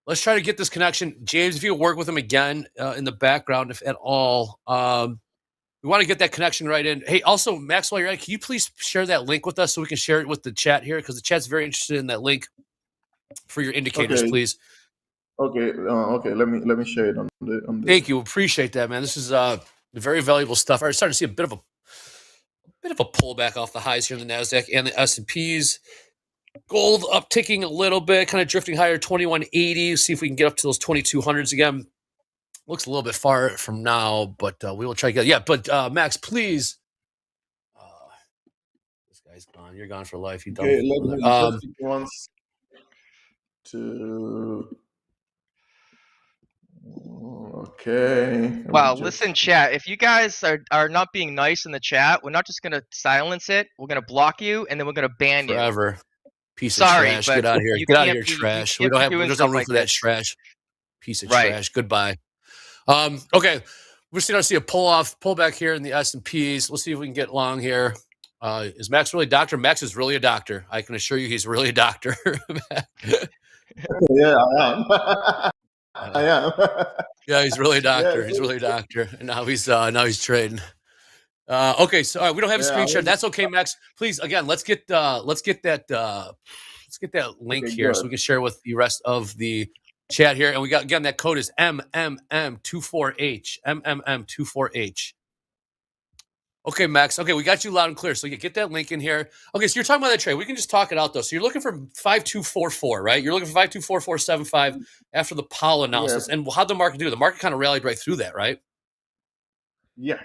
[SPEAKER 4] Let's try to get this connection. James, if you work with him again in the background, if at all. We want to get that connection right in. Hey, also, Max, while you're at it, can you please share that link with us so we can share it with the chat here? Because the chat's very interested in that link for your indicators, please.
[SPEAKER 11] Okay. Let me share it on the.
[SPEAKER 4] Thank you. Appreciate that, man. This is very valuable stuff. I'm starting to see a bit of a pullback off the highs here in the Nasdaq and the S&Ps. Gold upticking a little bit, kind of drifting higher, 2180. See if we can get up to those 2200s again. Looks a little bit far from now, but we will try to get. Yeah, but Max, please. This guy's gone. You're gone for life. You done.
[SPEAKER 11] Okay, let me just once to. Okay.
[SPEAKER 12] Wow, listen, chat. If you guys are not being nice in the chat, we're not just gonna silence it. We're gonna block you, and then we're gonna ban you
[SPEAKER 4] forever. Piece of trash. Get out of here. Get out of here, trash. We don't have. There's no room for that trash. Piece of trash. Goodbye. Okay, we're starting to see a pull back here in the S&Ps. Let's see if we can get long here. Is Max really a doctor? Max is really a doctor. I can assure you, he's really a doctor.
[SPEAKER 11] Yeah, I am. I am.
[SPEAKER 4] Yeah, he's really a doctor. Yeah, he's really a doctor. And now he's trading. Okay, so we don't have a screen share. That's okay, Max. Please, again, let's get that link here so we can share with the rest of the chat here, and we got again that code is MMM24H. MMM24H. Okay, Max. Okay, we got you loud and clear. So you get that link in here. Okay, so you're talking about that trade. We can just talk it out though. So you're looking for 5244, right? You're looking for 524475 after the Powell analysis.
[SPEAKER 11] Yeah.
[SPEAKER 4] And how'd the market do? The market kind of rallied right through that, right?
[SPEAKER 11] Yeah.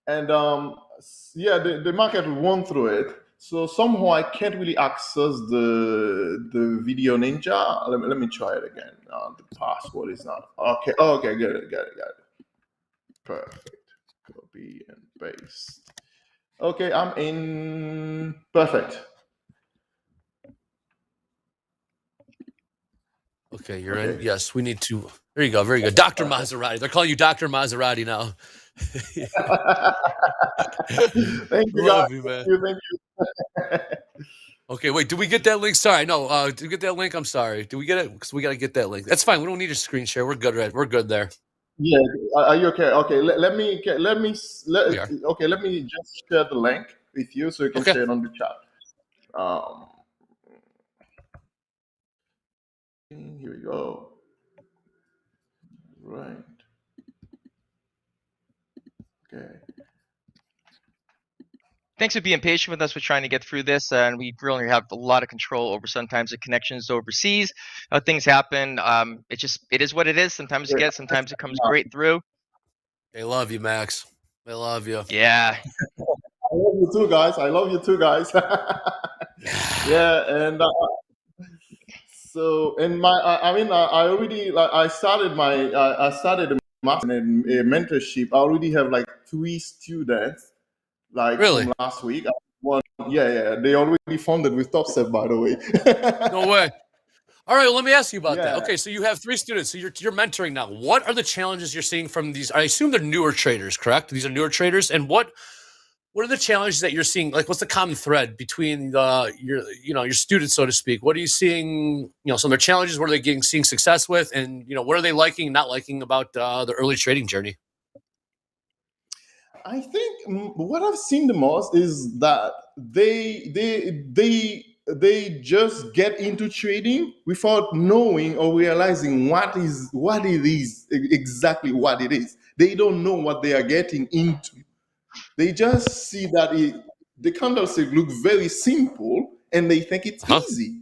[SPEAKER 11] And yeah, the market won through it. So somehow I can't really access the video ninja. Let me try it again. The password is not okay. Oh, okay, got it. Perfect. Copy and paste. Okay, I'm in. Perfect.
[SPEAKER 4] Okay, you're in. Yes, we need to. There you go. Very good. Dr. Maserati. They're calling you Dr. Maserati now.
[SPEAKER 11] Thank you,
[SPEAKER 4] Love
[SPEAKER 11] guys.
[SPEAKER 4] you, man.
[SPEAKER 11] Thank you.
[SPEAKER 4] Okay, wait. Did we get that link? Sorry, no. Did we get that link? I'm sorry. Did we get it? Because we got to get that link. That's fine. We don't need a screen share. We're good, right? We're good there.
[SPEAKER 11] Yeah, are you okay? Okay, let me
[SPEAKER 4] We are.
[SPEAKER 11] let me just share the link with you so you can
[SPEAKER 4] Okay.
[SPEAKER 11] share it on the chat. Here we go. Right. Okay.
[SPEAKER 12] Thanks for being patient with us. We're trying to get through this, and we really have a lot of control over sometimes the connections overseas. Things happen. It is what it is. Sometimes you get it, sometimes it comes great through.
[SPEAKER 4] I love you, Max. I love you.
[SPEAKER 12] Yeah.
[SPEAKER 11] I love you too, guys. Yeah, and so in my, I mean, I already I started a master and a mentorship. I already have like 3 students, like
[SPEAKER 4] Really?
[SPEAKER 11] from last week. Yeah, they already funded with Topstep, by the way.
[SPEAKER 4] No way. All right, well, let me ask you about that.
[SPEAKER 11] Yeah.
[SPEAKER 4] Okay, so you have 3 students. So you're mentoring now. What are the challenges you're seeing from these? I assume they're newer traders, correct? These are newer traders. And what are the challenges that you're seeing? Like, what's the common thread between your students, so to speak? What are you seeing? Some of their challenges. What are they seeing success with? And what are they liking, not liking about the early trading journey?
[SPEAKER 11] I think what I've seen the most is that they just get into trading without knowing or realizing what it is exactly what it is. They don't know what they are getting into. They just see that the candlestick look very simple and they think it's easy.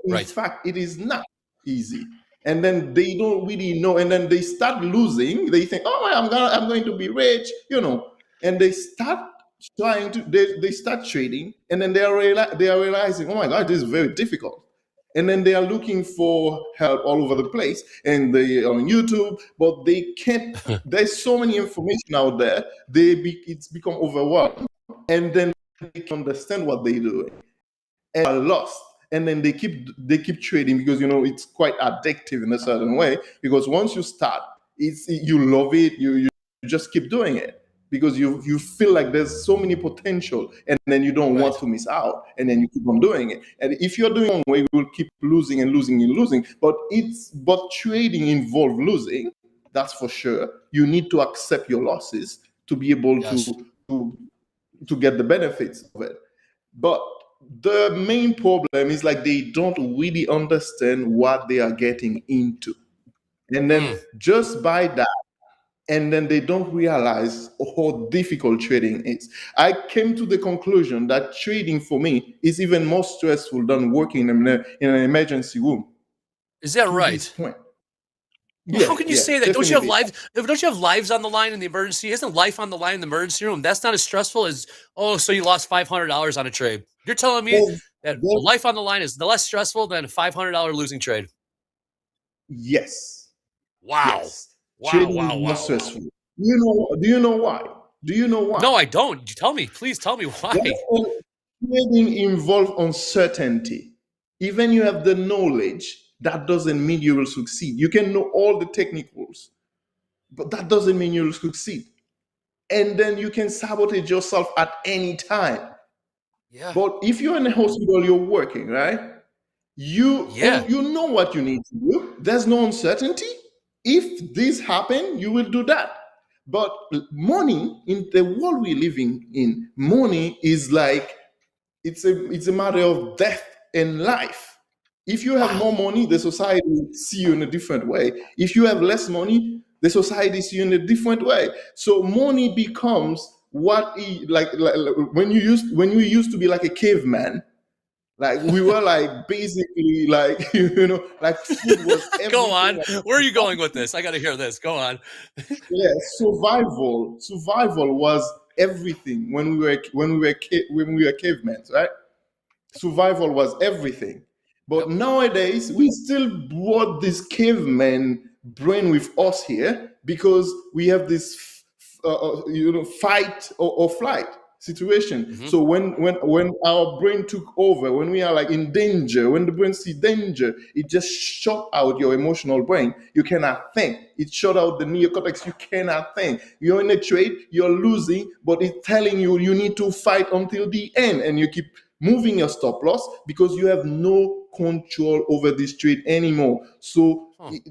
[SPEAKER 11] In fact, it is not easy. And then they don't really know, and then they start losing. They think, "Oh, I'm going to be rich," and they start trying to. They start trading, and then they are realizing, "Oh my God, this is very difficult." And then they are looking for help all over the place, and they on YouTube, but they can't. There's so many information out there. It's become overwhelmed, and then they can understand what they're doing, and are lost. And then they keep trading because it's quite addictive in a certain way. Because once you start, you love it. You just keep doing it because you feel like there's so many potential, and then you don't want to miss out, and then you keep on doing it. And if you're doing one way, you will keep losing and losing and losing. But trading involves losing. That's for sure. You need to accept your losses to be able to get the benefits of it. But the main problem is like they don't really understand what they are getting into. And then just by that, and then they don't realize how difficult trading is. I came to the conclusion that trading for me is even more stressful than working in an emergency room.
[SPEAKER 4] Is that right?
[SPEAKER 11] This point.
[SPEAKER 4] Well, how can you say that?
[SPEAKER 11] Definitely.
[SPEAKER 4] Don't you have lives on the line in the emergency? Isn't life on the line in the emergency room? That's not as stressful as, so you lost $500 on a trade. You're telling me that life on the line is less stressful than a $500 losing trade?
[SPEAKER 11] Yes.
[SPEAKER 4] Wow.
[SPEAKER 11] Yes.
[SPEAKER 4] Wow.
[SPEAKER 11] Trading
[SPEAKER 4] Wow.
[SPEAKER 11] is
[SPEAKER 4] Wow.
[SPEAKER 11] more stressful. Do you know why? Do you know why?
[SPEAKER 4] No, I don't. Tell me. Please tell me why.
[SPEAKER 11] Trading involves uncertainty. Even you have the knowledge, that doesn't mean you will succeed. You can know all the technicals, but that doesn't mean you will succeed. And then you can sabotage yourself at any time.
[SPEAKER 4] Yeah.
[SPEAKER 11] But if you're in a hospital, you're working, right? You know what you need to do. There's no uncertainty. If this happens, you will do that. But money, in the world we're living in, money is like it's a matter of death and life. If you have more money, the society will see you in a different way. If you have less money, the society see you in a different way. So money becomes like when you used to be like a caveman. Like we were like basically like like food was everything.
[SPEAKER 4] Go on.
[SPEAKER 11] Like,
[SPEAKER 4] Where are you going with this? I got to hear this. Go on.
[SPEAKER 11] yeah, survival was everything when we were cavemen, right? Survival was everything. But nowadays, we still brought this caveman brain with us here because we have this, fight or flight situation. So when our brain took over, when we are like in danger, when the brain see danger, it just shut out your emotional brain. You cannot think. It shut out the neocortex. You cannot think. You're in a trade, you're losing, but it's telling you you need to fight until the end, and you keep moving your stop loss because you have no control over this trade anymore. So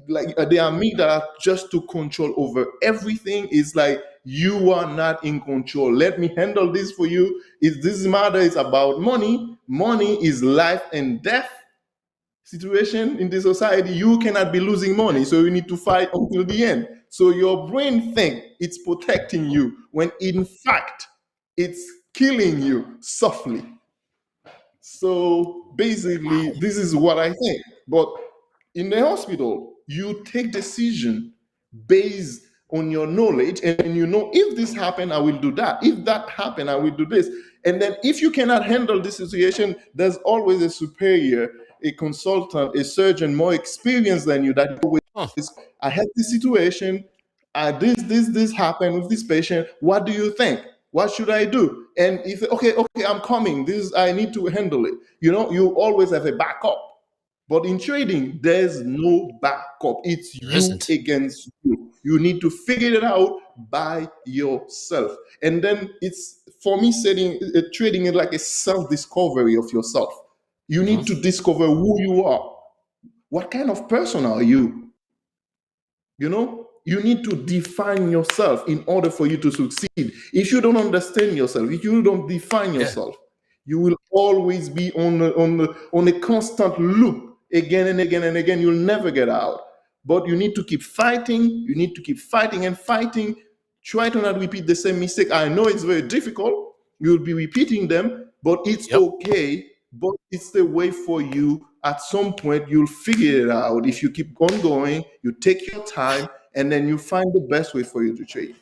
[SPEAKER 11] like the amygdala just to control over everything is like, you are not in control. Let me handle this for you. If this matter is about money, money is life and death situation in the society. You cannot be losing money, so you need to fight until the end. So your brain think it's protecting you when in fact it's killing you softly. So basically, this is what I think. But in the hospital, you take decision based on your knowledge, and you know, if this happen, I will do that. If that happen, I will do this. And then if you cannot handle this situation, there's always a superior, a consultant, a surgeon more experienced than you that always, I had this situation, this happened with this patient. What do you think? What should I do? And if okay, I'm coming. This I need to handle it. You always have a backup. But in trading, there's no backup. It's you against you. You need to figure it out by yourself. And then it's, for me, trading is like a self-discovery of yourself. You need to discover who you are. What kind of person are you? You need to define yourself in order for you to succeed. If you don't understand yourself, if you don't define yourself, you will always be on a constant loop again and again and again. You'll never get out. But you need to keep fighting. You need to keep fighting and fighting. Try to not repeat the same mistake. I know it's very difficult. You'll be repeating them, but it's okay. But it's the way for you. At some point, you'll figure it out. If you keep on going, you take your time, and then you find the best way for you to trade.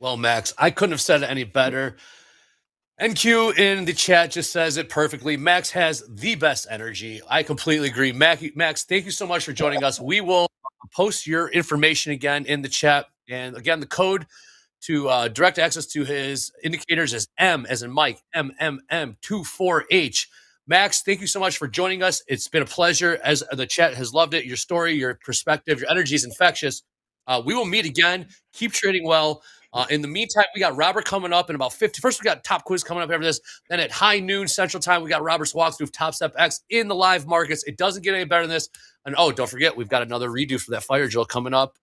[SPEAKER 4] Well, Max, I couldn't have said it any better. NQ in the chat just says it perfectly. Max has the best energy. I completely agree. Max, thank you so much for joining us. We will post your information again in the chat. And again, the code to direct access to his indicators is M as in Mike, MMM24H. Max, thank you so much for joining us. It's been a pleasure, as the chat has loved it. Your story, your perspective, your energy is infectious. We will meet again. Keep trading well. In the meantime, we got Robert coming up in about 50. First, we got TopQuiz coming up after this. Then at high noon Central Time, we got Robert's walkthrough of TopstepX in the live markets. It doesn't get any better than this. And don't forget, we've got another redo for that fire drill coming up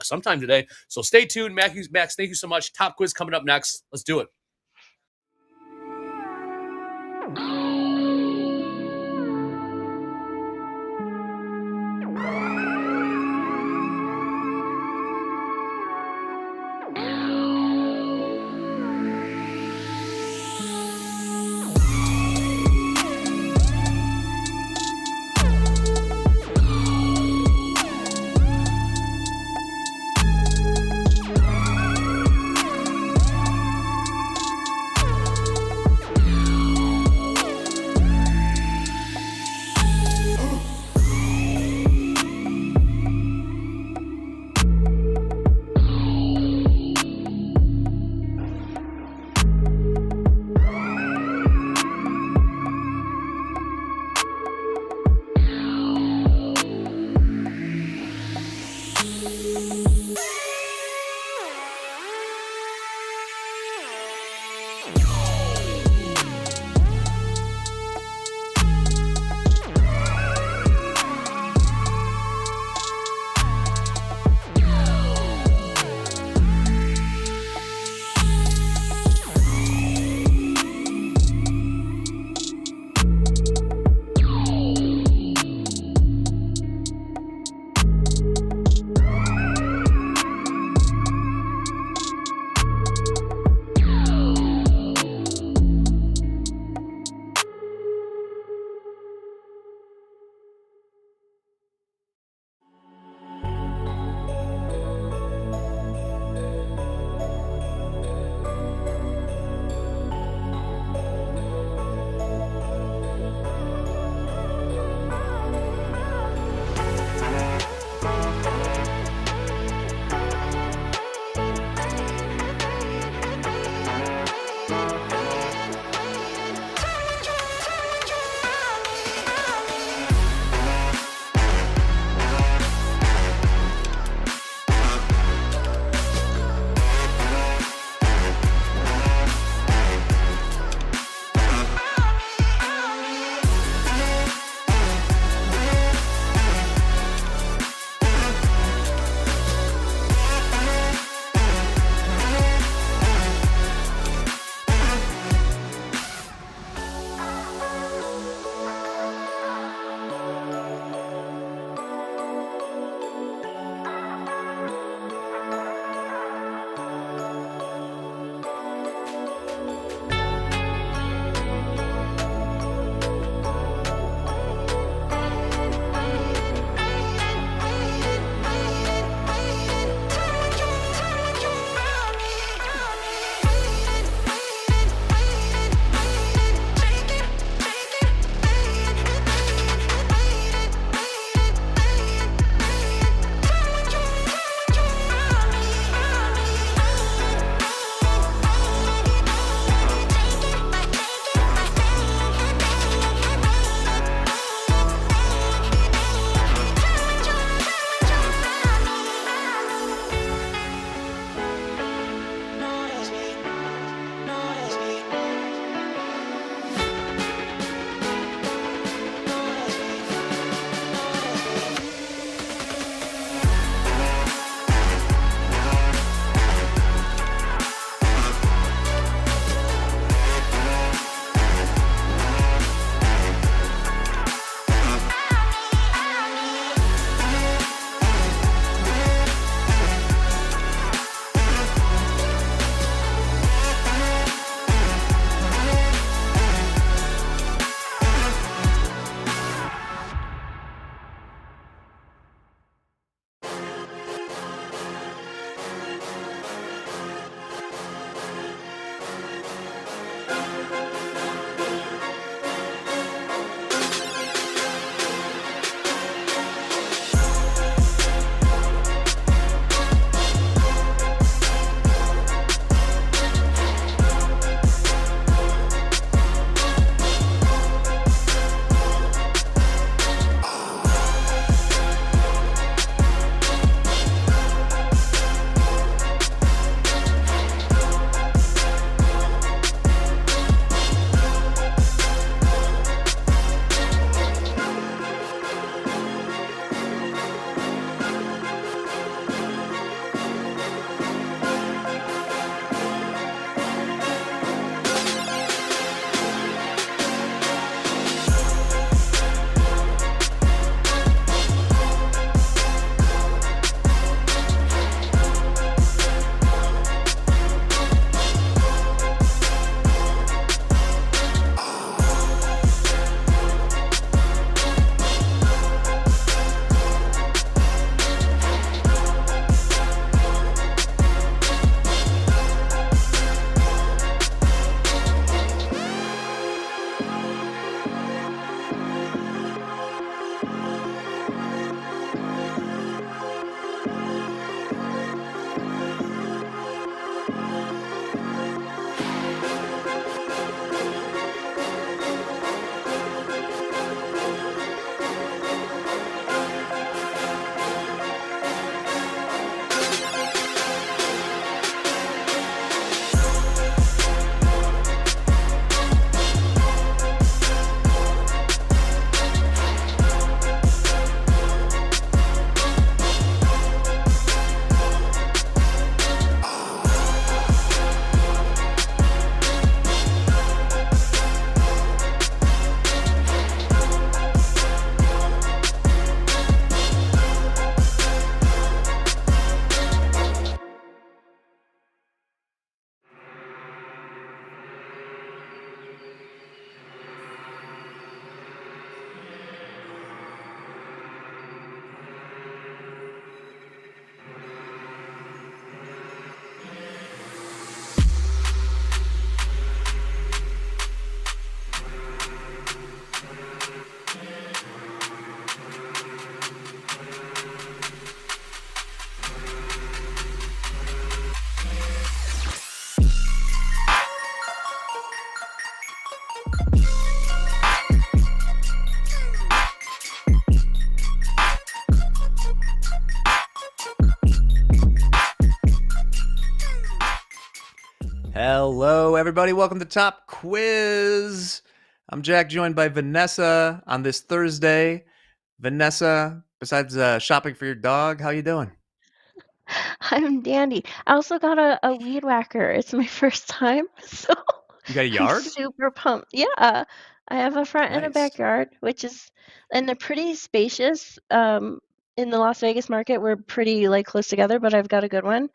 [SPEAKER 4] sometime today. So stay tuned. Max, thank you so much. TopQuiz coming up next. Let's do it.
[SPEAKER 7] Hello, everybody. Welcome to Top Quiz. I'm Jack, joined by Vanessa on this Thursday. Vanessa, besides shopping for your dog, how you doing?
[SPEAKER 13] I'm dandy. I also got a weed whacker. It's my first time, so
[SPEAKER 7] You got a
[SPEAKER 13] I'm
[SPEAKER 7] yard?
[SPEAKER 13] super pumped. Yeah, I have a front and a
[SPEAKER 7] Nice.
[SPEAKER 13] backyard, and they're pretty spacious. In the Las Vegas market, we're pretty like close together, but I've got a good one,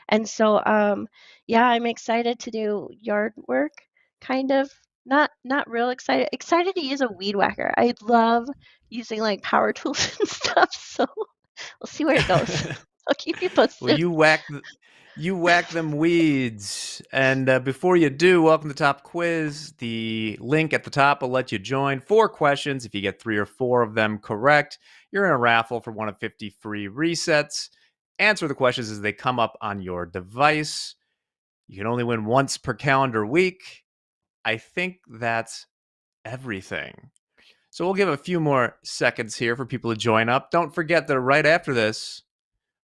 [SPEAKER 13] and so yeah, I'm excited to do yard work. Kind of not real excited. Excited to use a weed whacker. I love using like power tools and stuff. So we'll see where it goes. I'll keep you posted.
[SPEAKER 7] Well, you whack them weeds. And before you do, welcome to Top Quiz. The link at the top will let you join. 4 questions. If you get 3 or 4 of them correct, you're in a raffle for one of 50 free resets. Answer the questions as they come up on your device. You can only win once per calendar week. I think that's everything. So we'll give a few more seconds here for people to join up. Don't forget that right after this,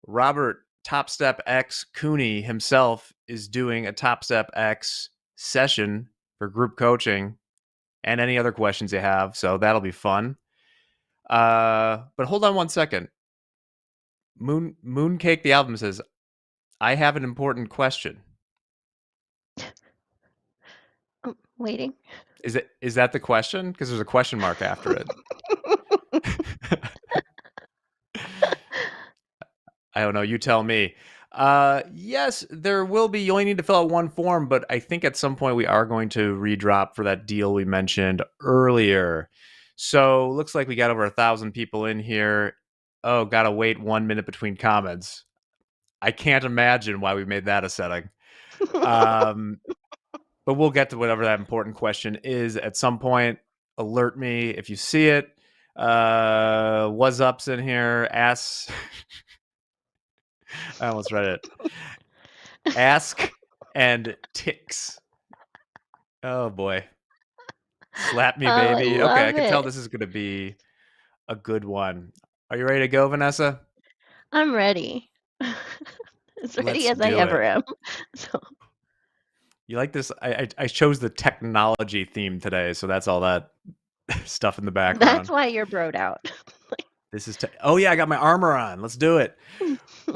[SPEAKER 7] Robert TopstepX Cooney himself is doing a TopstepX session for group coaching and any other questions you have. So that'll be fun. But hold on one second. Mooncake the album says, I have an important question.
[SPEAKER 13] I'm waiting.
[SPEAKER 7] Is that the question? Because there's a question mark after it. I don't know. You tell me. Yes, there will be. You only need to fill out one form, but I think at some point we are going to redrop for that deal we mentioned earlier. So looks like we got over 1,000 people in here. Oh, gotta wait 1 minute between comments. I can't imagine why we made that a setting. But we'll get to whatever that important question is at some point. Alert me if you see it. What's up's in here? Ask. I almost read it. Ask and ticks. Oh boy. Slap me, baby.
[SPEAKER 13] I
[SPEAKER 7] Okay, I can tell
[SPEAKER 13] it.
[SPEAKER 7] this is going to be a good one. Are you ready to go, Vanessa?
[SPEAKER 13] I'm ready. As ready
[SPEAKER 7] Let's
[SPEAKER 13] as I
[SPEAKER 7] do
[SPEAKER 13] ever
[SPEAKER 7] it.
[SPEAKER 13] am. So
[SPEAKER 7] You like this? I chose the technology theme today, so that's all that stuff in the background.
[SPEAKER 13] that's why you're broed out.
[SPEAKER 7] This is oh yeah, I got my armor on. Let's do it.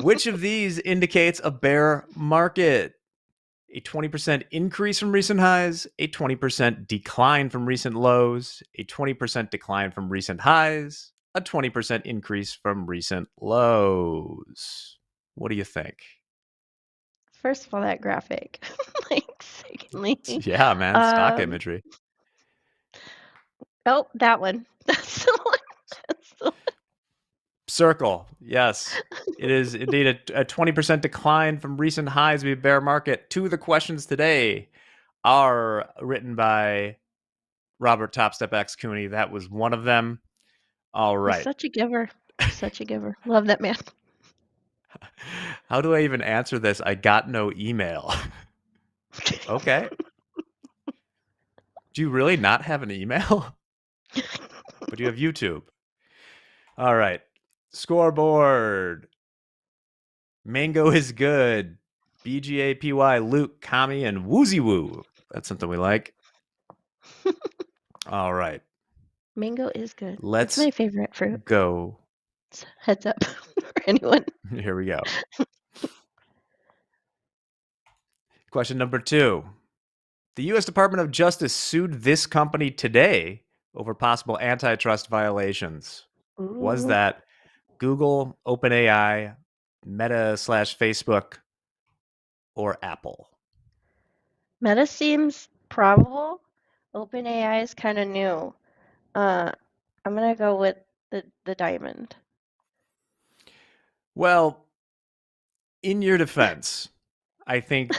[SPEAKER 7] Which of these indicates a bear market? A 20% increase from recent highs, a 20% decline from recent lows, a 20% decline from recent highs, a 20% increase from recent lows. What do you think?
[SPEAKER 13] First of all, that graphic. Secondly.
[SPEAKER 7] Yeah, man, stock imagery.
[SPEAKER 13] Oh, that one. That's the one.
[SPEAKER 7] Circle. Yes, it is indeed a 20% decline from recent highs. We bear market. 2 of the questions today are written by Robert TopstepX Cooney. That was one of them. All right.
[SPEAKER 13] He's such a giver. Such a giver. Love that man.
[SPEAKER 7] How do I even answer this? I got no email. Okay. Do you really not have an email? But you have YouTube. All right. Scoreboard. Mango is good. BGAPY, Luke, Kami, and Woozy Woo. That's something we like. All right.
[SPEAKER 13] Mango is good.
[SPEAKER 7] Let's
[SPEAKER 13] It's my favorite fruit.
[SPEAKER 7] go.
[SPEAKER 13] Heads up for anyone.
[SPEAKER 7] Here we go. Question number 2. The U.S. Department of Justice sued this company today over possible antitrust violations.
[SPEAKER 13] Ooh.
[SPEAKER 7] Was that Google, OpenAI, Meta/Facebook, or Apple?
[SPEAKER 13] Meta seems probable. OpenAI is kind of new. I'm gonna go with the diamond.
[SPEAKER 7] Well, in your defense, I think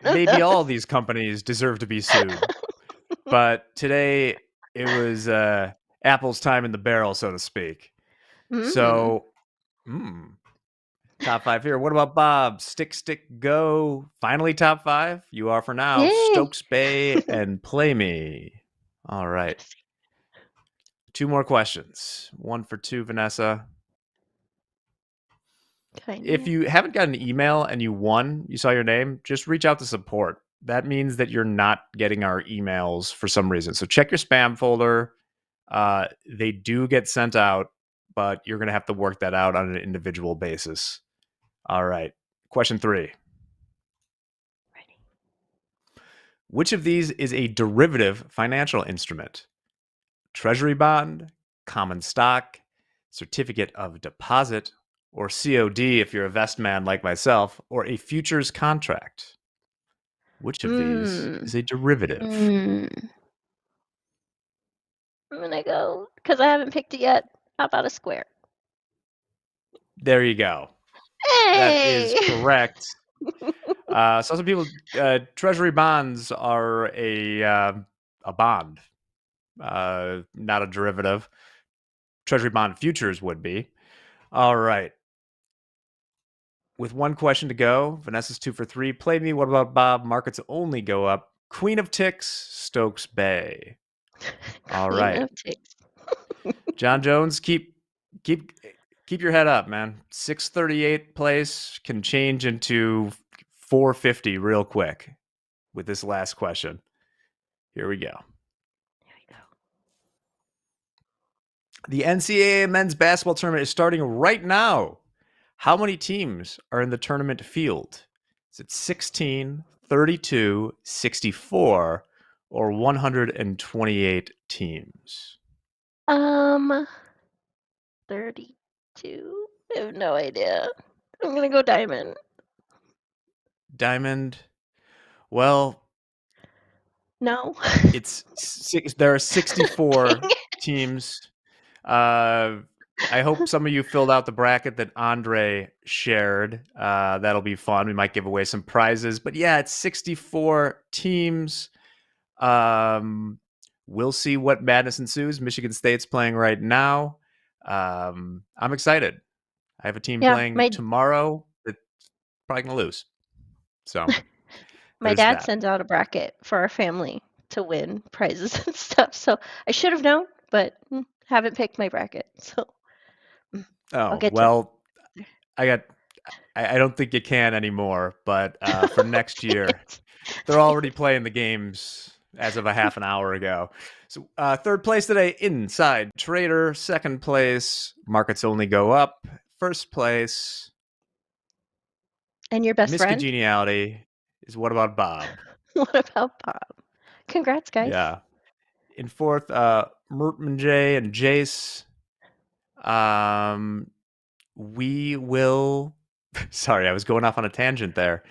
[SPEAKER 7] maybe all these companies deserve to be sued. But today it was Apple's time in the barrel, so to speak. So, top 5 here. What about Bob? Stick, go. Finally, top 5. You are for now.
[SPEAKER 13] Yay.
[SPEAKER 7] Stokes Bay and Play Me. All right. 2 more questions. 1 for 2, Vanessa. If you haven't got an email and you won, you saw your name, just reach out to support. that means that you're not getting our emails for some reason. So check your spam folder. They do get sent out, but you're going to have to work that out on an individual basis. All right. Question 3.
[SPEAKER 13] Ready.
[SPEAKER 7] Which of these is a derivative financial instrument? Treasury bond, common stock, certificate of deposit, or COD if you're a vest man like myself, or a futures contract? Which of these is a derivative?
[SPEAKER 13] I'm gonna go because I haven't picked it yet. How about a square?
[SPEAKER 7] There you go. That is
[SPEAKER 13] Hey!
[SPEAKER 7] correct. So some people, treasury bonds are a bond, not a derivative. Treasury bond futures would be. All right. With one question to go, Vanessa's 2 for 3. Play me. What about Bob? Markets only go up. Queen of Ticks, Stokes Bay. All
[SPEAKER 13] Queen
[SPEAKER 7] right.
[SPEAKER 13] of Ticks.
[SPEAKER 7] John Jones, keep your head up, man. 638 place can change into 450 real quick with this last question. Here we go. The NCAA men's basketball tournament is starting right now. How many teams are in the tournament field? Is it 16, 32, 64, or 128 teams?
[SPEAKER 13] 32. I have no idea. I'm gonna go diamond.
[SPEAKER 7] Diamond. Well,
[SPEAKER 13] no.
[SPEAKER 7] There are 64 teams. I hope some of you filled out the bracket that Andre shared. That'll be fun. We might give away some prizes. But yeah, it's 64 teams. We'll see what madness ensues. Michigan State's playing right now. I'm excited. I have a team playing tomorrow that's probably going to lose. So
[SPEAKER 13] my dad sends out a bracket for our family to win prizes and stuff. So I should have known, but haven't picked my bracket. So
[SPEAKER 7] I don't think you can anymore, but for next year, they're already playing the games as of a half an hour ago. So third place today, Inside Trader. Second place, Markets Only Go Up. First place,
[SPEAKER 13] and your best
[SPEAKER 7] Miss
[SPEAKER 13] friend?
[SPEAKER 7] Congeniality is What About Bob?
[SPEAKER 13] What about Bob? Congrats, guys.
[SPEAKER 7] Yeah. In fourth, Mertman J and Jace. We will. Sorry, I was going off on a tangent there.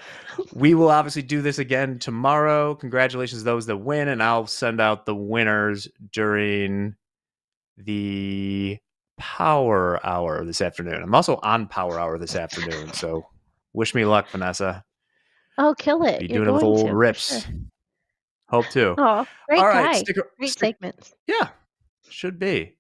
[SPEAKER 7] We will obviously do this again tomorrow. Congratulations to those that win, and I'll send out the winners during the Power Hour this afternoon. I'm also on Power Hour this afternoon, so wish me luck, Vanessa.
[SPEAKER 13] Oh, kill it.
[SPEAKER 7] Be
[SPEAKER 13] You're
[SPEAKER 7] doing it with
[SPEAKER 13] going
[SPEAKER 7] old
[SPEAKER 13] to,
[SPEAKER 7] RIPS.
[SPEAKER 13] Sure.
[SPEAKER 7] Hope to.
[SPEAKER 13] Oh, great
[SPEAKER 7] All
[SPEAKER 13] guy.
[SPEAKER 7] right,
[SPEAKER 13] Great segments.
[SPEAKER 7] Yeah, should be.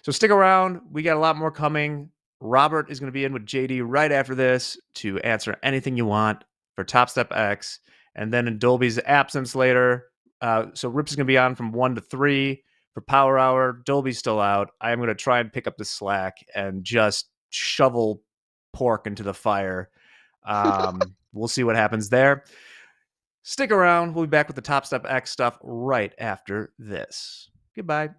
[SPEAKER 7] So stick around. We got a lot more coming. Robert is going to be in with JD right after this to answer anything you want for TopstepX. And then in Dolby's absence later, so Rips is going to be on from 1 to 3 for Power Hour. Dolby's still out. I'm going to try and pick up the slack and just shovel pork into the fire. We'll see what happens there. Stick around. We'll be back with the TopstepX stuff right after this. Goodbye.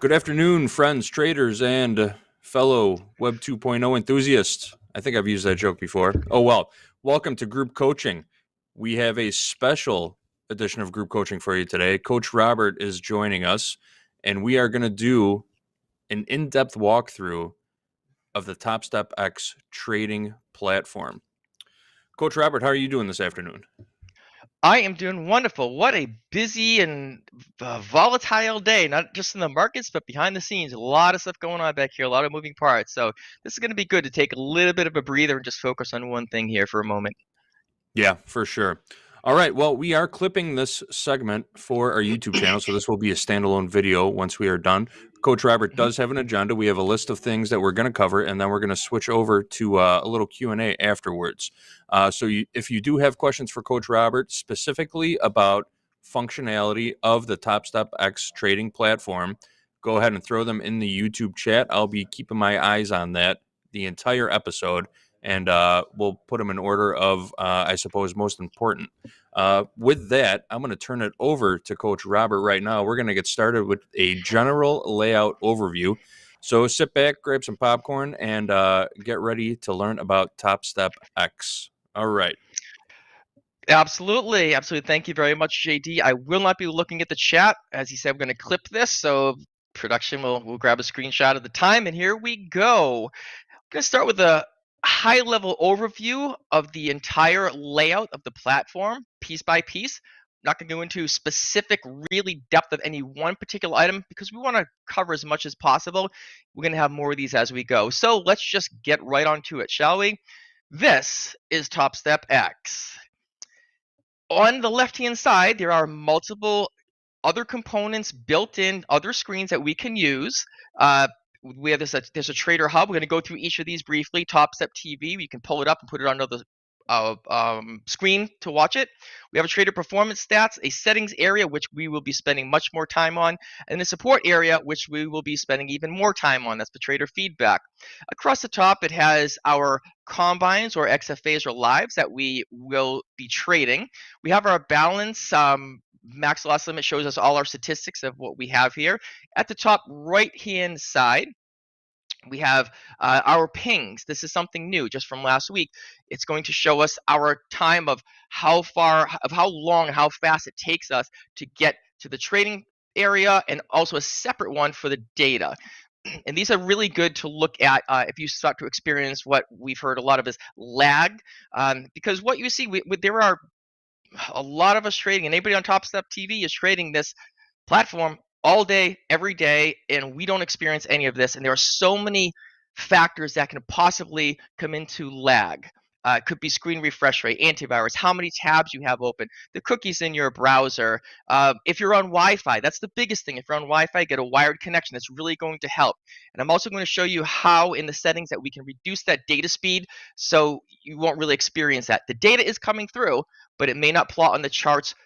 [SPEAKER 8] Good afternoon, friends, traders, and fellow Web 2.0 enthusiasts. I think I've used that joke before. Oh, well. Welcome to Group Coaching. We have a special edition of Group Coaching for you today. Coach Robert is joining us, and we are going to do an in-depth walkthrough of the TopstepX trading platform. Coach Robert, how are you doing this afternoon?
[SPEAKER 12] I am doing wonderful. What a busy and volatile day, not just in the markets, but behind the scenes. A lot of stuff going on back here, a lot of moving parts. So this is going to be good to take a little bit of a breather and just focus on one thing here for a moment.
[SPEAKER 8] Yeah, for sure. All right. Well, we are clipping this segment for our YouTube channel, so this will be a standalone video once we are done. Coach Robert does have an agenda. We have a list of things that we're going to cover, and then we're going to switch over to a little Q&A afterwards. If you do have questions for Coach Robert, specifically about functionality of the TopstepX trading platform, go ahead and throw them in the YouTube chat. I'll be keeping my eyes on that the entire episode, and we'll put them in order of, I suppose, most important. With that, I'm going to turn it over to Coach Robert right now. We're going to get started with a general layout overview. So sit back, grab some popcorn, and get ready to learn about TopstepX. All right.
[SPEAKER 12] Absolutely. Thank you very much, JD. I will not be looking at the chat. As he said, we're going to clip this, so production will grab a screenshot of the time, and here we go. I'm going to start with a high-level overview of the entire layout of the platform, piece by piece. I'm not going to go into specific, really depth of any one particular item because we want to cover as much as possible. We're going to have more of these as we go. So let's just get right onto it, shall we? This is TopstepX. On the left-hand side, there are multiple other components built in, other screens that we can use. We have there's a trader hub. We're going to go through each of these briefly. TopstepTV, you can pull it up and put it on another screen to watch it. We have a trader performance stats, a settings area, which we will be spending much more time on, and a support area, which we will be spending even more time on. That's the trader feedback. Across the top, it has our combines or XFAs or lives that we will be trading. We have our balance. Max loss limit shows us all our statistics of what we have here. At the top right-hand side, we have our pings. This is something new just from last week. It's going to show us our time of how long, how fast it takes us to get to the trading area, and also a separate one for the data. And these are really good to look at if you start to experience what we've heard a lot of is lag, because what you see, there are a lot of us trading, and anybody on Topstep TV is trading this platform all day, every day, and we don't experience any of this. And there are so many factors that can possibly come into lag. It could be screen refresh rate, antivirus, how many tabs you have open, the cookies in your browser. If you're on Wi-Fi, that's the biggest thing. If you're on Wi-Fi, get a wired connection. That's really going to help. And I'm also going to show you how in the settings that we can reduce that data speed so you won't really experience that. The data is coming through, but it may not plot on the charts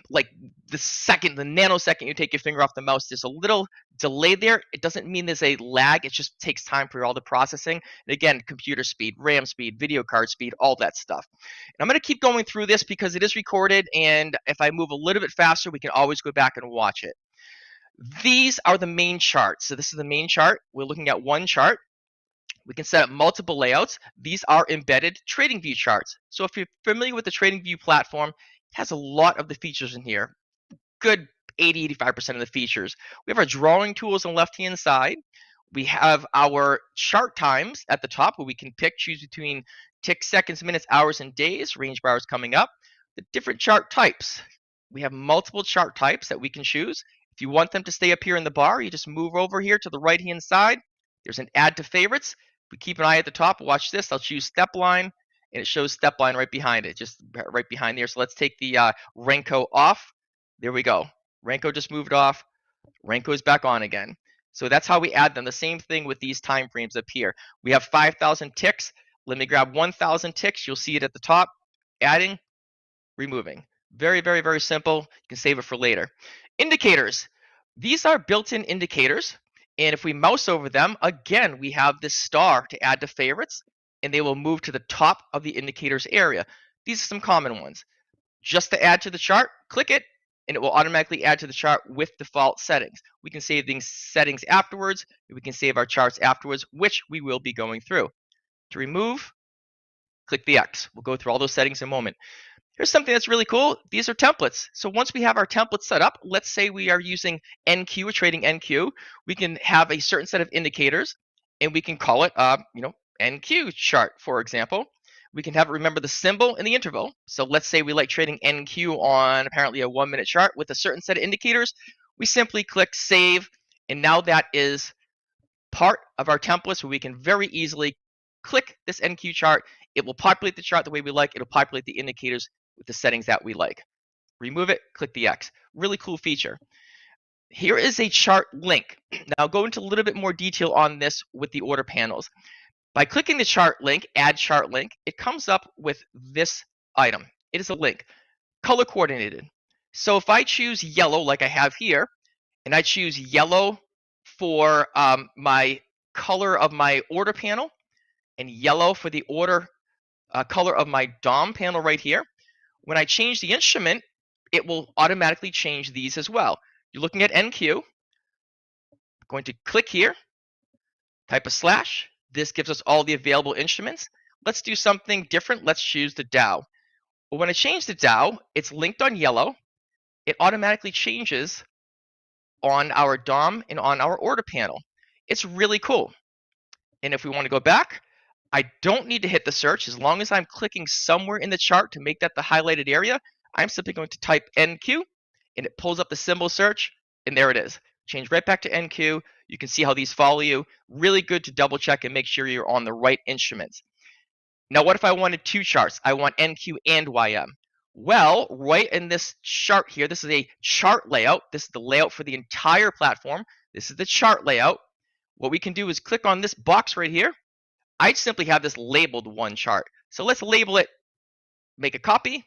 [SPEAKER 12] like the nanosecond you take your finger off the mouse. There's a little delay there. It doesn't mean there's a lag. It just takes time for all the processing. And again, computer speed, RAM speed, video card speed, all that stuff. And I'm going to keep going through this because it is recorded, and if I move a little bit faster, we can always go back and watch it. These are the main charts. So this is the main chart. We're looking at one chart. We can set up multiple layouts. These are embedded TradingView charts. So if you're familiar with the TradingView platform, it has a lot of the features in here. Good 80-85% of the features. We have our drawing tools on the left-hand side. We have our chart times at the top where we can choose between tick seconds, minutes, hours, and days. Range bars coming up. The different chart types. We have multiple chart types that we can choose. If you want them to stay up here in the bar, you just move over here to the right-hand side. There's an add to favorites. We keep an eye at the top. Watch this. I'll choose step line, and it shows step line right behind it, just right behind there. So let's take the Renko off. There we go. Renko just moved off. Renko is back on again. So that's how we add them. The same thing with these time frames up here. We have 5,000 ticks. Let me grab 1,000 ticks. You'll see it at the top. Adding, removing. Very, very, very simple. You can save it for later. Indicators. These are built-in indicators. And if we mouse over them, again, we have this star to add to favorites, and they will move to the top of the indicators area. These are some common ones. Just to add to the chart, click it, and it will automatically add to the chart with default settings. We can save these settings afterwards. We can save our charts afterwards, which we will be going through. To remove, click the X. We'll go through all those settings in a moment. Here's something that's really cool. These are templates. So once we have our templates set up, let's say we are using NQ, trading NQ, we can have a certain set of indicators, and we can call it, NQ chart, for example. We can have it remember the symbol and the interval. So let's say we like trading NQ on apparently a 1-minute chart with a certain set of indicators. We simply click save, and now that is part of our template, so we can very easily click this NQ chart. It will populate the chart the way we like. It'll populate the indicators with the settings that we like. Remove it, click the X. Really cool feature. Here is a chart link. Now I'll go into a little bit more detail on this with the order panels. By clicking the chart link, add chart link, it comes up with this item. It is a link, color coordinated. So if I choose yellow like I have here, and I choose yellow for my color of my order panel, and yellow for the order color of my DOM panel right here, when I change the instrument, it will automatically change these as well. You're looking at NQ. I'm going to click here, type a slash. This gives us all the available instruments. Let's do something different. Let's choose the Dow. Well, when I change the Dow, it's linked on yellow. It automatically changes on our DOM and on our order panel. It's really cool. And if we want to go back, I don't need to hit the search. As long as I'm clicking somewhere in the chart to make that the highlighted area, I'm simply going to type NQ, and it pulls up the symbol search, and there it is. Change right back to NQ. You can see how these follow you. Really good to double check and make sure you're on the right instruments. Now, what if I wanted two charts? I want NQ and YM. Well, right in this chart here, this is a chart layout. This is the layout for the entire platform. This is the chart layout. What we can do is click on this box right here. I simply have this labeled one chart. So let's label it, make a copy,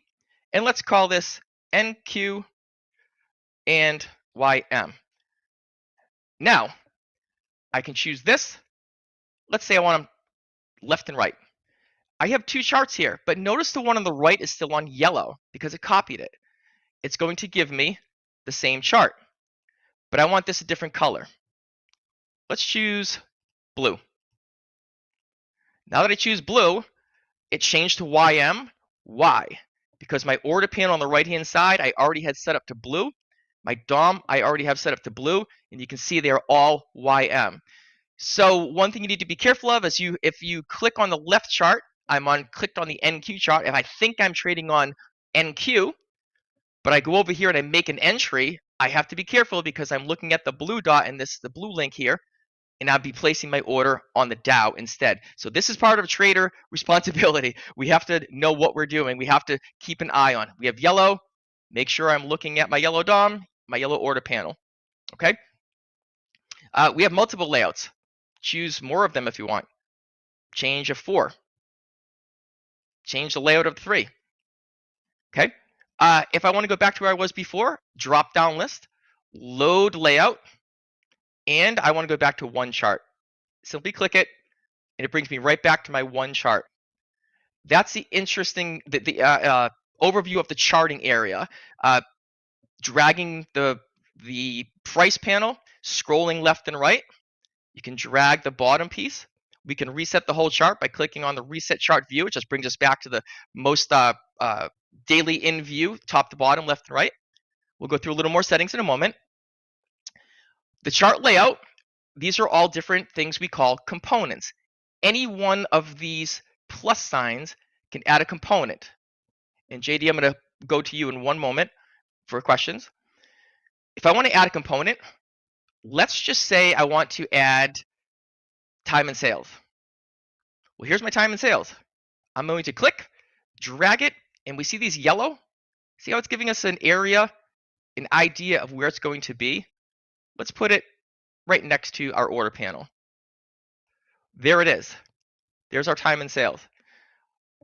[SPEAKER 12] and let's call this NQ and YM. Now, I can choose this. Let's say I want them left and right. I have two charts here, but notice the one on the right is still on yellow because it copied it. It's going to give me the same chart, but I want this a different color. Let's choose blue. Now that I choose blue, it changed to YM. Why? Because my order panel on the right-hand side, I already had set up to blue. My DOM, I already have set up to blue, and you can see they're all YM. So one thing you need to be careful of is if you click on the left chart, clicked on the NQ chart. If I think I'm trading on NQ, but I go over here and I make an entry, I have to be careful because I'm looking at the blue dot and this is the blue link here, and I'll be placing my order on the Dow instead. So this is part of trader responsibility. We have to know what we're doing. We have to keep an eye on. We have yellow. Make sure I'm looking at my yellow DOM, my yellow order panel. Okay. We have multiple layouts. Choose more of them if you want. Change of 4. Change the layout of 3. Okay. If I want to go back to where I was before, drop down list, load layout, and I want to go back to one chart. Simply click it, and it brings me right back to my one chart. That's the interesting overview of the charting area. Dragging the price panel, scrolling left and right. You can drag the bottom piece. We can reset the whole chart by clicking on the reset chart view. It just brings us back to the most daily in view, top to bottom, left and right. We'll go through a little more settings in a moment. The chart layout, these are all different things we call components. Any one of these plus signs can add a component. And JD, I'm going to go to you in one moment for questions. If I want to add a component, let's just say I want to add time and sales. Well, here's my time and sales. I'm going to click, drag it, and we see these yellow. See how it's giving us an area, an idea of where it's going to be? Let's put it right next to our order panel. There it is. There's our time and sales.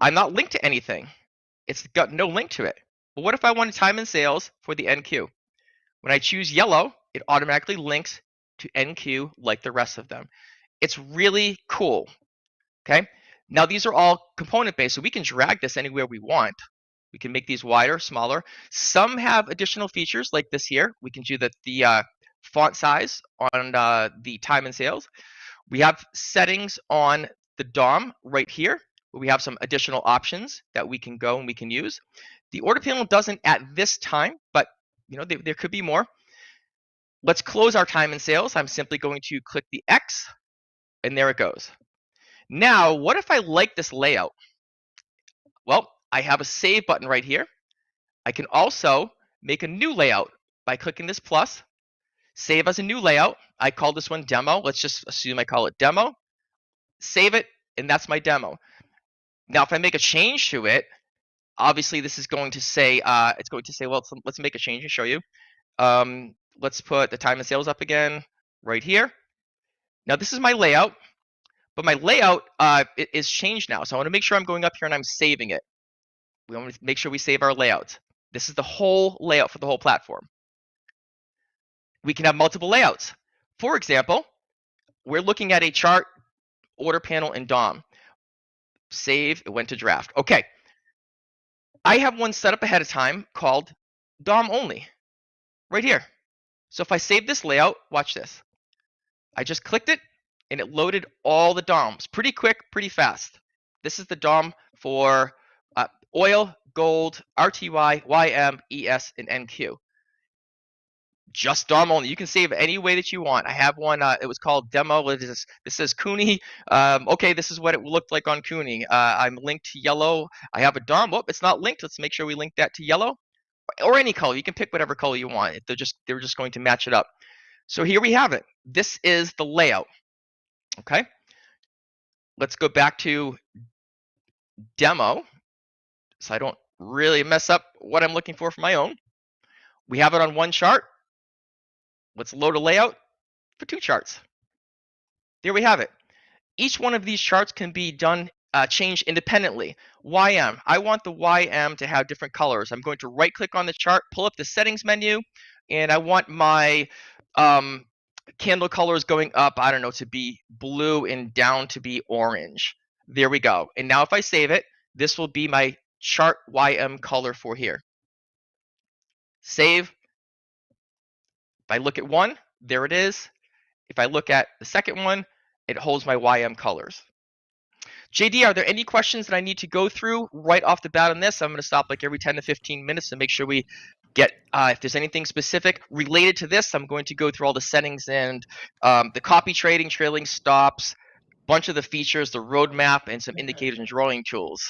[SPEAKER 12] I'm not linked to anything. It's got no link to it. But what if I wanted time and sales for the NQ? When I choose yellow, it automatically links to NQ like the rest of them. It's really cool. Okay. Now these are all component based, so we can drag this anywhere we want. We can make these wider, smaller. Some have additional features like this here. We can do the font size on the time and sales. We have settings on the DOM right here, where we have some additional options that we can go and we can use. The order panel doesn't at this time, but there could be more. Let's close our time and sales. I'm simply going to click the X, and there it goes. Now, what if I like this layout? Well, I have a save button right here. I can also make a new layout by clicking this plus, save as a new layout. I call this one demo. Let's just assume I call it demo. Save it, and that's my demo. Now, if I make a change to it, obviously this is going to say, well, let's make a change and show you. Let's put the time and sales up again right here. Now, this is my layout, but my layout it is changed now. So I want to make sure I'm going up here and I'm saving it. We want to make sure we save our layouts. This is the whole layout for the whole platform. We can have multiple layouts. For example, we're looking at a chart, order panel, and DOM. Save, it went to draft. Okay. I have one set up ahead of time called DOM only, right here. So if I save this layout, watch this. I just clicked it, and it loaded all the DOMs. Pretty quick, pretty fast. This is the DOM for oil, gold, RTY, YM, ES, and NQ. Just DOM only. You can save any way that you want. I have one. It was called demo. This says Cooney. Okay, this is what it looked like on Cooney. I'm linked to yellow. I have a DOM. Whoop, it's not linked. Let's make sure we link that to yellow, or any color. You can pick whatever color you want. They're just going to match it up. So here we have it. This is the layout. Okay. Let's go back to demo, so I don't really mess up what I'm looking for my own. We have it on one chart. Let's load a layout for two charts. There we have it. Each one of these charts can be done, changed independently. YM, I want the YM to have different colors. I'm going to right click on the chart, pull up the settings menu, and I want my candle colors going up, I don't know, to be blue and down to be orange. There we go. And now if I save it, this will be my chart YM color for here. Save. If I look at one, there it is. If I look at the second one, it holds my YM colors. JD, are there any questions that I need to go through right off the bat on this? I'm going to stop like every 10 to 15 minutes to make sure we get, if there's anything specific related to this, I'm going to go through all the settings and the copy trading, trailing stops, bunch of the features, the roadmap, and some indicators and drawing tools.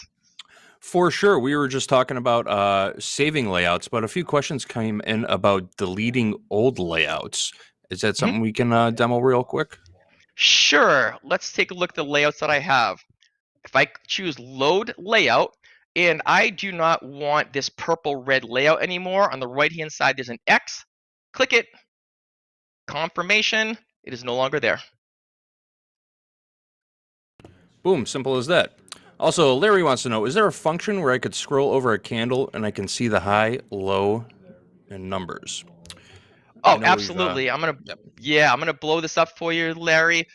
[SPEAKER 8] For sure. We were just talking about saving layouts, but a few questions came in about deleting old layouts. Is that something we can demo real quick?
[SPEAKER 12] Sure. Let's take a look at the layouts that I have. If I choose load layout, and I do not want this purple red layout anymore, on the right hand side there's an X. Click it. Confirmation. It is no longer there.
[SPEAKER 8] Boom. Simple as that. Also, Larry wants to know, is there a function where I could scroll over a candle and I can see the high, low, and numbers?
[SPEAKER 12] Oh, absolutely. I'm gonna blow this up for you, Larry.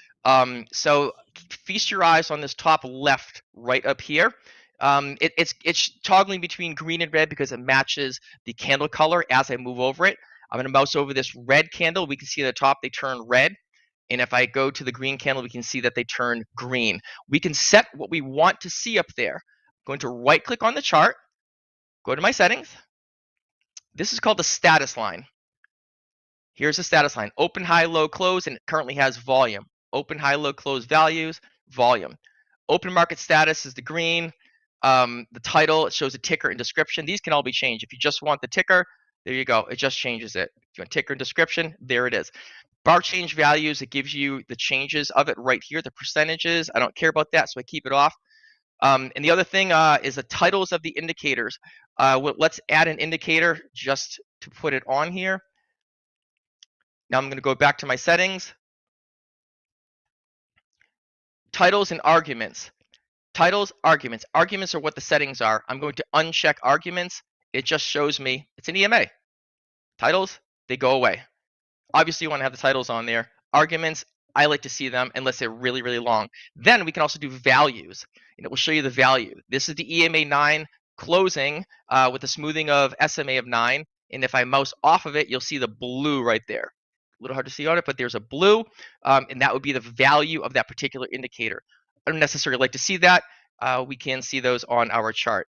[SPEAKER 12] So feast your eyes on this top left, right up here. It's toggling between green and red because it matches the candle color as I move over it. I'm gonna mouse over this red candle. We can see at the top they turn red. And if I go to the green candle, we can see that they turn green. We can set what we want to see up there. I'm going to right click on the chart, go to my settings. This is called the status line. Here's the status line. Open, high, low, close, and it currently has volume. Open, high, low, close values, volume. Open market status is the green. The title, it shows a ticker and description. These can all be changed. If you just want the ticker, there you go. It just changes it. If you want ticker and description, there it is. Bar change values, it gives you the changes of it right here, the percentages. I don't care about that, so I keep it off. And the other thing is the titles of the indicators. Let's add an indicator just to put it on here. Now I'm going to go back to my settings. Titles and arguments. Titles, arguments. Arguments are what the settings are. I'm going to uncheck arguments. It just shows me it's an EMA. Titles, they go away. Obviously, you want to have the titles on there. Arguments, I like to see them unless they're really, really long. Then we can also do values, and it will show you the value. This is the EMA 9. closing with a smoothing of SMA of 9. And if I mouse off of it, you'll see the blue right there. A little hard to see on it, but there's a blue, and that would be the value of that particular indicator. I don't necessarily like to see that. We can see those on our chart.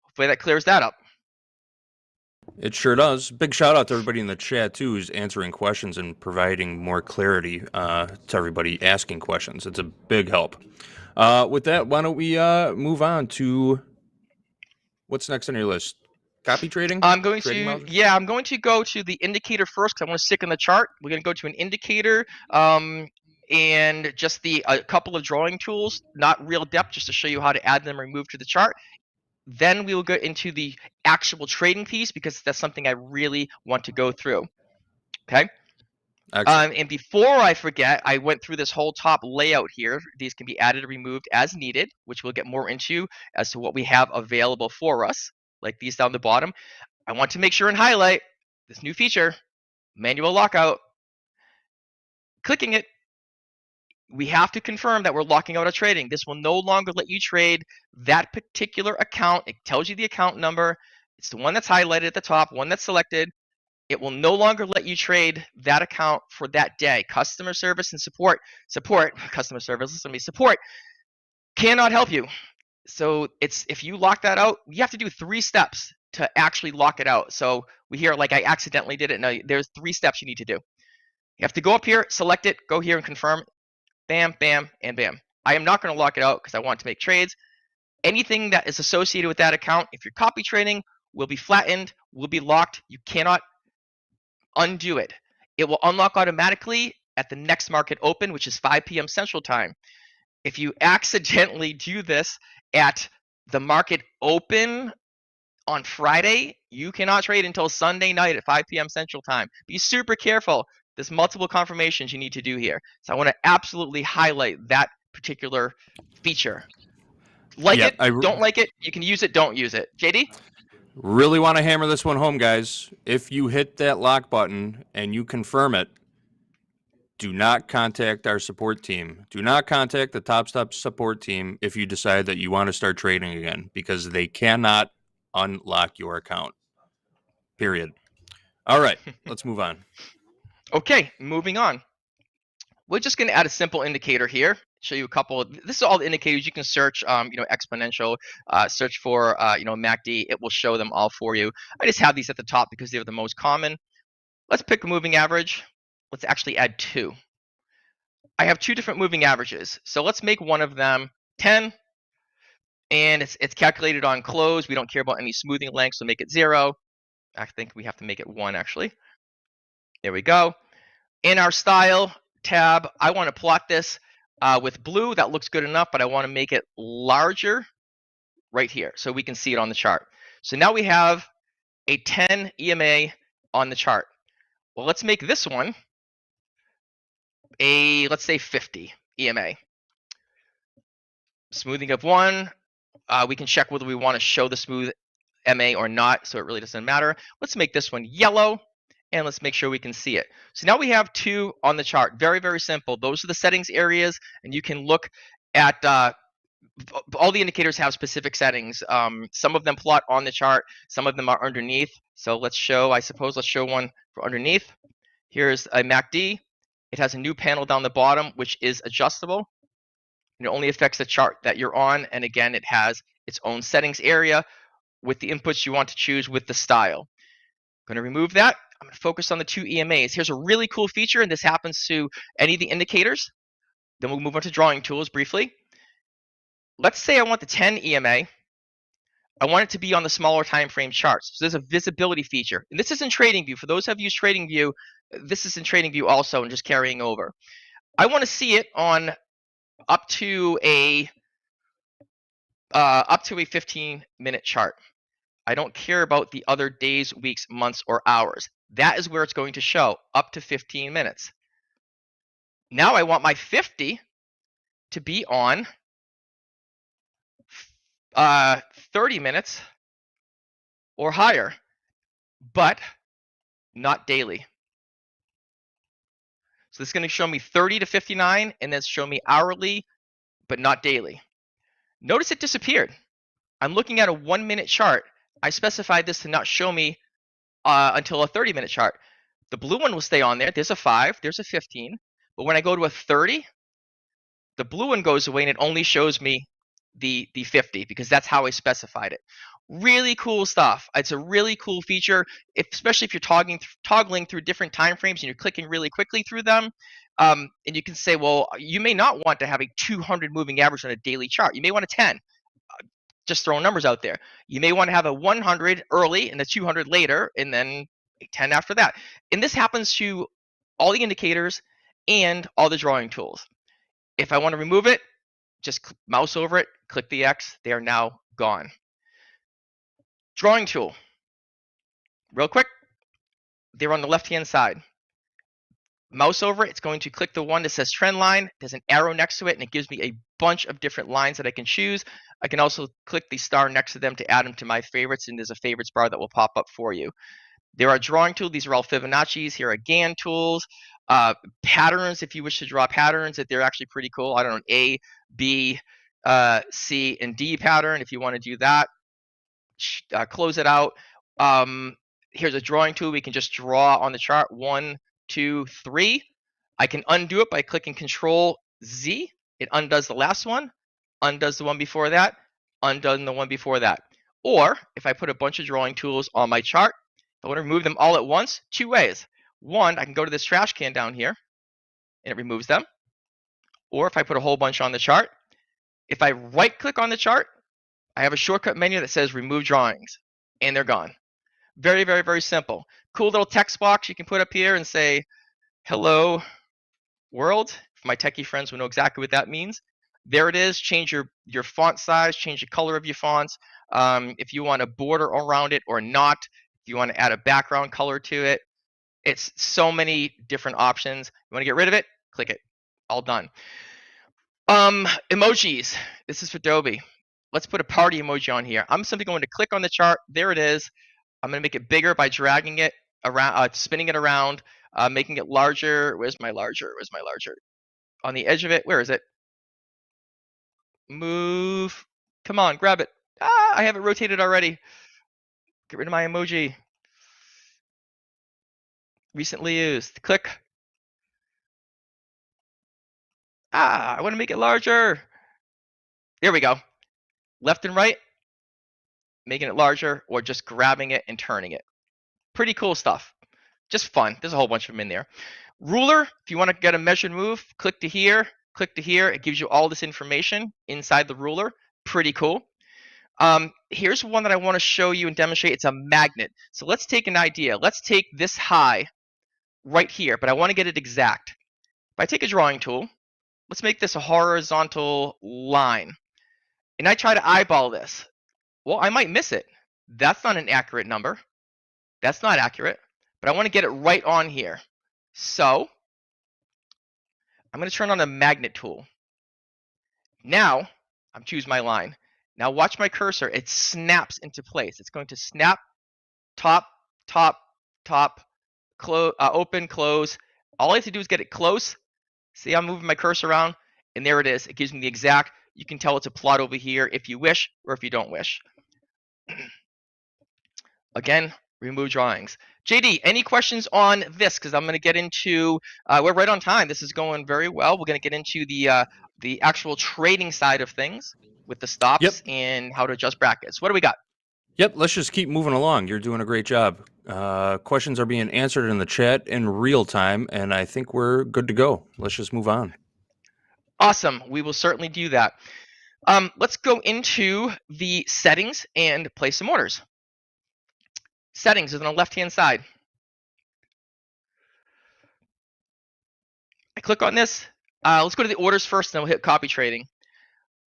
[SPEAKER 12] Hopefully that clears that up.
[SPEAKER 8] It sure does. Big shout out to everybody in the chat too, who's answering questions and providing more clarity to everybody asking questions. It's a big help. With that, why don't we move on to what's next on your list? Copy trading?
[SPEAKER 12] I'm going
[SPEAKER 8] Trading
[SPEAKER 12] to,
[SPEAKER 8] modules?
[SPEAKER 12] yeah, I'm going to go to the indicator first because I want to stick in the chart. We're going to go to an indicator and just a couple of drawing tools, not real depth, just to show you how to add them, remove to the chart. Then we will go into the actual trading piece because that's something I really want to go through. Okay. And before I forget, I went through this whole top layout here. These can be added or removed as needed, which we'll get more into as to what we have available for us, like these down the bottom. I want to make sure and highlight this new feature, manual lockout. Clicking it, we have to confirm that we're locking out of trading. This will no longer let you trade that particular account. It tells you the account number. It's the one that's highlighted at the top, one that's selected. It will no longer let you trade that account for that day. Customer service and support, customer service, listen to me, support cannot help you. So if you lock that out, you have to do 3 steps to actually lock it out. So we hear like I accidentally did it. No, there's 3 steps you need to do. You have to go up here, select it, go here and confirm. Bam, bam, and bam. I am not going to lock it out because I want to make trades. Anything that is associated with that account, if you're copy trading, will be flattened, will be locked. You cannot undo it. It will unlock automatically at the next market open, which is 5 p.m. Central Time. If you accidentally do this at the market open on Friday, you cannot trade until Sunday night at 5 p.m. Central Time. Be super careful. There's multiple confirmations you need to do here. So I want to absolutely highlight that particular feature. Don't like it, you can use it, don't use it. JD?
[SPEAKER 8] Really want to hammer this one home, guys. If you hit that lock button and you confirm it, do not contact our support team. Do not contact the TopStep support team if you decide that you want to start trading again, because they cannot unlock your account. Period. All right, let's move on.
[SPEAKER 12] Okay, moving on. We're just going to add a simple indicator here. Show you a couple of, this is all the indicators you can search, exponential, search for, MACD. It will show them all for you. I just have these at the top because they're the most common. Let's pick a moving average. Let's actually add 2. I have 2 different moving averages. So let's make one of them 10. And it's calculated on close. We don't care about any smoothing length, so make it 0. I think we have to make it 1 actually. There we go. In our style tab, I want to plot this with blue. That looks good enough, but I want to make it larger right here so we can see it on the chart. So now we have a 10 EMA on the chart. Well, let's make this one let's say 50 EMA. Smoothing of 1. We can check whether we want to show the smooth MA or not, so it really doesn't matter. Let's make this one yellow, and let's make sure we can see it. So now we have 2 on the chart. Very, very simple. Those are the settings areas, and you can look at all the indicators have specific settings. Some of them plot on the chart. Some of them are underneath. So let's show one for underneath. Here's a MACD. It has a new panel down the bottom, which is adjustable. And it only affects the chart that you're on. And again, it has its own settings area with the inputs you want to choose with the style. I'm going to remove that. I'm going to focus on the 2 EMAs. Here's a really cool feature, and this happens to any of the indicators. Then we'll move on to drawing tools briefly. Let's say I want the 10 EMA. I want it to be on the smaller time frame charts. So there's a visibility feature. And this is in TradingView. For those of you used TradingView, this is in TradingView also and just carrying over. I want to see it on up to a 15-minute chart. I don't care about the other days, weeks, months, or hours. That is where it's going to show, up to 15 minutes. Now I want my 50 to be on 30 minutes or higher, but not daily. So this is going to show me 30 to 59, and then show me hourly, but not daily. Notice it disappeared. I'm looking at a 1 minute chart. I specified this to not show me until a 30-minute chart. The blue one will stay on there. There's a 5, there's a 15. But when I go to a 30, the blue one goes away and it only shows me the 50 because that's how I specified it. Really cool stuff. It's a really cool feature, especially if you're toggling through different time frames and you're clicking really quickly through them. And you can say, well, you may not want to have a 200 moving average on a daily chart. You may want a 10. Just throwing numbers out there. You may want to have a 100 early and a 200 later, and then a 10 after that. And this happens to all the indicators and all the drawing tools. If I want to remove it, just mouse over it, click the X. They are now gone. Drawing tool. Real quick, they're on the left-hand side. Mouse over it, it's going to click the one that says trend line. There's an arrow next to it, and it gives me a bunch of different lines that I can choose. I can also click the star next to them to add them to my favorites, and there's a favorites bar that will pop up for you. There are drawing tools. These are all Fibonacci's. Here are Gann tools. Patterns, if you wish to draw patterns, that they're actually pretty cool. I don't know, an A, B, C, and D pattern if you want to do that. Close it out. Here's a drawing tool. We can just draw on the chart 1, 2, 3. I can undo it by clicking Control Z. It undoes the last one, undoes the one before that, undoes the one before that. Or if I put a bunch of drawing tools on my chart, I want to remove them all at once, 2 ways. One, I can go to this trash can down here and it removes them. Or if I put a whole bunch on the chart, if I right click on the chart, I have a shortcut menu that says remove drawings and they're gone. Very, very, very simple. Cool little text box you can put up here and say, hello world. For my techie friends will know exactly what that means. There it is. Change your font size, change the color of your fonts. If you want a border around it or not, if you want to add a background color to it. It's so many different options. You want to get rid of it? Click it. All done. Emojis. This is for Adobe. Let's put a party emoji on here. I'm simply going to click on the chart. There it is. I'm going to make it bigger by dragging it around, spinning it around, making it larger. Where's my larger? Where's my larger? On the edge of it. Where is it? Move. Come on, grab it. I have it rotated already. Get rid of my emoji. Recently used. Click. I want to make it larger. There we go. Left and right, making it larger, or just grabbing it and turning it. Pretty cool stuff. Just fun. There's a whole bunch of them in there. Ruler, if you want to get a measured move, click to here, click to here. It gives you all this information inside the ruler. Pretty cool. Here's one that I want to show you and demonstrate. It's a magnet. So let's take an idea. Let's take this high right here, but I want to get it exact. If I take a drawing tool, let's make this a horizontal line. And I try to eyeball this. Well, I might miss it. That's not an accurate number. That's not accurate. But I want to get it right on here. So I'm going to turn on the magnet tool. Now I'm choose my line. Now watch my cursor. It snaps into place. It's going to snap, top, top, top, close, open, close. All I have to do is get it close. See, I'm moving my cursor around, and there it is. It gives me the exact. You can tell it's a plot over here if you wish or if you don't wish. Again, remove drawings. JD, any questions on this? Because I'm going to get into, we're right on time. This is going very well. We're going to get into the actual trading side of things with the stops and how to adjust brackets. What do we got?
[SPEAKER 8] Yep, let's just keep moving along. You're doing a great job. Questions are being answered in the chat in real time, and I think we're good to go. Let's just move on.
[SPEAKER 12] Awesome. We will certainly do that. Let's go into the settings and place some orders. Settings is on the left-hand side. I click on this. Let's go to the orders first, and then we'll hit copy trading.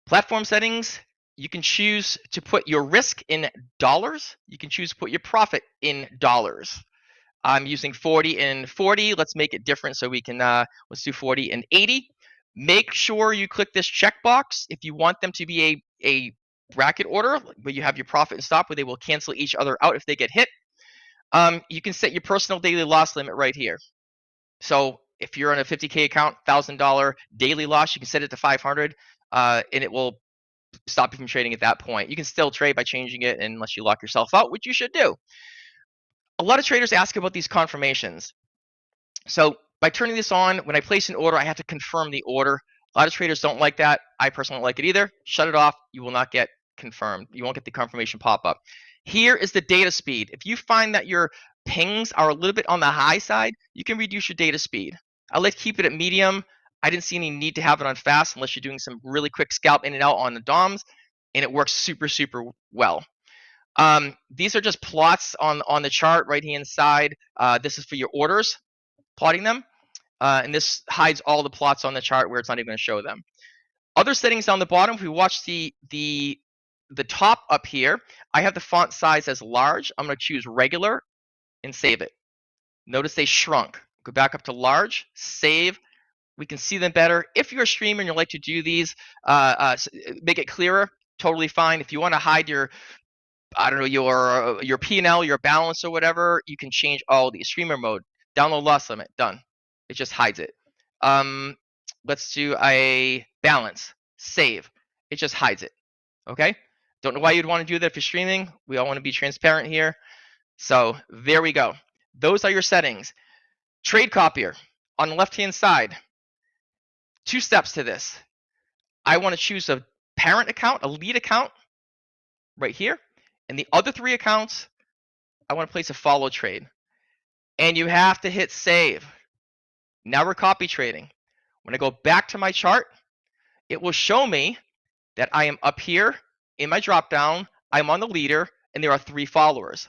[SPEAKER 12] Platform settings, you can choose to put your risk in dollars. You can choose to put your profit in dollars. I'm using 40 and 40. Let's make it different so we can, let's do 40 and 80. Make sure you click this checkbox if you want them to be a bracket order where you have your profit and stop where they will cancel each other out if they get hit. You can set your personal daily loss limit right here. So if you're on a 50K account, $1,000 daily loss, you can set it to 500 and it will stop you from trading at that point. You can still trade by changing it unless you lock yourself out, which you should do. A lot of traders ask about these confirmations. So by turning this on, when I place an order, I have to confirm the order. A lot of traders don't like that. I personally don't like it either. Shut it off. You will not get confirmed. You won't get the confirmation pop up. Here is the data speed. If you find that your pings are a little bit on the high side, you can reduce your data speed. I like to keep it at medium. I didn't see any need to have it on fast unless you're doing some really quick scalp in and out on the DOMs, and it works super, super well. These are just plots on the chart right hand side. This is for your orders, plotting them. And this hides all the plots on the chart where it's not even going to show them. Other settings down the bottom, if we watch the top up here, I have the font size as large. I'm going to choose regular and save it. Notice they shrunk. Go back up to large, save. We can see them better. If you're a streamer and you like to do these, make it clearer, totally fine. If you want to hide your, I don't know, your P&L, your balance or whatever, you can change all these. Streamer mode, download loss limit, done. It just hides it. Let's do a balance, save. It just hides it, okay? Don't know why you'd want to do that if you're streaming. We all want to be transparent here. So there we go. Those are your settings. Trade copier on the left-hand side. 2 steps to this. I want to choose a parent account, a lead account right here. And the other 3 accounts, I want to place a follow trade. And you have to hit save. Now we're copy trading. When I go back to my chart, it will show me that I am up here in my drop down. I'm on the leader and there are 3 followers.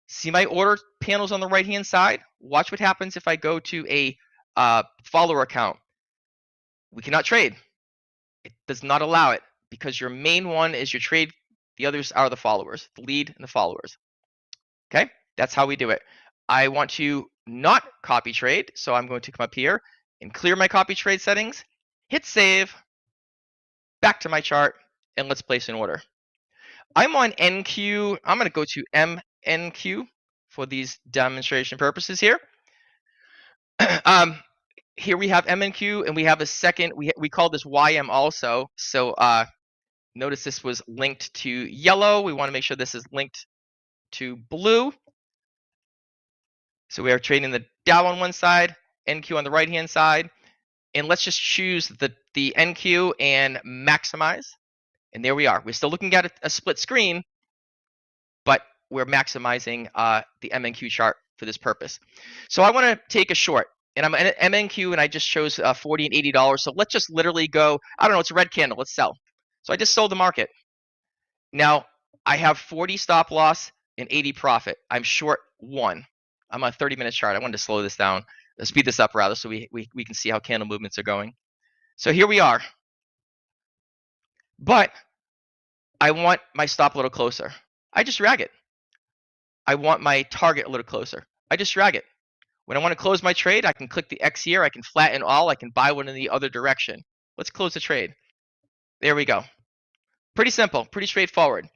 [SPEAKER 12] See my order panels on the right hand side? Watch what happens if I go to a follower account. We cannot trade. It does not allow it because your main one is your trade. The others are the followers, the lead and the followers. Okay, that's how we do it. I want to not copy trade, so I'm going to come up here and clear my copy trade settings, hit save, back to my chart, and let's place an order. I'm on NQ. I'm going to go to MNQ for these demonstration purposes here. Here we have MNQ, and we have a second. We call this YM also. So notice this was linked to yellow. We want to make sure this is linked to blue. So we are trading the Dow on one side, NQ on the right-hand side. And let's just choose the NQ and maximize. And there we are. We're still looking at a split screen, but we're maximizing the MNQ chart for this purpose. So I want to take a short. And I'm at MNQ, and I just chose $40 and $80. So let's just literally go, I don't know, it's a red candle. Let's sell. So I just sold the market. Now, I have 40 stop loss and 80 profit. I'm short 1. I'm on a 30-minute chart. I wanted to slow this down, speed this up rather, so we can see how candle movements are going. So here we are. But I want my stop a little closer. I just drag it. I want my target a little closer. I just drag it. When I want to close my trade, I can click the X here. I can flatten all. I can buy one in the other direction. Let's close the trade. There we go. Pretty simple, pretty straightforward.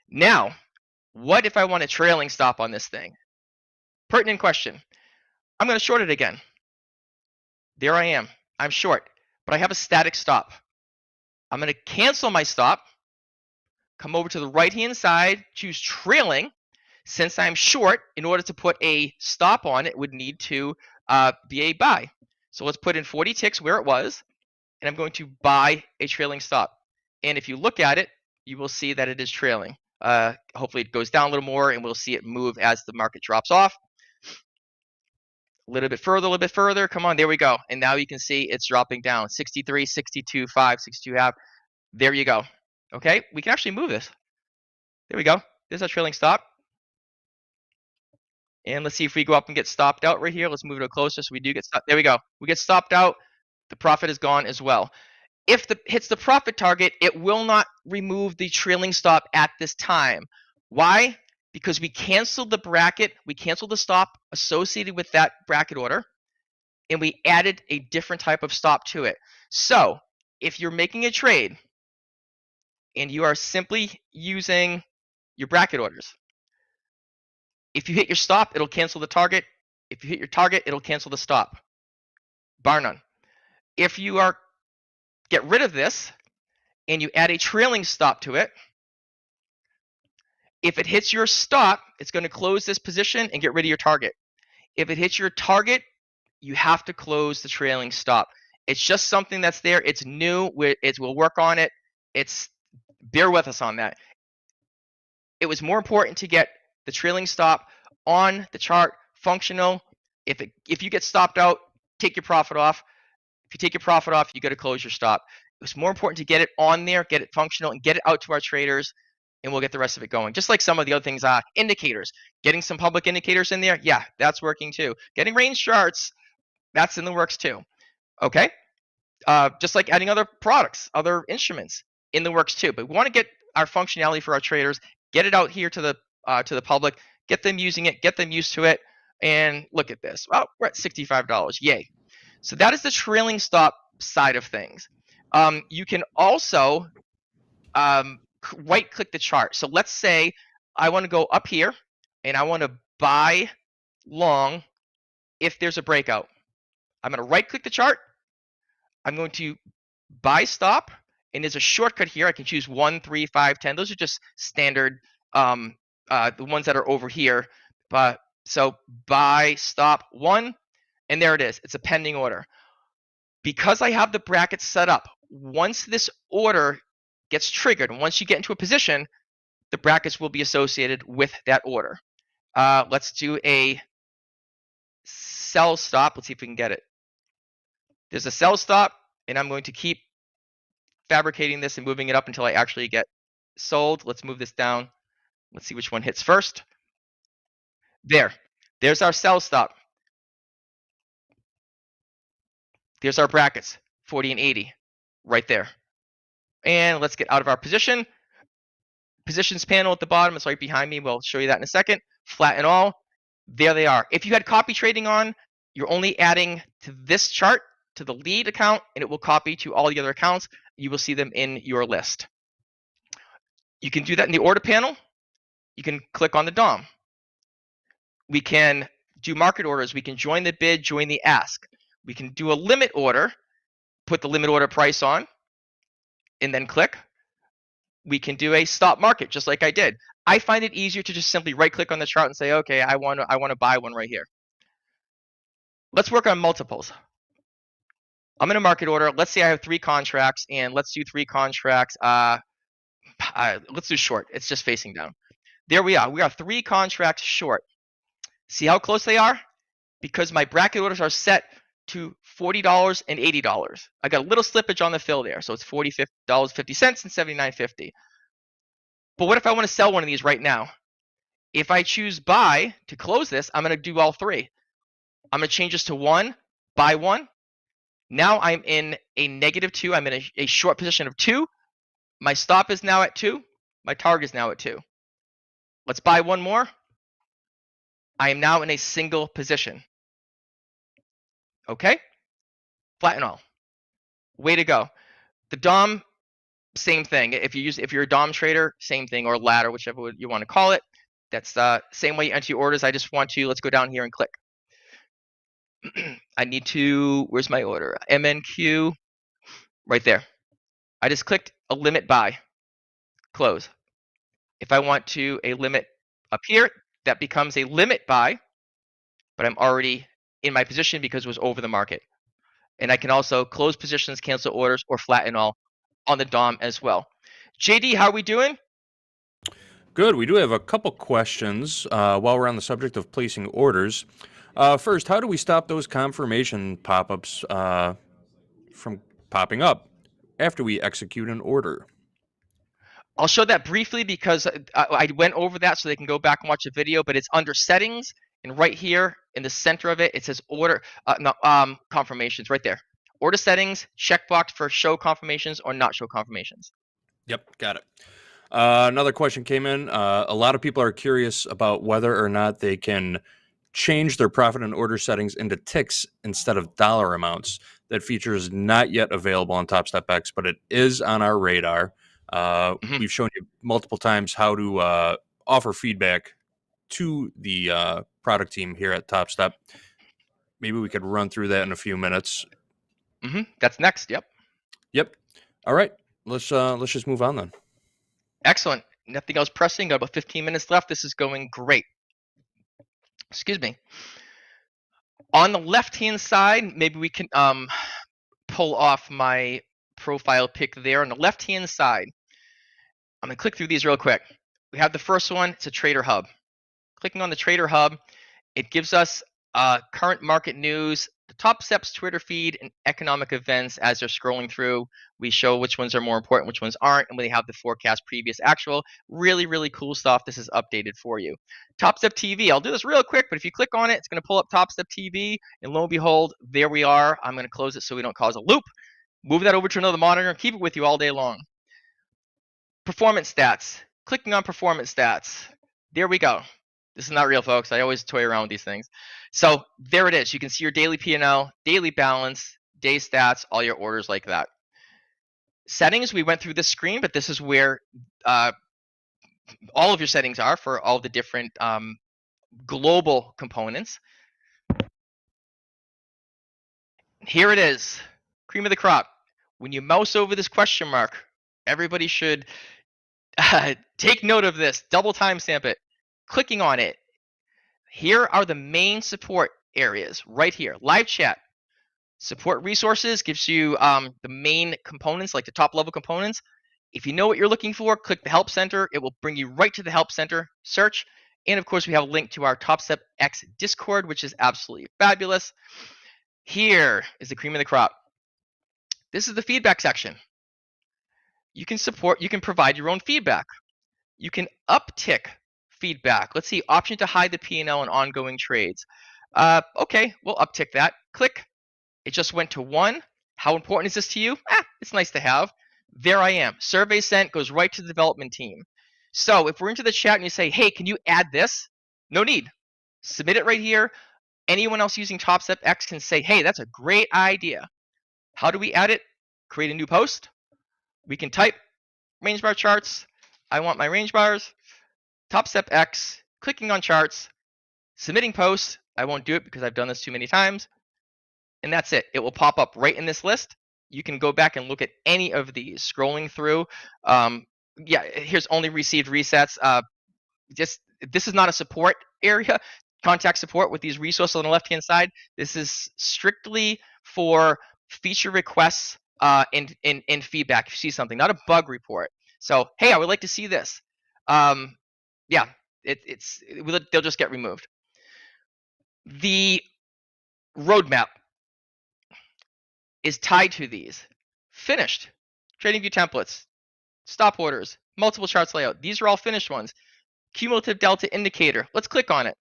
[SPEAKER 12] Now, what if I want a trailing stop on this thing? Pertinent question. I'm going to short it again. There I am. I'm short, but I have a static stop. I'm going to cancel my stop, come over to the right-hand side, choose trailing. Since I'm short, in order to put a stop on, it would need to be a buy. So let's put in 40 ticks where it was, and I'm going to buy a trailing stop. And if you look at it, you will see that it is trailing. Hopefully it goes down a little more, and we'll see it move as the market drops off. A little bit further. Come on, there we go. And now you can see it's dropping down. 63, 62, 5, 62, half. There you go. Okay, we can actually move this. There we go. There's our trailing stop. And let's see if we go up and get stopped out right here. Let's move it closer so we do get stopped. There we go. We get stopped out. The profit is gone as well. If it hits the profit target, it will not remove the trailing stop at this time. Why? Because we canceled the bracket. We canceled the stop associated with that bracket order. And we added a different type of stop to it. So if you're making a trade and you are simply using your bracket orders, if you hit your stop, it'll cancel the target. If you hit your target, it'll cancel the stop. Bar none. If you get rid of this and you add a trailing stop to it, if it hits your stop, it's going to close this position and get rid of your target. If it hits your target, you have to close the trailing stop. It's just something that's there. It's new. We'll work on it. Bear with us on that. It was more important to get the trailing stop on the chart, functional. If you get stopped out, take your profit off. If you take your profit off, you got to close your stop. It was more important to get it on there, get it functional, and get it out to our traders, and we'll get the rest of it going. Just like some of the other things, indicators. Getting some public indicators in there, yeah, that's working too. Getting range charts, that's in the works too. Okay? Just like adding other products, other instruments in the works too. But we want to get our functionality for our traders, get it out here to the public, get them using it, get them used to it, and look at this. Well, we're at $65. Yay. So that is the trailing stop side of things. You can also right click the chart. So let's say I want to go up here and I want to buy long if there's a breakout. I'm going to right click the chart. I'm going to buy stop, and there's a shortcut here. I can choose 1, 3, 5, 10. Those are just standard, the ones that are over here. So buy stop 1, and there it is. It's a pending order. Because I have the brackets set up, once this order gets triggered, and once you get into a position, the brackets will be associated with that order. Let's do a sell stop. Let's see if we can get it. There's a sell stop, and I'm going to keep fabricating this and moving it up until I actually get sold. Let's move this down. Let's see which one hits first. There's our sell stop. There's our brackets, 40 and 80, right there. And let's get out of our position. Positions panel at the bottom is right behind me. We'll show you that in a second. Flatten all. There they are. If you had copy trading on, you're only adding to this chart, to the lead account, and it will copy to all the other accounts. You will see them in your list. You can do that in the order panel. You can click on the DOM. We can do market orders. We can join the bid, join the ask. We can do a limit order, put the limit order price on, and then click. We can do a stop market, just like I did. I find it easier to just simply right click on the chart and say, okay, I want to buy one right here. Let's work on multiples. I'm going to market order. Let's say I have 3 contracts, and let's do 3 contracts. Let's do short. It's just facing down. There we are. We are 3 contracts short. See how close they are? Because my bracket orders are set to $40 and $80. I got a little slippage on the fill there, so it's $40.50 and $79.50. But what if I want to sell one of these right now? If I choose buy to close this, I'm going to do all 3. I'm going to change this to 1, buy 1. Now I'm in a -2. I'm in a short position of 2. My stop is now at 2. My target is now at 2. Let's buy one more. I am now in a single position. Okay? Flatten all. Way to go. The DOM, same thing. If you're a DOM trader, same thing, or ladder, whichever you want to call it. That's the same way you enter your orders. Let's go down here and click. I need to, where's my order? MNQ, right there. I just clicked a limit buy, close. If I want to a limit up here, that becomes a limit buy, but I'm already in my position because it was over the market. And I can also close positions, cancel orders, or flatten all on the DOM as well. JD, how are we doing?
[SPEAKER 8] Good. We do have a couple questions while we're on the subject of placing orders. First, how do we stop those confirmation pop-ups from popping up after we execute an order?
[SPEAKER 12] I'll show that briefly because I went over that so they can go back and watch the video, but it's under settings, and right here in the center of it, it says order confirmations right there. Order settings, checkbox for show confirmations or not show confirmations.
[SPEAKER 8] Yep, got it. Another question came in. A lot of people are curious about whether or not they can change their profit and order settings into ticks instead of dollar amounts. That feature is not yet available on TopstepX, but it is on our radar. We've shown you multiple times how to offer feedback to the product team here at Topstep. Maybe we could run through that in a few minutes.
[SPEAKER 12] That's next. Yep.
[SPEAKER 8] All right. let's just move on then.
[SPEAKER 12] Excellent. Nothing else pressing. Got about 15 minutes left. This is going great. Excuse me. On the left-hand side, maybe we can pull off my profile pic there. On the left-hand side, I'm going to click through these real quick. We have the first one. It's a Trader Hub. Clicking on the Trader Hub, it gives us current market news, the Topstep's Twitter feed, and economic events as they're scrolling through. We show which ones are more important, which ones aren't, and we have the forecast, previous, actual. Really, really cool stuff. This is updated for you. TopstepTV, I'll do this real quick, but if you click on it, it's going to pull up TopstepTV, and lo and behold, there we are. I'm going to close it so we don't cause a loop. Move that over to another monitor and keep it with you all day long. Performance stats. Clicking on performance stats. There we go. This is not real, folks. I always toy around with these things. So there it is. You can see your daily P&L, daily balance, day stats, all your orders like that. Settings, we went through this screen, but this is where all of your settings are for all the different global components. Here it is, cream of the crop. When you mouse over this question mark, everybody should take note of this, double timestamp it. Clicking on it, here are the main support areas right here. Live chat, support resources gives you the main components, like the top level components. If you know what you're looking for, click the help center. It will bring you right to the help center, search. And of course, we have a link to our TopstepX Discord, which is absolutely fabulous. Here is the cream of the crop. This is the feedback section. You can provide your own feedback. You can uptick feedback. Let's see, option to hide the P&L and ongoing trades. Okay, we'll uptick that. Click. It just went to 1. How important is this to you? It's nice to have. There I am. Survey sent, goes right to the development team. So if we're into the chat and you say, hey, can you add this? No need. Submit it right here. Anyone else using TopstepX can say, hey, that's a great idea. How do we add it? Create a new post. We can type range bar charts. I want my range bars. TopstepX, clicking on charts, submitting posts. I won't do it because I've done this too many times. And that's it. It will pop up right in this list. You can go back and look at any of these. Scrolling through. Yeah, here's only received resets. This is not a support area. Contact support with these resources on the left-hand side. This is strictly for feature requests and feedback. If you see something, not a bug report. So, hey, I would like to see this. Yeah, they'll just get removed. The roadmap is tied to these. Finished. Trading view templates. Stop orders. Multiple charts layout. These are all finished ones. Cumulative delta indicator. Let's click on it.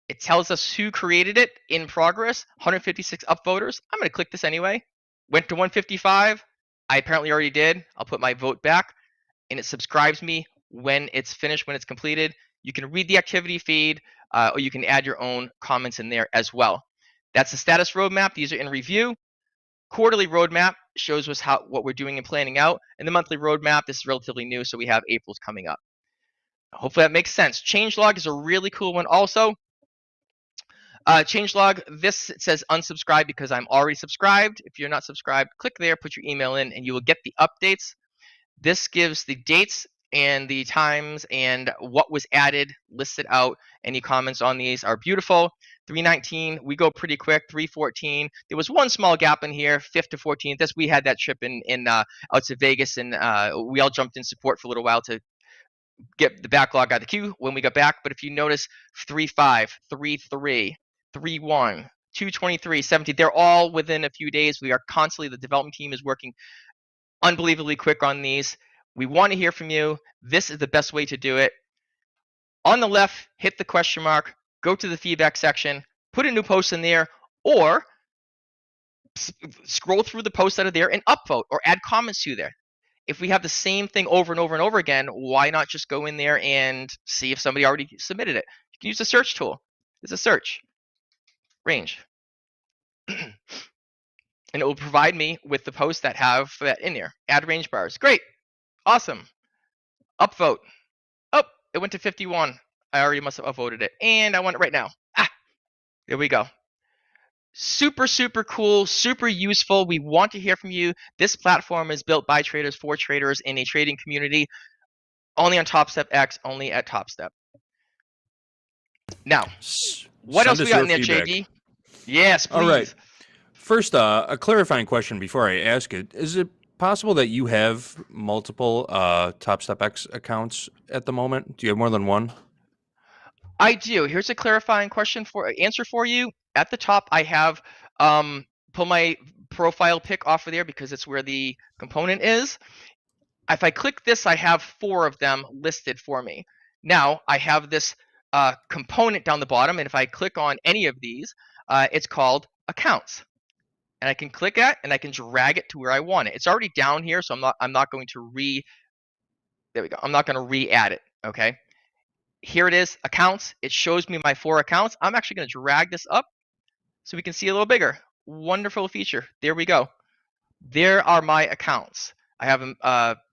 [SPEAKER 12] It tells us who created it in progress. 156 upvoters. I'm going to click this anyway. Went to 155. I apparently already did. I'll put my vote back. And it subscribes me when it's finished, when it's completed. You can read the activity feed, or you can add your own comments in there as well. That's the status roadmap. These are in review. Quarterly roadmap shows us what we're doing and planning out. And the monthly roadmap, this is relatively new, so we have April's coming up. Hopefully that makes sense. Changelog is a really cool one also. Changelog, this says unsubscribe because I'm already subscribed. If you're not subscribed, click there, put your email in, and you will get the updates. This gives the dates and the times and what was added, listed out. Any comments on these are beautiful. 319, we go pretty quick. 314, there was one small gap in here. 5th to 14th, we had that trip in out to Vegas, and we all jumped in support for a little while to get the backlog out of the queue when we got back. But if you notice, 3.5, 3.3, 3.1, 223, 17, they're all within a few days. We are constantly, the development team is working unbelievably quick on these. We want to hear from you. This is the best way to do it. On the left, hit the question mark, go to the feedback section, put a new post in there, or scroll through the posts that are there and upvote or add comments to there. If we have the same thing over and over and over again, why not just go in there and see if somebody already submitted it? You can use the search tool. It's a search. Range. And it will provide me with the posts that have that in there. Add range bars. Great. Awesome. Upvote. Oh, it went to 51. I already must have upvoted it. And I want it right now. There we go. super, super cool, super useful. We want to hear from you. This platform is built by traders for traders in a trading community, only on TopstepX, only at Topstep. Now, what
[SPEAKER 8] Send
[SPEAKER 12] else
[SPEAKER 8] us
[SPEAKER 12] we got
[SPEAKER 8] your
[SPEAKER 12] in there,
[SPEAKER 8] feedback.
[SPEAKER 12] JD? Yes, please.
[SPEAKER 8] All right. First, a clarifying question before I ask it. Is it possible that you have multiple TopstepX accounts at the moment? Do you have more than one?
[SPEAKER 12] I do. Here's a clarifying answer for you. At the top, I have pull my profile pic off of there because it's where the component is. If I click this, I have 4 of them listed for me. Now I have this component down the bottom, and if I click on any of these, it's called accounts. And I can click it and I can drag it to where I want it. It's already down here, so I'm not going to there we go. I'm not going to re-add it. Okay. Here it is, accounts. It shows me my 4 accounts. I'm actually going to drag this up so we can see a little bigger. Wonderful feature. There we go. There are my accounts. I have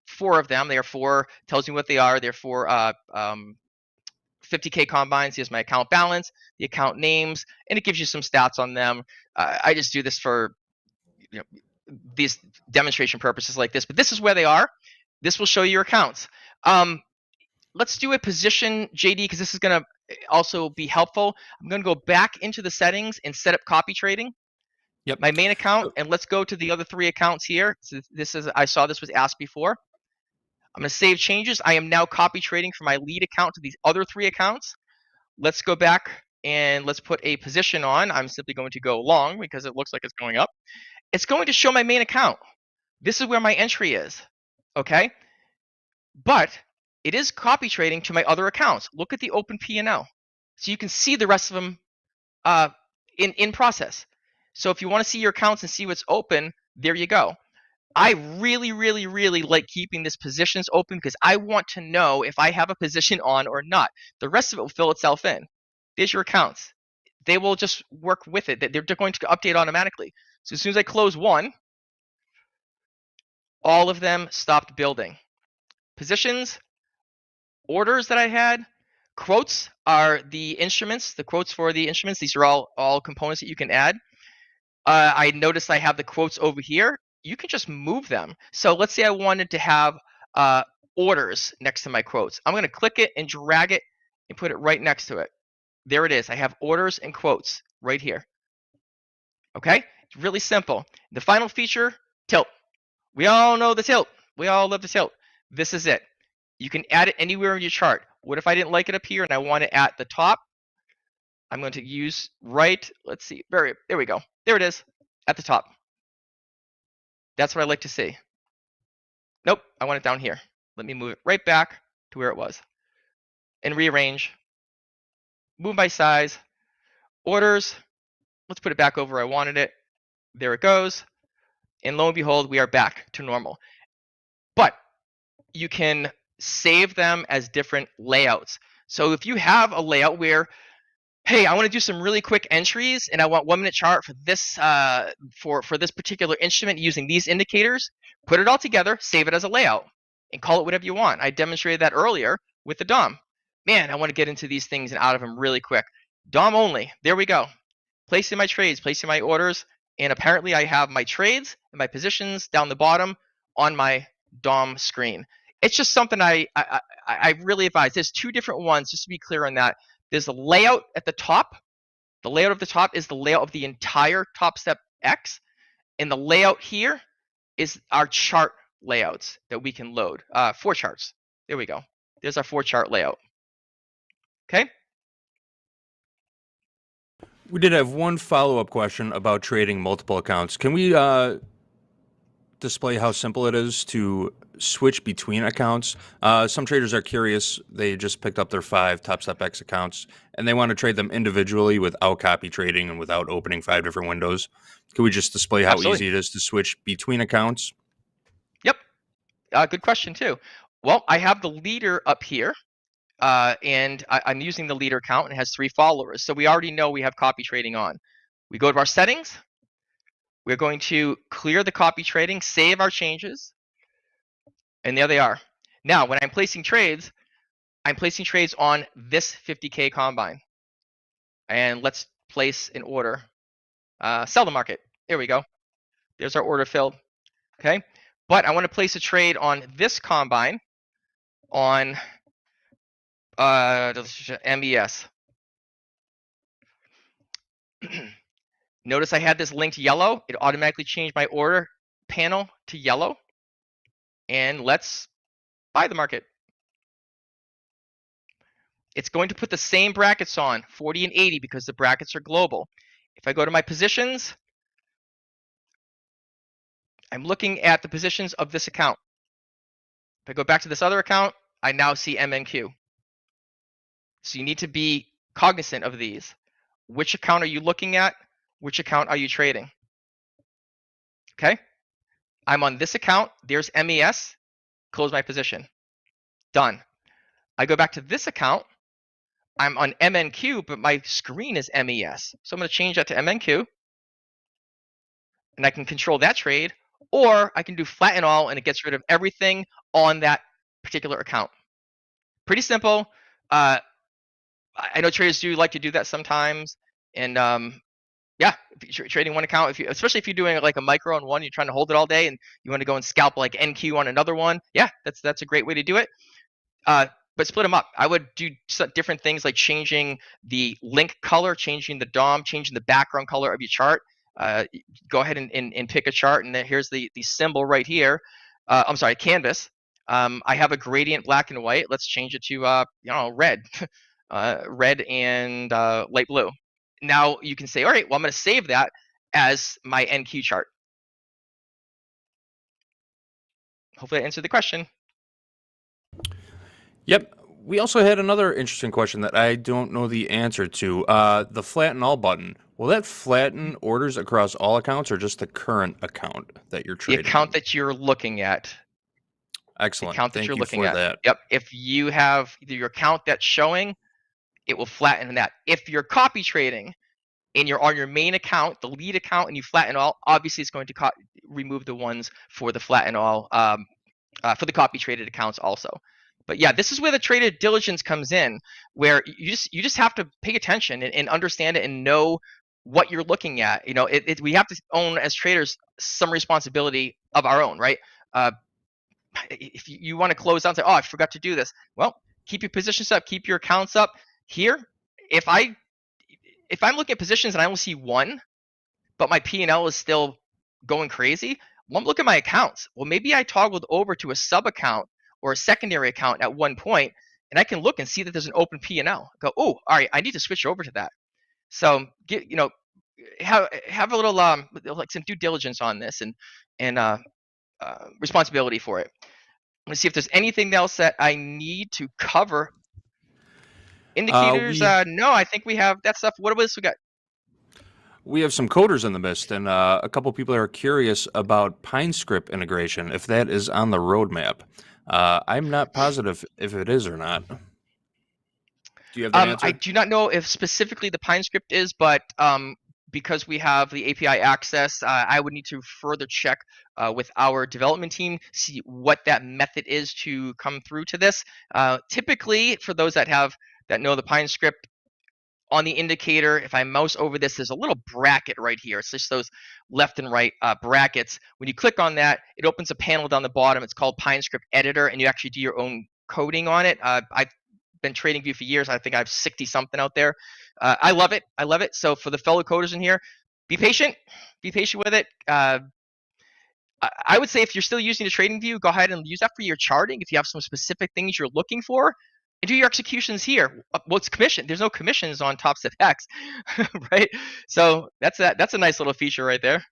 [SPEAKER 12] 4 of them. They are 4, tells me what they are. They're 4 50K combines. Here's my account balance, the account names, and it gives you some stats on them. I just do this for these demonstration purposes like this, but this is where they are. This will show you your accounts. Let's do a position, JD, because this is going to also be helpful. I'm going to go back into the settings and set up copy trading.
[SPEAKER 8] Yep.
[SPEAKER 12] My main account, and let's go to the other 3 accounts here. So I saw this was asked before. I'm going to save changes. I am now copy trading from my lead account to these other 3 accounts. Let's go back and let's put a position on. I'm simply going to go long because it looks like it's going up. It's going to show my main account. This is where my entry is. Okay? But it is copy trading to my other accounts. Look at the open P&L. So you can see the rest of them in process. So if you want to see your accounts and see what's open, there you go. I really, really, really like keeping this positions open because I want to know if I have a position on or not. The rest of it will fill itself in. There's your accounts. They will just work with it. They're going to update automatically. So as soon as I close one, all of them stopped building. Positions, orders that I had, quotes are the instruments, the quotes for the instruments. These are all components that you can add. I noticed I have the quotes over here. You can just move them. So let's say I wanted to have orders next to my quotes. I'm going to click it and drag it and put it right next to it. There it is. I have orders and quotes right here. Okay? It's really simple. The final feature, tilt. We all know the tilt. We all love the tilt. This is it. You can add it anywhere in your chart. What if I didn't like it up here and I want it at the top? I'm going to use let's see, there we go. There it is, at the top. That's what I like to see. Nope, I want it down here. Let me move it right back to where it was. And rearrange. Move by size. Orders. Let's put it back over where I wanted it. There it goes. And lo and behold, we are back to normal. But you can save them as different layouts. So if you have a layout where, hey, I want to do some really quick entries and I want 1-minute chart for this for this particular instrument using these indicators, put it all together, save it as a layout, and call it whatever you want. I demonstrated that earlier with the DOM. Man, I want to get into these things and out of them really quick. DOM only. There we go. Placing my trades, placing my orders, and apparently I have my trades and my positions down the bottom on my DOM screen. It's just something I really advise. There's 2 different ones, just to be clear on that. There's a layout at the top. The layout of the top is the layout of the entire TopstepX. And the layout here is our chart layouts that we can load. 4 charts. There we go. There's our 4 chart layout. Okay?
[SPEAKER 8] We did have one follow-up question about trading multiple accounts. Can we display how simple it is to switch between accounts? Some traders are curious. They just picked up their 5 TopstepX accounts and they want to trade them individually without copy trading and without opening 5 different windows. Can we just display how
[SPEAKER 12] Absolutely.
[SPEAKER 8] easy it is to switch between accounts?
[SPEAKER 12] Yep. Good question too. Well, I have the leader up here. And I'm using the leader account and it has 3 followers. So we already know we have copy trading on. We go to our settings. We're going to clear the copy trading, save our changes. And there they are. Now, when I'm placing trades on this 50K combine. And let's place an order. Sell the market. There we go. There's our order filled. Okay. But I want to place a trade on this combine on MES. Notice I had this linked yellow. It automatically changed my order panel to yellow. And let's buy the market. It's going to put the same brackets on, 40 and 80, because the brackets are global. If I go to my positions, I'm looking at the positions of this account. If I go back to this other account, I now see MNQ. So you need to be cognizant of these. Which account are you looking at? Which account are you trading? Okay. I'm on this account. There's MES. Close my position. Done. I go back to this account. I'm on MNQ, but my screen is MES. So I'm going to change that to MNQ. And I can control that trade. Or I can do flatten all, and it gets rid of everything on that particular account. Pretty simple. I know traders do like to do that sometimes. And yeah, if you're trading one account, especially if you're doing like a micro on one, you're trying to hold it all day, and you want to go and scalp like NQ on another one. Yeah, that's a great way to do it. But split them up. I would do different things like changing the link color, changing the DOM, changing the background color of your chart. Go ahead and pick a chart, and then here's the symbol right here. I'm sorry, canvas. I have a gradient black and white. Let's change it to red, red and light blue. Now you can say, all right, well, I'm going to save that as my NQ chart. Hopefully I answered the question.
[SPEAKER 8] Yep. We also had another interesting question that I don't know the answer to. The flatten all button. Will that flatten orders across all accounts or just the current account that you're trading?
[SPEAKER 12] The account that you're looking at.
[SPEAKER 8] Excellent.
[SPEAKER 12] The account that
[SPEAKER 8] Thank
[SPEAKER 12] you're
[SPEAKER 8] you
[SPEAKER 12] looking
[SPEAKER 8] for
[SPEAKER 12] at.
[SPEAKER 8] that.
[SPEAKER 12] Yep. If you have either your account that's showing, it will flatten that. If you're copy trading and you're on your main account, the lead account, and you flatten all, obviously it's going to remove the ones for the flatten all, for the copy traded accounts also. But yeah, this is where the trader diligence comes in, where you just have to pay attention and understand it and know what you're looking at. You know, we have to own as traders some responsibility of our own, right? If you want to close out and say, oh, I forgot to do this. Well, keep your positions up, keep your accounts up. Here, if I'm looking at positions and I only see one, but my P&L is still going crazy, well, I'm looking at my accounts. Well, maybe I toggled over to a sub account or a secondary account at one point, and I can look and see that there's an open P&L. Go, oh, all right, I need to switch over to that. So have a little like some due diligence on this and responsibility for it. I'm gonna see if there's anything else that I need to cover. Indicators, no, I think we have that stuff. What else we got?
[SPEAKER 8] We have some coders in the midst, and a couple people are curious about PineScript integration, if that is on the roadmap. I'm not positive if it is or not. Do you have the answer?
[SPEAKER 12] I do not know if specifically the PineScript is, but because we have the API access, I would need to further check with our development team, see what that method is to come through to this. Typically, for those that know the PineScript, on the indicator, if I mouse over this, there's a little bracket right here. It's just those left and right brackets. When you click on that, it opens a panel down the bottom. It's called PineScript Editor, and you actually do your own coding on it. I've been trading View for years. I think I have 60 something out there. I love it. I love it. So for the fellow coders in here, be patient. Be patient with it. I would say if you're still using the trading view, go ahead and use that for your charting. If you have some specific things you're looking for, and do your executions here. Well, it's commission. There's no commissions on TopstepX, right? So that's a nice little feature right there.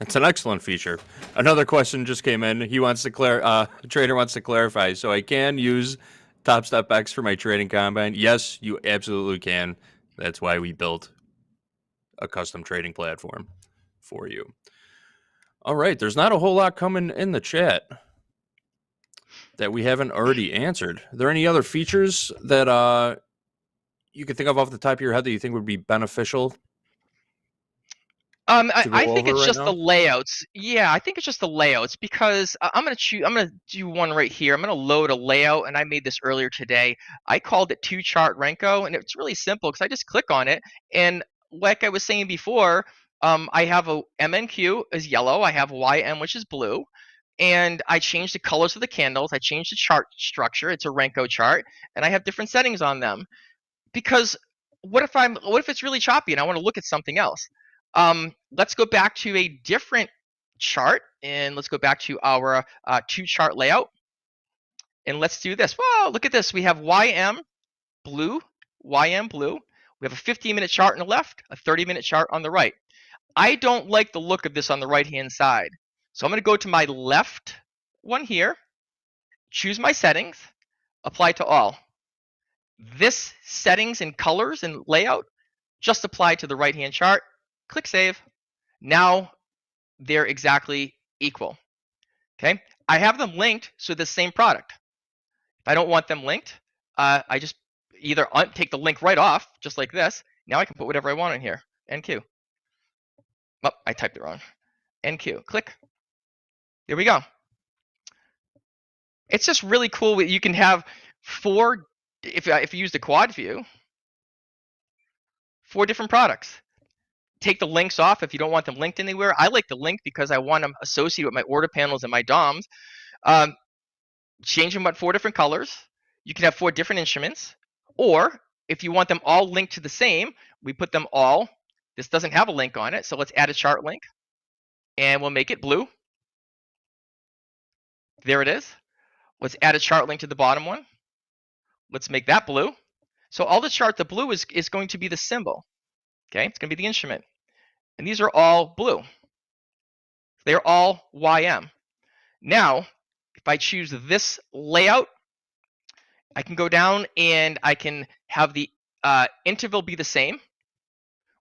[SPEAKER 8] It's an excellent feature. Another question just came in. He wants to trader wants to clarify. So I can use TopstepX for my trading combine? Yes, you absolutely can. That's why we built a custom trading platform for you. All right, there's not a whole lot coming in the chat that we haven't already answered. Are there any other features that you could think of off the top of your head that you think would be beneficial?
[SPEAKER 12] I think it's just the layouts. Yeah, I think it's just the layouts because I'm gonna do one right here. I'm gonna load a layout, and I made this earlier today. I called it 2 chart Renko, and it's really simple because I just click on it, and like I was saying before, I have a MNQ is yellow. I have YM, which is blue. And I changed the colors of the candles. I changed the chart structure. It's a Renko chart. And I have different settings on them. Because what if it's really choppy and I want to look at something else? Let's go back to a different chart. And let's go back to our 2-chart layout. And let's do this. Whoa, look at this. We have YM blue. We have a 15-minute chart on the left, a 30-minute chart on the right. I don't like the look of this on the right-hand side. So I'm going to go to my left one here, choose my settings, apply to all. This settings and colors and layout just apply to the right-hand chart. Click Save. Now they're exactly equal. Okay, I have them linked, so the same product. If I don't want them linked, I just either take the link right off, just like this. Now I can put whatever I want in here. NQ. Oh, I typed it wrong. NQ. Click. There we go. It's just really cool. You can have 4, if you use the quad view, 4 different products. Take the links off if you don't want them linked anywhere. I like the link because I want them associated with my order panels and my DOMs. Change them at 4 different colors. You can have 4 different instruments. Or if you want them all linked to the same, we put them all. This doesn't have a link on it, so let's add a chart link. And we'll make it blue. There it is. Let's add a chart link to the bottom one. Let's make that blue. So all the blue is going to be the symbol. Okay, it's going to be the instrument. And these are all blue. They're all YM. Now, if I choose this layout, I can go down and I can have the interval be the same,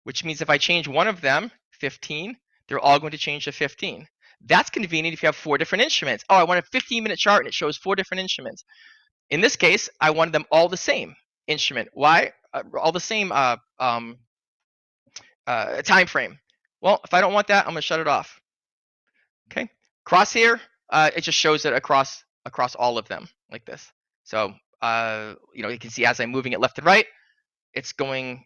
[SPEAKER 12] which means if I change one of them, 15, they're all going to change to 15. That's convenient if you have 4 different instruments. Oh, I want a 15-minute chart and it shows 4 different instruments. In this case, I wanted them all the same instrument. Why? All the same time frame. Well, if I don't want that, I'm going to shut it off. Okay. Crosshair, it just shows it across all of them like this. So, you can see as I'm moving it left and right, it's going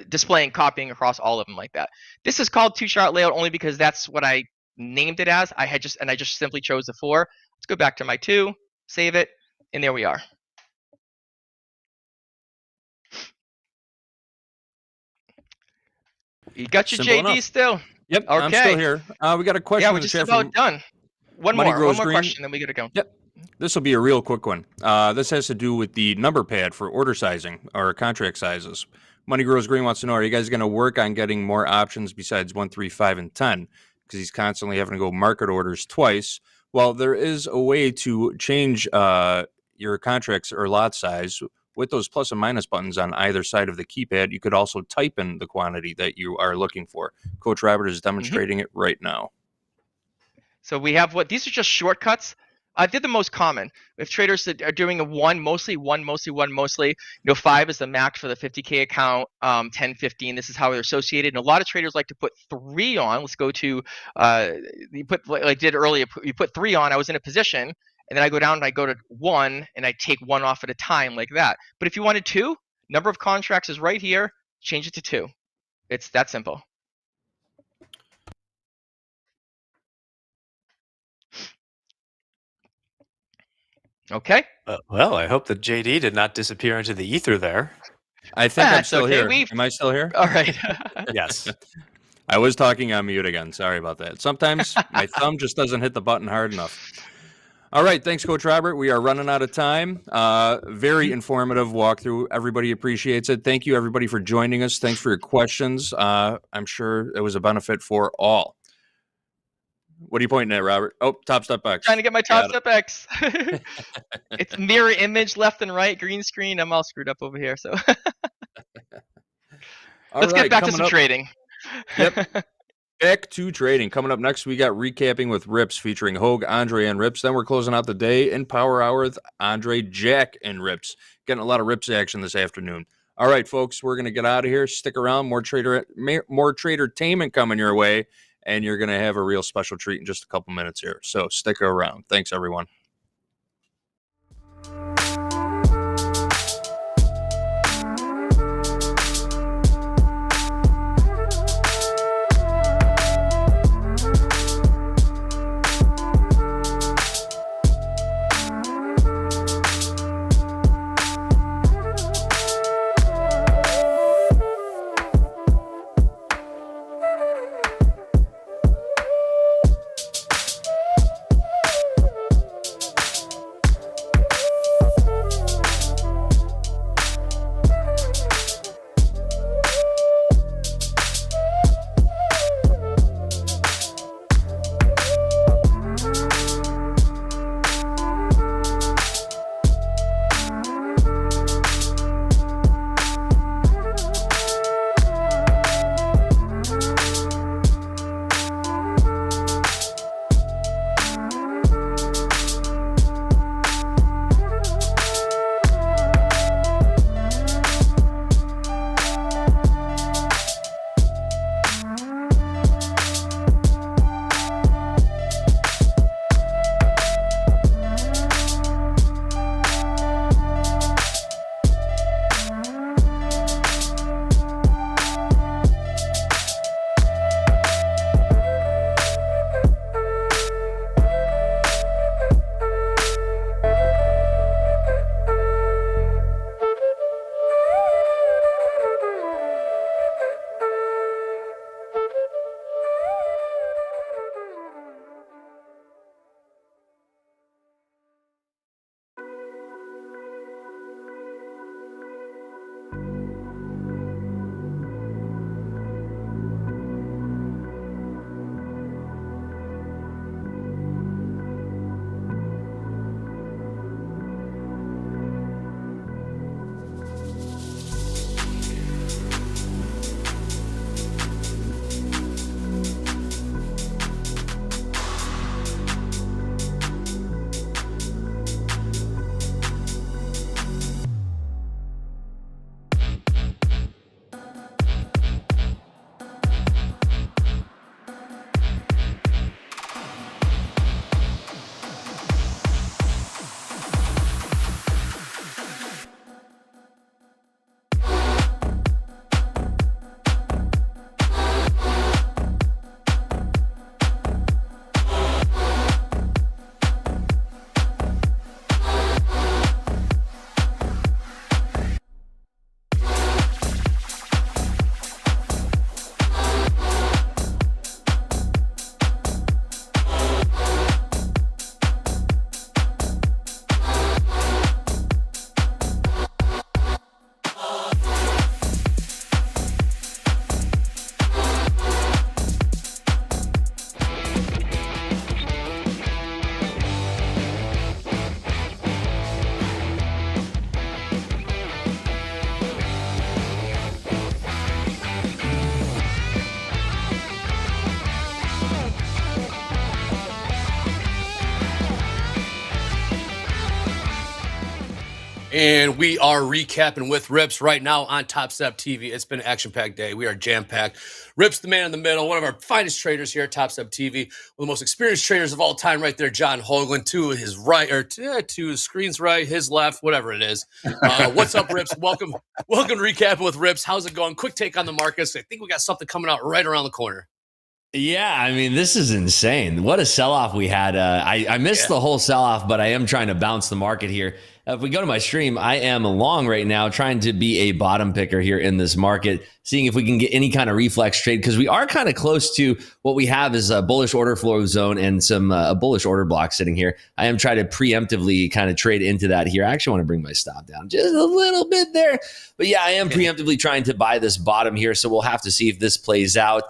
[SPEAKER 12] displaying, copying across all of them like that. This is called 2-chart layout only because that's what I named it as. I just simply chose the 4. Let's go back to my 2, save it, and there we are. You got your
[SPEAKER 8] Simple
[SPEAKER 12] JD
[SPEAKER 8] enough.
[SPEAKER 12] still?
[SPEAKER 8] Yep,
[SPEAKER 12] Okay.
[SPEAKER 8] I'm still here. We got a question.
[SPEAKER 12] Yeah,
[SPEAKER 8] in
[SPEAKER 12] we're
[SPEAKER 8] the
[SPEAKER 12] just
[SPEAKER 8] chat
[SPEAKER 12] about
[SPEAKER 8] from
[SPEAKER 12] done. One
[SPEAKER 8] Money
[SPEAKER 12] more
[SPEAKER 8] Grows Green.
[SPEAKER 12] question, then we gotta go.
[SPEAKER 8] Yep. This will be a real quick one. This has to do with the number pad for order sizing or contract sizes. Money Grows Green wants to know, are you guys going to work on getting more options besides 1, 3, 5, and 10? Because he's constantly having to go market orders twice. Well, there is a way to change your contracts or lot size with those plus and minus buttons on either side of the keypad. You could also type in the quantity that you are looking for. Coach Robert is demonstrating it right now.
[SPEAKER 12] So we have these are just shortcuts. They're the most common. If traders are doing a 1, mostly 1, mostly 1, mostly, 5 is the max for the 50K account, 10, 15, this is how they're associated. And a lot of traders like to put 3 on. Let's go to, you put, like I did earlier, you put 3 on, I was in a position, and then I go down and I go to 1, and I take 1 off at a time like that. But if you wanted 2, number of contracts is right here, change it to 2. It's that simple. Okay.
[SPEAKER 14] Well, I hope that JD did not disappear into the ether there.
[SPEAKER 8] I think I'm
[SPEAKER 12] That's
[SPEAKER 8] still
[SPEAKER 12] okay.
[SPEAKER 8] here. Am I still here?
[SPEAKER 12] All right.
[SPEAKER 14] Yes.
[SPEAKER 8] I was talking on mute again. Sorry about that. Sometimes my thumb just doesn't hit the button hard enough. All right. Thanks, Coach Robert. We are running out of time. Very informative walkthrough. Everybody appreciates it. Thank you, everybody, for joining us. Thanks for your questions. I'm sure it was a benefit for all. What are you pointing at, Robert? Oh, TopstepX.
[SPEAKER 12] Trying to get my TopstepX. It's mirror image left and right, green screen. I'm all screwed up over here. So let's get back to some trading.
[SPEAKER 8] Yep. Back to trading. Coming up next, we got recapping with RIPS featuring Hoag, Andre, and RIPS. Then we're closing out the day in Power Hour with Andre, Jack, and RIPS. Getting a lot of RIPS action this afternoon. All right, folks, we're going to get out of here. Stick around. More tradertainment coming your way. And you're going to have a real special treat in just a couple minutes here. So stick around. Thanks, everyone.
[SPEAKER 4] And we are recapping with Rips right now on Topstep TV. It's been an action-packed day. We are jam-packed. Rips, the man in the middle, one of our finest traders here at Topstep TV, one of the most experienced traders of all time right there, John Hoagland, to his right, or to his screen's right, his left, whatever it is. What's up, Rips? Welcome to Recapping with Rips. How's it going? Quick take on the markets. I think we got something coming out right around the corner.
[SPEAKER 15] Yeah, I mean, this is insane. What a sell-off we had. I missed the whole sell-off, but I am trying to bounce the market here. If we go to my stream, I am long right now trying to be a bottom picker here in this market, seeing if we can get any kind of reflex trade, because we are kind of close to what we have is a bullish order flow zone and some a bullish order block sitting here. I am trying to preemptively kind of trade into that here. I actually want to bring my stop down just a little bit there. But yeah, I am preemptively trying to buy this bottom here, so we'll have to see if this plays out.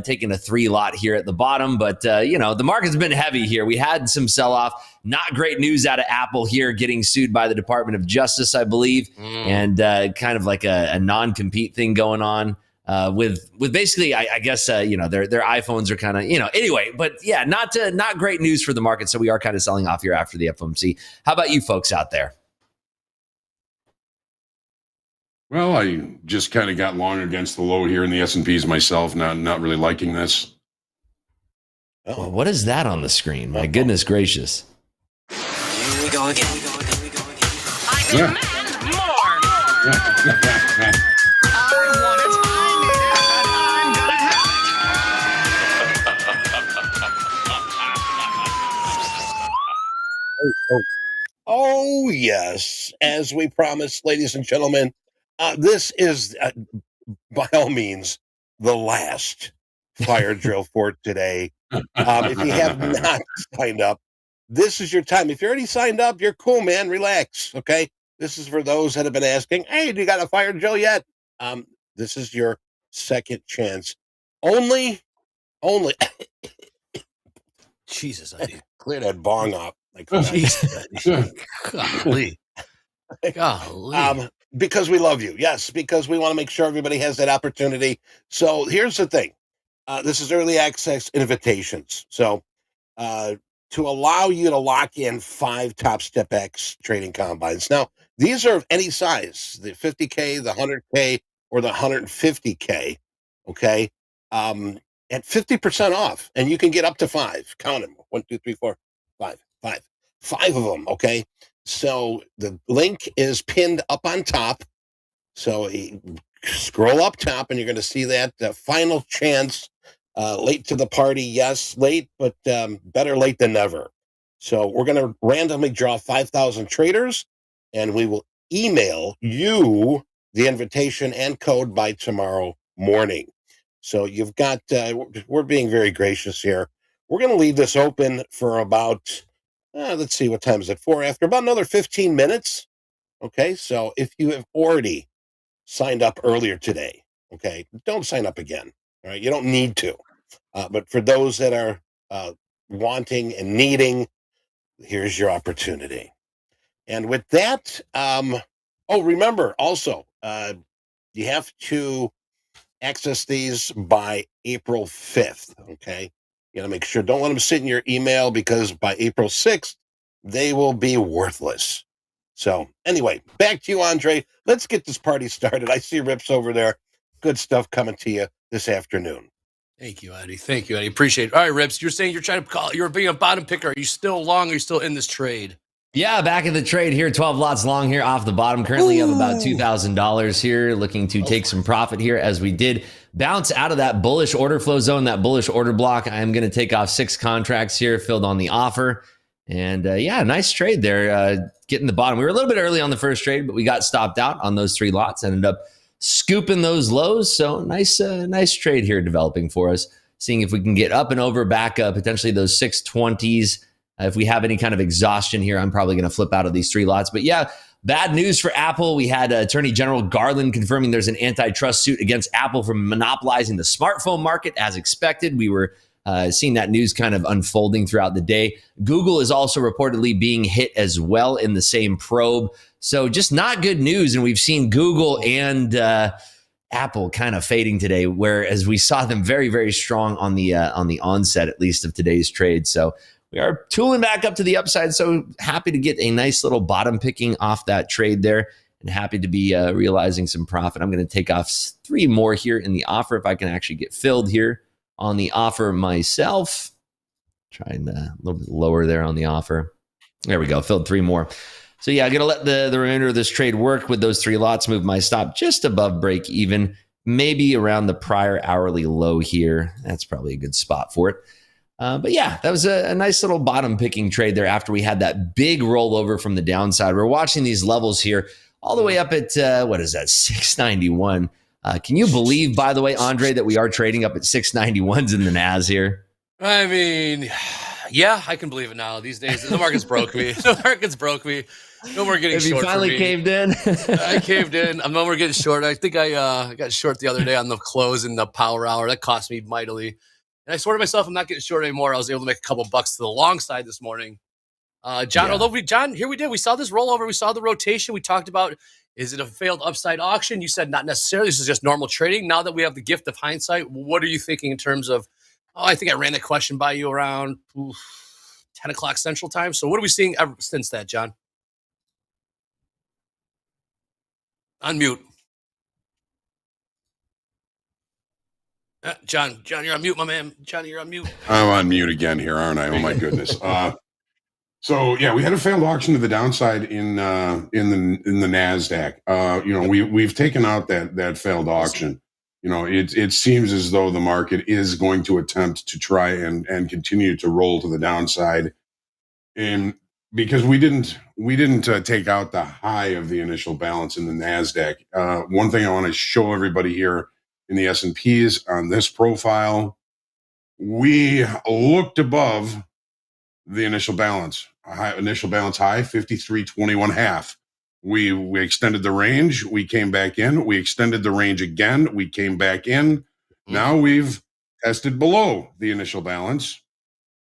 [SPEAKER 15] Taking a 3 lot here at the bottom, but the market's been heavy here. We had some sell-off. Not great news out of Apple here, getting sued by the Department of Justice, I believe, and kind of like a non-compete thing going on with basically, I guess their iPhones are kind of anyway. But yeah, not great news for the market. So we are kind of selling off here after the FOMC. How about you folks out there?
[SPEAKER 2] Well, I just kind of got long against the low here in the S&Ps myself, not really liking this.
[SPEAKER 15] Well, what is that on the screen? My goodness gracious.
[SPEAKER 16] Here we go again.
[SPEAKER 17] I demand more. I want it. I'm gonna have it.
[SPEAKER 1] Oh, yes. As we promised, ladies and gentlemen, this is, by all means, the last fire drill for today. If you have not signed up, this is your time. If you're already signed up, you're cool, man. Relax, okay? This is for those that have been asking, hey, do you got a fire drill yet? This is your second chance. Only.
[SPEAKER 4] Jesus, I need
[SPEAKER 1] clear that bong up. Like,
[SPEAKER 4] Jesus, golly.
[SPEAKER 1] Because we love you. Yes, because we want to make sure everybody has that opportunity. So here's the thing. This is early access invitations. So to allow you to lock in 5 TopstepX trading combines. Now, these are of any size, the 50K, the 100K, or the 150K, okay, at 50% off. And you can get up to 5. Count them. 1, 2, 3, 4, 5. 5 of them, okay? So the link is pinned up on top. So scroll up top and you're going to see that final chance, late to the party. Yes, late, but better late than never. So we're going to randomly draw 5,000 traders and we will email you the invitation and code by tomorrow morning. So you've got, we're being very gracious here. We're going to leave this open for about, let's see, what time is it? 4 after, about another 15 minutes. Okay, so if you have already signed up earlier today, okay, don't sign up again. All right, you don't need to. But for those that are wanting and needing, here's your opportunity. And with that, remember also, you have to access these by April 5th, okay? You gotta make sure, don't let them sit in your email because by April 6th, they will be worthless. So anyway, back to you, Andre. Let's get this party started. I see Rips over there. Good stuff coming to you this afternoon.
[SPEAKER 4] Thank you, Eddie. Thank you, Eddie. Appreciate it. All right, Rips, you're saying you're trying to call, you're being a bottom picker. Are you still long? Are you still in this trade?
[SPEAKER 15] Yeah, back in the trade here, 12 lots long here off the bottom. Currently up about $2,000 here, looking to take some profit here as we did bounce out of that bullish order flow zone, that bullish order block. I'm going to take off 6 contracts here, filled on the offer. And yeah, nice trade there, getting the bottom. We were a little bit early on the first trade, but we got stopped out on those 3 lots, ended up scooping those lows. So nice trade here developing for us, seeing if we can get up and over back potentially those 620s. If we have any kind of exhaustion here, I'm probably going to flip out of these 3 lots. But yeah, bad news for Apple. We had Attorney General Garland confirming there's an antitrust suit against Apple for monopolizing the smartphone market as expected. We were seeing that news kind of unfolding throughout the day. Google is also reportedly being hit as well in the same probe. So just not good news. And we've seen Google and Apple kind of fading today, whereas we saw them very, very strong on the onset, at least, of today's trade. So we are tooling back up to the upside. So happy to get a nice little bottom picking off that trade there, and happy to be realizing some profit. I'm going to take off 3 more here in the offer if I can actually get filled here on the offer myself. Trying a little bit lower there on the offer. There we go. Filled 3 more. So yeah, I'm going to let the remainder of this trade work with those 3 lots, move my stop just above break even, maybe around the prior hourly low here. That's probably a good spot for it. But yeah, that was a nice little bottom picking trade there after we had that big rollover from the downside. We're watching these levels here all the way up at, what is that, 691. Can you believe, by the way, Andre, that we are trading up at 691s in the NAS here?
[SPEAKER 4] I mean, yeah, I can believe it now. These days, the market's broke me. The market's broke me. No more getting
[SPEAKER 15] Have you
[SPEAKER 4] short.
[SPEAKER 15] finally caved in?
[SPEAKER 4] I caved in. I'm no more getting short. I think I got short the other day on the close in the power hour. That cost me mightily. And I swore to myself, I'm not getting short anymore. I was able to make a couple bucks to the long side this morning. John, here we did. We saw this rollover. We saw the rotation. We talked about, is it a failed upside auction? You said not necessarily. This is just normal trading. Now that we have the gift of hindsight, what are you thinking in terms of, I think I ran that question by you around 10 o'clock Central Time. So what are we seeing ever since that, John? Unmute. John, you're on mute, my man. Johnny, you're on mute.
[SPEAKER 2] I'm on mute again here, aren't I? Oh my goodness. So yeah, we had a failed auction to the downside in the Nasdaq. We've taken out that failed auction. It seems as though the market is going to attempt to try and continue to roll to the downside, and because we didn't take out the high of the initial balance in the Nasdaq. One thing I want to show everybody here in the S&Ps on this profile, we looked above the initial balance high, 53.21.5. We extended the range. We came back in. We extended the range again. We came back in. Now we've tested below the initial balance.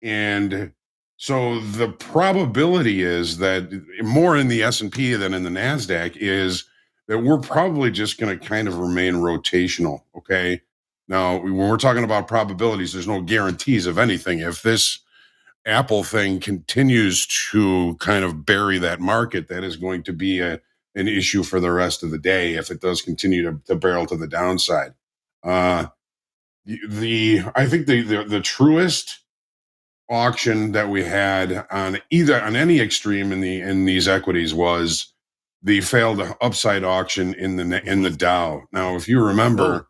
[SPEAKER 2] And so the probability is that more in the S&P than in the NASDAQ is that we're probably just going to kind of remain rotational. Okay. Now, when we're talking about probabilities, there's no guarantees of anything. If this Apple thing continues to kind of bury that market, that is going to be an issue for the rest of the day if it does continue to barrel to the downside. I think the truest auction that we had on any extreme in these equities was the failed upside auction in the Dow. Now, if you remember,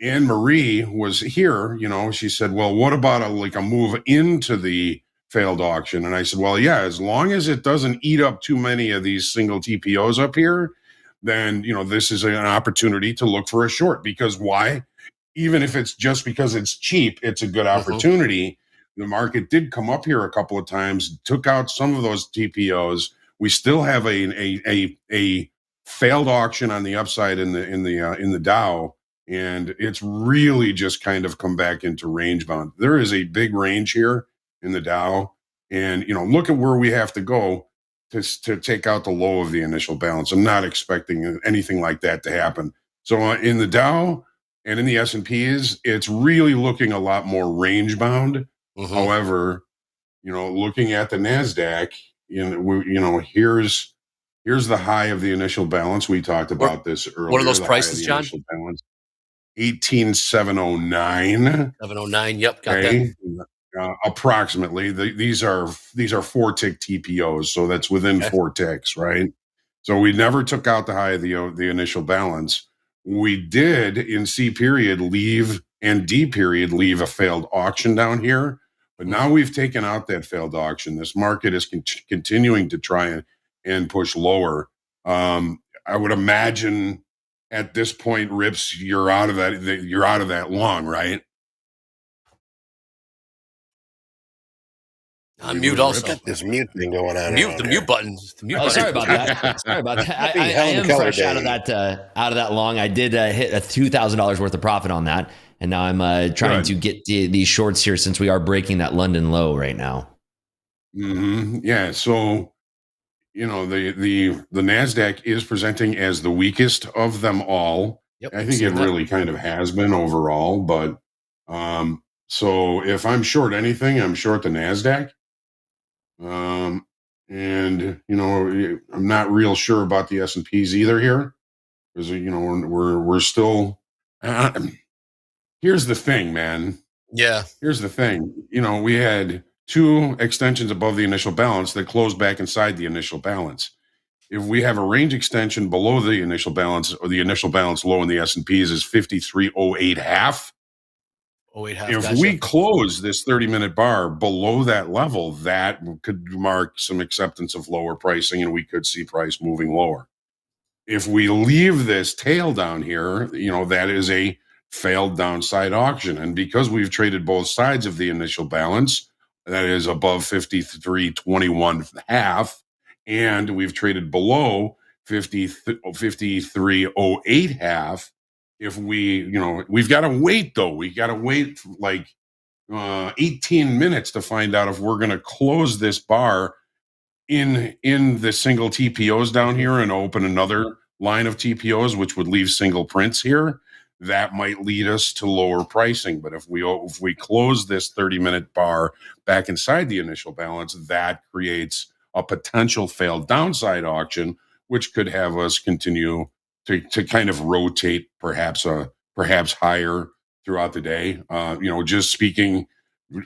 [SPEAKER 2] Anne Marie was here. She said, "Well, what about a move into the failed auction?" And I said, "Well, yeah, as long as it doesn't eat up too many of these single TPOs up here, then this is an opportunity to look for a short. Because why? Even if it's just because it's cheap, it's a good opportunity." The market did come up here a couple of times, took out some of those TPOs. We still have a failed auction on the upside in the Dow, and it's really just kind of come back into range bound. There is a big range here in the Dow, and look at where we have to go to take out the low of the initial balance. I'm not expecting anything like that to happen. So in the Dow and in the S&Ps, it's really looking a lot more range bound. However, looking at the NASDAQ, here's the high of the initial balance. We talked about this earlier.
[SPEAKER 4] What are those prices, John?
[SPEAKER 2] 18,709.
[SPEAKER 4] 709. Yep, got that.
[SPEAKER 2] Approximately. These are 4-tick TPOs, so that's within 4 ticks, right? So we never took out the high of the initial balance. We did in C period leave and D period leave a failed auction down here. But now we've taken out that failed auction. This market is continuing to try and push lower. I would imagine at this point, Rips, you're out of that. You're out of that long, right?
[SPEAKER 4] On mute also.
[SPEAKER 1] Got this mute thing going on.
[SPEAKER 4] The mute button.
[SPEAKER 15] Sorry about that. I am fresh out of that long. I did hit a $2,000 worth of profit on that. And now I'm trying to get these shorts here since we are breaking that London low right now.
[SPEAKER 2] Yeah. So, the NASDAQ is presenting as the weakest of them all.
[SPEAKER 4] Yep,
[SPEAKER 2] I think it really kind of has been overall, but So if I'm short anything, I'm short the NASDAQ. And I'm not real sure about the S&Ps either here, because we're still. Here's the thing, man.
[SPEAKER 4] Yeah.
[SPEAKER 2] Here's the thing. We had two extensions above the initial balance that closed back inside the initial balance. If we have a range extension below the initial balance, or the initial balance low in the S&Ps is 53.08 half. If we close this 30-minute bar below that level, that could mark some acceptance of lower pricing, and we could see price moving lower. If we leave this tail down here, that is a failed downside auction. And because we've traded both sides of the initial balance, that is above 53.21 half, and we've traded below 53.08 half. If we've got to wait, though. We got to wait like 18 minutes to find out if we're going to close this bar in the single TPOs down here and open another line of TPOs, which would leave single prints here. That might lead us to lower pricing. But if we close this 30-minute bar back inside the initial balance, that creates a potential failed downside auction, which could have us continue to kind of rotate perhaps higher throughout the day. Just speaking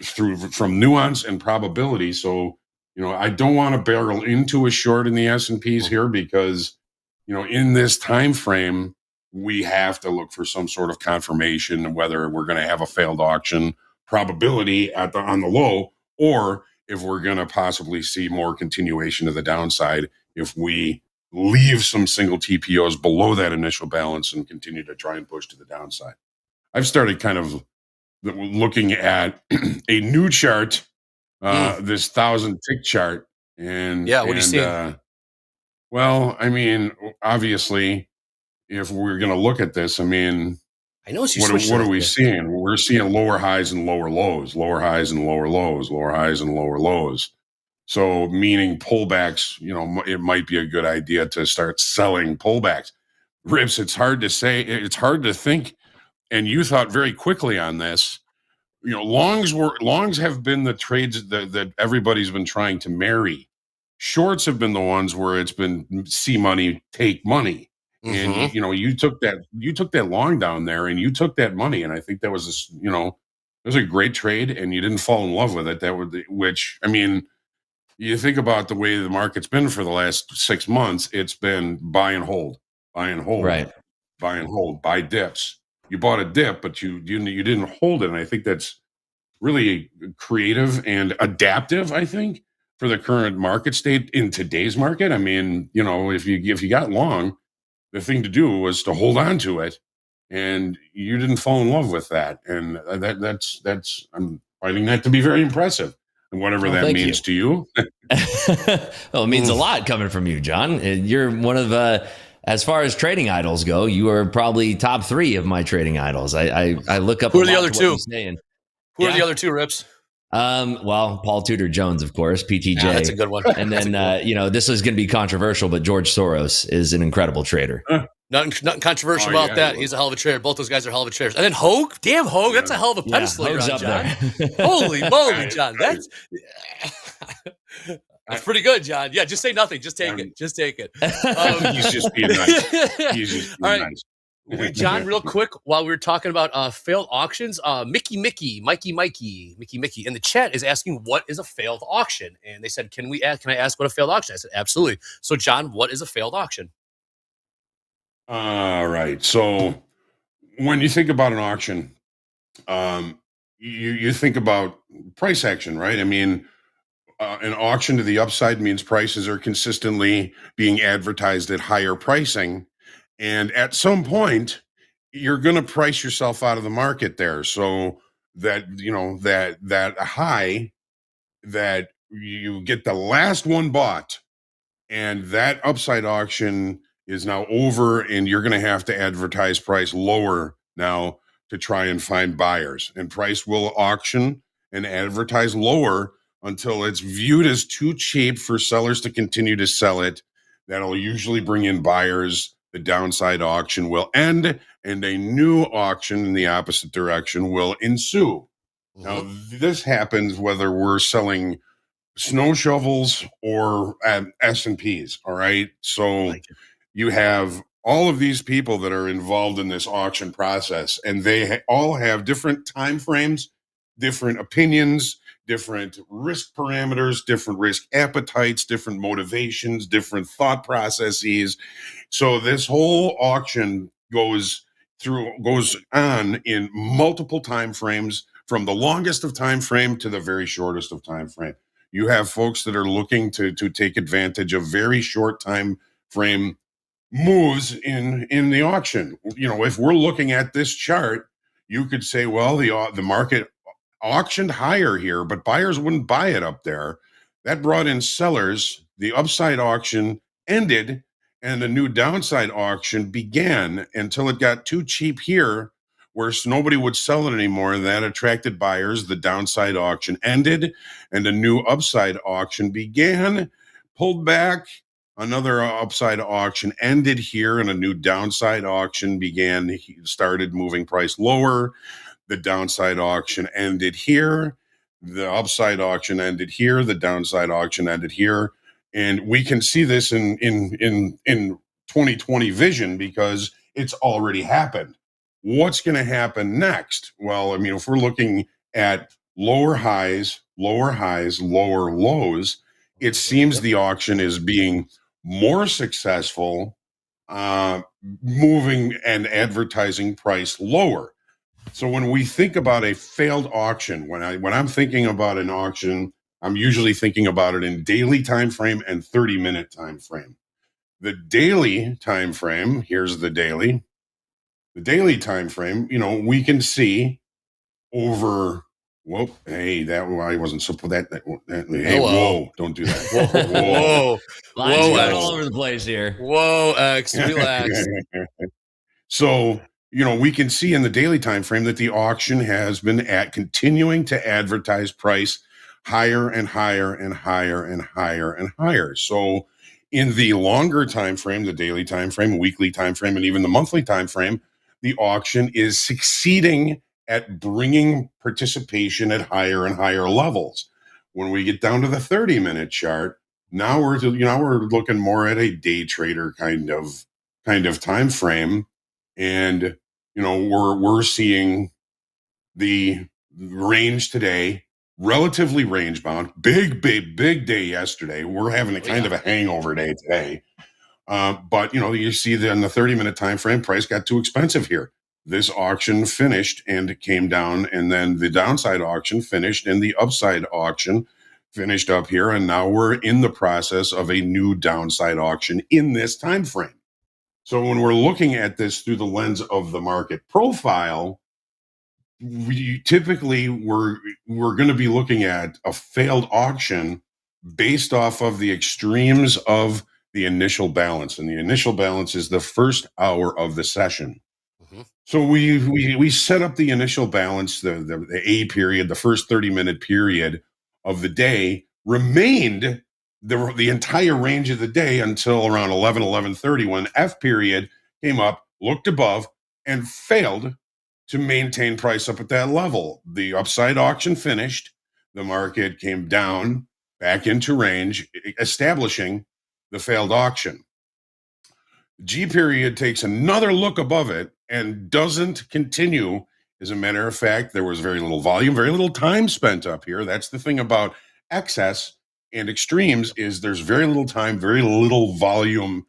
[SPEAKER 2] from nuance and probability. So, I don't want to barrel into a short in the S&Ps here, because, in this time frame, we have to look for some sort of confirmation whether we're going to have a failed auction probability on the low, or if we're going to possibly see more continuation of the downside if we leave some single TPOs below that initial balance and continue to try and push to the downside. I've started kind of looking at a new chart, this 1,000 tick chart, and
[SPEAKER 4] what do you see?
[SPEAKER 2] Well, I mean, obviously, if we're going to look at this, I mean,
[SPEAKER 4] I know
[SPEAKER 2] what are we seeing? We're seeing lower highs and lower lows, lower highs and lower lows, lower highs and lower lows. So, meaning pullbacks, it might be a good idea to start selling pullbacks. Rips, it's hard to say, it's hard to think, and you thought very quickly on this. Longs have been the trades that everybody's been trying to marry. Shorts have been the ones where it's been see money, take money. And you took that long down there and you took that money, and I think that was it was a great trade, and you didn't fall in love with it. Which, I mean, you think about the way the market's been for the last 6 months. It's been buy and hold, buy and hold,
[SPEAKER 15] right,
[SPEAKER 2] buy and hold, buy dips. You bought a dip, but you didn't hold it, and I think that's really creative and adaptive, I think, for the current market state in today's market. I mean, if you got long, the thing to do was to hold on to it, and you didn't fall in love with that. And that's I'm finding that to be very impressive, and whatever that means to you.
[SPEAKER 15] Well, it means a lot coming from you, John. You're one of as far as trading idols go, you are probably top 3 of my trading idols. I look up.
[SPEAKER 4] Who are the other two? Who are
[SPEAKER 15] Yeah.
[SPEAKER 4] the other two, Rips?
[SPEAKER 15] Well, Paul Tudor Jones, of course, PTJ.
[SPEAKER 4] Yeah, that's a good one.
[SPEAKER 15] And then, this is going to be controversial, but George Soros is an incredible trader.
[SPEAKER 4] Nothing controversial about that. He's a hell of a trader. Both those guys are hell of a traders. And then Hoag, damn Hoag, that's a hell of a pedestal you're on,
[SPEAKER 15] Hoag's up
[SPEAKER 4] John.
[SPEAKER 15] there.
[SPEAKER 4] Holy moly, John. That's pretty good, John. Yeah, just say nothing. Just take it. Just take it.
[SPEAKER 2] He's just being nice. He's just being nice.
[SPEAKER 4] Wait, John, real quick, while we were talking about failed auctions, Mikey in the chat is asking what is a failed auction, and they said, can I ask what a failed auction? I said, absolutely. So, John, what is a failed auction?
[SPEAKER 2] All right. So, when you think about an auction, you think about price action, right? I mean, an auction to the upside means prices are consistently being advertised at higher pricing. And at some point, you're going to price yourself out of the market there. So that, that high that you get the last one bought, and that upside auction is now over, and you're going to have to advertise price lower now to try and find buyers. And price will auction and advertise lower until it's viewed as too cheap for sellers to continue to sell it. That'll usually bring in buyers. The downside auction will end, and a new auction in the opposite direction will ensue. Now, this happens whether we're selling snow shovels or S&Ps, all right? So you have all of these people that are involved in this auction process, and they all have different time frames, different opinions, different risk parameters, different risk appetites, different motivations, different thought processes. So this whole auction goes on in multiple time frames, from the longest of time frame to the very shortest of time frame. You have folks that are looking to take advantage of very short time frame moves in the auction. You know, if we're looking at this chart, you could say, well, the market auctioned higher here, but buyers wouldn't buy it up there. That brought in sellers. The upside auction ended and a new downside auction began until it got too cheap here, where nobody would sell it anymore. That attracted buyers. The downside auction ended and a new upside auction began, pulled back. Another upside auction ended here and a new downside auction began, started moving price lower. The downside auction ended here. The upside auction ended here. The downside auction ended here. And we can see this in 2020 vision because it's already happened. What's going to happen next? Well, I mean, if we're looking at lower highs, lower lows, it seems the auction is being more successful, moving and advertising price lower. So when we think about a failed auction, when I'm thinking about an auction, I'm usually thinking about it in daily time frame and 30-minute time frame. The daily time frame, here's the daily time frame, you know, we can see over. Whoa, hey, that I wasn't supposed that. Hey,
[SPEAKER 4] Hello.
[SPEAKER 2] whoa, don't do that.
[SPEAKER 4] Whoa.
[SPEAKER 15] Lines
[SPEAKER 4] Whoa,
[SPEAKER 15] going
[SPEAKER 4] X.
[SPEAKER 15] all over the place here.
[SPEAKER 4] Whoa, X, relax.
[SPEAKER 2] So, you know, we can see in the daily time frame that the auction has been continuing to advertise price higher and higher and higher and higher and higher. So in the longer time frame, the daily time frame, weekly time frame, and even the monthly time frame, the auction is succeeding at bringing participation at higher and higher levels. When we get down to the 30-minute chart, now we're looking more at a day trader kind of time frame. And you know, we're seeing the range today relatively range bound. Big day yesterday. We're having a kind of a hangover day today. But you know, you see that in the 30-minute time frame, price got too expensive here. This auction finished and came down, and then the downside auction finished and the upside auction finished up here, and now we're in the process of a new downside auction in this time frame. So when we're looking at this through the lens of the market profile, we're going to be looking at a failed auction based off of the extremes of the initial balance, and the initial balance is the first hour of the session. So we set up the initial balance, the A period, the first 30-minute period of the day remained the entire range of the day until around 11:30 when F period came up, looked above, and failed to maintain price up at that level. The upside auction finished. The market came down back into range, establishing the failed auction. G period takes another look above it and doesn't continue. As a matter of fact, there was very little volume, very little time spent up here. That's the thing about excess and extremes, is there's very little time, very little volume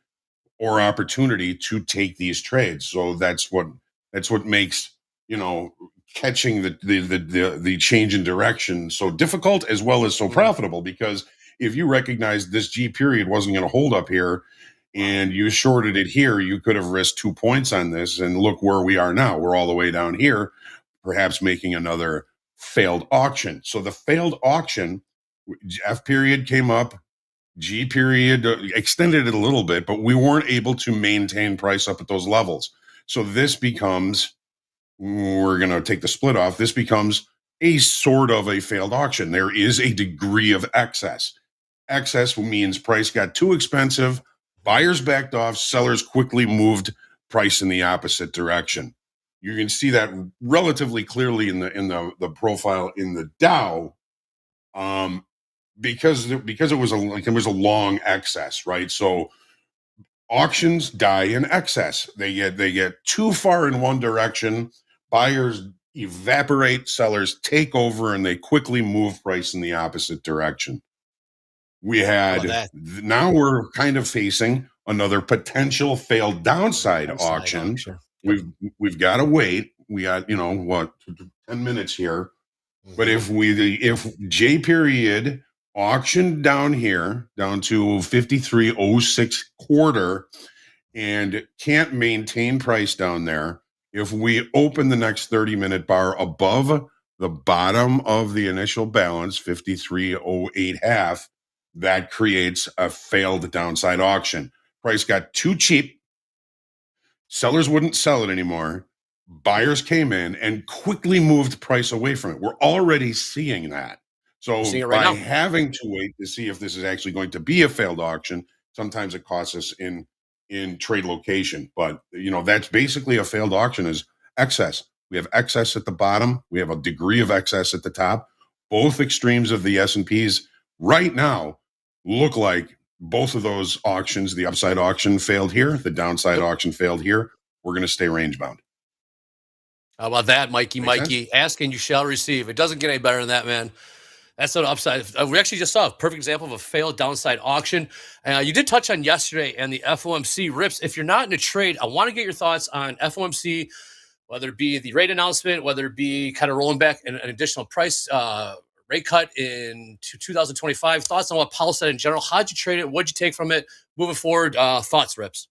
[SPEAKER 2] or opportunity to take these trades. So that's what makes, you know, catching the change in direction so difficult as well as so profitable. Because if you recognize this G period wasn't going to hold up here and you shorted it here, you could have risked 2 points on this, and look where we are now. We're all the way down here, perhaps making another failed auction. So the failed auction, F period came up, G period extended it a little bit, but we weren't able to maintain price up at those levels. So this becomes, we're going to take the split off, this becomes a sort of a failed auction. There is a degree of excess. Excess means price got too expensive, buyers backed off, sellers quickly moved price in the opposite direction. You can see that relatively clearly in the profile in the Dow, because it was a long excess, right? So auctions die in excess. They get too far in one direction. Buyers evaporate, sellers take over, and they quickly move price in the opposite direction. We had now we're kind of facing another potential failed downside auction. We've got to wait. We got 10 minutes here. But if J period auctioned down here down to 53.06 quarter and can't maintain price down there, if we open the next 30-minute bar above the bottom of the initial balance, 53.08 half, that creates a failed downside auction. Price got too cheap. Sellers wouldn't sell it anymore. Buyers came in and quickly moved price away from it. We're already seeing that. So by having to wait to see if this is actually going to be a failed auction, sometimes it costs us in trade location. But that's basically a failed auction is excess. We have excess at the bottom. We have a degree of excess at the top. Both extremes of the S&Ps right now look like both of those auctions, the upside auction failed here, the downside auction failed here. We're going to stay range bound.
[SPEAKER 4] How about that, Mikey? Ask and you shall receive. It doesn't get any better than that, man. That's an upside. We actually just saw a perfect example of a failed downside auction. You did touch on yesterday and the FOMC RIPS. If you're not in a trade, I want to get your thoughts on FOMC, whether it be the rate announcement, whether it be kind of rolling back an additional price rate cut in 2025. Thoughts on what Powell said in general. How'd you trade it? What'd you take from it? Moving forward, thoughts, RIPS.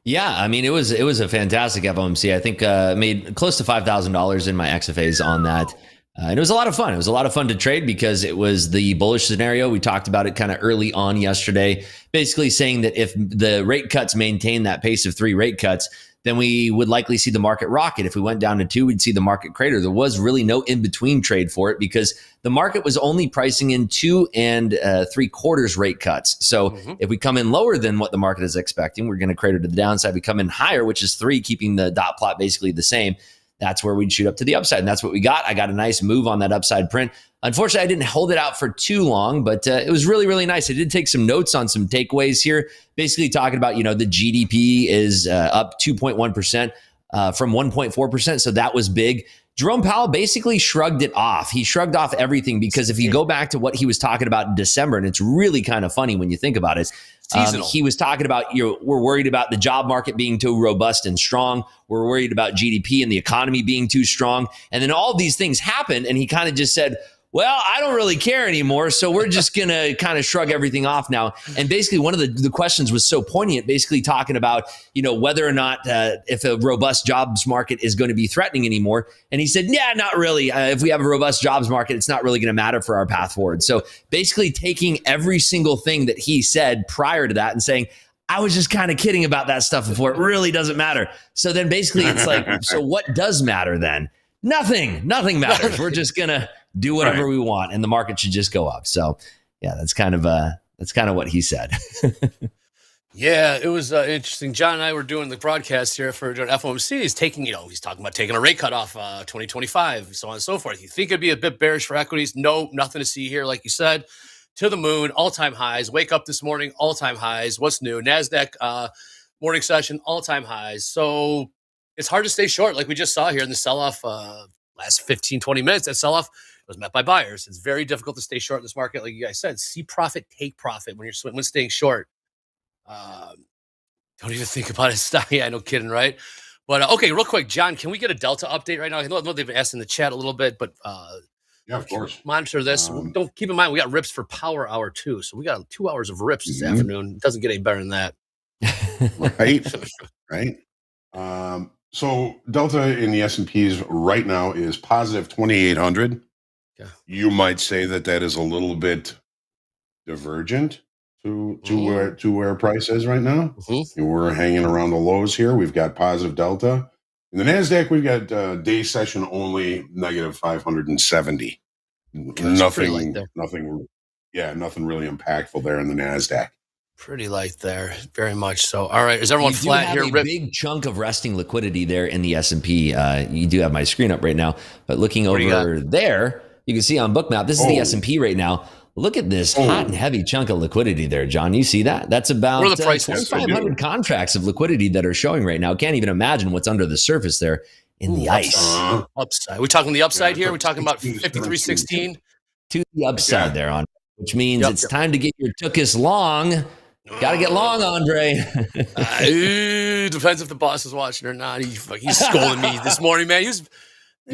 [SPEAKER 15] Yeah, I mean, it was a fantastic FOMC. I think made close to $5,000 in my XFAs on that. And it was a lot of fun. It was a lot of fun to trade because it was the bullish scenario. We talked about it kind of early on yesterday, basically saying that if the rate cuts maintain that pace of 3 rate cuts, then we would likely see the market rocket. If we went down to 2, we'd see the market crater. There was really no in-between trade for it because the market was only pricing in 2 3/4 rate cuts. So if we come in lower than what the market is expecting, we're going to crater to the downside. We come in higher, which is 3, keeping the dot plot basically the same. That's where we'd shoot up to the upside. And that's what we got. I got a nice move on that upside print. Unfortunately, I didn't hold it out for too long, but it was really, really nice. I did take some notes on some takeaways here, basically talking about, the GDP is up 2.1% from 1.4%. So that was big. Jerome Powell basically shrugged it off. He shrugged off everything because if you go back to what he was talking about in December, and it's really kind of funny when you think about it, he was talking about, we're worried about the job market being too robust and strong. We're worried about GDP and the economy being too strong. And then all these things happened. And he kind of just said, well, I don't really care anymore. So we're just going to kind of shrug everything off now. And basically one of the questions was so poignant, basically talking about, whether or not if a robust jobs market is going to be threatening anymore. And he said, yeah, not really. If we have a robust jobs market, it's not really going to matter for our path forward. So basically taking every single thing that he said prior to that and saying, I was just kind of kidding about that stuff before. It really doesn't matter. So then basically it's like, so what does matter then? Nothing matters. We're just going to do whatever we want and the market should just go up. So yeah, that's kind of what he said.
[SPEAKER 4] Yeah, it was interesting. John and I were doing the broadcast here for FOMC. He's taking, he's talking about taking a rate cut off 2025, so on and so forth. You think it'd be a bit bearish for equities? No, nothing to see here. Like you said, to the moon, all-time highs. Wake up this morning, all-time highs. What's new? NASDAQ morning session, all-time highs. So it's hard to stay short like we just saw here in the sell-off last 15, 20 minutes. That sell-off was met by buyers. It's very difficult to stay short in this market. Like you guys said, see profit, take profit when staying short. Don't even think about it. Stop. Yeah, no kidding, right? But okay, real quick, John, can we get a Delta update right now? I know they've been asked in the chat a little bit, but
[SPEAKER 2] yeah, of course.
[SPEAKER 4] Monitor this. Don't keep in mind we got RIPS for Power Hour too, so we got 2 hours of RIPS this afternoon. It doesn't get any better than that,
[SPEAKER 2] right? So Delta in the S&Ps right now is positive 2,800.
[SPEAKER 4] Yeah.
[SPEAKER 2] You might say that is a little bit divergent to where price is right now. We're hanging around the lows here. We've got positive Delta. In the NASDAQ, we've got day session only negative 570. Nothing really impactful there in the NASDAQ.
[SPEAKER 4] Pretty light there, very much so. All right, is everyone
[SPEAKER 15] You do
[SPEAKER 4] flat
[SPEAKER 15] have
[SPEAKER 4] here?
[SPEAKER 15] a
[SPEAKER 4] Rip.
[SPEAKER 15] big chunk of resting liquidity there in the S&P. You do have my screen up right now, but looking
[SPEAKER 4] What do you
[SPEAKER 15] over there, you can see on Bookmap, this is the S&P right now. Look at this hot and heavy chunk of liquidity there, John. You see that? That's about
[SPEAKER 4] What are the prices?
[SPEAKER 15] 2,500 contracts of liquidity that are showing right now. Can't even imagine what's under the surface there in the ice.
[SPEAKER 4] Upside. We talking the upside here? We talking about 53.16?
[SPEAKER 15] To the upside there, on which means it's time to get your tookus long. Got to get long, Andre.
[SPEAKER 4] Depends if the boss is watching or not. He's scolding me this morning, man.
[SPEAKER 15] You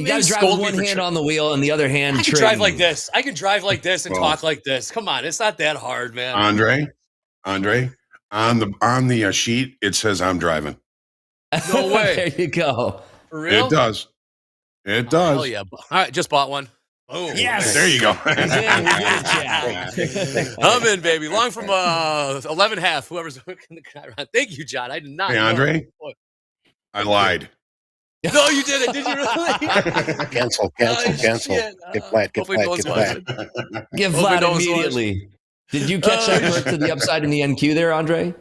[SPEAKER 15] got to drive with one hand on the wheel and the other hand
[SPEAKER 4] I can drive like this. I can drive like this and talk like this. Come on, it's not that hard, man.
[SPEAKER 2] Andre, on the sheet it says I'm driving.
[SPEAKER 4] No way.
[SPEAKER 15] There you go.
[SPEAKER 4] For real?
[SPEAKER 2] It does. It does.
[SPEAKER 4] Oh yeah. All right, just bought one. Oh
[SPEAKER 15] yes.
[SPEAKER 2] There you go.
[SPEAKER 4] I'm in, baby. Long from 11.5. Whoever's looking the guy around. Thank you, John. I did not.
[SPEAKER 2] Hey,
[SPEAKER 4] know.
[SPEAKER 2] Andre, I lied.
[SPEAKER 4] No, you didn't. Did you really?
[SPEAKER 1] Cancel.
[SPEAKER 4] Shit.
[SPEAKER 1] Get flat.
[SPEAKER 4] Hopefully no one's watching.
[SPEAKER 15] Get
[SPEAKER 4] Hopefully
[SPEAKER 15] flat
[SPEAKER 4] no one's
[SPEAKER 15] immediately. Did you catch that correct to the upside in the NQ there, Andre?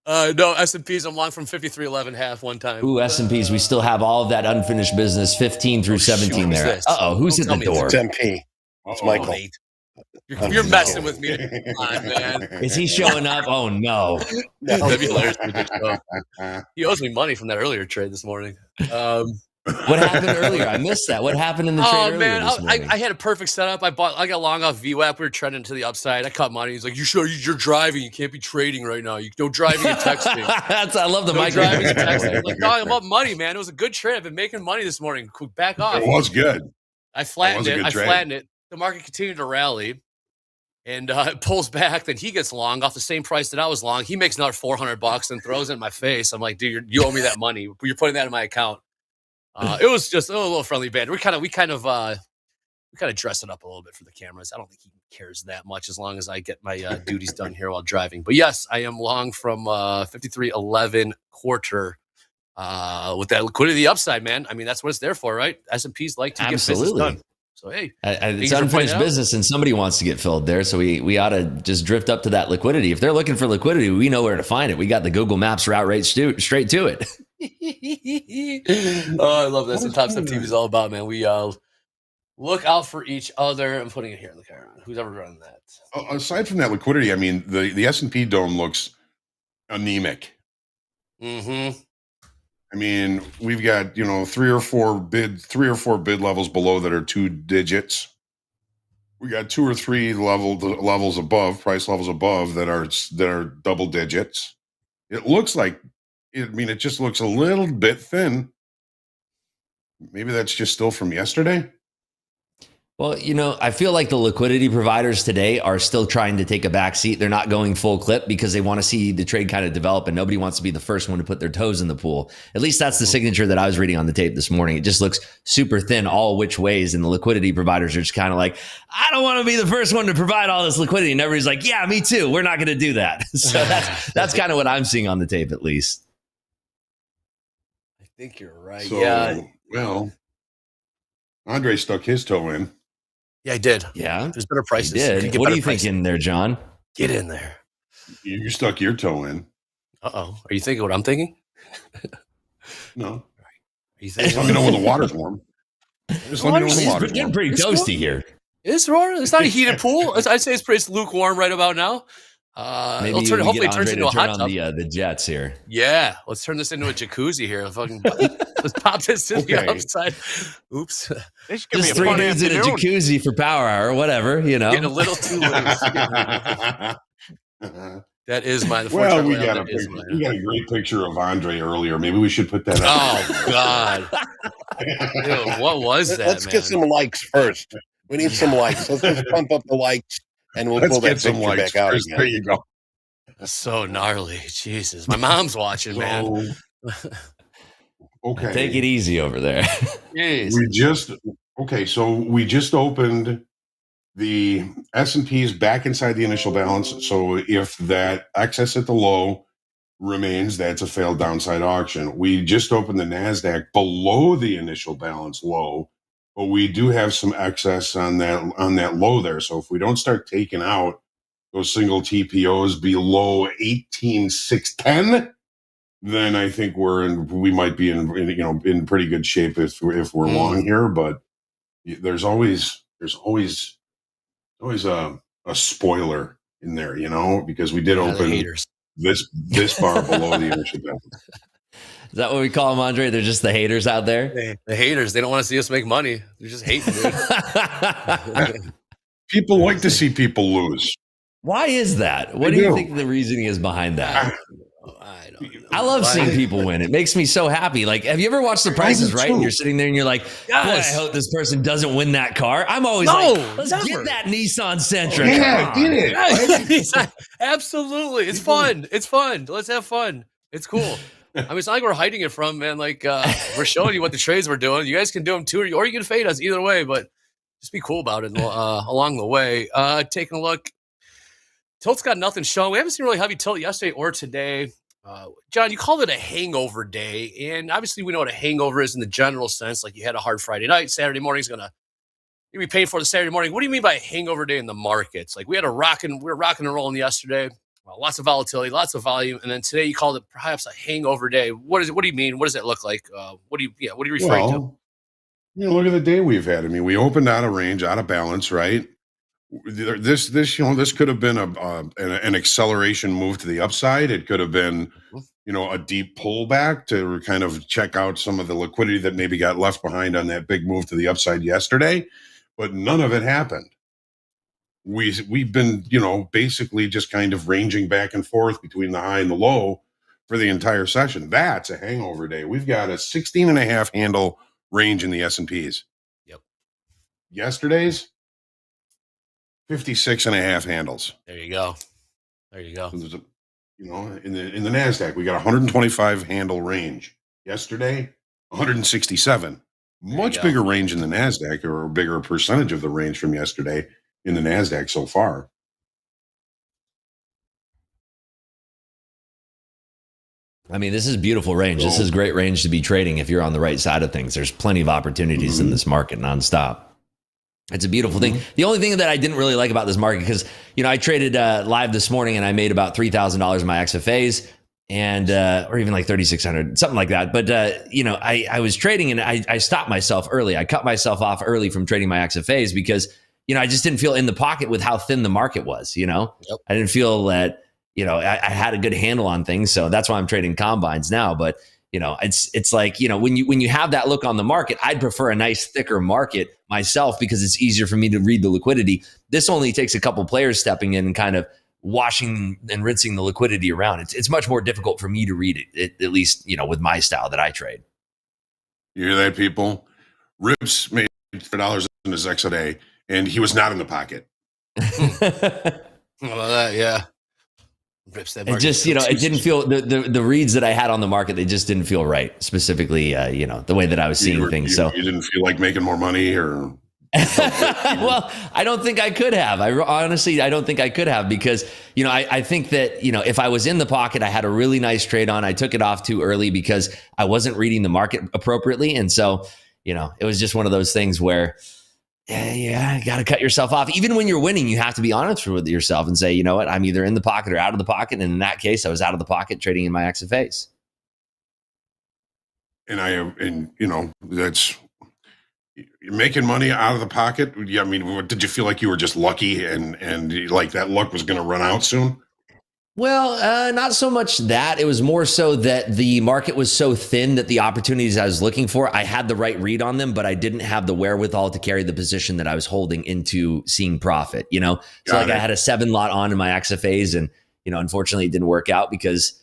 [SPEAKER 4] No, S&Ps. I'm long from 53.11.5 one time.
[SPEAKER 15] Ooh, S&Ps. We still have all of that unfinished business, 15 through 17
[SPEAKER 4] who's
[SPEAKER 15] there.
[SPEAKER 4] this?
[SPEAKER 15] Uh-oh, who's at the door?
[SPEAKER 1] It's MP. It's Michael.
[SPEAKER 4] You're messing with me. Come on, man.
[SPEAKER 15] Is he showing up? Oh, no.
[SPEAKER 4] That'd be hilarious. He owes me money from that earlier trade this morning.
[SPEAKER 15] What happened earlier? I missed that. What happened in the trade earlier
[SPEAKER 4] man,
[SPEAKER 15] this morning?
[SPEAKER 4] I had a perfect setup. I got long off VWAP. We were trending to the upside. I cut money. He's like, "You sure you're driving? You can't be trading right now. You don't driving and texting."
[SPEAKER 15] I love the mic.
[SPEAKER 4] Driving and texting. I'm like, no, I'm up money, man. It was a good trade. I've been making money this morning. Back off.
[SPEAKER 2] It was good.
[SPEAKER 4] I flattened it. The market continued to rally. And it pulls back. Then he gets long off the same price that I was long. He makes another $400 and throws it in my face. I'm like, dude, you owe me that money. You're putting that in my account. It was just a little friendly band. We kind of dress it up a little bit for the cameras. I don't think he cares that much as long as I get my duties done here while driving. But yes, I am long from 53.11 quarter with that liquidity upside, man. I mean, that's what it's there for, right? S&Ps like to get business done. So hey,
[SPEAKER 15] it's unfinished business, and somebody wants to get filled there. So we ought to just drift up to that liquidity. If they're looking for liquidity, we know where to find it. We got the Google Maps route right straight to it.
[SPEAKER 4] Oh, I love this. What Top Step TV is all about, man. We look out for each other. I'm putting it here in the camera. Who's ever running that?
[SPEAKER 2] Aside from that liquidity, I mean, the S&P dome looks anemic.
[SPEAKER 4] Mm-hmm.
[SPEAKER 2] I mean, we've got, three or four bid levels below that are 2 digits. We got 2 or 3 levels above, price levels above that are double digits. It looks like, it just looks a little bit thin. Maybe that's just still from yesterday.
[SPEAKER 15] Well, I feel like the liquidity providers today are still trying to take a back seat. They're not going full clip because they want to see the trade kind of develop, and nobody wants to be the first one to put their toes in the pool. At least that's the signature that I was reading on the tape this morning. It just looks super thin all which ways, and the liquidity providers are just kind of like, I don't want to be the first one to provide all this liquidity. And everybody's like, yeah, me too. We're not going to do that. So that's kind of what I'm seeing on the tape, at least.
[SPEAKER 4] I think you're right.
[SPEAKER 2] So,
[SPEAKER 4] yeah.
[SPEAKER 2] Well, Andre stuck his toe in.
[SPEAKER 4] Yeah, I did.
[SPEAKER 15] Yeah.
[SPEAKER 4] There's better prices.
[SPEAKER 15] Did. What are you thinking there, John?
[SPEAKER 4] Get in there.
[SPEAKER 2] You stuck your toe in.
[SPEAKER 4] Uh-oh. Are you thinking what I'm thinking?
[SPEAKER 2] No.
[SPEAKER 4] Are you thinking?
[SPEAKER 2] Let me know when the water's warm. Just let me know when the water's
[SPEAKER 15] It's getting
[SPEAKER 2] warm.
[SPEAKER 15] pretty toasty here.
[SPEAKER 4] It's warm. It's not a heated pool. I'd say it's lukewarm right about now.
[SPEAKER 15] Maybe
[SPEAKER 4] hopefully it turns
[SPEAKER 15] Andre
[SPEAKER 4] into a
[SPEAKER 15] turn
[SPEAKER 4] hot
[SPEAKER 15] on
[SPEAKER 4] tub.
[SPEAKER 15] the jets here.
[SPEAKER 4] Yeah, let's turn this into a jacuzzi here. Let's pop this in the upside. Oops.
[SPEAKER 15] Just 3 dudes in a jacuzzi for power hour, whatever,
[SPEAKER 4] Getting a little too loose. That is mine.
[SPEAKER 2] Well, we got a great picture of Andre earlier. Maybe we should put that up.
[SPEAKER 4] Oh God! Dude, what was that?
[SPEAKER 1] Let's get some likes first. We need some likes. Let's just pump up the likes, and we'll pull that picture back out again.
[SPEAKER 2] There you go.
[SPEAKER 4] That's so gnarly. Jesus, my mom's watching, man.
[SPEAKER 2] Okay,
[SPEAKER 15] take it easy over there.
[SPEAKER 4] Jeez.
[SPEAKER 2] We just opened the S&Ps back inside the initial balance. So if that excess at the low remains, that's a failed downside auction. We just opened the NASDAQ below the initial balance low, but we do have some excess on that low there. So if we don't start taking out those single TPOs below 18,610, then I think we might be in pretty good shape if we're long here. But there's always a spoiler in there, because we did open this bar below the initial down.
[SPEAKER 15] Is that what we call them, Andre? They're just the haters out there?
[SPEAKER 4] The haters. They don't want to see us make money. They're just hating, dude.
[SPEAKER 2] People like to see people lose.
[SPEAKER 15] Why is that? What do you think the reasoning is behind that?
[SPEAKER 4] I don't know.
[SPEAKER 15] I love seeing people win. It makes me so happy. Like, have you ever watched The Price is Right? And you're sitting there and you're like, boy, I hope this person doesn't win that car. I'm always let's get that Nissan Sentra.
[SPEAKER 2] Yeah, get it.
[SPEAKER 4] Absolutely. It's fun. It's fun. Let's have fun. It's cool. I mean, it's not like we're hiding it from, man. Like, we're showing you what the trades we're doing. You guys can do them too, or you can fade us either way, but just be cool about it along the way. Taking a look. Tilt's got nothing showing. We haven't seen really heavy tilt yesterday or today. John, you called it a hangover day, and obviously we know what a hangover is in the general sense. Like, you had a hard Friday night, Saturday morning's you'll be paying for the Saturday morning. What do you mean by a hangover day in the markets? Like, we were rocking and rolling yesterday. Lots of volatility, lots of volume, and then today you called it perhaps a hangover day. What is it? What do you mean? What does it look like? What are you referring to?
[SPEAKER 2] Look at the day we've had. I mean, we opened out of range, out of balance, right? This could have been an acceleration move to the upside. It could have been, a deep pullback to kind of check out some of the liquidity that maybe got left behind on that big move to the upside yesterday, but none of it happened. We've been, basically just kind of ranging back and forth between the high and the low for the entire session. That's a hangover day. We've got a 16.5 handle range in the S&Ps.
[SPEAKER 4] Yep.
[SPEAKER 2] Yesterday's 56.5 handles.
[SPEAKER 4] There you go.
[SPEAKER 2] In the NASDAQ, we got 125 handle range. Yesterday, 167. Much bigger range in the NASDAQ, or a bigger percentage of the range from yesterday in the NASDAQ so far.
[SPEAKER 15] I mean, this is beautiful range. This is great range to be trading if you're on the right side of things. There's plenty of opportunities in this market nonstop. It's a beautiful thing. The only thing that I didn't really like about this market, because, I traded live this morning and I made about $3,000 in my XFAs, and or even like 3,600, something like that. But, I was trading and I stopped myself early. I cut myself off early from trading my XFAs because, I just didn't feel in the pocket with how thin the market was, I didn't feel that, I had a good handle on things. So that's why I'm trading combines now. But, it's like, when you have that look on the market, I'd prefer a nice thicker market myself because it's easier for me to read the liquidity. This only takes a couple players stepping in and kind of washing and rinsing the liquidity around. It's much more difficult for me to read it, at least, with my style that I trade.
[SPEAKER 2] You hear that, people? RIPS made $4 in his X a day, and he was not in the pocket.
[SPEAKER 4] Well, yeah. Rips that
[SPEAKER 15] it just, it didn't feel the reads that I had on the market. They just didn't feel right. Specifically, the way that I was seeing things. So
[SPEAKER 2] you didn't feel like making more money, or?
[SPEAKER 15] Well, I don't think I could have. I don't think I could have because, I think that, if I was in the pocket, I had a really nice trade on. I took it off too early because I wasn't reading the market appropriately. And so, it was just one of those things where, you got to cut yourself off. Even when you're winning, you have to be honest with yourself and say, you know what, I'm either in the pocket or out of the pocket. And in that case, I was out of the pocket trading in my XFAs.
[SPEAKER 2] That's, you're making money out of the pocket. Yeah, I mean, did you feel like you were just lucky and like that luck was going to run out soon?
[SPEAKER 15] Well, not so much that. It was more so that the market was so thin that the opportunities I was looking for, I had the right read on them, but I didn't have the wherewithal to carry the position that I was holding into seeing profit, So I had a 7 lot on in my XFAs and, unfortunately it didn't work out because,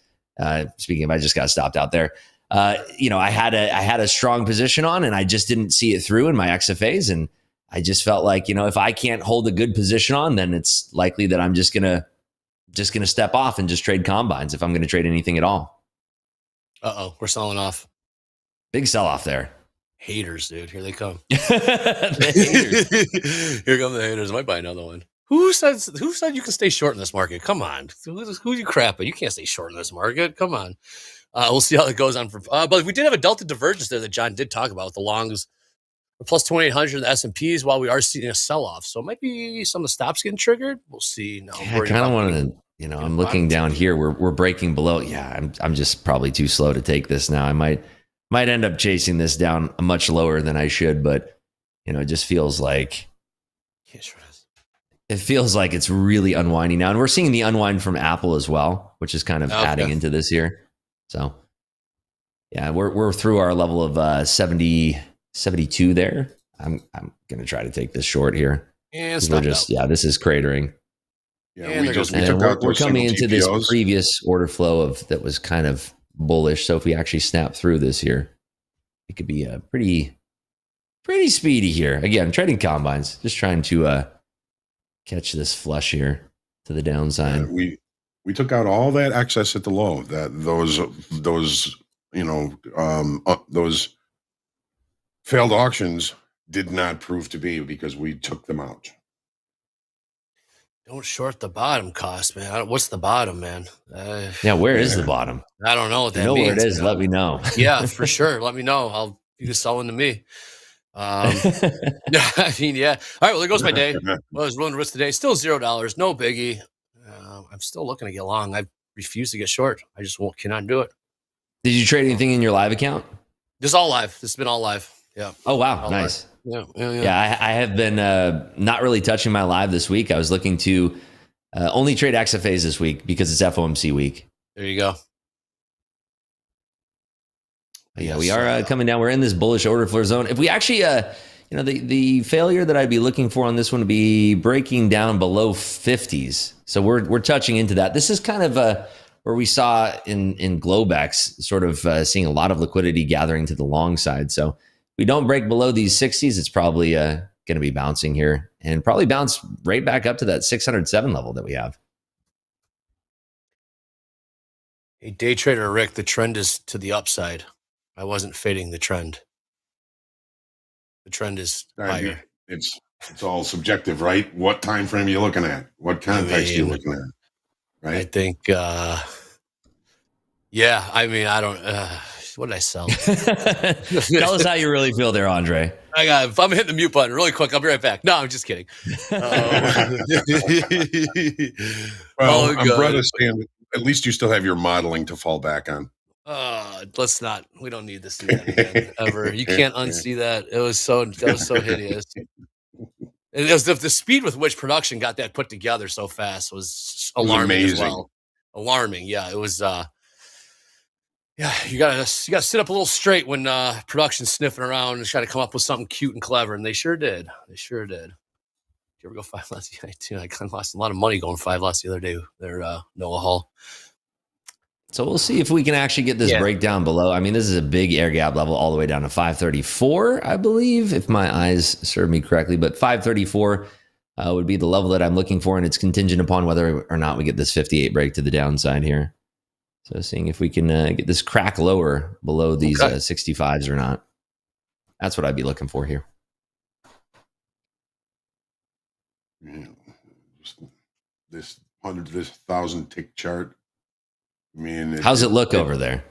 [SPEAKER 15] speaking of, I just got stopped out there. I had a strong position on and I just didn't see it through in my XFAs. And I just felt like, if I can't hold a good position on, then it's likely that I'm just going to step off and just trade combines if I'm going to trade anything at all.
[SPEAKER 4] We're selling off.
[SPEAKER 15] Big sell off there.
[SPEAKER 4] Haters, dude. Here they come.
[SPEAKER 15] The haters.
[SPEAKER 4] Here come the haters. I might buy another one. Who said you can stay short in this market? Come on. Who you crapping? You can't stay short in this market. Come on. We'll see how it goes on. But we did have a delta divergence there that John did talk about with the longs We're plus 2,800 in the S&Ps while we are seeing a sell-off. So it might be some of the stops getting triggered. We'll see. No,
[SPEAKER 15] I kind of want to, I'm looking down here. We're breaking below. Yeah, I'm just probably too slow to take this now. I might end up chasing this down much lower than I should, but it just feels like it's really unwinding now. And we're seeing the unwind from Apple as well, which is kind of adding into this here. So yeah, we're through our level of 72 there. I'm going to try to take this short here.
[SPEAKER 4] And
[SPEAKER 15] we're just, this is cratering.
[SPEAKER 2] Yeah, we took out
[SPEAKER 15] we're coming into this
[SPEAKER 2] TPOs.
[SPEAKER 15] previous order flow that was kind of bullish. So if we actually snap through this here, it could be a pretty speedy here. Again, trading combines, just trying to catch this flush here to the downside.
[SPEAKER 2] We took out all that excess at the low. That those failed auctions did not prove to be because we took them out.
[SPEAKER 4] Don't short the bottom cost, man. What's the bottom, man?
[SPEAKER 15] Where is the bottom?
[SPEAKER 4] I don't know what that
[SPEAKER 15] means. Where it is,
[SPEAKER 4] man.
[SPEAKER 15] let me know.
[SPEAKER 4] Yeah, for sure. Let me know. You can sell into me. I mean, yeah. All right, well, there goes my day. Well, I was willing to risk today. Still $0. No biggie. I'm still looking to get long. I refuse to get short. I just cannot do it.
[SPEAKER 15] Did you trade anything in your live account?
[SPEAKER 4] This is all live. This has been all live. Yeah.
[SPEAKER 15] Oh, wow.
[SPEAKER 4] All
[SPEAKER 15] Nice.
[SPEAKER 4] Live. Yeah.
[SPEAKER 15] I have been not really touching my live this week. I was looking to only trade XFAs this week because it's FOMC week.
[SPEAKER 4] There you go.
[SPEAKER 15] Yeah, we are coming down. We're in this bullish order floor zone. If we actually, the failure that I'd be looking for on this one would be breaking down below 50s. So we're touching into that. This is kind of where we saw in Globex, sort of seeing a lot of liquidity gathering to the long side. So if we don't break below these 60s, it's probably going to be bouncing here and probably bounce right back up to that 607 level that we have.
[SPEAKER 4] Hey, day trader Rick, the trend is to the upside. I wasn't fading the trend. The trend is higher.
[SPEAKER 2] It's all subjective, right? What time frame are you looking at? What context are you looking at? Right?
[SPEAKER 4] I think, I don't. What did I sell?
[SPEAKER 15] Tell us how you really feel there, Andre.
[SPEAKER 4] If I'm hitting the mute button really quick, I'll be right back. No, I'm just kidding.
[SPEAKER 2] I'm Brett saying at least you still have your modeling to fall back on.
[SPEAKER 4] Let's not. We don't need to see that again ever. You can't unsee that. That was so hideous. And it was the speed with which production got that put together so fast was alarming as well. Alarming, yeah. It was. You gotta sit up a little straight when production's sniffing around and try to come up with something cute and clever, and they sure did. They sure did. Did you ever go 5 lots? I kind of lost a lot of money going 5 lots the other day. There, Noah Hall.
[SPEAKER 15] So we'll see if we can actually get this breakdown below. I mean, this is a big air gap level all the way down to 534, I believe, if my eyes serve me correctly. But 534 would be the level that I'm looking for, and it's contingent upon whether or not we get this 58 break to the downside here. So seeing if we can get this crack lower below these 65s or not. That's what I'd be looking for here.
[SPEAKER 2] Yeah. This 100,000 tick chart. I mean,
[SPEAKER 15] how's it look over there?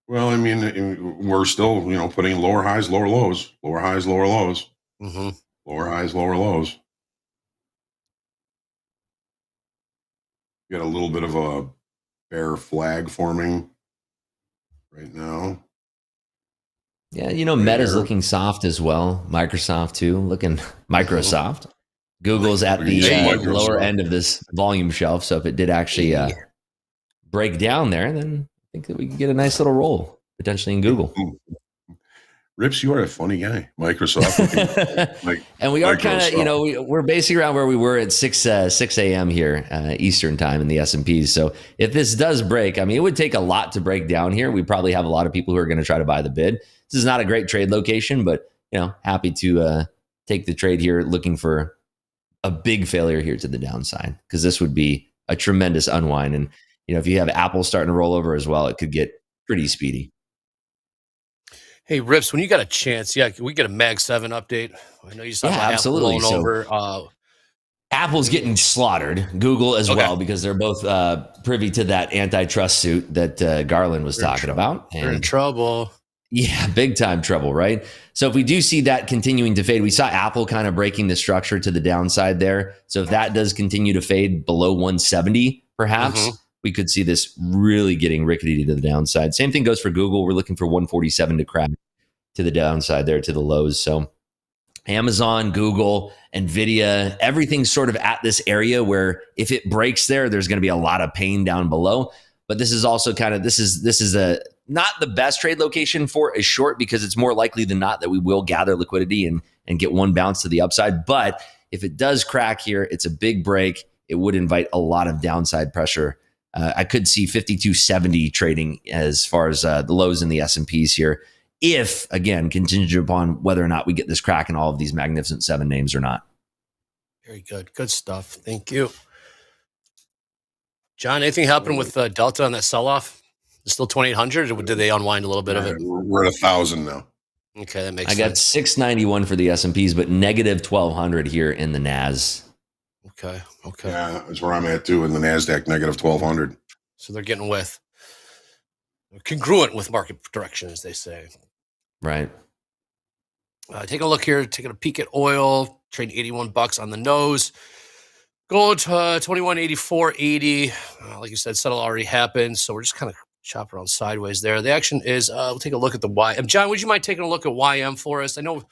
[SPEAKER 2] Well, I mean, we're still, putting lower highs, lower lows, lower highs, lower lows, lower highs, lower lows. You got a little bit of a bear flag forming right now.
[SPEAKER 15] Yeah, Meta's looking soft as well. Microsoft too, looking Microsoft. Google's at the lower end of this volume shelf. So if it did actually break down there, then I think that we could get a nice little roll potentially in Google.
[SPEAKER 2] Rips, you are a funny guy. Microsoft.
[SPEAKER 15] And we are kind of, we're basically around where we were at 6 a.m. here, Eastern time in the S&Ps. So if this does break, I mean, it would take a lot to break down here. We probably have a lot of people who are going to try to buy the bid. This is not a great trade location, but, happy to take the trade here, looking for a big failure here to the downside, because this would be a tremendous unwind. And, if you have Apple starting to roll over as well, it could get pretty speedy.
[SPEAKER 4] Hey, Rips, when you got a chance, can we get a Mag 7 update? I know you saw
[SPEAKER 15] absolutely.
[SPEAKER 4] Apple rolling over.
[SPEAKER 15] Apple's getting slaughtered, Google as well, because they're both privy to that antitrust suit that Garland was talking about.
[SPEAKER 4] They're in trouble.
[SPEAKER 15] Yeah, big time trouble, right? So if we do see that continuing to fade, we saw Apple kind of breaking the structure to the downside there. So if that does continue to fade below 170, perhaps we could see this really getting rickety to the downside. Same thing goes for Google. We're looking for 147 to crack to the downside there, to the lows. So Amazon, Google, Nvidia, everything's sort of at this area where if it breaks there, there's going to be a lot of pain down below. But this is also kind of, this is a not the best trade location for a short, because it's more likely than not that we will gather liquidity and get one bounce to the upside. But if it does crack here, it's a big break. It would invite a lot of downside pressure. I could see 52.70 trading as far as the lows in the S&Ps here, if, again, contingent upon whether or not we get this crack in all of these Magnificent Seven names or not.
[SPEAKER 4] Very good. Good stuff. Thank you. John, anything happen with Delta on that sell-off? It's still 2,800, or did they unwind a little bit of it?
[SPEAKER 2] We're at 1,000 now.
[SPEAKER 4] Okay, that makes
[SPEAKER 15] I
[SPEAKER 4] sense.
[SPEAKER 15] got 691 for the S&Ps, but negative 1,200 here in the NAS.
[SPEAKER 4] Okay.
[SPEAKER 2] Yeah, that's where I'm at too, in the NASDAQ, negative 1,200.
[SPEAKER 4] So they're getting congruent with market direction, as they say.
[SPEAKER 15] Right.
[SPEAKER 4] Take a look here, taking a peek at oil, trading $81 on the nose. Gold to 2184.80. Like you said, settle already happened, so we're just kind of chopping around sideways there. The action is, we'll take a look at the YM. John, would you mind taking a look at YM for us? I know,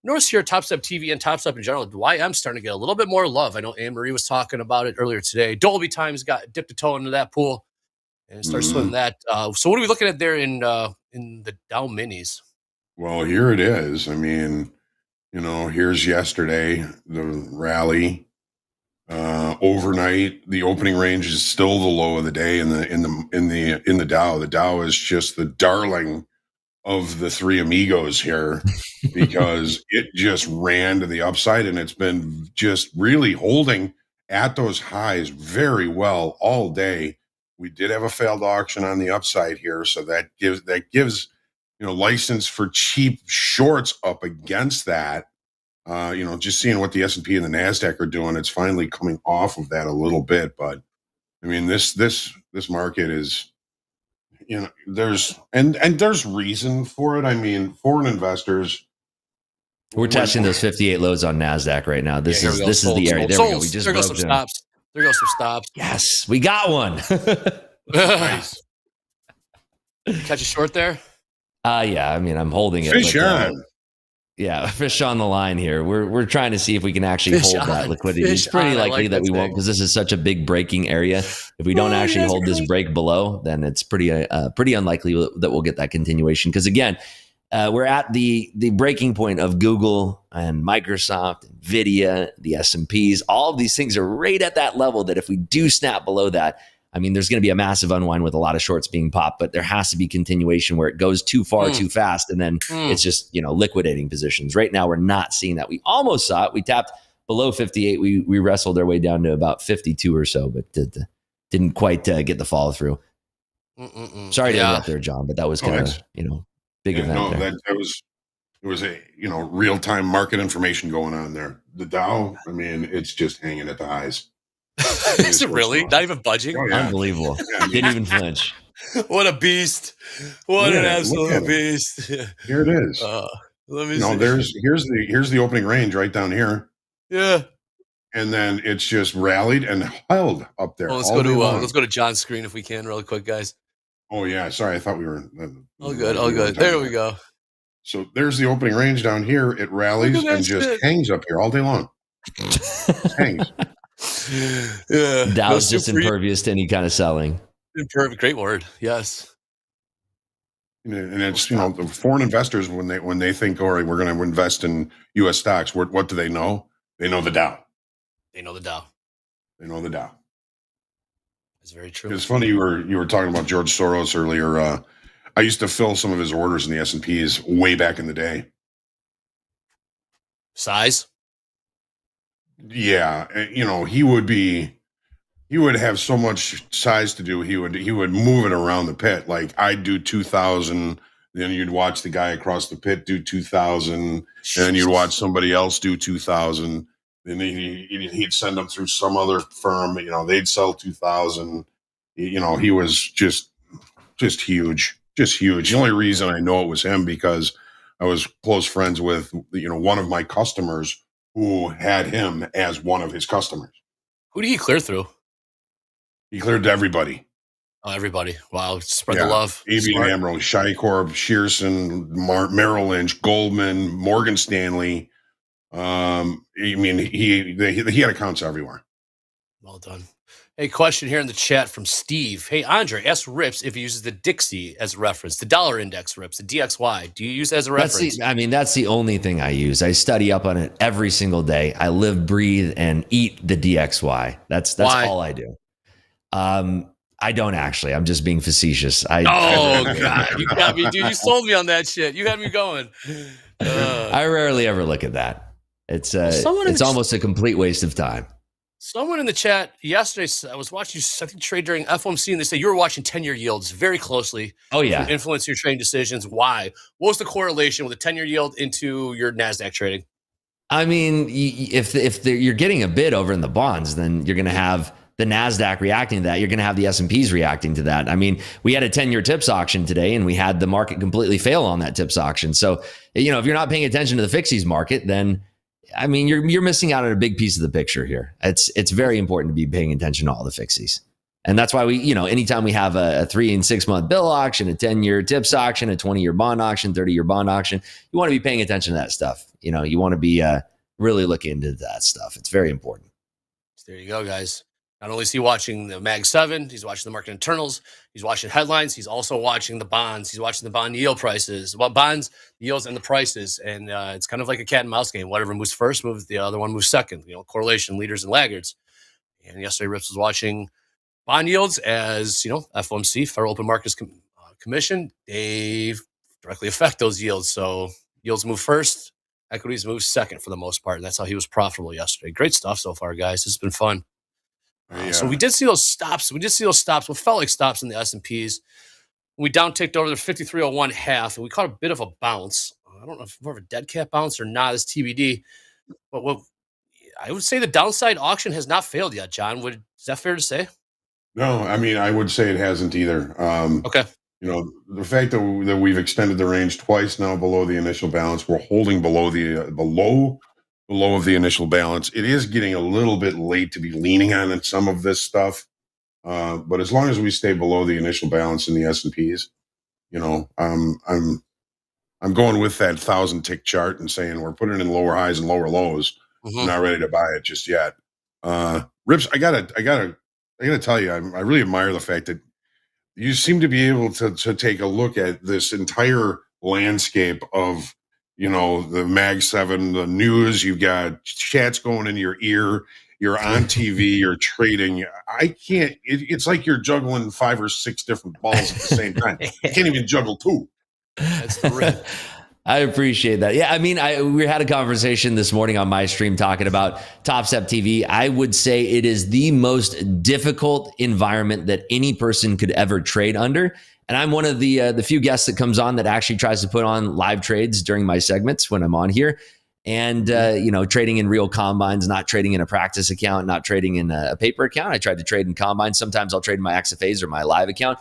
[SPEAKER 4] notice here, Topstep TV and Topstep in general, YM's starting to get a little bit more love. I know Anne-Marie was talking about it earlier today. Dolby Times dipped a toe into that pool and started swimming that. So what are we looking at there in the Dow Minis?
[SPEAKER 2] Well, here it is. I mean, here's yesterday, the rally. Overnight, the opening range is still the low of the day in the Dow. The Dow is just the darling of the three amigos here because it just ran to the upside, and it's been just really holding at those highs very well all day. We did have a failed auction on the upside here, so that gives license for cheap shorts up against that. Just seeing what the S&P and the NASDAQ are doing, it's finally coming off of that a little bit. But I mean, this market is, there's reason for it. I mean, foreign investors.
[SPEAKER 15] We're testing those 58 lows on NASDAQ right now. This is the area. There we go. We just
[SPEAKER 4] there goes some stops. There goes some stops.
[SPEAKER 15] Yes, we got one.
[SPEAKER 4] Nice. Catch a short there?
[SPEAKER 15] Yeah. I mean, I'm holding it.
[SPEAKER 2] Fish on.
[SPEAKER 15] Yeah, fish on the line here. We're trying to see if we can actually hold that liquidity. It's pretty likely that we won't, because this is such a big breaking area. If we don't actually hold this break below, then it's pretty unlikely that we'll get that continuation. Because again, we're at the breaking point of Google and Microsoft, Nvidia, the S&Ps. All of these things are right at that level that if we do snap below that, I mean, there's going to be a massive unwind with a lot of shorts being popped, but there has to be continuation where it goes too far, too fast, and then it's just, liquidating positions. Right now, we're not seeing that. We almost saw it. We tapped below 58. We wrestled our way down to about 52 or so, but didn't quite get the follow through. Sorry to interrupt there, John, but that was kind of, big event there.
[SPEAKER 2] It was a, real time market information going on there. The Dow, I mean, it's just hanging at the highs.
[SPEAKER 4] Is it really? Not even budging?
[SPEAKER 2] Oh, yeah.
[SPEAKER 15] Unbelievable. Didn't even flinch.
[SPEAKER 4] What a beast. What an absolute beast.
[SPEAKER 2] Here it is.
[SPEAKER 4] Let me see.
[SPEAKER 2] Here's the opening range right down here.
[SPEAKER 4] Yeah.
[SPEAKER 2] And then it's just rallied and held up there.
[SPEAKER 4] Well, let's go to John's screen if we can, really quick, guys.
[SPEAKER 2] Oh yeah, sorry, I thought we were
[SPEAKER 4] all good. There we go.
[SPEAKER 2] So there's the opening range down here. It rallies and just hangs up here all day long. Hangs.
[SPEAKER 15] Yeah, Dow's just impervious to any kind of selling.
[SPEAKER 4] Impervious, great word. Yes.
[SPEAKER 2] And it's the foreign investors when they think, all right, we're going to invest in U.S. stocks. What do they know? They know the Dow.
[SPEAKER 4] They know the Dow. That's very true.
[SPEAKER 2] It's funny you were talking about George Soros earlier. I used to fill some of his orders in the S&Ps way back in the day.
[SPEAKER 4] Size?
[SPEAKER 2] Yeah, he would have so much size to do. He would move it around the pit. Like I'd do 2,000, then you'd watch the guy across the pit do 2,000, and then you'd watch somebody else do 2,000. Then he'd send them through some other firm. They'd sell 2,000. He was just huge. just huge. The only reason I know it was him because I was close friends with one of my customers who had him as one of his customers.
[SPEAKER 4] Who did he clear through?
[SPEAKER 2] He cleared to everybody.
[SPEAKER 4] Oh, everybody. Wow. Spread the love.
[SPEAKER 2] ABN AMRO, Shicorp, Shearson, Merrill Lynch, Goldman, Morgan Stanley. I mean, he had accounts everywhere.
[SPEAKER 4] Well done. Hey, question here in the chat from Steve. Hey, Andre, ask Rips if he uses the Dixie as a reference, the dollar index Rips, the DXY. Do you use it as a reference?
[SPEAKER 15] That's the only thing I use. I study up on it every single day. I live, breathe, and eat the DXY. That's all I do. I don't actually. I'm just being facetious.
[SPEAKER 4] God, you got me, dude. You sold me on that shit. You got me going.
[SPEAKER 15] I rarely ever look at that. It's almost a complete waste of time.
[SPEAKER 4] Someone in the chat yesterday, I was watching you, I think, trade during FOMC, and they said you were watching 10-year yields very closely.
[SPEAKER 15] Oh, yeah.
[SPEAKER 4] To influence your trading decisions. Why? What was the correlation with the 10-year yield into your NASDAQ trading?
[SPEAKER 15] I mean, if you're getting a bid over in the bonds, then you're going to have the NASDAQ reacting to that. You're going to have the S&Ps reacting to that. I mean, we had a 10-year TIPS auction today, and we had the market completely fail on that TIPS auction. So, if you're not paying attention to the fixies market, then I mean, you're missing out on a big piece of the picture here. It's very important to be paying attention to all the fixies. And that's why we, anytime we have a 3 and 6 month bill auction, a 10-year TIPS auction, a 20-year bond auction, 30-year bond auction, you want to be paying attention to that stuff. You want to be really looking into that stuff. It's very important.
[SPEAKER 4] There you go, guys. Not only is he watching the Mag 7, he's watching the market internals, he's watching headlines, he's also watching the bonds, he's watching the bond yield prices, bonds, yields, and the prices. And it's kind of like a cat and mouse game. Whatever moves first, the other one moves second. Correlation, leaders and laggards. And yesterday, Rips was watching bond yields as, FOMC, Federal Open Markets Commission, they directly affect those yields. So yields move first, equities move second for the most part. And that's how he was profitable yesterday. Great stuff so far, guys. This has been fun. So we did see those stops. What felt like stops in the S&Ps. We down-ticked over the 53.01 half, and we caught a bit of a bounce. I don't know if more of a dead cat bounce or not. It's TBD. But I would say the downside auction has not failed yet, John. Is that fair to say?
[SPEAKER 2] No, I mean, I would say it hasn't either.
[SPEAKER 4] Okay.
[SPEAKER 2] The fact that we've extended the range twice now below the initial balance, we're holding below the low of the initial balance. It is getting a little bit late to be leaning on some of this stuff. But as long as we stay below the initial balance in the S&Ps, I'm going with that 1,000 tick chart and saying we're putting in lower highs and lower lows.
[SPEAKER 4] Mm-hmm.
[SPEAKER 2] I'm not ready to buy it just yet. Rips, I gotta tell you, I really admire the fact that you seem to be able to take a look at this entire landscape of the Mag 7, the news. You've got chats going in your ear. You're on TV. You're trading. I can't. It's like you're juggling 5 or 6 different balls at the same time. You can't even juggle 2.
[SPEAKER 4] That's the rip.
[SPEAKER 15] I appreciate that. Yeah, I mean, we had a conversation this morning on my stream talking about TopstepTV. I would say it is the most difficult environment that any person could ever trade under. And I'm one of the few guests that comes on that actually tries to put on live trades during my segments when I'm on here. And, trading in real combines, not trading in a practice account, not trading in a paper account. I tried to trade in combines. Sometimes I'll trade in my XFAs or my live account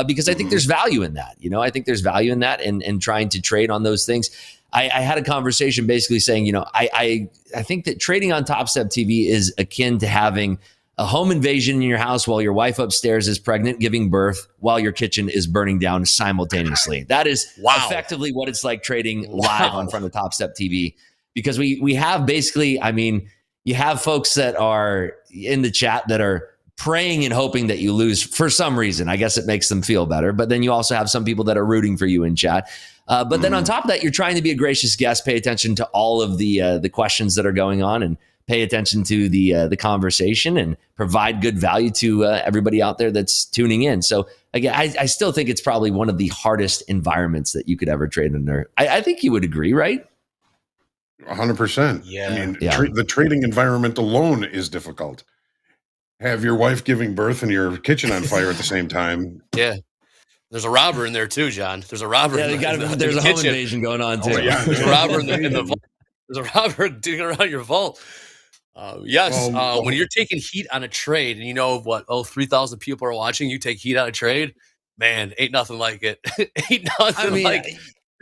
[SPEAKER 15] because I think there's value in that. I think there's value in that and trying to trade on those things. I had a conversation basically saying, I think that trading on TopstepTV is akin to having a home invasion in your house while your wife upstairs is pregnant, giving birth, while your kitchen is burning down simultaneously. That is effectively what it's like trading live on front of TopstepTV. Because we have basically, I mean, you have folks that are in the chat that are praying and hoping that you lose for some reason. I guess it makes them feel better. But then you also have some people that are rooting for you in chat. But then on top of that, you're trying to be a gracious guest, pay attention to all of the questions that are going on and pay attention to the conversation and provide good value to everybody out there that's tuning in. So again, I still think it's probably one of the hardest environments that you could ever trade under. I think you would agree, right?
[SPEAKER 2] 100%.
[SPEAKER 4] Yeah.
[SPEAKER 2] I mean, the trading environment alone is difficult. Have your wife giving birth and your kitchen on fire at the same time.
[SPEAKER 4] Yeah. There's a robber in there too, John. There's a robber.
[SPEAKER 15] Yeah, there's a home invasion going on too.
[SPEAKER 2] Oh, yeah.
[SPEAKER 4] There's a robber in the vault. There's a robber digging around your vault. When you're taking heat on a trade and 3,000 people are watching you take heat on a trade, Man, ain't nothing like it. Ain't nothing
[SPEAKER 15] I mean,
[SPEAKER 4] like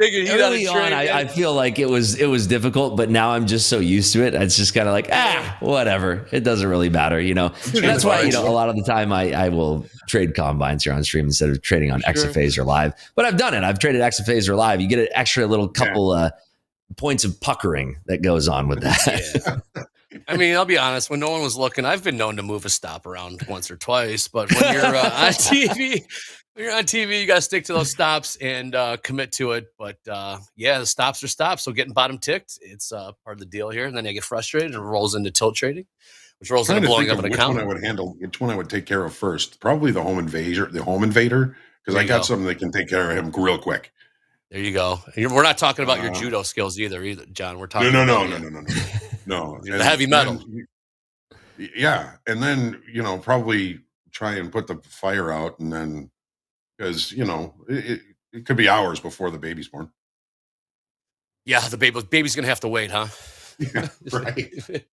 [SPEAKER 4] taking heat out of
[SPEAKER 15] early on,
[SPEAKER 4] trade.
[SPEAKER 15] I feel like it was difficult, but now I'm just so used to it. It's just kind of like, whatever. It doesn't really matter, you know. That's why, you know, a lot of the time I will trade combines here on stream instead of trading on Exaphase or live. But I've done it. I've traded Exaphase or live. You get an extra little couple points of puckering that goes on with that.
[SPEAKER 4] Yeah. I mean, I'll be honest. When no one was looking, I've been known to move a stop around once or twice. But when you're on TV, you got to stick to those stops and commit to it. But yeah, the stops are stops. So getting bottom ticked, it's part of the deal here. And then I get frustrated and it rolls into tilt trading, which rolls into blowing up an account.
[SPEAKER 2] Which one I would handle? Which one I would take care of first? Probably the home invader. Because I got something that can take care of him real quick.
[SPEAKER 4] There you go. We're not talking about your judo skills either, John. We're talking
[SPEAKER 2] no,
[SPEAKER 4] the heavy metal.
[SPEAKER 2] Yeah, and then probably try and put the fire out, and then because it could be hours before the baby's born.
[SPEAKER 4] Yeah, the baby's gonna have to wait, huh?
[SPEAKER 2] Yeah, right.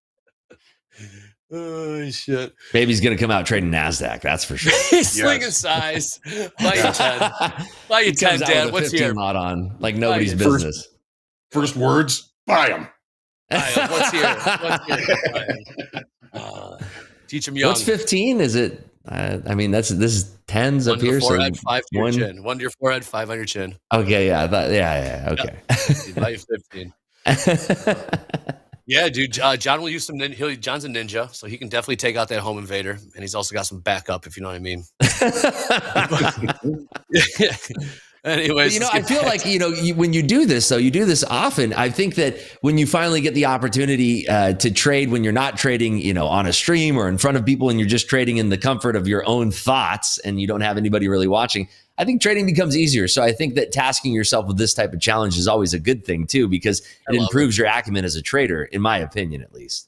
[SPEAKER 4] Oh shit!
[SPEAKER 15] Baby's gonna come out trading NASDAQ. That's for sure.
[SPEAKER 4] He's slinging size. Buy you 10. Buy you 10, Dad. What's here?
[SPEAKER 15] Mod on like nobody's business.
[SPEAKER 2] First words, buy them.
[SPEAKER 4] What's here? Teach them young.
[SPEAKER 15] What's 15? Is it? I mean, this is tens up here.
[SPEAKER 4] Forehead, 5 to your chin. 1 to your forehead, 5 on your chin.
[SPEAKER 15] Okay, yeah, okay.
[SPEAKER 4] Buy you 15. Yeah, dude. John will use some. John's a ninja, so he can definitely take out that home invader, and he's also got some backup, if you know what I mean. Anyways,
[SPEAKER 15] I feel like when you do this, though, you do this often. I think that when you finally get the opportunity to trade, when you're not trading, on a stream or in front of people, and you're just trading in the comfort of your own thoughts, and you don't have anybody really watching, I think trading becomes easier. So I think that tasking yourself with this type of challenge is always a good thing too, because it improves your acumen as a trader, in my opinion, at least.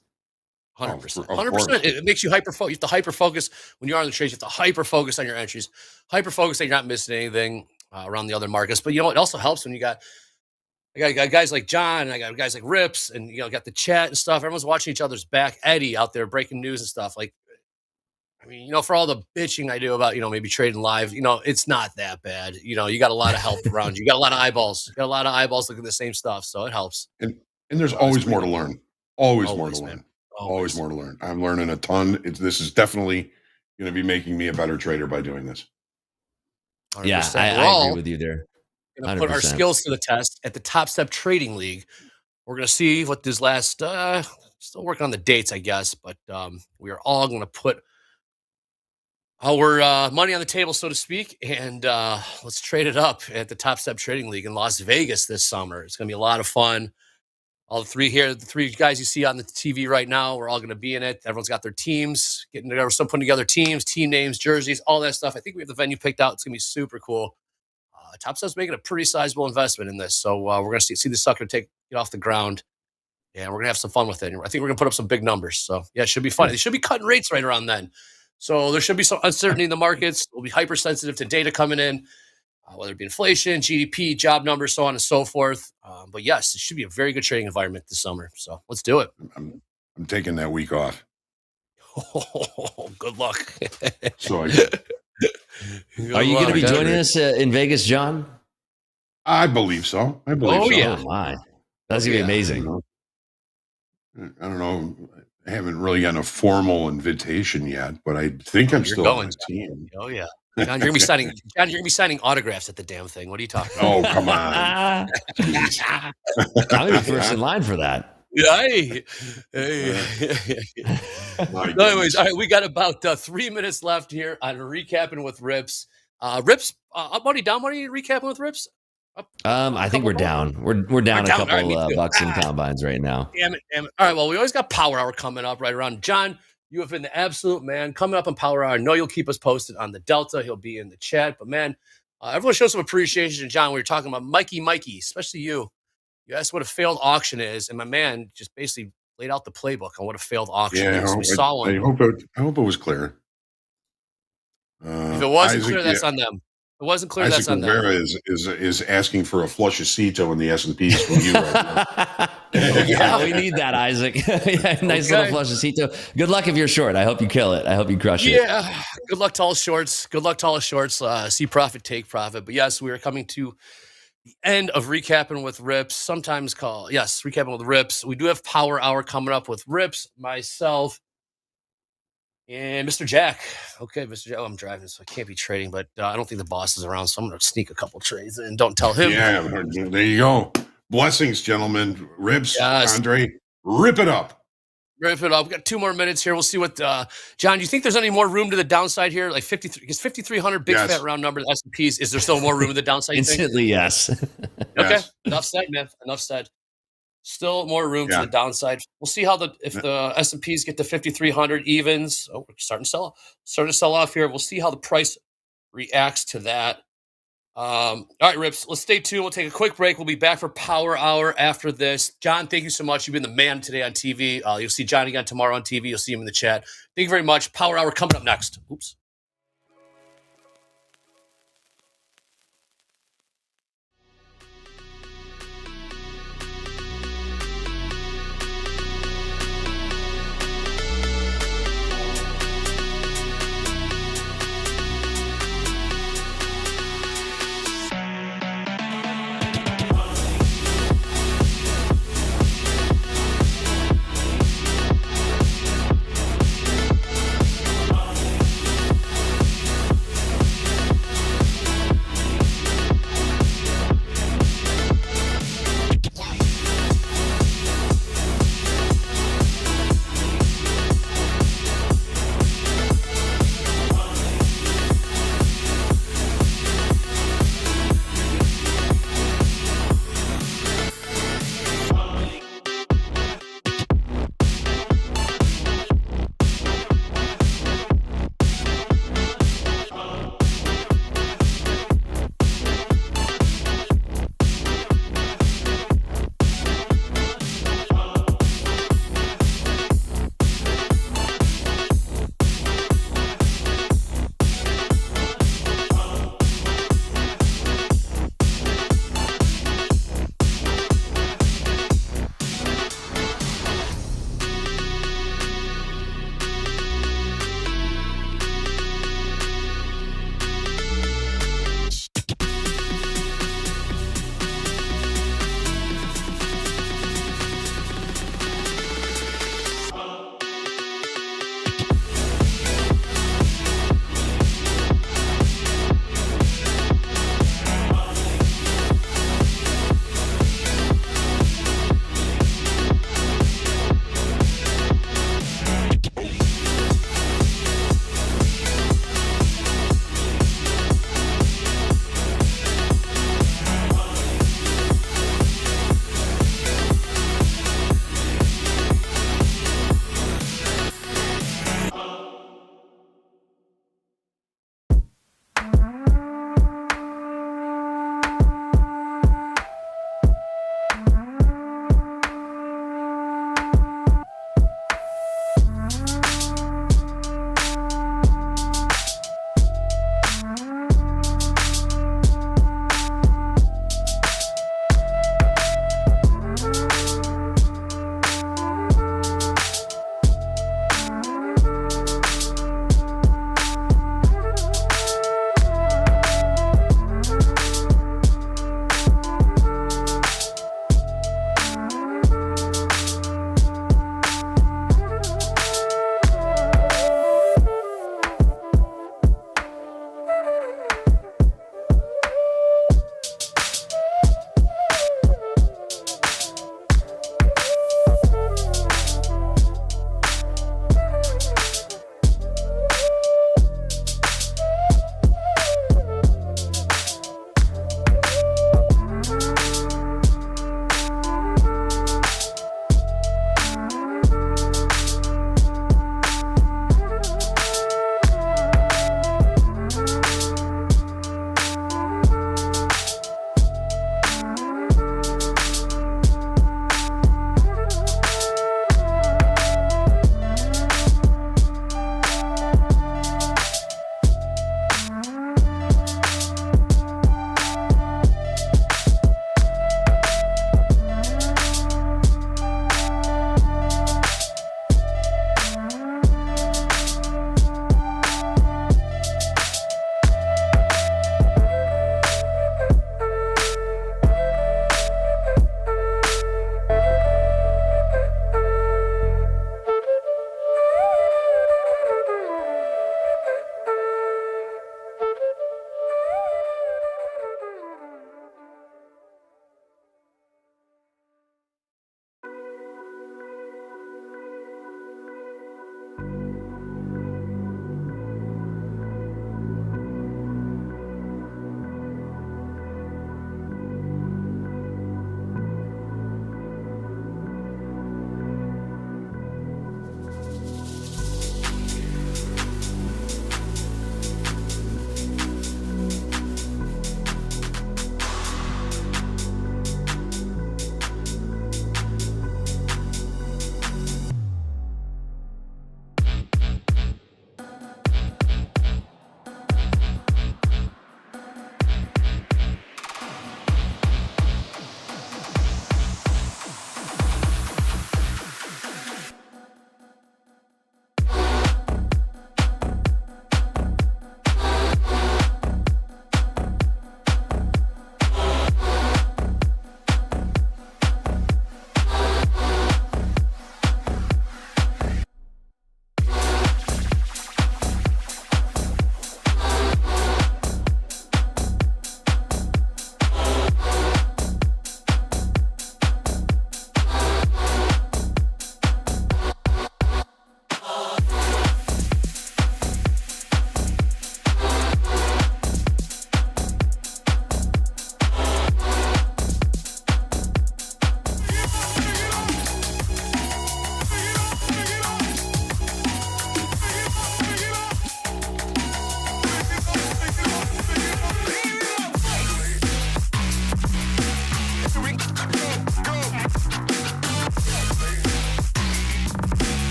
[SPEAKER 4] 100%. 100%. It makes you hyper focus. You have to hyper focus when you're on the trades. You have to hyper focus on your entries. Hyper focus that you're not missing anything around the other markets. But it also helps when I got guys like John, and I got guys like Rips, and got the chat and stuff. Everyone's watching each other's back. Eddie out there breaking news and stuff. Like, I mean, for all the bitching I do about, maybe trading live, it's not that bad. You got a lot of help around you. You got a lot of eyeballs. You got a lot of eyeballs looking at the same stuff, so it helps.
[SPEAKER 2] And there's always more to learn. Always more to learn. Always more to learn. I'm learning a ton. This is definitely going to be making me a better trader by doing this.
[SPEAKER 4] 100%.
[SPEAKER 15] Yeah, I agree with you there.
[SPEAKER 4] Going to put our skills to the test at the Top Step Trading League. We're going to see what this last, still working on the dates, I guess, but we are all going to put our money on the table, so to speak, and let's trade it up at the Top Step Trading League in Las Vegas this summer. It's going to be a lot of fun. All the three guys you see on the TV right now, we're all going to be in it. Everyone's got their teams, getting together, some putting together teams, team names, jerseys, all that stuff. I think we have the venue picked out. It's going to be super cool. Top Step's making a pretty sizable investment in this, so we're going to see the sucker get off the ground, and we're going to have some fun with it. I think we're going to put up some big numbers. So yeah, it should be fun. They should be cutting rates right around then. So there should be some uncertainty in the markets. We'll be hypersensitive to data coming in, whether it be inflation, GDP, job numbers, so on and so forth. But yes, it should be a very good trading environment this summer. So let's do it.
[SPEAKER 2] I'm taking that week off.
[SPEAKER 4] Oh, good luck.
[SPEAKER 2] So
[SPEAKER 15] are you going to be joining us in Vegas, John?
[SPEAKER 2] I believe so. I believe so.
[SPEAKER 15] Yeah. Oh my. That's going to be amazing.
[SPEAKER 2] I don't know. I haven't really gotten a formal invitation yet, but I think I'm still on the team.
[SPEAKER 4] Oh yeah, John, you're gonna be signing autographs at the damn thing. What are you talking about?
[SPEAKER 2] Oh come on!
[SPEAKER 15] I'm gonna be first in line for that.
[SPEAKER 4] Hey. Anyways, all right, we got about 3 minutes left here on recapping with Rips. Rips, up money, down money, recapping with Rips.
[SPEAKER 15] I think we're down. We're down a couple bucks in combines right now.
[SPEAKER 4] Damn it. All right, well, we always got Power Hour coming up right around. John, you have been the absolute man coming up on Power Hour. I know you'll keep us posted on the Delta. He'll be in the chat. But, man, everyone show some appreciation to John. We were talking about Mikey, especially you. You asked what a failed auction is, and my man just basically laid out the playbook on what a failed auction is. We saw one.
[SPEAKER 2] I hope it was clear.
[SPEAKER 4] If it wasn't clear, that's on them. It wasn't clear.
[SPEAKER 2] Isaac
[SPEAKER 4] That's on them.
[SPEAKER 2] Rivera is asking for a flush of Cito in the S&Ps from you right now.
[SPEAKER 15] Yeah, we need that, Isaac. Yeah, nice little
[SPEAKER 4] Okay.
[SPEAKER 15] flushecito. Good luck if you're short. I hope you kill it. I hope you crush it.
[SPEAKER 4] Yeah. Good luck to all shorts. Good luck to all shorts. See profit, take profit. But yes, we are coming to the end of recapping with RIPS. Sometimes recapping with RIPS. We do have Power Hour coming up with RIPS, myself, and Mr. Jack. Okay, Mr. Jack. Oh, I'm driving, so I can't be trading, but I don't think the boss is around, so I'm going to sneak a couple trades in. Don't tell him.
[SPEAKER 2] Yeah, there you go. Blessings, gentlemen. Rips,
[SPEAKER 4] Yes.
[SPEAKER 2] Andre, rip it up.
[SPEAKER 4] Rip it up. We got 2 more minutes here. We'll see what John. Do you think there's any more room to the downside here? Like 53, because 5,300 big
[SPEAKER 2] Yes.
[SPEAKER 4] fat round number S&Ps. Is there still more room to the downside? You think?
[SPEAKER 15] Instantly, yes.
[SPEAKER 4] Okay,
[SPEAKER 2] Yes.
[SPEAKER 4] enough said, man. Enough said. Still more room to
[SPEAKER 2] Yeah.
[SPEAKER 4] the downside. We'll see how if the S&Ps get to 5,300 evens. Oh, we're starting to sell off here. We'll see how the price reacts to that. All right, Rips. Let's stay tuned. We'll take a quick break. We'll be back for Power Hour after this. John, thank you so much. You've been the man today on TV. You'll see John again tomorrow on TV. You'll see him in the chat. Thank you very much. Power Hour coming up next. Oops.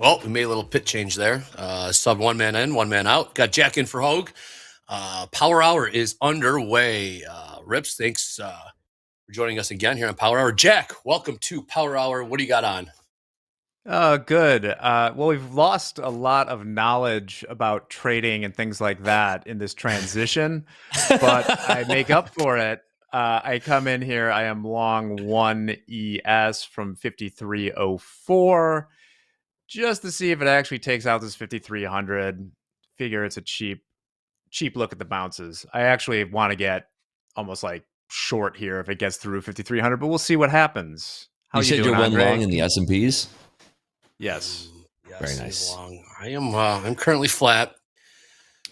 [SPEAKER 4] Well, we made a little pit change there. Sub 1 man in, 1 man out. Got Jack in for Hoag. Power Hour is underway. Rips, thanks for joining us again here on Power Hour. Jack, welcome to Power Hour. What do you got on?
[SPEAKER 7] Good. Well, we've lost a lot of knowledge about trading and things like that in this transition, but I make up for it. I come in here. I am long 1 ES from 5304 just to see if it actually takes out this 5300. Figure it's a cheap look at the bounces. I actually want to get almost like short here if it gets through 5300, but we'll see what happens. How
[SPEAKER 15] you said
[SPEAKER 7] doing,
[SPEAKER 15] you're one
[SPEAKER 7] Andre?
[SPEAKER 15] long in the S&Ps?
[SPEAKER 7] Yes.
[SPEAKER 4] Yes,
[SPEAKER 15] Very nice.
[SPEAKER 4] Long. I'm currently flat.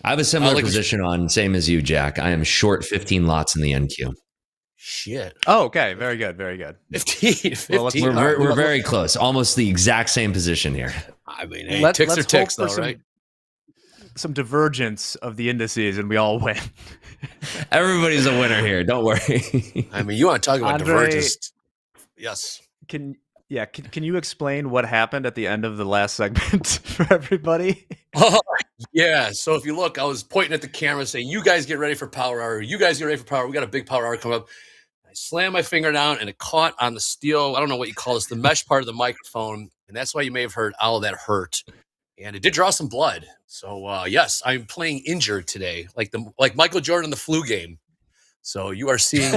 [SPEAKER 15] I have a similar position on, same as you, Jack. I am short 15 lots in the NQ.
[SPEAKER 4] Shit.
[SPEAKER 7] Oh, okay. Very good. Very good.
[SPEAKER 4] 15.
[SPEAKER 7] Well,
[SPEAKER 15] we're very close. Almost the exact same position here.
[SPEAKER 4] I mean, hey, ticks are ticks, though, right?
[SPEAKER 7] Some divergence of the indices, and we all win.
[SPEAKER 15] Everybody's a winner here. Don't worry.
[SPEAKER 4] I mean, you want to talk about
[SPEAKER 7] Andre,
[SPEAKER 4] divergence? Yes.
[SPEAKER 7] Can you explain what happened at the end of the last segment for everybody?
[SPEAKER 4] Oh, yeah. So if you look, I was pointing at the camera saying, "You guys get ready for Power Hour. You guys get ready for Power Hour. We got a big Power Hour coming up." I slammed my finger down, and it caught on the steel. I don't know what you call this, the mesh part of the microphone, and that's why you may have heard, "Ow, that hurt." And it did draw some blood. So yes, I'm playing injured today, like Michael Jordan in the flu game. So you are seeing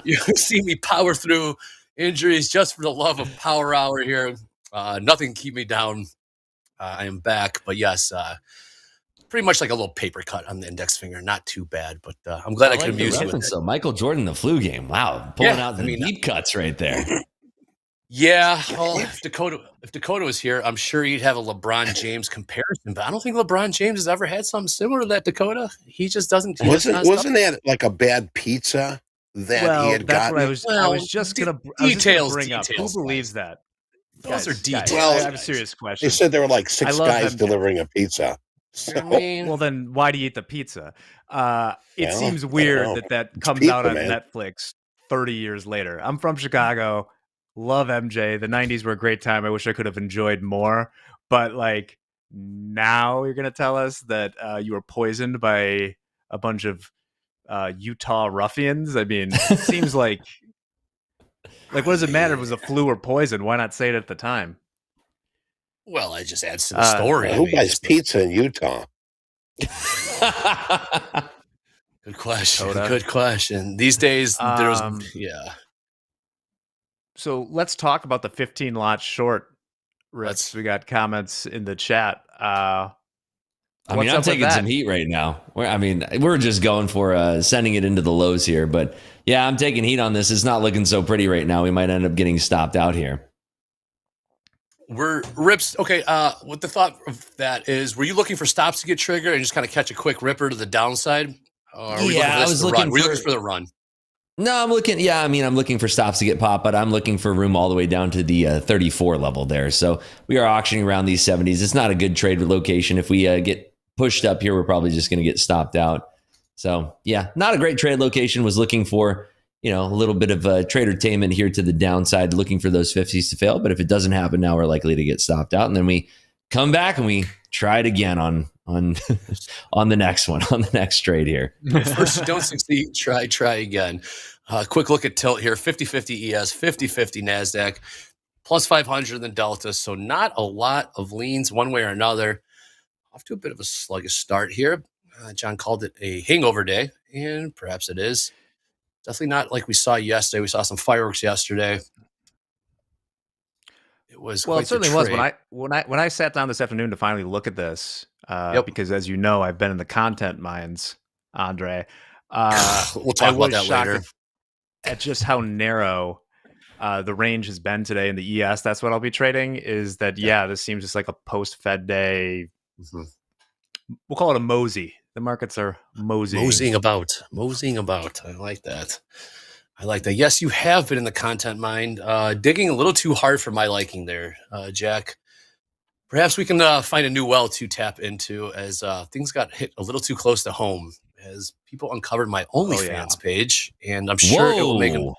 [SPEAKER 4] you see me power through injuries just for the love of Power Hour here. Nothing can keep me down. I am back, but yes, pretty much like a little paper cut on the index finger. Not too bad, but I'm glad I could amuse you with it.
[SPEAKER 15] So Michael Jordan, the flu game. Wow, pulling out the deep cuts right there.
[SPEAKER 4] Yeah, well, if Dakota was here, I'm sure he'd have a LeBron James comparison, but I don't think LeBron James has ever had something similar to that, Dakota. He just doesn't.
[SPEAKER 1] Wasn't that like a bad pizza that he had gotten?
[SPEAKER 7] What I was just gonna bring up. Who believes that?
[SPEAKER 4] Those are details.
[SPEAKER 1] Well,
[SPEAKER 7] I have a serious question.
[SPEAKER 1] They said there were like 6 guys
[SPEAKER 7] MJ.
[SPEAKER 1] delivering a pizza. So,
[SPEAKER 7] well, then why do you eat the pizza? It seems
[SPEAKER 1] I
[SPEAKER 7] weird
[SPEAKER 1] don't know.
[SPEAKER 7] that
[SPEAKER 1] It's
[SPEAKER 7] comes
[SPEAKER 1] pizza,
[SPEAKER 7] out on
[SPEAKER 1] man.
[SPEAKER 7] Netflix 30 years later. I'm from Chicago. Love MJ. The 90s were a great time. I wish I could have enjoyed more. But like now you're going to tell us that you were poisoned by a bunch of Utah ruffians? I mean, it seems like what does it matter if it was a flu or poison? Why not say it at the time?
[SPEAKER 4] Well, it just adds to the story.
[SPEAKER 1] Who buys pizza in Utah?
[SPEAKER 4] Good question.
[SPEAKER 7] Dakota.
[SPEAKER 4] Good question. These days, there's
[SPEAKER 7] So let's talk about the 15 lot short. Rips. We got comments in the chat.
[SPEAKER 15] I mean, I'm taking some heat right now. We're just going for sending it into the lows here. But yeah, I'm taking heat on this. It's not looking so pretty right now. We might end up getting stopped out here.
[SPEAKER 4] We're Rips. Okay. What the thought of that is, were you looking for stops to get triggered and just kind of catch a quick ripper to the downside? Or are we
[SPEAKER 15] I was looking
[SPEAKER 4] for the run.
[SPEAKER 15] No, I'm looking. Yeah, I'm looking for stops to get popped, but I'm looking for room all the way down to the 34 level there. So we are auctioning around these 70s. It's not a good trade location. If we get pushed up here, we're probably just going to get stopped out. So yeah, not a great trade location. Was looking for a little bit of tradertainment here to the downside, looking for those 50s to fail. But if it doesn't happen now, we're likely to get stopped out, and then we come back and we try it again on the next one, on the next trade here.
[SPEAKER 4] First, you don't succeed. Try again. Quick look at tilt here: 50-50 ES, 50-50 Nasdaq, plus 500 in the Delta. So not a lot of leans one way or another. Off to a bit of a sluggish start here. John called it a hangover day, and perhaps it is. Definitely not like we saw yesterday. We saw some fireworks yesterday. It was
[SPEAKER 7] well,
[SPEAKER 4] quite
[SPEAKER 7] it certainly
[SPEAKER 4] the
[SPEAKER 7] was
[SPEAKER 4] trade.
[SPEAKER 7] when I sat down this afternoon to finally look at this. Because as you know, I've been in the content mines, Andre.
[SPEAKER 4] We'll talk about that later.
[SPEAKER 7] At just how narrow the range has been today in the ES. That's what I'll be trading. Is that this seems just like a post-Fed day.
[SPEAKER 4] Mm-hmm.
[SPEAKER 7] We'll call it a mosey. The markets are
[SPEAKER 4] moseying about. I like that. Yes, you have been in the content mine, digging a little too hard for my liking there, Jack. Perhaps we can find a new well to tap into as things got hit a little too close to home as people uncovered my OnlyFans page, and I'm sure it will make them.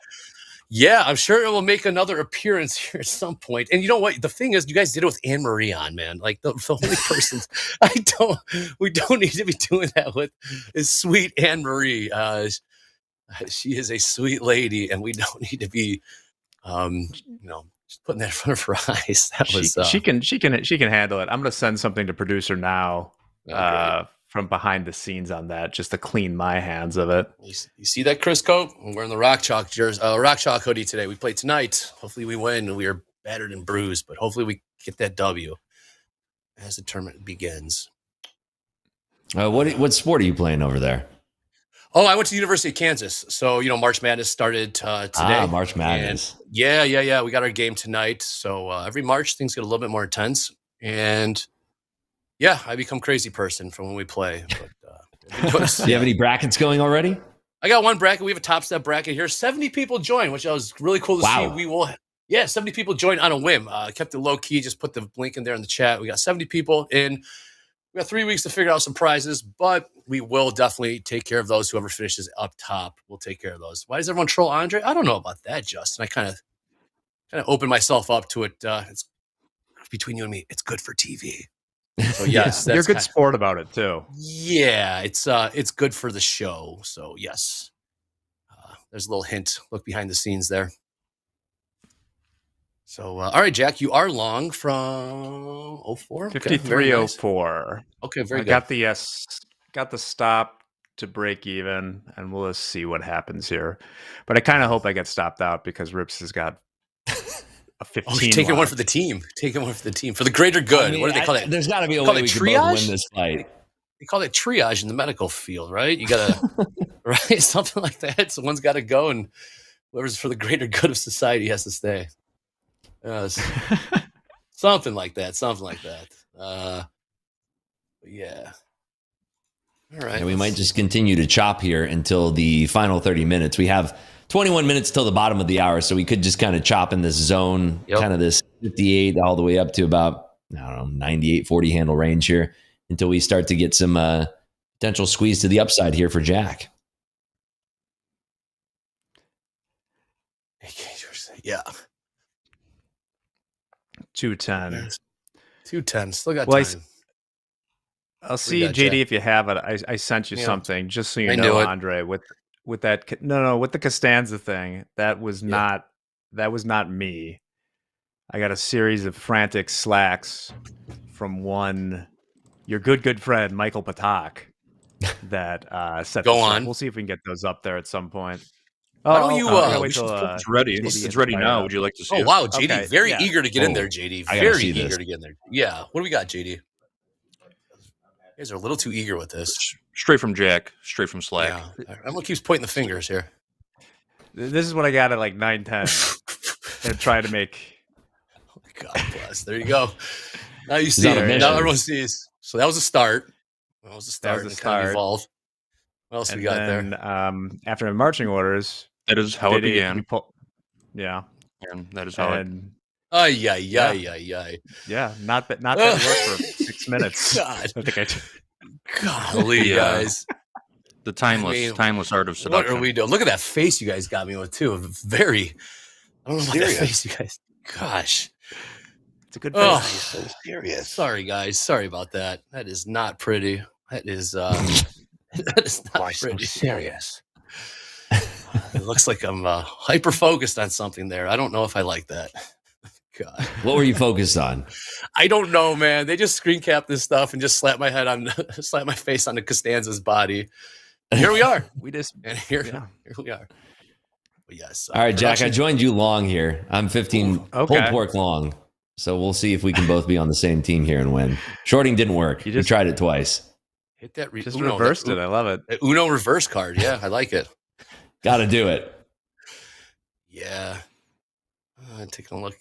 [SPEAKER 4] Yeah, I'm sure it will make another appearance here at some point. And you know what? The thing is, you guys did it with Anne Marie on, man. Like the only person we don't need to be doing that with is sweet Anne Marie. She is a sweet lady, and we don't need to be, just putting that in front of her eyes. That was
[SPEAKER 7] she can handle it. I'm gonna send something to producer now from behind the scenes on that, just to clean my hands of it.
[SPEAKER 4] You see that, Chris Cope? I'm wearing the Rock Chalk jersey, Rock Chalk hoodie today. We play tonight. Hopefully we win. We are battered and bruised, but hopefully we get that W as the tournament begins.
[SPEAKER 15] What sport are you playing over there?
[SPEAKER 4] Oh, I went to the University of Kansas. So, March Madness started today.
[SPEAKER 15] March Madness.
[SPEAKER 4] And yeah. We got our game tonight. So every March, things get a little bit more intense. And yeah, I become crazy person from when we play. But,
[SPEAKER 15] do you have any brackets going already?
[SPEAKER 4] I got one bracket. We have a top step bracket here. 70 people joined, which was really cool to see. 70 people joined on a whim. Kept it low key. Just put the link in there in the chat. We got 70 people in. We got 3 weeks to figure out some prizes, but we will definitely take care of those. Whoever finishes up top, we'll take care of those. Why does everyone troll Andre? I don't know about that, Justin. I kind of opened myself up to it. It's between you and me. It's good for TV. So yes,
[SPEAKER 7] you're a good sport about it too.
[SPEAKER 4] Yeah, it's good for the show. So yes, there's a little hint. Look behind the scenes there. So, all right, Jack, you are long from 04?
[SPEAKER 7] 53.04.
[SPEAKER 4] Okay, very good.
[SPEAKER 7] Got the stop to break even, and we'll just see what happens here. But I kind of hope I get stopped out because Rips has got a 15.
[SPEAKER 4] Taking one for the team. Taking one for the team. For the greater good.
[SPEAKER 15] I mean,
[SPEAKER 4] what do they call that?
[SPEAKER 15] There's got to be a way we can both win this fight.
[SPEAKER 4] They call it triage in the medical field, right? You got to, right? Something like that. So one's got to go, and whoever's for the greater good of society has to stay. Something like that. Yeah. All right.
[SPEAKER 15] And we might just continue to chop here until the final 30 minutes. We have 21 minutes till the bottom of the hour, so we could just kind of chop in this zone, kind of this 58 all the way up to about, 98, 40 handle range here until we start to get some potential squeeze to the upside here for Jack.
[SPEAKER 4] Yeah.
[SPEAKER 7] 210.
[SPEAKER 4] 210. Still got time.
[SPEAKER 7] I'll see, JD, if you have it. I sent you something just so you know, Andre, with that. With the Costanza thing. That was not me. I got a series of frantic slacks from your good friend Michael Patak that set.
[SPEAKER 4] Go on.
[SPEAKER 7] We'll see if we can get those up there at some point.
[SPEAKER 4] Why don't you
[SPEAKER 8] wait till, it's ready. It's ready now. Would you like to see it?
[SPEAKER 4] Wow, JD, very eager to get in there, JD. Very eager to get in there. Yeah. What do we got, JD? You guys are a little too eager with this.
[SPEAKER 8] Straight from Jack, straight from Slack.
[SPEAKER 4] Yeah. Everyone keeps pointing the fingers here.
[SPEAKER 7] This is what I got at like 9:10 and try to make.
[SPEAKER 4] God bless. There you go. Now you see it. Now everyone sees. So that was a start. That was a start. Kind of evolved. What else we got there?
[SPEAKER 7] After the marching orders.
[SPEAKER 8] That is how it began.
[SPEAKER 7] And
[SPEAKER 8] that is how it.
[SPEAKER 7] Yeah, not that worked for 6 minutes.
[SPEAKER 4] God.
[SPEAKER 7] I think
[SPEAKER 4] Golly, guys.
[SPEAKER 8] The timeless art of seduction.
[SPEAKER 4] What are we doing? Look at that face you guys got me with too. Very. I don't know about that face, you guys. Gosh.
[SPEAKER 7] It's a good face.
[SPEAKER 4] Oh, so serious. Sorry, guys. Sorry about that. That is not pretty. That is that is not pretty.
[SPEAKER 1] So serious.
[SPEAKER 4] It looks like I'm hyper focused on something there. I don't know if I like that. God.
[SPEAKER 15] What were you focused on?
[SPEAKER 4] I don't know, man. They just screen cap this stuff and just slap my face on the Costanza's body. And here we are. Here we are. But yes.
[SPEAKER 15] All right, Jack. I joined you long here. I'm 15 pulled pork long, so we'll see if we can both be on the same team here and win. Shorting didn't work. We tried it twice.
[SPEAKER 4] Hit that.
[SPEAKER 7] Reversed it. I love it.
[SPEAKER 4] Uno reverse card. Yeah, I like it.
[SPEAKER 15] Got to do it.
[SPEAKER 4] Yeah. Taking a look.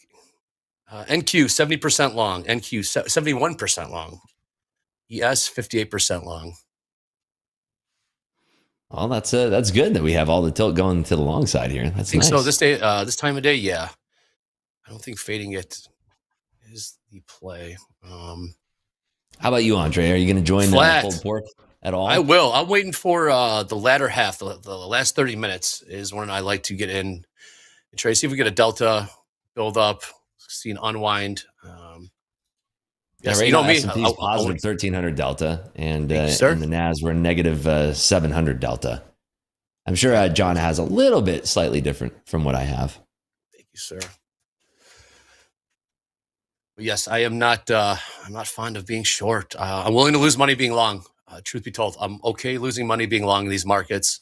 [SPEAKER 4] NQ 70% long. NQ 71% long. ES 58% long.
[SPEAKER 15] Well, that's good that we have all the tilt going to the long side here. That's
[SPEAKER 4] I think
[SPEAKER 15] nice.
[SPEAKER 4] so. This time of day, yeah. I don't think fading it is the play.
[SPEAKER 15] How about you, Andre? Are you going to join the pulled pork at all?
[SPEAKER 4] I will. I'm waiting for the latter half. The last 30 minutes is when I like to get in Trey, see if we get a delta build up, see an unwind.
[SPEAKER 15] Yeah,
[SPEAKER 4] Yes,
[SPEAKER 15] right
[SPEAKER 4] you know
[SPEAKER 15] now,
[SPEAKER 4] me.
[SPEAKER 15] S&P is positive 1,300 delta, and
[SPEAKER 4] Thank you, sir.
[SPEAKER 15] in the Nas, we're negative 700 delta. I'm sure John has a little bit slightly different from what I have.
[SPEAKER 4] Thank you, sir. But yes, I am not. I'm not fond of being short. I'm willing to lose money being long. Truth be told, I'm okay losing money being long in these markets.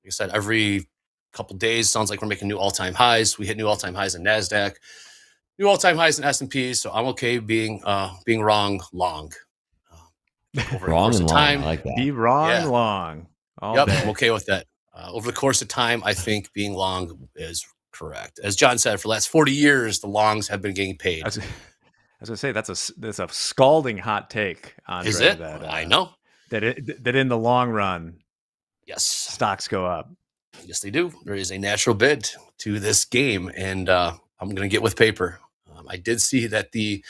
[SPEAKER 4] Like I said, every couple days sounds like we're making new all-time highs. We hit new all-time highs in Nasdaq, new all-time highs in S&P. So I'm okay being wrong long. Over the
[SPEAKER 15] Wrong
[SPEAKER 4] course
[SPEAKER 15] and
[SPEAKER 4] of
[SPEAKER 15] long.
[SPEAKER 4] time,
[SPEAKER 15] I like that.
[SPEAKER 7] Be wrong
[SPEAKER 4] Yeah.
[SPEAKER 7] long. All
[SPEAKER 4] Yep,
[SPEAKER 7] day.
[SPEAKER 4] I'm okay with that. Over the course of time, I think being long is correct. As John said, for the last 40 years, the longs have been getting paid.
[SPEAKER 7] I was gonna say that's a scalding hot take, Andre.
[SPEAKER 4] Is it?
[SPEAKER 7] That
[SPEAKER 4] I know.
[SPEAKER 7] that in the long run,
[SPEAKER 4] yes,
[SPEAKER 7] stocks go up.
[SPEAKER 4] Yes, they do. There is a natural bid to this game, and I'm going to get with paper. I did see that the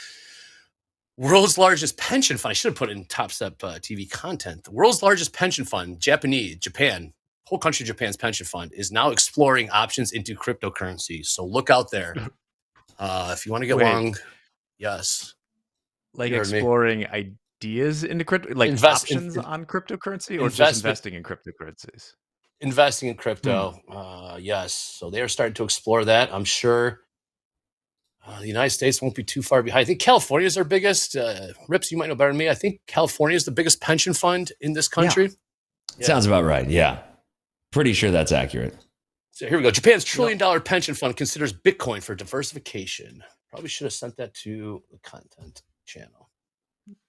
[SPEAKER 4] world's largest pension fund, I should have put it in Topstep TV content. The world's largest pension fund, Japan, whole country Japan's pension fund, is now exploring options into cryptocurrency. So look out there. If you want to get long, yes.
[SPEAKER 7] Like
[SPEAKER 4] You heard me.
[SPEAKER 7] exploring ideas into crypto, like options on cryptocurrency, or just investing in cryptocurrencies?
[SPEAKER 4] Investing in crypto, yes. So they are starting to explore that. I'm sure the United States won't be too far behind. I think California is our biggest. Rips, you might know better than me. I think California is the biggest pension fund in this country.
[SPEAKER 15] Yeah. Sounds about right. Yeah. Pretty sure that's accurate.
[SPEAKER 4] So here we go. Japan's $1 trillion pension fund considers Bitcoin for diversification. Probably should have sent that to the content channel.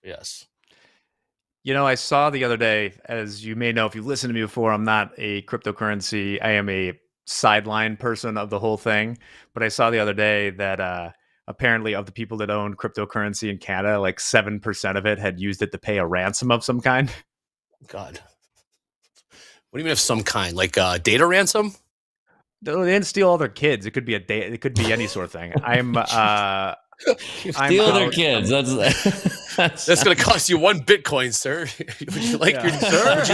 [SPEAKER 4] Yes.
[SPEAKER 7] You know, I saw the other day, as you may know, if you listened to me before, I'm not a cryptocurrency. I am a sideline person of the whole thing. But I saw the other day that apparently of the people that own cryptocurrency in Canada, like 7% of it had used it to pay a ransom of some kind.
[SPEAKER 4] God. What do you mean of some kind? Like data ransom?
[SPEAKER 7] No, they didn't steal all their kids. It could be it could be any sort of thing.
[SPEAKER 15] Steal their kids.
[SPEAKER 4] That's going to cost you 1 Bitcoin, sir. Would you like your sir?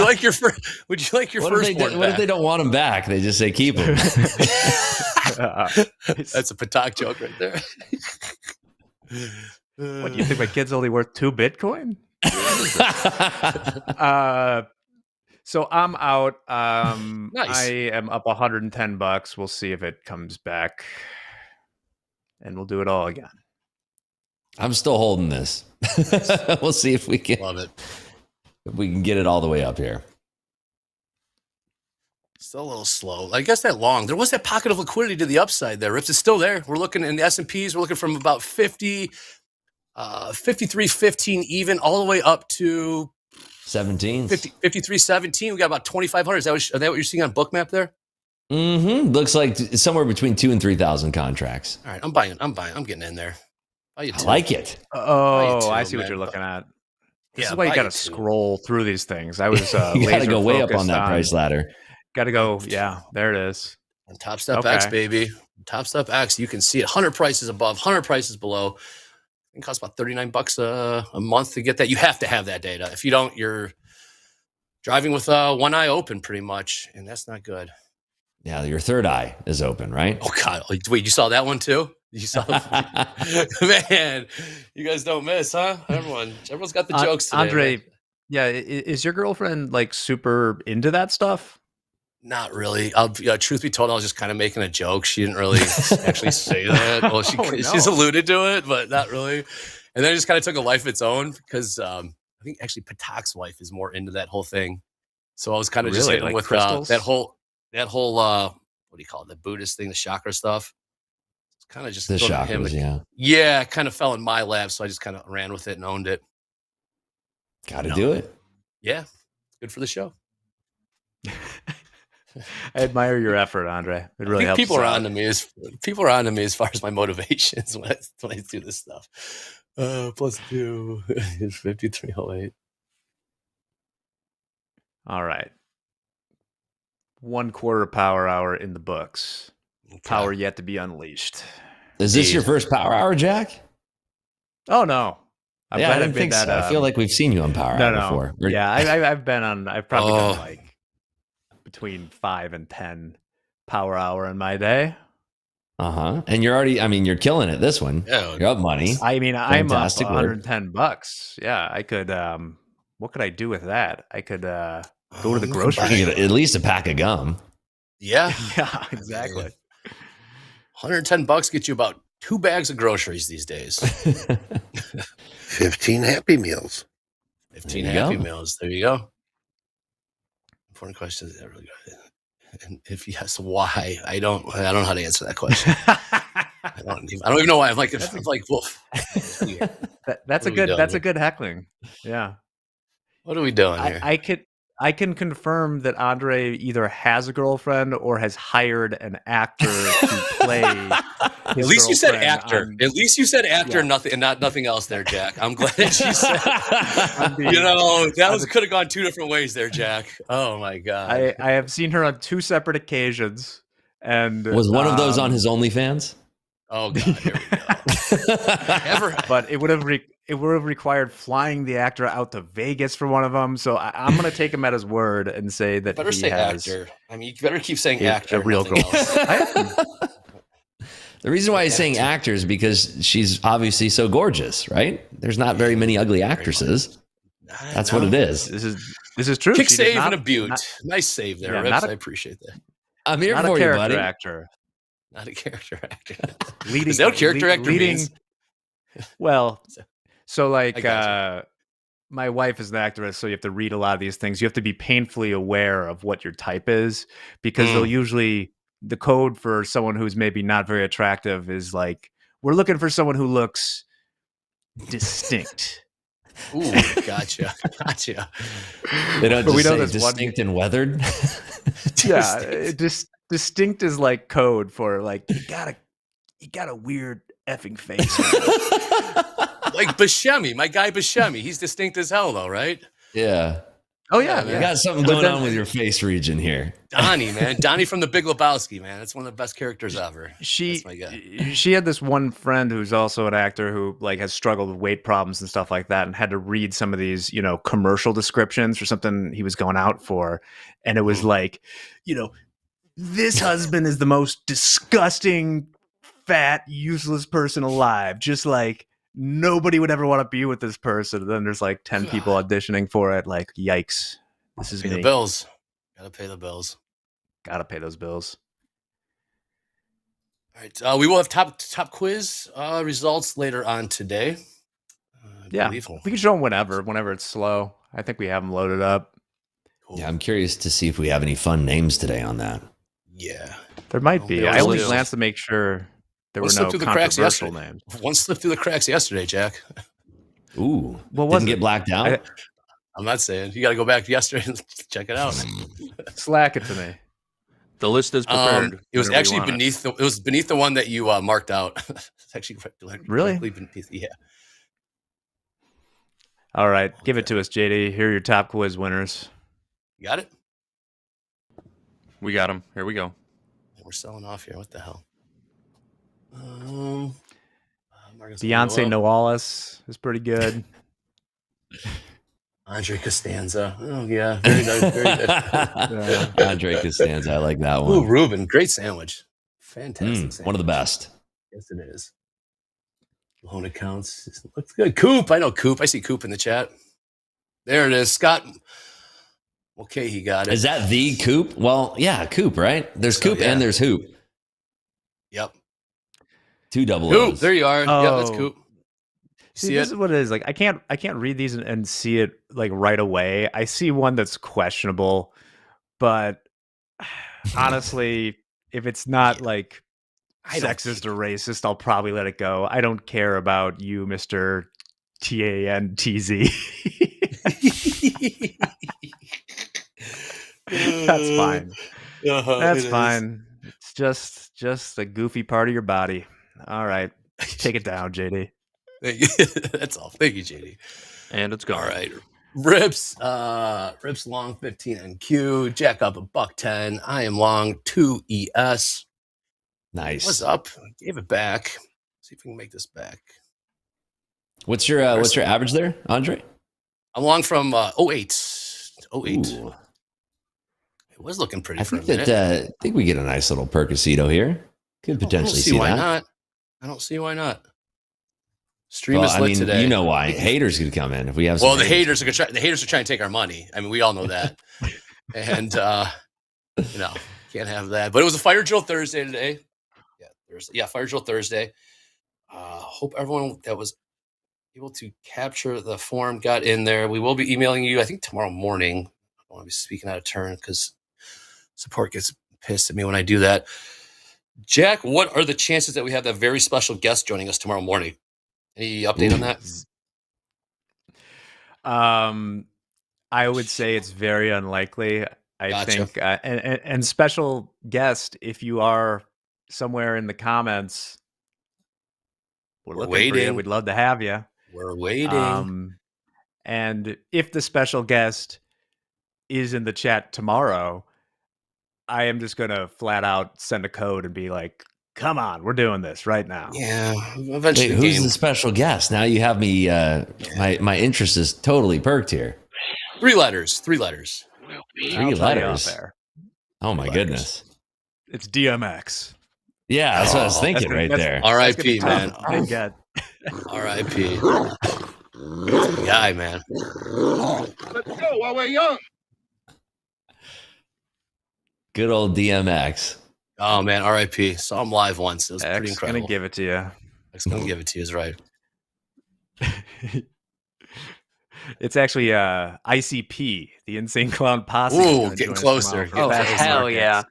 [SPEAKER 4] Would you like your firstborn?
[SPEAKER 15] What if they don't want them back? They just say keep them.
[SPEAKER 4] That's a Patak joke right there.
[SPEAKER 7] What do you think? My kid's only worth 2 Bitcoin? So I'm out.
[SPEAKER 4] Nice.
[SPEAKER 7] I am up $110. We'll see if it comes back, and we'll do it all again.
[SPEAKER 15] I'm still holding this. We'll see if we can
[SPEAKER 4] love it.
[SPEAKER 15] If we can get it all the way up here.
[SPEAKER 4] Still a little slow. I guess that long. There was that pocket of liquidity to the upside there. Rips is still there. We're looking in the S&Ps. We're looking from about 50, 53.15 even, all the way up to
[SPEAKER 15] 17.
[SPEAKER 4] 53.17. We got about 2,500. Is that what you're seeing on Bookmap there?
[SPEAKER 15] Mm-hmm. Looks like somewhere between 2,000 and 3,000 contracts.
[SPEAKER 4] All right, I'm buying. I'm getting in there.
[SPEAKER 15] I like it.
[SPEAKER 7] Oh, I see what you're looking at. This is why you got to scroll through these things. I was
[SPEAKER 15] you got to go way up on that price ladder.
[SPEAKER 7] Got to go. Yeah, there it is.
[SPEAKER 4] On TopstepX, baby. TopstepX, you can see it. 100 prices above, 100 prices below. It costs about $39 a month to get that. You have to have that data. If you don't, you're driving with one eye open pretty much, and that's not good.
[SPEAKER 15] Yeah, your third eye is open, right?
[SPEAKER 4] Oh, God. Wait, you saw that one too? You saw Man, you guys don't miss, huh? Everyone's got the jokes today.
[SPEAKER 7] Andre,
[SPEAKER 4] man.
[SPEAKER 7] yeah, is your girlfriend like super into that stuff?
[SPEAKER 4] Not really. Truth be told, I was just kind of making a joke. She didn't really actually say that. Well, she's alluded to it, but not really. And then it just kind of took a life of its own because I think actually Patak's wife is more into that whole thing. So I was kind of just hitting
[SPEAKER 7] like
[SPEAKER 4] with that whole what do you call it? The Buddhist thing, the chakra stuff. It's kind of just
[SPEAKER 15] the chakras,
[SPEAKER 4] yeah, kind of fell in my lap, so I just kind of ran with it and owned it.
[SPEAKER 15] Got to do it.
[SPEAKER 4] Yeah, good for the show.
[SPEAKER 7] I admire your effort, Andre. It really helps.
[SPEAKER 4] People are on to me as far as my motivations when I do this stuff. +2 is 53.08.
[SPEAKER 7] All right. 1/4 power hour in the books. Okay. Power yet to be unleashed.
[SPEAKER 15] Is this your first power hour, Jack?
[SPEAKER 7] Oh no.
[SPEAKER 15] I didn't think so. I feel like we've seen you on power hour before.
[SPEAKER 7] Yeah, I've been on. I've probably done like between 5 and 10 power hour in my day.
[SPEAKER 15] And you're already, I mean, you're killing it. This one,
[SPEAKER 4] Yeah.
[SPEAKER 15] you're up money.
[SPEAKER 7] I mean, I'm up
[SPEAKER 15] Fantastic work.
[SPEAKER 7] $110. Yeah, I could. What could I do with that? I could go to the
[SPEAKER 15] You
[SPEAKER 7] grocery
[SPEAKER 15] could
[SPEAKER 7] store.
[SPEAKER 15] get at least a pack of gum.
[SPEAKER 4] Yeah.
[SPEAKER 7] Yeah, exactly.
[SPEAKER 4] $110 gets you about 2 bags of groceries these days.
[SPEAKER 1] 15 Happy Meals.
[SPEAKER 4] 15
[SPEAKER 15] There you
[SPEAKER 4] Happy
[SPEAKER 15] go.
[SPEAKER 4] Meals. There you go. Important question. Is that really good? And if yes, why? I don't know how to answer that question. I don't even know why. I'm like wolf.
[SPEAKER 7] That's a good heckling. Yeah.
[SPEAKER 4] What are we doing here?
[SPEAKER 7] I can confirm that Andre either has a girlfriend or has hired an actor to play.
[SPEAKER 4] At least you said actor. At least you said actor,
[SPEAKER 7] Yeah.
[SPEAKER 4] nothing else there, Jack. I'm glad you said. That could have gone 2 different ways there, Jack. Oh my god.
[SPEAKER 7] I have seen her on 2 separate occasions, and
[SPEAKER 15] Was one of those on his OnlyFans?
[SPEAKER 4] Oh god, here we go.
[SPEAKER 7] But it would have required flying the actor out to Vegas for one of them. So I'm going to take him at his word and say that
[SPEAKER 4] Better
[SPEAKER 7] he
[SPEAKER 4] say
[SPEAKER 7] has
[SPEAKER 4] actor. I mean, you better keep saying
[SPEAKER 7] a
[SPEAKER 4] actor.
[SPEAKER 7] real girl.
[SPEAKER 15] The reason why he's saying actor is because she's obviously so gorgeous, right? There's not very many ugly actresses. That's what it is.
[SPEAKER 7] This is true.
[SPEAKER 4] Kick
[SPEAKER 7] She
[SPEAKER 4] save
[SPEAKER 7] does
[SPEAKER 4] and
[SPEAKER 7] not-
[SPEAKER 4] a butte.
[SPEAKER 7] not-
[SPEAKER 4] Nice save there,
[SPEAKER 7] Yeah,
[SPEAKER 4] Rips.
[SPEAKER 7] not a-
[SPEAKER 4] I appreciate that.
[SPEAKER 15] I'm here
[SPEAKER 7] not
[SPEAKER 15] for
[SPEAKER 7] a
[SPEAKER 15] you,
[SPEAKER 7] character
[SPEAKER 15] buddy.
[SPEAKER 7] actor.
[SPEAKER 4] Not a character actor.
[SPEAKER 7] Leading,
[SPEAKER 4] Is that what character actor
[SPEAKER 7] leading,
[SPEAKER 4] means?
[SPEAKER 7] Well, so
[SPEAKER 4] I
[SPEAKER 7] like
[SPEAKER 4] gotcha.
[SPEAKER 7] my wife is an actress, so you have to read a lot of these things. You have to be painfully aware of what your type is, because they'll usually, the code for someone who's maybe not very attractive is like, we're looking for someone who looks distinct.
[SPEAKER 4] Ooh, gotcha.
[SPEAKER 15] They don't
[SPEAKER 7] But we
[SPEAKER 15] just
[SPEAKER 7] know
[SPEAKER 15] say
[SPEAKER 7] this one-
[SPEAKER 15] distinct and weathered.
[SPEAKER 7] Yeah, distinct is like code for like you got a weird effing face.
[SPEAKER 4] Like Buscemi, my guy Buscemi. He's distinct as hell, though, right?
[SPEAKER 15] Yeah.
[SPEAKER 7] Oh yeah,
[SPEAKER 15] You got something going on with your face region here.
[SPEAKER 4] Donnie, man. Donnie from the Big Lebowski, man. That's one of the best characters ever.
[SPEAKER 7] She
[SPEAKER 4] That's my guy.
[SPEAKER 7] she had this one friend who's also an actor who like has struggled with weight problems and stuff like that, and had to read some of these, commercial descriptions for something he was going out for, and it was like, this husband is the most disgusting, fat, useless person alive. Just like nobody would ever want to be with this person. And then there's like 10 people auditioning for it. Like, yikes! This is
[SPEAKER 4] Pay
[SPEAKER 7] me.
[SPEAKER 4] the bills. Gotta pay the bills.
[SPEAKER 7] Gotta pay those bills.
[SPEAKER 4] All right. We will have top quiz results later on today.
[SPEAKER 7] Yeah, we can show them whenever it's slow. I think we have them loaded up.
[SPEAKER 15] Yeah, I'm curious to see if we have any fun names today on that.
[SPEAKER 4] Yeah,
[SPEAKER 7] there might be.
[SPEAKER 4] there
[SPEAKER 7] I only
[SPEAKER 4] was-
[SPEAKER 7] glanced to make sure there
[SPEAKER 4] One
[SPEAKER 7] were
[SPEAKER 4] slipped
[SPEAKER 7] no
[SPEAKER 4] through the cracks
[SPEAKER 7] controversial
[SPEAKER 4] yesterday.
[SPEAKER 7] names.
[SPEAKER 4] One slipped through the cracks yesterday, Jack.
[SPEAKER 15] Ooh,
[SPEAKER 7] What was
[SPEAKER 15] didn't
[SPEAKER 7] it?
[SPEAKER 15] get blacked out.
[SPEAKER 4] I'm not saying you got to go back yesterday and check it out.
[SPEAKER 7] Slack it to me.
[SPEAKER 8] The list is prepared.
[SPEAKER 4] It was
[SPEAKER 8] whenever you
[SPEAKER 4] actually
[SPEAKER 8] want it.
[SPEAKER 4] beneath the one that you marked out. It's actually
[SPEAKER 7] Really?
[SPEAKER 4] directly beneath. Yeah.
[SPEAKER 7] All right, give it to us, JD. Here are your top quiz winners.
[SPEAKER 4] You got it?
[SPEAKER 8] We got him. Here we go.
[SPEAKER 4] We're selling off here. What the hell? Marcus
[SPEAKER 7] Beyonce
[SPEAKER 4] Noel,
[SPEAKER 7] Noalis is pretty good.
[SPEAKER 4] Andre Costanza. Oh yeah, very nice. Very nice.
[SPEAKER 15] Andre Costanza, I like that one.
[SPEAKER 4] Ooh, Ruben, great sandwich. Fantastic sandwich.
[SPEAKER 15] One of the best.
[SPEAKER 4] Yes, it is. Loan accounts. Looks good. Coop. I know Coop. I see Coop in the chat. There it is. Scott. Okay, he got it.
[SPEAKER 15] Is that the Coop? Well, yeah, Coop, right? There's Coop and there's Hoop.
[SPEAKER 4] Yep.
[SPEAKER 15] 2 double
[SPEAKER 4] Coop.
[SPEAKER 15] O's.
[SPEAKER 4] There you are. Yeah, that's
[SPEAKER 7] Oh.
[SPEAKER 4] Coop.
[SPEAKER 7] See, this is what it is. Like, I can't read these and see it like right away. I see one that's questionable, but honestly, if it's not like sexist or racist, I'll probably let it go. I don't care about you, Mr. TANTZ. That's fine. That's fine. It's just a goofy part of your body. All right. Take it down, JD.
[SPEAKER 4] That's all. Thank you, JD.
[SPEAKER 8] And it's gone.
[SPEAKER 4] All right. Rips long 15 NQ. Jack up $1.10. I am long 2 ES.
[SPEAKER 15] Nice.
[SPEAKER 4] What's up? Gave it back. See if we can make this back.
[SPEAKER 15] What's your average there, Andre?
[SPEAKER 4] I'm long from 08. 08.
[SPEAKER 15] Ooh.
[SPEAKER 4] It was looking pretty
[SPEAKER 15] I
[SPEAKER 4] for a
[SPEAKER 15] think
[SPEAKER 4] minute.
[SPEAKER 15] that I think we get a nice little Percocito here. Could
[SPEAKER 4] I don't
[SPEAKER 15] potentially
[SPEAKER 4] see
[SPEAKER 15] see
[SPEAKER 4] why
[SPEAKER 15] that.
[SPEAKER 4] not. I don't see why not. Stream
[SPEAKER 15] Well,
[SPEAKER 4] is
[SPEAKER 15] I
[SPEAKER 4] lit
[SPEAKER 15] mean,
[SPEAKER 4] today.
[SPEAKER 15] you know why. Haters could come in if we have some
[SPEAKER 4] Well, the
[SPEAKER 15] haters.
[SPEAKER 4] haters are trying to take our money. I mean, we all know that. And you know, can't have that. But it was a Fire Drill Thursday today. Yeah, Thursday. Yeah, Fire Drill Thursday. Hope everyone that was able to capture the form got in there. We will be emailing you, I think, tomorrow morning. I don't want to be speaking out of turn because support gets pissed at me when I do that. Jack, what are the chances that we have that very special guest joining us tomorrow morning? Any update on that?
[SPEAKER 7] I would say it's very unlikely. I
[SPEAKER 4] Gotcha.
[SPEAKER 7] think, and special guest, if you are somewhere in the comments, we're looking for you.
[SPEAKER 4] waiting.
[SPEAKER 7] We'd love to have you.
[SPEAKER 4] We're waiting.
[SPEAKER 7] And if the special guest is in the chat tomorrow, I am just going to flat out send a code and be like, come on, we're doing this right now.
[SPEAKER 4] Yeah.
[SPEAKER 15] Wait,
[SPEAKER 4] Eventually,
[SPEAKER 15] who's the special guest? Now you have me. My interest is totally perked here.
[SPEAKER 4] 3 letters. 3 letters.
[SPEAKER 15] 3 letters. Oh my goodness.
[SPEAKER 7] It's DMX.
[SPEAKER 15] Yeah, that's what I was thinking right there.
[SPEAKER 4] R.I.P. man.
[SPEAKER 7] Big get.
[SPEAKER 4] R.I.P. Guy, man.
[SPEAKER 17] Let's go while we're young.
[SPEAKER 15] Good old DMX.
[SPEAKER 4] Oh man, R.I.P. Saw him live once. It was pretty incredible.
[SPEAKER 7] Gonna give it to you.
[SPEAKER 4] X gonna give it to you is right.
[SPEAKER 7] It's actually ICP, the Insane Clown Posse.
[SPEAKER 4] Ooh, getting closer.
[SPEAKER 9] Oh, hell yeah.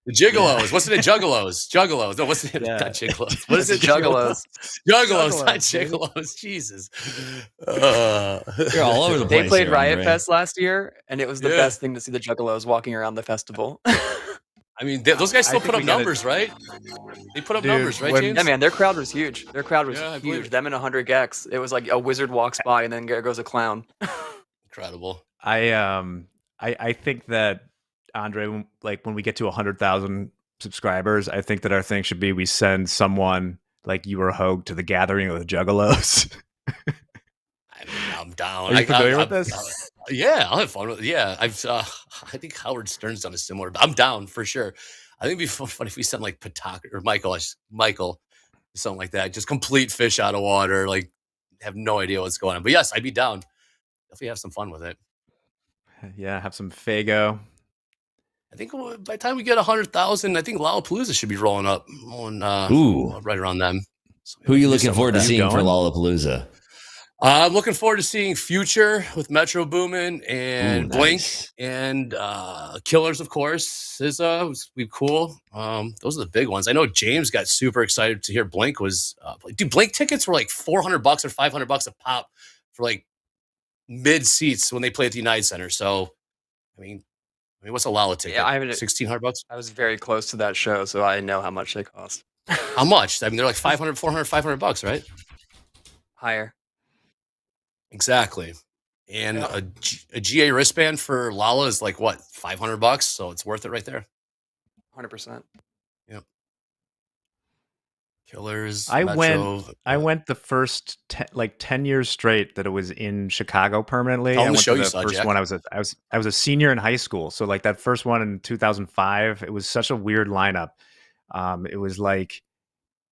[SPEAKER 4] The Gigolos. What's it? Juggalos. Juggalos. No, what's it? Not Giggalos. What is it?
[SPEAKER 9] Juggalos.
[SPEAKER 4] Juggalos, not Giggalos. Jesus.
[SPEAKER 15] You're all over the place.
[SPEAKER 9] They played
[SPEAKER 15] here,
[SPEAKER 9] Riot
[SPEAKER 15] Andre.
[SPEAKER 9] Fest last year, and it was the best thing to see the Juggalos walking around the festival.
[SPEAKER 4] I mean, those guys still put up numbers, right? They put up numbers, right, James?
[SPEAKER 9] Yeah, man, their crowd was huge. Their crowd was
[SPEAKER 4] Yeah, I believe
[SPEAKER 9] huge.
[SPEAKER 4] it.
[SPEAKER 9] Them and 100 gex. It was like a wizard walks by, and then there goes a clown.
[SPEAKER 4] Incredible.
[SPEAKER 7] I think that Andre, like when we get to 100,000 subscribers, I think that our thing should be we send someone like you or Hoag to the gathering of the Juggalos.
[SPEAKER 4] I'm down.
[SPEAKER 7] Are you familiar with this?
[SPEAKER 4] Yeah, I'll have fun with it. Yeah, I think Howard Stern's done a similar. I'm down for sure. I think it'd be fun if we sent like Patak or Michael, something like that. Just complete fish out of water. Like, have no idea what's going on. But yes, I'd be down. Definitely have some fun with it.
[SPEAKER 7] Yeah, have some Fago.
[SPEAKER 4] I think by the time we get 100,000, I think Lollapalooza should be rolling up on right around them. So
[SPEAKER 15] Who are you
[SPEAKER 4] do
[SPEAKER 15] looking
[SPEAKER 4] something
[SPEAKER 15] forward to
[SPEAKER 4] like that.
[SPEAKER 15] seeing for Lollapalooza?
[SPEAKER 4] I'm looking forward to seeing Future with Metro Boomin and
[SPEAKER 15] Ooh,
[SPEAKER 4] Blink
[SPEAKER 15] nice.
[SPEAKER 4] and Killers, of course. SZA was be cool. Those are the big ones. I know James got super excited to hear Blink was. Dude, Blink tickets were like $400 or $500 a pop for like mid seats when they play at the United Center. So, I mean, what's a Lala ticket?
[SPEAKER 9] Yeah, I haven't.
[SPEAKER 4] $1,600.
[SPEAKER 9] I was very close to that show, so I know how much they cost.
[SPEAKER 4] How much? I mean, they're like $500, $400, $500, right?
[SPEAKER 9] Higher.
[SPEAKER 4] Exactly. And a GA wristband for Lala is like what, $500? So it's worth it right there.
[SPEAKER 9] 100%.
[SPEAKER 4] Yep. Killers.
[SPEAKER 7] I
[SPEAKER 4] Metro.
[SPEAKER 7] went the first 10 years straight that it was in Chicago permanently.
[SPEAKER 4] Tell
[SPEAKER 7] I
[SPEAKER 4] them the
[SPEAKER 7] went
[SPEAKER 4] show
[SPEAKER 7] to
[SPEAKER 4] you
[SPEAKER 7] the
[SPEAKER 4] saw,
[SPEAKER 7] first
[SPEAKER 4] Jack.
[SPEAKER 7] one. I was a senior in high school, so like that first one in 2005. It was such a weird lineup. It was like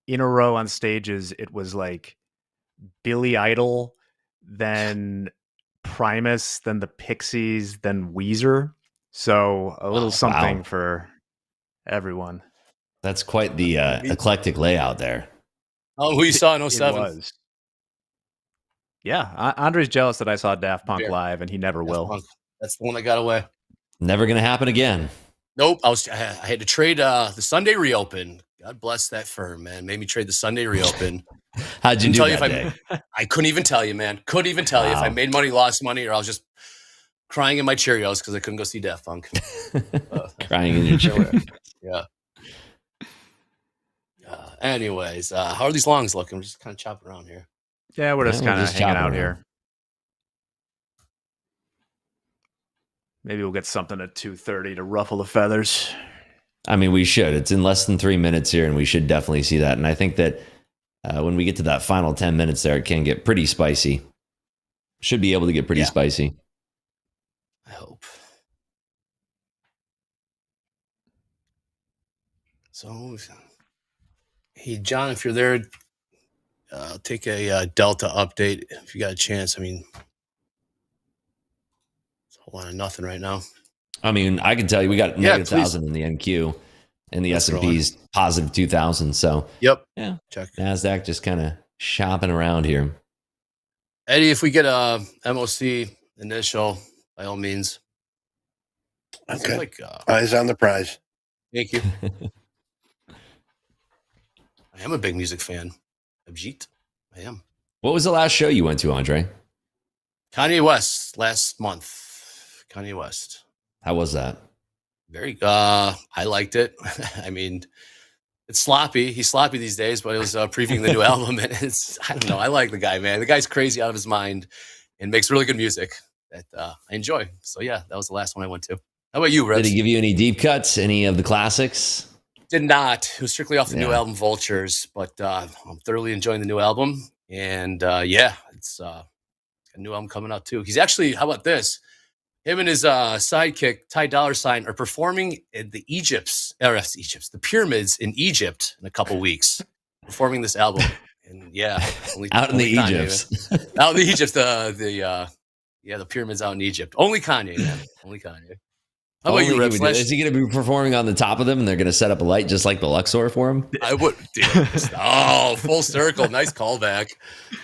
[SPEAKER 7] in a row on stages. It was like Billy Idol, then Primus, then the Pixies, then Weezer. So a little something for everyone.
[SPEAKER 15] That's quite the eclectic layout there.
[SPEAKER 4] Oh, who you saw in
[SPEAKER 7] It
[SPEAKER 4] 07?
[SPEAKER 7] was. Yeah, Andre's jealous that I saw Daft Punk live, and he never will.
[SPEAKER 4] Punk. That's the one that got away.
[SPEAKER 15] Never gonna happen again.
[SPEAKER 4] Nope. I had to trade the Sunday Reopen. God bless that firm, man. Made me trade the Sunday Reopen.
[SPEAKER 15] How'd you
[SPEAKER 4] Couldn't
[SPEAKER 15] do
[SPEAKER 4] tell you
[SPEAKER 15] that day?
[SPEAKER 4] I couldn't even tell you, man. Couldn't even tell you if I
[SPEAKER 15] Wow.
[SPEAKER 4] made money, lost money, or I was just crying in my Cheerios because I couldn't go see Daft Punk.
[SPEAKER 15] Crying in your chair.
[SPEAKER 4] Yeah. Anyways, how are these longs looking? We're just kind of chopping around here.
[SPEAKER 7] Yeah, we're just
[SPEAKER 15] Yeah, we're
[SPEAKER 7] kind of
[SPEAKER 15] just
[SPEAKER 7] hanging
[SPEAKER 15] chopping
[SPEAKER 7] out
[SPEAKER 15] around.
[SPEAKER 7] here. Maybe we'll get something at 2:30 to ruffle the feathers.
[SPEAKER 15] I mean, we should. It's in less than 3 minutes here, and we should definitely see that. And I think that when we get to that final 10 minutes there, it can get pretty spicy. Should be able to get pretty spicy.
[SPEAKER 4] I hope. So Hey, John, if you're there, take a Delta update if you got a chance. I mean, it's a whole lot of nothing right now.
[SPEAKER 15] I mean, I can tell you we got negative 1,000 in the NQ and the S&P's positive 2,000. So,
[SPEAKER 4] yep.
[SPEAKER 15] Yeah.
[SPEAKER 4] Check.
[SPEAKER 15] NASDAQ just kind of shopping around here.
[SPEAKER 4] Eddie, if we get a MOC initial, by all means.
[SPEAKER 1] Okay.
[SPEAKER 4] Like,
[SPEAKER 1] eyes on the prize.
[SPEAKER 4] Thank you. I am a big music fan. Abjit. I am.
[SPEAKER 15] What was the last show you went to, Andre?
[SPEAKER 4] Kanye West last month. Kanye West.
[SPEAKER 15] How was that?
[SPEAKER 4] Very I liked it. I mean, it's sloppy. He's sloppy these days, but it was previewing the new album, and I don't know. I like the guy, man. The guy's crazy out of his mind and makes really good music that I enjoy. So yeah, that was the last one I went to. How about you, Reds?
[SPEAKER 15] Did he give you any deep cuts? Any of the classics?
[SPEAKER 4] Did not. It was strictly off the new album Vultures, but I'm thoroughly enjoying the new album. And it's a new album coming out too. He's actually, how about this? Him and his sidekick, Ty Dolla $ign, are performing at the the pyramids in Egypt in a couple weeks, performing this album. And
[SPEAKER 15] out in the Egypt.
[SPEAKER 4] Out in the Egypt, the pyramids out in Egypt. Only Kanye, man. Only Kanye. How about you, Rip?
[SPEAKER 15] Is he going to be performing on the top of them and they're going to set up a light just like the Luxor for him?
[SPEAKER 4] I would. Dude, full circle. Nice callback.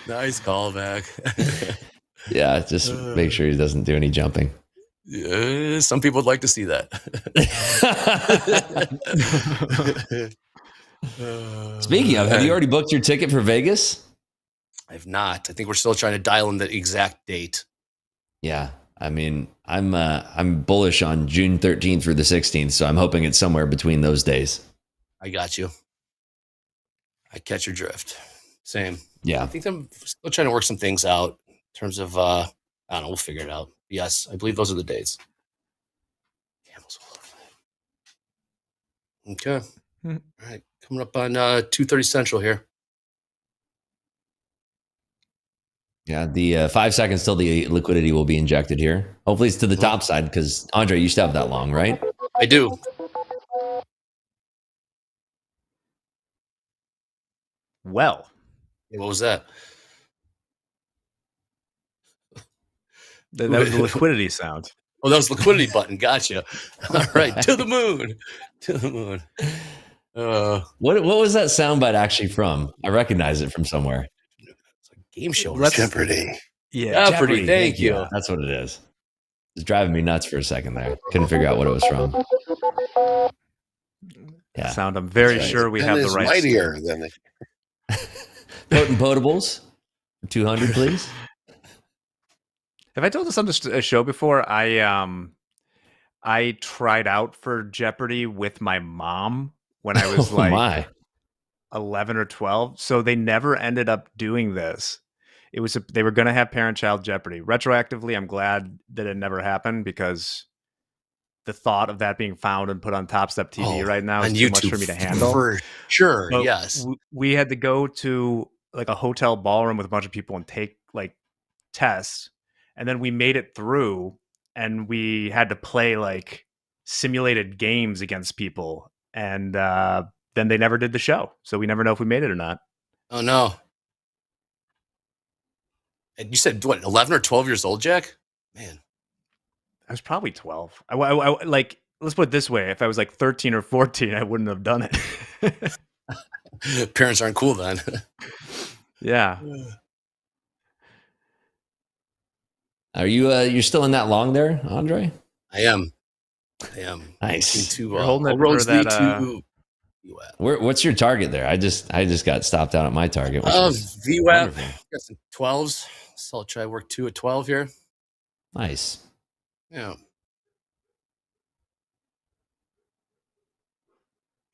[SPEAKER 4] Nice callback.
[SPEAKER 15] Yeah, just make sure he doesn't do any jumping.
[SPEAKER 4] Yeah, some people would like to see that.
[SPEAKER 15] Speaking of, have you already booked your ticket for Vegas?
[SPEAKER 4] I have not. I think we're still trying to dial in the exact date.
[SPEAKER 15] Yeah. I mean, I'm bullish on June 13th through the 16th, so I'm hoping it's somewhere between those days.
[SPEAKER 4] I got you. I catch your drift. Same.
[SPEAKER 15] Yeah.
[SPEAKER 4] I think I'm still trying to work some things out in terms of, I don't know, we'll figure it out. Yes, I believe those are the dates. Okay. All right. Coming up on 2:30 Central here.
[SPEAKER 15] Yeah, the 5 seconds till the liquidity will be injected here. Hopefully it's to the top side because, Andre, you still have that long, right?
[SPEAKER 4] I do.
[SPEAKER 7] Well.
[SPEAKER 4] Yeah, what was that?
[SPEAKER 7] That was the liquidity sound.
[SPEAKER 4] Oh, that was the liquidity button. Gotcha. All right. To the moon. To the moon.
[SPEAKER 15] What was that soundbite actually from? I recognize it from somewhere.
[SPEAKER 4] Game show.
[SPEAKER 1] Jeopardy.
[SPEAKER 15] Yeah,
[SPEAKER 4] Jeopardy. Thank you.
[SPEAKER 15] That's what it is. It's driving me nuts for a second there. Couldn't figure out what it was from. Yeah.
[SPEAKER 7] Sound. I'm very sure we have the right.
[SPEAKER 1] Mightier than the
[SPEAKER 15] Potent Potables. 200, please.
[SPEAKER 7] Have I told this on the show before? I tried out for Jeopardy with my mom when I was 11 or 12. So they never ended up doing this. They were going to have parent-child Jeopardy. Retroactively, I'm glad that it never happened because the thought of that being found and put on TopstepTV right now is too much for me to handle.
[SPEAKER 4] For sure,
[SPEAKER 7] but
[SPEAKER 4] yes.
[SPEAKER 7] We had to go to like a hotel ballroom with a bunch of people and take like tests. And then we made it through and we had to play like simulated games against people. And then they never did the show. So we never know if we made it or not.
[SPEAKER 4] Oh, no. And you said, what, 11 or 12 years old, Jack? Man.
[SPEAKER 7] I was probably 12. I like, let's put it this way. If I was like 13 or 14, I wouldn't have done it.
[SPEAKER 4] Parents aren't cool then.
[SPEAKER 7] Yeah.
[SPEAKER 15] Are you're still in that long there, Andre?
[SPEAKER 4] I am.
[SPEAKER 15] Nice.
[SPEAKER 7] You're holding it for that,
[SPEAKER 15] what's your target there? I just got stopped out at my target.
[SPEAKER 4] VWAP. Got some 12s. So I'll try to work 2 at 12 here.
[SPEAKER 15] Nice.
[SPEAKER 4] Yeah.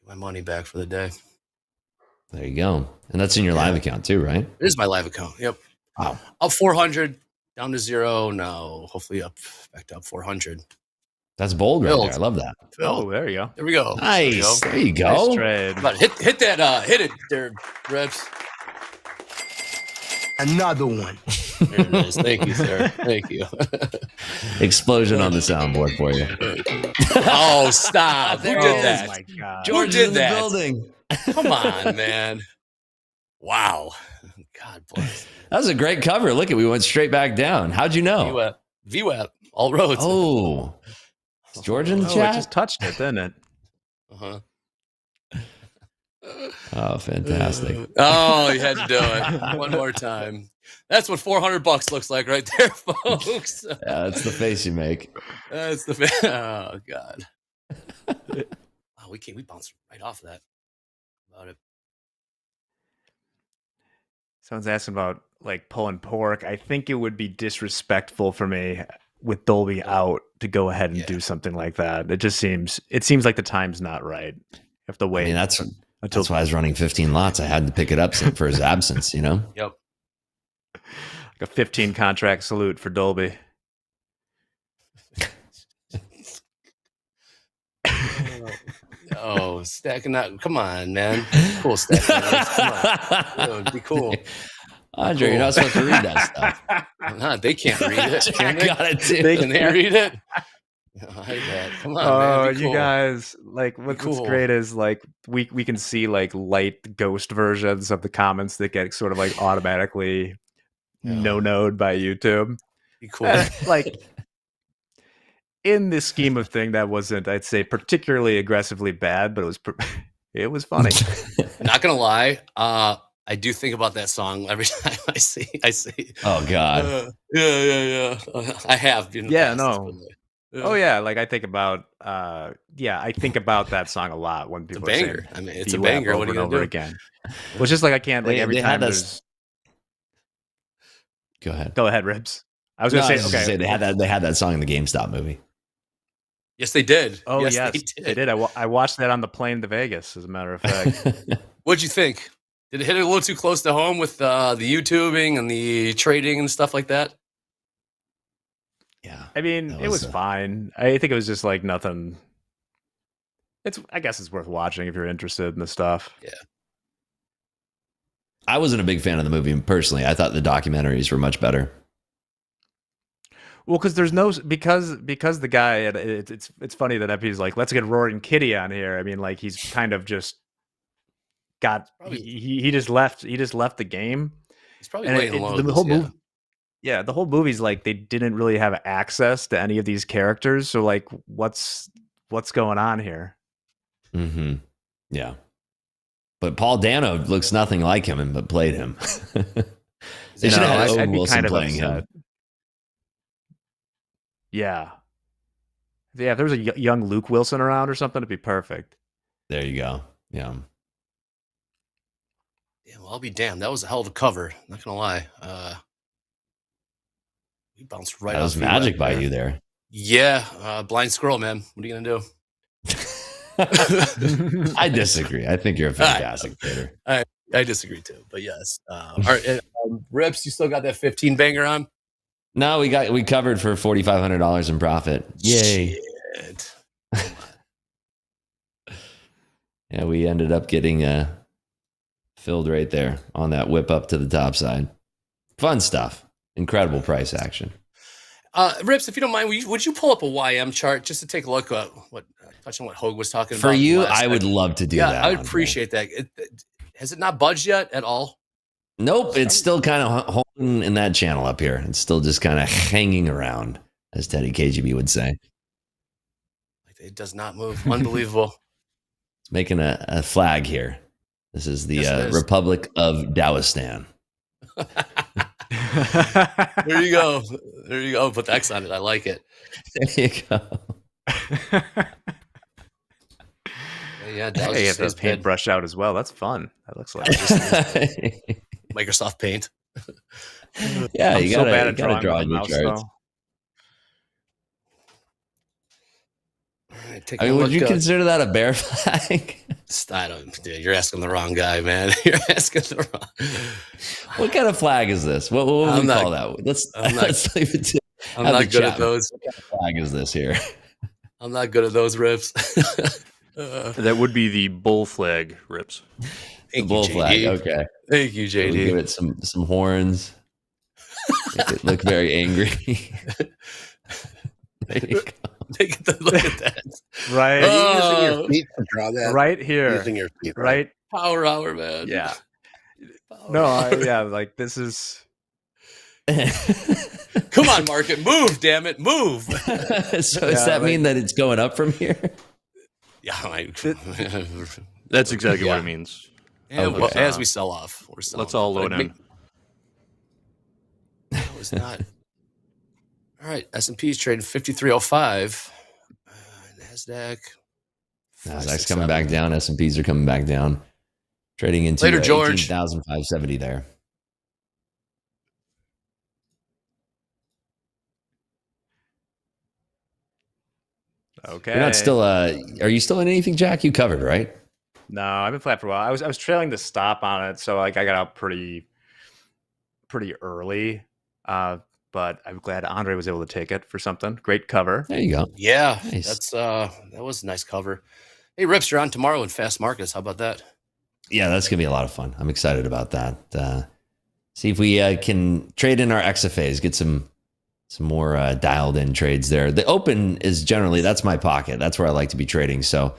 [SPEAKER 4] My money back for the day.
[SPEAKER 15] There you go. And that's in your live account too, right?
[SPEAKER 4] It is my live account. Yep.
[SPEAKER 15] Wow.
[SPEAKER 4] Up 400, down to 0. No, hopefully back to up 400.
[SPEAKER 15] That's bold right there. I love that.
[SPEAKER 7] Oh, there you go.
[SPEAKER 4] There we go.
[SPEAKER 15] Nice. There you go.
[SPEAKER 7] Nice trade.
[SPEAKER 4] Come on, hit that. Hit it there, Rips.
[SPEAKER 17] Another one.
[SPEAKER 4] There it is. Thank you, sir. Thank you.
[SPEAKER 15] Explosion on the soundboard for you.
[SPEAKER 4] Oh, stop. Who did that?
[SPEAKER 7] Oh, my God.
[SPEAKER 15] George
[SPEAKER 4] did
[SPEAKER 15] in the
[SPEAKER 4] that?
[SPEAKER 15] building.
[SPEAKER 4] Come on, man. Wow. God bless.
[SPEAKER 15] That was a great cover. Look at, we went straight back down. How'd you know?
[SPEAKER 4] VWAP, all roads.
[SPEAKER 15] Oh, is George in the
[SPEAKER 7] Oh,
[SPEAKER 15] chat?
[SPEAKER 7] it just touched it, didn't it?
[SPEAKER 4] Uh-huh.
[SPEAKER 15] Oh, fantastic.
[SPEAKER 4] Oh, you had to do it one more time. That's what $400 looks like right there, folks.
[SPEAKER 15] Yeah, that's the face you make.
[SPEAKER 4] That's the face. Oh, God. Oh, we bounced right off of that. About it.
[SPEAKER 7] Someone's asking about like pulling pork. I think it would be disrespectful for me with Dolby out to go ahead and do something like that. It seems like the time's not right. You have to wait.
[SPEAKER 15] I mean, that's why I was running 15 lots. I had to pick it up for his absence, you know?
[SPEAKER 4] Yep.
[SPEAKER 7] Like a 15 contract salute for Dolby.
[SPEAKER 4] Oh, stacking that. Come on, man. Cool stacking that. Come on. Be cool.
[SPEAKER 15] Andre, you're not supposed to read that stuff.
[SPEAKER 4] Nah, they can't read it. Can they?
[SPEAKER 15] Got it too.
[SPEAKER 4] Can they read it? I bet. Come on, man. Be cool.
[SPEAKER 7] You guys, like, what's great is like we can see like light ghost versions of the comments that get sort of like automatically no-noed by YouTube.
[SPEAKER 4] Be cool.
[SPEAKER 7] Like, in this scheme of thing, that wasn't, I'd say, particularly aggressively bad, but it was funny.
[SPEAKER 4] Not gonna lie, I do think about that song every time I see.
[SPEAKER 15] Oh God.
[SPEAKER 4] Yeah. I have.
[SPEAKER 7] Yeah, no. Yeah. Oh yeah, like I think about that song a lot when people
[SPEAKER 4] it's a
[SPEAKER 7] are
[SPEAKER 4] banger.
[SPEAKER 7] saying
[SPEAKER 4] It's a banger. What are you gonna do
[SPEAKER 7] again? Well, it's just like I can't like every time there's.
[SPEAKER 15] Go ahead.
[SPEAKER 7] Go ahead, Ribs. I was gonna say
[SPEAKER 15] they had that song in the GameStop movie.
[SPEAKER 4] Yes, they did.
[SPEAKER 7] Oh yes, they did. I watched that on the plane to Vegas, as a matter of fact.
[SPEAKER 4] What'd you think? Did it hit it a little too close to home with the YouTubing and the trading and stuff like that?
[SPEAKER 15] Yeah,
[SPEAKER 7] I mean, it was fine. I think it was just like nothing. I guess it's worth watching if you're interested in the stuff.
[SPEAKER 4] Yeah.
[SPEAKER 15] I wasn't a big fan of the movie personally. I thought the documentaries were much better.
[SPEAKER 7] Well, because the guy, it's funny that FP's like, let's get Roaring Kitty on here. I mean, like he's kind of just he just left the game.
[SPEAKER 4] He's probably laying low.
[SPEAKER 7] The whole movie. Yeah, the whole movie's like they didn't really have access to any of these characters. So like, what's going on here?
[SPEAKER 15] Mm-hmm. Yeah. But Paul Dano looks nothing like him, but played him. They should have had Owen Wilson playing him.
[SPEAKER 7] Yeah. If there was a young Luke Wilson around or something, it'd be perfect.
[SPEAKER 15] There you go. Yeah.
[SPEAKER 4] Yeah, well, I'll be damned. That was a hell of a cover. Not gonna lie. We bounced right.
[SPEAKER 15] That was magic by you there.
[SPEAKER 4] Yeah, blind squirrel, man. What are you gonna do?
[SPEAKER 15] I disagree. I think you're a fantastic trader.
[SPEAKER 4] I disagree too. But yes. All right, Rips, you still got that 15 banger on?
[SPEAKER 15] No, we covered for $4,500 in profit. Yay!
[SPEAKER 4] Shit.
[SPEAKER 15] Yeah, we ended up getting filled right there on that whip up to the top side. Fun stuff. Incredible price action.
[SPEAKER 4] Rips, if you don't mind, would you pull up a YM chart just to take a look at touching what Hoag was talking about?
[SPEAKER 15] For you, I would love to do that.
[SPEAKER 4] Yeah, I would appreciate that. Has it not budged yet at all?
[SPEAKER 15] Nope, it's still kind of holding in that channel up here. It's still just kind of hanging around, as Teddy KGB would say.
[SPEAKER 4] It does not move. Unbelievable.
[SPEAKER 15] It's making a flag here. This is the Republic of Dagestan.
[SPEAKER 4] There you go. There you go. Put the X on it. I like it.
[SPEAKER 15] There you go.
[SPEAKER 4] Yeah,
[SPEAKER 7] hey, get the paintbrush out as well. That's fun. That looks like
[SPEAKER 4] Microsoft Paint.
[SPEAKER 15] Yeah,
[SPEAKER 7] I'm
[SPEAKER 15] you
[SPEAKER 7] so
[SPEAKER 15] gotta,
[SPEAKER 7] bad at
[SPEAKER 15] gotta draw
[SPEAKER 7] drawing
[SPEAKER 15] your
[SPEAKER 7] mouse,
[SPEAKER 15] charts.
[SPEAKER 4] Right,
[SPEAKER 15] I mean, would you consider that a bear flag?
[SPEAKER 4] I don't. Dude, you're asking the wrong guy, man. You're asking the wrong.
[SPEAKER 15] What kind of flag is this? What would we call that? Let's leave it to.
[SPEAKER 4] I'm not good at those.
[SPEAKER 15] What kind of flag is this here?
[SPEAKER 4] I'm not good at those, Rips.
[SPEAKER 8] That would be the bull flag, Rips.
[SPEAKER 15] The bull flag. Okay.
[SPEAKER 4] Thank you, JD.
[SPEAKER 15] We'll give it some horns. Make it look very angry. There you go.
[SPEAKER 4] Look at that.
[SPEAKER 7] Right.
[SPEAKER 1] Are you using your
[SPEAKER 4] Oh,
[SPEAKER 1] feet to draw that?
[SPEAKER 7] Right here.
[SPEAKER 1] Using your feet, right?
[SPEAKER 7] Right.
[SPEAKER 4] power hour, man.
[SPEAKER 7] Yeah.
[SPEAKER 4] Power
[SPEAKER 7] No,
[SPEAKER 4] hour.
[SPEAKER 7] yeah, like this is
[SPEAKER 4] Come on, market, move! Damn it, move!
[SPEAKER 15] So does
[SPEAKER 7] Yeah,
[SPEAKER 15] that
[SPEAKER 7] like-
[SPEAKER 15] mean that it's going up from here?
[SPEAKER 4] Yeah,
[SPEAKER 8] That's exactly what
[SPEAKER 4] Yeah.
[SPEAKER 8] it means.
[SPEAKER 4] and well, as we sell off, we're selling.
[SPEAKER 8] Let's all
[SPEAKER 4] off.
[SPEAKER 8] load
[SPEAKER 4] But
[SPEAKER 8] in.
[SPEAKER 4] That was not. All right, S&P is trading 5305. Nasdaq.
[SPEAKER 15] Nasdaq's coming back down. S&Ps are coming back down. Trading into
[SPEAKER 4] Later, George.
[SPEAKER 15] 18,570 there.
[SPEAKER 7] okay.
[SPEAKER 15] You're not still. Are you still in anything, Jack? You covered, right?
[SPEAKER 7] No, I've been flat for a while. I was trailing the stop on it, so like I got out pretty early. But I'm glad Andre was able to take it for something. Great cover.
[SPEAKER 15] There you go.
[SPEAKER 4] Yeah,
[SPEAKER 15] Nice.
[SPEAKER 4] that's that was a nice cover. Hey, Rips, you're on tomorrow in Fast Markets. How about that?
[SPEAKER 15] Yeah, that's gonna be a lot of fun. I'm excited about that. See if we can trade in our XFAs, get some more dialed in trades there. The open is generally, that's my pocket. That's where I like to be trading. So,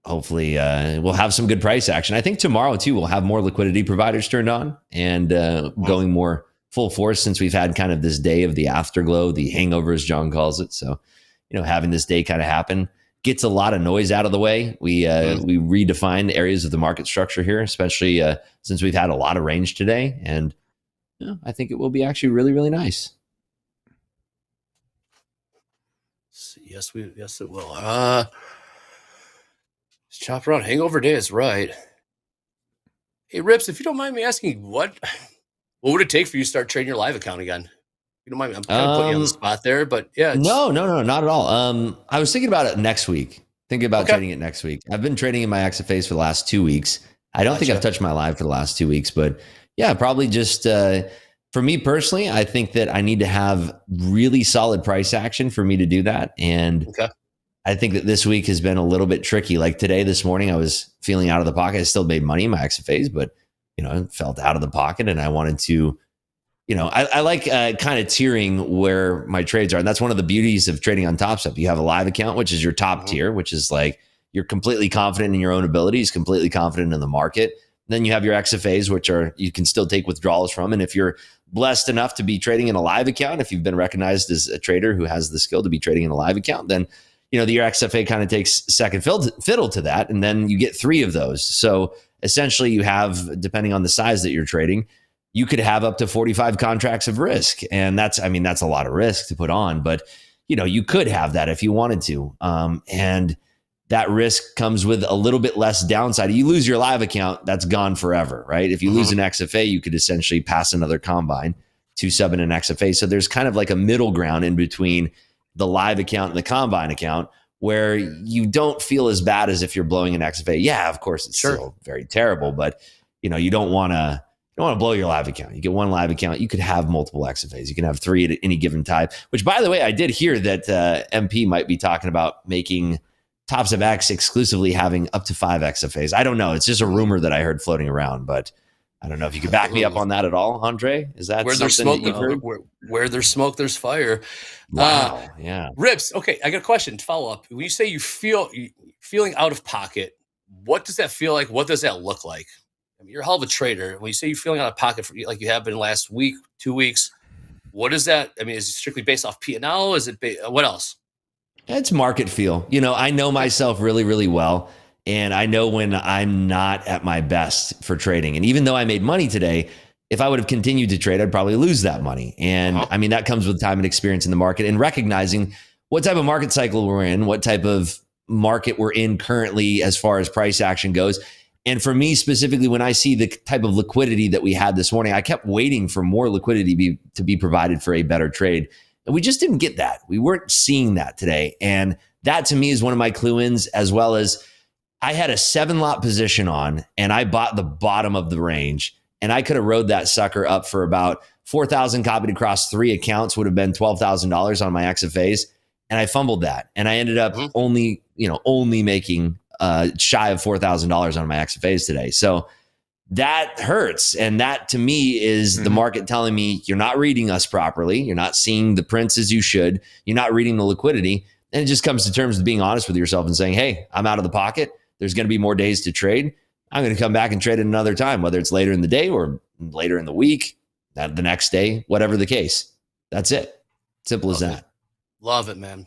[SPEAKER 15] hopefully we'll have some good price action. I think tomorrow too, we'll have more liquidity providers turned on and going more full force since we've had kind of this day of the afterglow, the hangover, as John calls it. So, having this day kind of happen gets a lot of noise out of the way. We redefined areas of the market structure here, especially since we've had a lot of range today. And I think it will be actually really, really nice.
[SPEAKER 4] Yes, it will. Chop around hangover day is right. Hey, Rips, if you don't mind me asking, what would it take for you to start trading your live account again? You don't mind me? I'm kind of putting you on the spot there, but yeah.
[SPEAKER 15] No, not at all. I was thinking about it next week. Thinking about trading it next week. I've been trading in my XFAs for the last 2 weeks. I don't think I've touched my live for the last 2 weeks, but yeah, probably just for me personally, I think that I need to have really solid price action for me to do that. And I think that this week has been a little bit tricky. Like today, this morning, I was feeling out of the pocket. I still made money in my XFAs, but felt out of the pocket, and I wanted to. I like kind of tiering where my trades are. And that's one of the beauties of trading on Topstep. You have a live account, which is your top tier, which is like you're completely confident in your own abilities, completely confident in the market. Then you have your XFAs, which are you can still take withdrawals from. And if you're blessed enough to be trading in a live account, if you've been recognized as a trader who has the skill to be trading in a live account, then your XFA kind of takes second fiddle to that. And then you get 3 of those. So essentially you have, depending on the size that you're trading, you could have up to 45 contracts of risk. And that's a lot of risk to put on, but you could have that if you wanted to. And that risk comes with a little bit less downside. You lose your live account, that's gone forever, right? If you lose an XFA, you could essentially pass another combine to sub in an XFA. So there's kind of like a middle ground in between the live account and the combine account where you don't feel as bad as if you're blowing an XFA. Yeah, of course, it's still very terrible, but you don't want to blow your live account. You get one live account. You could have multiple XFAs. You can have 3 at any given time, which, by the way, I did hear that MP might be talking about making TopstepX exclusively having up to 5 XFAs. I don't know. It's just a rumor that I heard floating around, but I don't know if you could back me up on that at all, Andre. Is that
[SPEAKER 4] where there's
[SPEAKER 15] something
[SPEAKER 4] smoke?
[SPEAKER 15] that you've heard?
[SPEAKER 4] Where there's smoke, there's fire.
[SPEAKER 15] Wow. Yeah.
[SPEAKER 4] Rips. Okay, I got a question to follow up. When you say you feeling out of pocket, what does that feel like? What does that look like? I mean, you're a hell of a trader. When you say you're feeling out of pocket like you have been last week, 2 weeks, what is that? I mean, is it strictly based off P&L? Is it what else?
[SPEAKER 15] It's market feel. I know myself really, really well. And I know when I'm not at my best for trading. And even though I made money today, if I would have continued to trade, I'd probably lose that money. And that comes with time and experience in the market and recognizing what type of market cycle we're in, what type of market we're in currently as far as price action goes. And for me specifically, when I see the type of liquidity that we had this morning, I kept waiting for more liquidity to be provided for a better trade. And we just didn't get that. We weren't seeing that today. And that to me is one of my clue-ins, as well as I had a 7-lot position on and I bought the bottom of the range, and I could have rode that sucker up for about 4,000 copied across 3 accounts, would have been $12,000 on my XFAs. And I fumbled that. And I ended up only making shy of $4,000 on my XFAs today. So that hurts. And that to me is the market telling me you're not reading us properly. You're not seeing the prints as you should. You're not reading the liquidity. And it just comes to terms with being honest with yourself and saying, hey, I'm out of the pocket. There's going to be more days to trade. I'm going to come back and trade it another time, whether it's later in the day or later in the week, the next day, whatever the case. That's it. Simple as that.
[SPEAKER 4] Love it, man.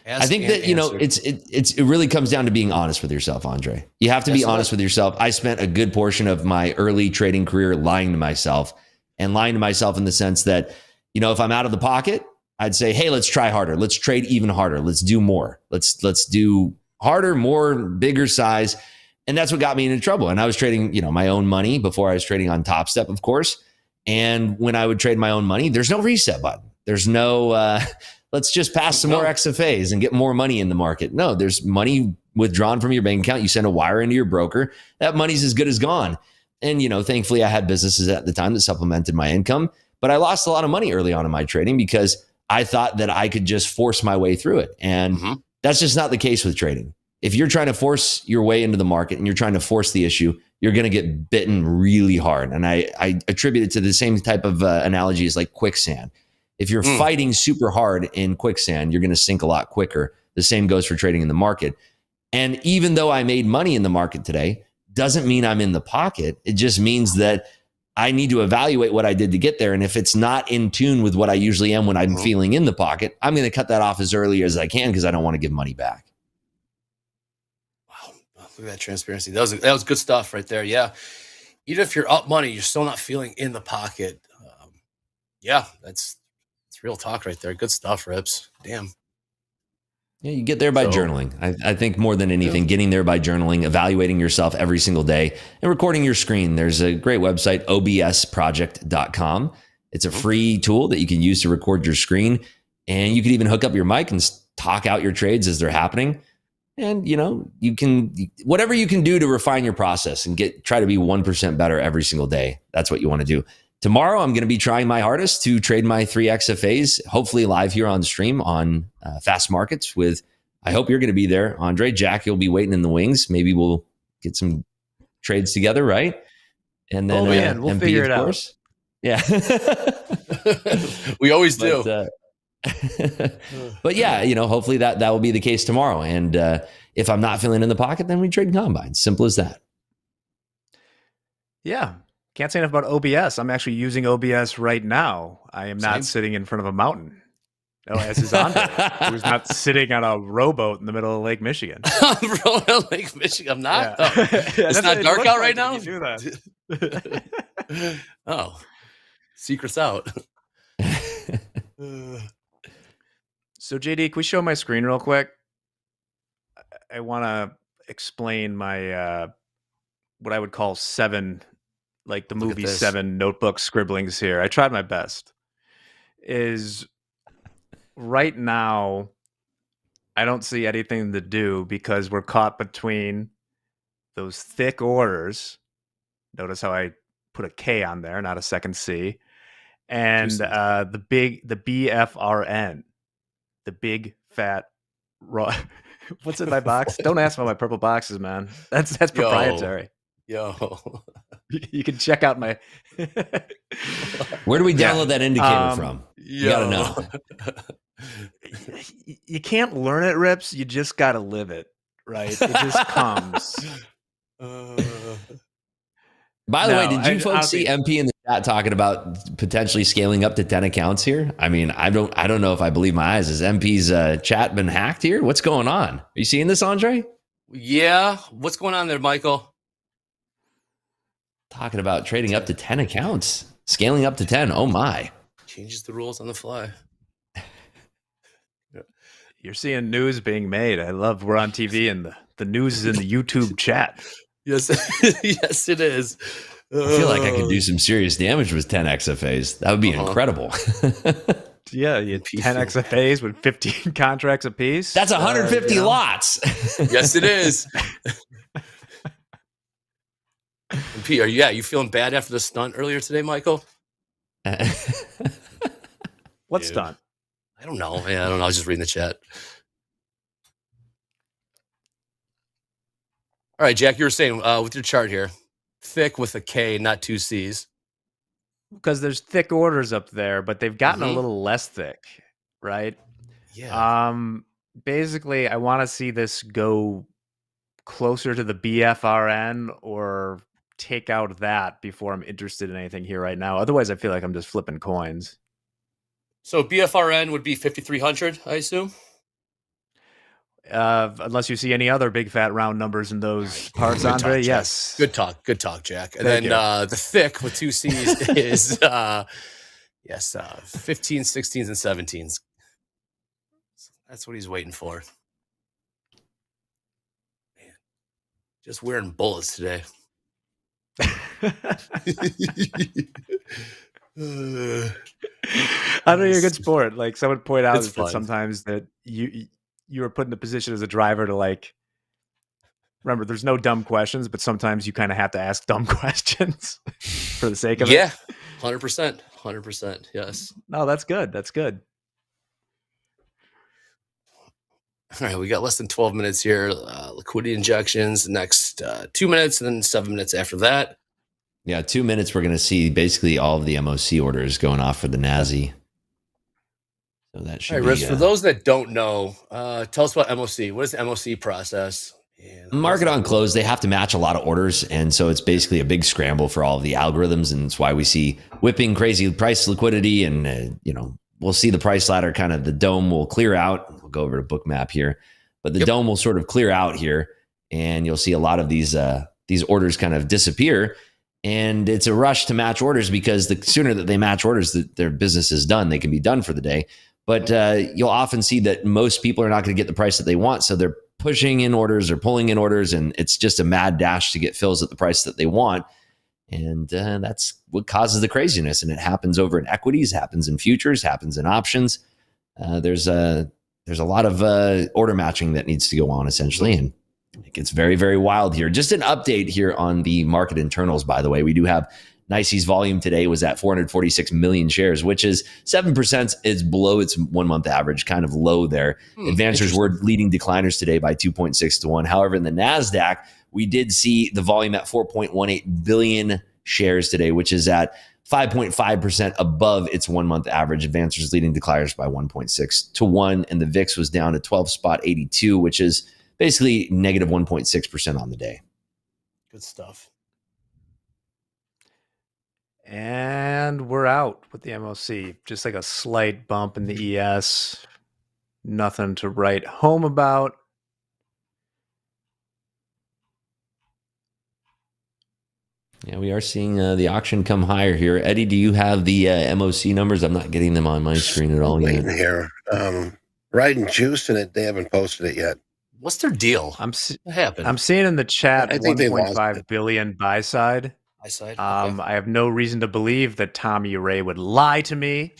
[SPEAKER 15] I think that, it really comes down to being honest with yourself, Andre. You have to be honest with yourself. I spent a good portion of my early trading career lying to myself in the sense that, if I'm out of the pocket, I'd say, hey, let's try harder. Let's trade even harder. Let's do more. Let's do harder, more, bigger size. And that's what got me into trouble. And I was trading, my own money before I was trading on Topstep, of course. And when I would trade my own money, there's no reset button. There's no, let's just pass some more XFAs and get more money in the market. No, there's money withdrawn from your bank account. You send a wire into your broker. That money's as good as gone. And, thankfully I had businesses at the time that supplemented my income, but I lost a lot of money early on in my trading because I thought that I could just force my way through it. And that's just not the case with trading. If you're trying to force your way into the market and you're trying to force the issue, you're going to get bitten really hard. And I attribute it to the same type of analogy as like quicksand. If you're fighting super hard in quicksand, you're going to sink a lot quicker. The same goes for trading in the market. And even though I made money in the market today, doesn't mean I'm in the pocket. It just means that I need to evaluate what I did to get there. And if it's not in tune with what I usually am when I'm feeling in the pocket, I'm going to cut that off as early as I can because I don't want to give money back.
[SPEAKER 4] Wow. Look at that transparency. That was good stuff right there. Yeah. Even if you're up money, you're still not feeling in the pocket. That's real talk right there. Good stuff, Rips. Damn.
[SPEAKER 15] Yeah, you get there by journaling. I think more than anything, getting there by journaling, evaluating yourself every single day, and recording your screen. There's a great website, obsproject.com. It's a free tool that you can use to record your screen. And you can even hook up your mic and talk out your trades as they're happening. And, you can, whatever you can do to refine your process and try to be 1% better every single day. That's what you want to do. Tomorrow, I'm going to be trying my hardest to trade my 3 XFAs, hopefully live here on stream on Fast Markets I hope you're going to be there, Andre. Jack, you'll be waiting in the wings. Maybe we'll get some trades together, right? And then
[SPEAKER 7] we'll
[SPEAKER 15] MP,
[SPEAKER 7] figure it
[SPEAKER 15] of
[SPEAKER 7] out.
[SPEAKER 15] course. Yeah.
[SPEAKER 4] We always do.
[SPEAKER 15] But yeah, hopefully that will be the case tomorrow. And if I'm not feeling in the pocket, then we trade combines. Simple as that.
[SPEAKER 7] Yeah. Can't say enough about OBS. I'm actually using OBS right now. I am not sitting in front of a mountain. No, as is Andre, who's not sitting on a rowboat in the middle of Lake Michigan.
[SPEAKER 4] Lake Michigan. I'm not.
[SPEAKER 7] Yeah.
[SPEAKER 4] It's not dark out right now?
[SPEAKER 7] You do that.
[SPEAKER 4] Oh, secret's out.
[SPEAKER 7] So JD, can we show my screen real quick? I want to explain my what I would call 7, like the movie 7 notebook scribblings here. I tried my best. Is right now, I don't see anything to do because we're caught between those thick orders. Notice how I put a K on there, not a second C. And the BFRN, the big fat raw. What's in my box? Don't ask about my purple boxes, man. That's proprietary.
[SPEAKER 4] Yo.
[SPEAKER 7] You can check out my.
[SPEAKER 15] Where do we download that indicator from? You gotta know.
[SPEAKER 7] You can't learn it, Rips. You just gotta live it, right? It just comes.
[SPEAKER 15] By the way, did you folks see MP in the chat talking about potentially scaling up to 10 accounts here? I mean, I don't know if I believe my eyes. Has MP's chat been hacked here? What's going on? Are you seeing this, Andre?
[SPEAKER 4] Yeah. What's going on there, Michael?
[SPEAKER 15] Talking about trading up to 10 accounts, scaling up to 10. Oh my.
[SPEAKER 4] Changes the rules on the fly.
[SPEAKER 7] You're seeing news being made. I love we're on TV and the news is in the YouTube chat.
[SPEAKER 4] Yes, yes, it is.
[SPEAKER 15] I feel like I could do some serious damage with 10 XFAs. That would be incredible.
[SPEAKER 7] Yeah, you 10 XFAs with 15 contracts apiece.
[SPEAKER 15] That's 150 lots.
[SPEAKER 4] Yes, it is. And P, you feeling bad after the stunt earlier today, Michael?
[SPEAKER 7] What stunt?
[SPEAKER 4] I don't know. Yeah, I don't know. I was just reading the chat. All right, Jack, you were saying with your chart here. Thick with a K, not 2 C's.
[SPEAKER 7] Because there's thick orders up there, but they've gotten a
[SPEAKER 4] Mhm.
[SPEAKER 7] little less thick, right?
[SPEAKER 4] Yeah.
[SPEAKER 7] Basically, I want to see this go closer to the BFRN or take out that before I'm interested in anything here right now. Otherwise, I feel like I'm just flipping coins.
[SPEAKER 4] So BFRN would be 5,300, I assume?
[SPEAKER 7] Unless you see any other big fat round numbers in those parts,
[SPEAKER 4] Good
[SPEAKER 7] Andre.
[SPEAKER 4] talk, Jack.
[SPEAKER 7] Yes.
[SPEAKER 4] Good talk, Jack. And
[SPEAKER 7] Thank
[SPEAKER 4] then
[SPEAKER 7] you.
[SPEAKER 4] the thick with 2 C's is 15s, 16s, and 17s. That's what he's waiting for. Man, just wearing bullets today.
[SPEAKER 7] I know you're a good sport. Like someone point out
[SPEAKER 4] It's
[SPEAKER 7] that
[SPEAKER 4] fun.
[SPEAKER 7] sometimes that you are put in the position as a driver to like. Remember, there's no dumb questions, but sometimes you kind of have to ask dumb questions for the sake of it.
[SPEAKER 4] Yeah, 100%. 100%. Yes.
[SPEAKER 7] No, that's good. That's good.
[SPEAKER 4] All right, we got less than 12 minutes here. Liquidity injections, the next 2 minutes, and then 7 minutes after that.
[SPEAKER 15] Yeah, 2 minutes, we're going to see basically all of the MOC orders going off for the Nazi. So that should
[SPEAKER 4] All right,
[SPEAKER 15] be...
[SPEAKER 4] Rips, for those that don't know, tell us about MOC. What is the MOC process?
[SPEAKER 15] Market on close, they have to match a lot of orders, and so it's basically a big scramble for all of the algorithms, and it's why we see whipping crazy price liquidity, and we'll see the price ladder, kind of the dome will clear out. We'll go over to Bookmap here, but the dome will sort of clear out here, and you'll see a lot of these orders kind of disappear, and it's a rush to match orders because the sooner that they match orders, their business is done. They can be done for the day, but you'll often see that most people are not going to get the price that they want, so they're pushing in orders or pulling in orders, and it's just a mad dash to get fills at the price that they want. And that's what causes the craziness. And it happens over in equities, happens in futures, happens in options. There's a lot of order matching that needs to go on, essentially. And it gets very, very wild here. Just an update here on the market internals, by the way. We do have NYSE's volume today was at 446 million shares, which is 7% is below its 1 month average, kind of low there. Advancers were leading decliners today by 2.6 to 1. However, in the NASDAQ, we did see the volume at 4.18 billion shares today, which is at 5.5% above its 1 month average. Advancers leading decliners by 1.6 to 1. And the VIX was down to 12.82, which is basically negative 1.6% on the day.
[SPEAKER 4] Good stuff.
[SPEAKER 7] And we're out with the MOC. Just like a slight bump in the ES. Nothing to write home about.
[SPEAKER 15] Yeah, we are seeing the auction come higher here. Eddie, do you have the MOC numbers? I'm not getting them on my screen at all yet.
[SPEAKER 1] Waiting here. Riding juice in it. They haven't posted it yet.
[SPEAKER 4] What's their deal? What happened?
[SPEAKER 7] I'm seeing in the chat
[SPEAKER 1] I think they lost
[SPEAKER 7] 1.5 billion buy side.
[SPEAKER 4] Okay.
[SPEAKER 7] I have no reason to believe that Tommy Ray would lie to me.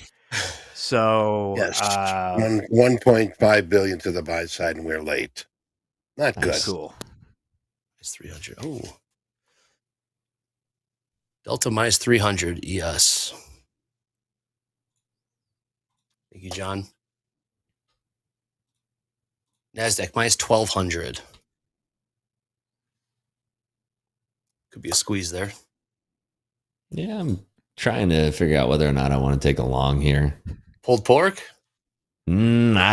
[SPEAKER 7] So
[SPEAKER 1] yes, 1.5 billion to the buy side, and we're late. Not good.
[SPEAKER 7] Cool.
[SPEAKER 4] It's 300. Oh, Delta minus 300 ES. Thank you, John. NASDAQ minus 1,200. Could be a squeeze there.
[SPEAKER 15] Yeah, I'm trying to figure out whether or not I want to take a long here.
[SPEAKER 4] Pulled pork?
[SPEAKER 15] I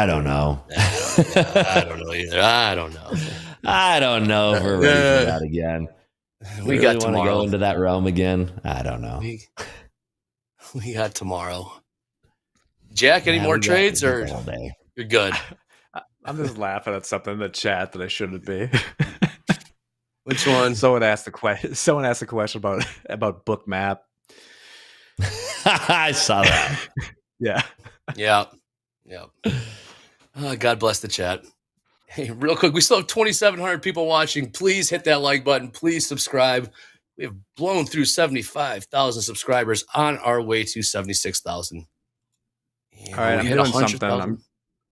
[SPEAKER 15] don't know.
[SPEAKER 4] I don't know either. I don't know.
[SPEAKER 15] I don't know if we're ready for that again.
[SPEAKER 4] We
[SPEAKER 15] really
[SPEAKER 4] got
[SPEAKER 15] want to
[SPEAKER 4] tomorrow.
[SPEAKER 15] go into that realm again. I don't know.
[SPEAKER 4] We got tomorrow. Jack, any
[SPEAKER 15] Yeah,
[SPEAKER 4] more
[SPEAKER 15] we got
[SPEAKER 4] trades
[SPEAKER 15] all
[SPEAKER 4] or
[SPEAKER 15] day.
[SPEAKER 4] you're good?
[SPEAKER 7] I'm just laughing at something in the chat that I shouldn't be.
[SPEAKER 4] Which one?
[SPEAKER 7] Someone asked a question. Someone asked a question about Bookmap.
[SPEAKER 15] I saw that.
[SPEAKER 7] Yeah.
[SPEAKER 4] Yeah. God bless the chat. Hey, real quick, we still have 2,700 people watching. Please hit that like button. Please subscribe. We have blown through 75,000 subscribers on our way to 76,000.
[SPEAKER 7] All right, I'm doing something.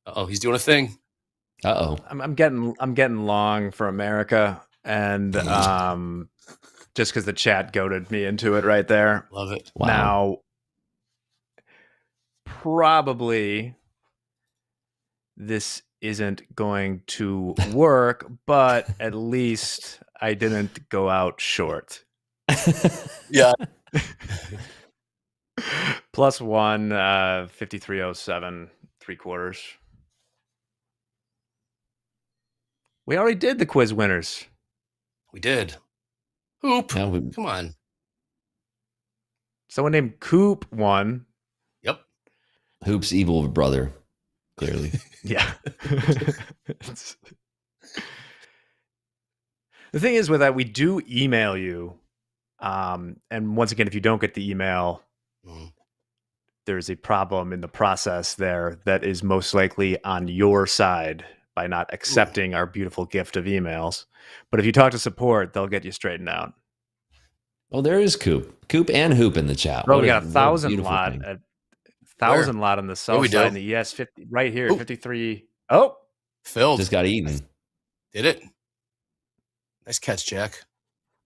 [SPEAKER 4] Oh, he's doing a thing.
[SPEAKER 7] I'm getting long for America, and just because the chat goaded me into it right there.
[SPEAKER 4] Love it.
[SPEAKER 15] Wow.
[SPEAKER 7] Now, probably this isn't going to work, but at least I didn't go out short.
[SPEAKER 4] Yeah.
[SPEAKER 7] Plus one, 5307, 3/4. We already did the quiz winners.
[SPEAKER 4] We did. Hoop.
[SPEAKER 15] Yeah,
[SPEAKER 4] Come on.
[SPEAKER 7] Someone named Coop won.
[SPEAKER 4] Yep.
[SPEAKER 15] Hoop's evil brother, clearly.
[SPEAKER 7] Yeah. The thing is with that, we do email you. And once again, if you don't get the email, there's a problem in the process there that is most likely on your side by not accepting our beautiful gift of emails. But if you talk to support, they'll get you straightened out.
[SPEAKER 15] Oh, there is Coop and Hoop in the chat.
[SPEAKER 7] Bro,
[SPEAKER 15] What
[SPEAKER 7] we got a 1,000
[SPEAKER 15] beautiful
[SPEAKER 7] lot
[SPEAKER 15] thing.
[SPEAKER 7] at 1,000 lot on the south
[SPEAKER 4] we
[SPEAKER 7] side
[SPEAKER 4] do?
[SPEAKER 7] in the ES 50 right here, 53. Oh,
[SPEAKER 4] Filled.
[SPEAKER 15] Just got eaten.
[SPEAKER 4] Did it? Nice catch, Jack.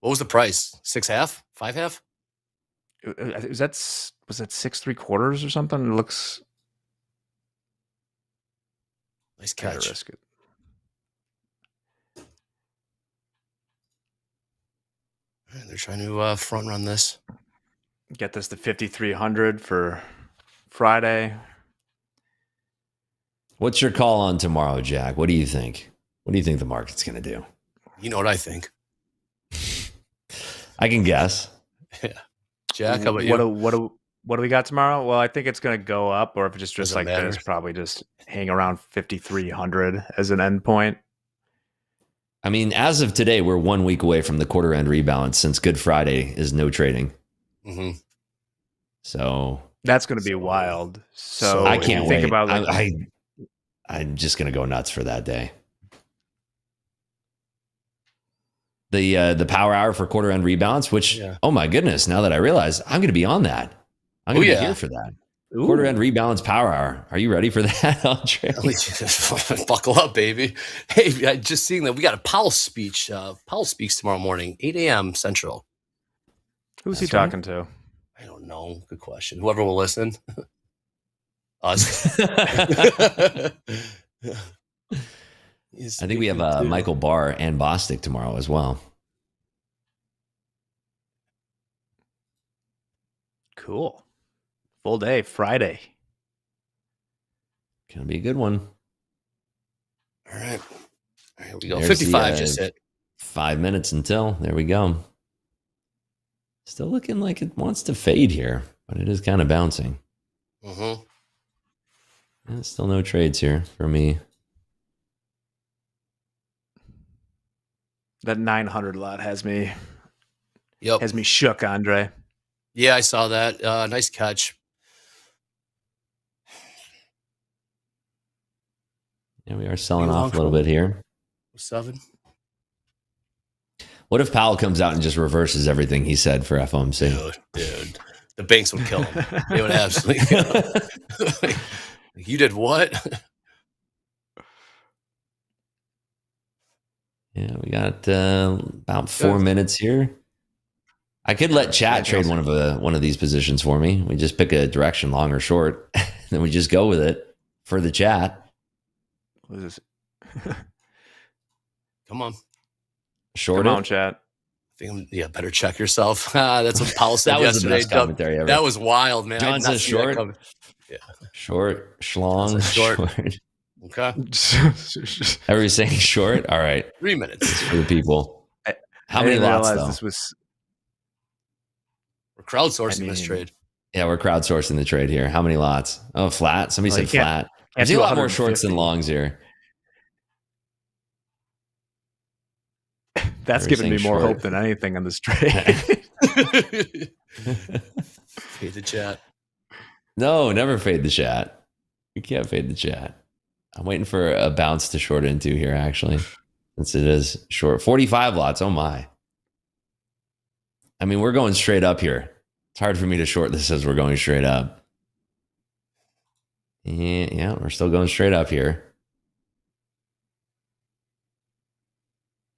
[SPEAKER 4] What was the price? 6.5? 5.5?
[SPEAKER 7] was that 6 3/4 or something? It looks
[SPEAKER 4] Nice
[SPEAKER 7] gotta
[SPEAKER 4] catch.
[SPEAKER 7] risk it.
[SPEAKER 4] They're trying to front run this.
[SPEAKER 7] Get this to 5,300 for Friday.
[SPEAKER 15] What's your call on tomorrow, Jack? What do you think? What do you think the market's going to do?
[SPEAKER 4] You know what I think.
[SPEAKER 15] I can guess.
[SPEAKER 4] Yeah. Jack, how about you?
[SPEAKER 7] What do we got tomorrow? Well, I think it's going to go up, or if it's just
[SPEAKER 4] Doesn't
[SPEAKER 7] like
[SPEAKER 4] matter.
[SPEAKER 7] this, probably just hang around 5,300 as an endpoint.
[SPEAKER 15] I mean, as of today, we're 1 week away from the quarter end rebalance since Good Friday is no trading.
[SPEAKER 4] Mm-hmm.
[SPEAKER 15] So
[SPEAKER 7] that's going to be wild. So
[SPEAKER 15] I can't
[SPEAKER 7] think
[SPEAKER 15] wait.
[SPEAKER 7] about like,
[SPEAKER 15] I'm just going to go nuts for that day. The power hour for quarter end rebalance, which, oh my goodness, now that I realize, I'm going to be on that. I'm going to be here for that.
[SPEAKER 7] Ooh.
[SPEAKER 15] Quarter end rebalance power hour. Are you ready for that, Andre?
[SPEAKER 4] Buckle up, baby. Hey, I just seeing that we got a Powell speech. Powell speaks tomorrow morning, 8 a.m. Central.
[SPEAKER 7] Who's he talking to?
[SPEAKER 4] I don't know. Good question. Whoever will listen. Us.
[SPEAKER 15] I think we have Michael Barr and Bostic tomorrow as well.
[SPEAKER 7] Cool. Full day, Friday.
[SPEAKER 15] Gonna be a good one.
[SPEAKER 4] All right. Here we go.
[SPEAKER 15] There's
[SPEAKER 4] 55
[SPEAKER 15] the,
[SPEAKER 4] just hit.
[SPEAKER 15] 5 minutes until. There we go. Still looking like it wants to fade here, but it is kind of bouncing.
[SPEAKER 4] Mm-hmm.
[SPEAKER 15] And still no trades here for me.
[SPEAKER 7] That 900 lot has me shook, Andre.
[SPEAKER 4] Yeah, I saw that. Nice catch.
[SPEAKER 15] Yeah, we are selling off a little bit here.
[SPEAKER 4] 7.
[SPEAKER 15] What if Powell comes out and just reverses everything he said for FOMC?
[SPEAKER 4] Dude, the banks would kill him. They would absolutely kill him. You did what?
[SPEAKER 15] Yeah, we got about 4 minutes here. I could let chat trade one of these positions for me. We just pick a direction, long or short, then we just go with it for the chat.
[SPEAKER 7] What is this?
[SPEAKER 4] Come on.
[SPEAKER 15] Short
[SPEAKER 7] Come
[SPEAKER 15] it?
[SPEAKER 7] on, chat.
[SPEAKER 4] Better check yourself. That's what Powell said
[SPEAKER 15] That was the
[SPEAKER 4] yesterday.
[SPEAKER 15] best commentary ever.
[SPEAKER 4] That was wild, man.
[SPEAKER 15] John says short.
[SPEAKER 4] Yeah.
[SPEAKER 15] Short, schlong,
[SPEAKER 4] Short.
[SPEAKER 15] Okay. Everybody's saying short? All right.
[SPEAKER 4] 3 minutes.
[SPEAKER 15] For the people. How
[SPEAKER 7] I
[SPEAKER 15] many
[SPEAKER 7] didn't
[SPEAKER 15] lots,
[SPEAKER 7] realize
[SPEAKER 15] though?
[SPEAKER 7] this was.
[SPEAKER 4] We're crowdsourcing this trade.
[SPEAKER 15] Yeah, we're crowdsourcing the trade here. How many lots? Oh, flat. Somebody said flat. I see a lot more shorts than longs here.
[SPEAKER 7] That's giving me more hope than anything on this trade.
[SPEAKER 4] Fade the chat.
[SPEAKER 15] No, never fade the chat. You can't fade the chat. I'm waiting for a bounce to short into here, actually, since it is short. 45 lots. Oh, my. I mean, we're going straight up here. It's hard for me to short this as we're going straight up. Yeah, we're still going straight up here.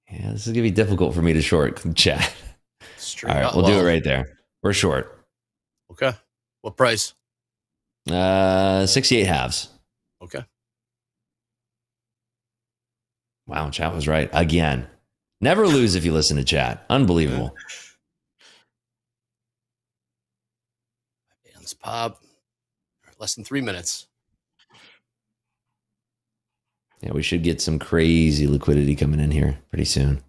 [SPEAKER 15] Yeah, this is going to be difficult for me to short chat.
[SPEAKER 4] Straight
[SPEAKER 15] All right,
[SPEAKER 4] up.
[SPEAKER 15] we'll do it right there. We're short.
[SPEAKER 4] Okay. What price?
[SPEAKER 15] 68 halves.
[SPEAKER 4] Okay.
[SPEAKER 15] Wow, chat was right again. Never lose if you listen to chat. Unbelievable.
[SPEAKER 4] Let's pop. Less than 3 minutes.
[SPEAKER 15] Yeah, we should get some crazy liquidity coming in here pretty soon.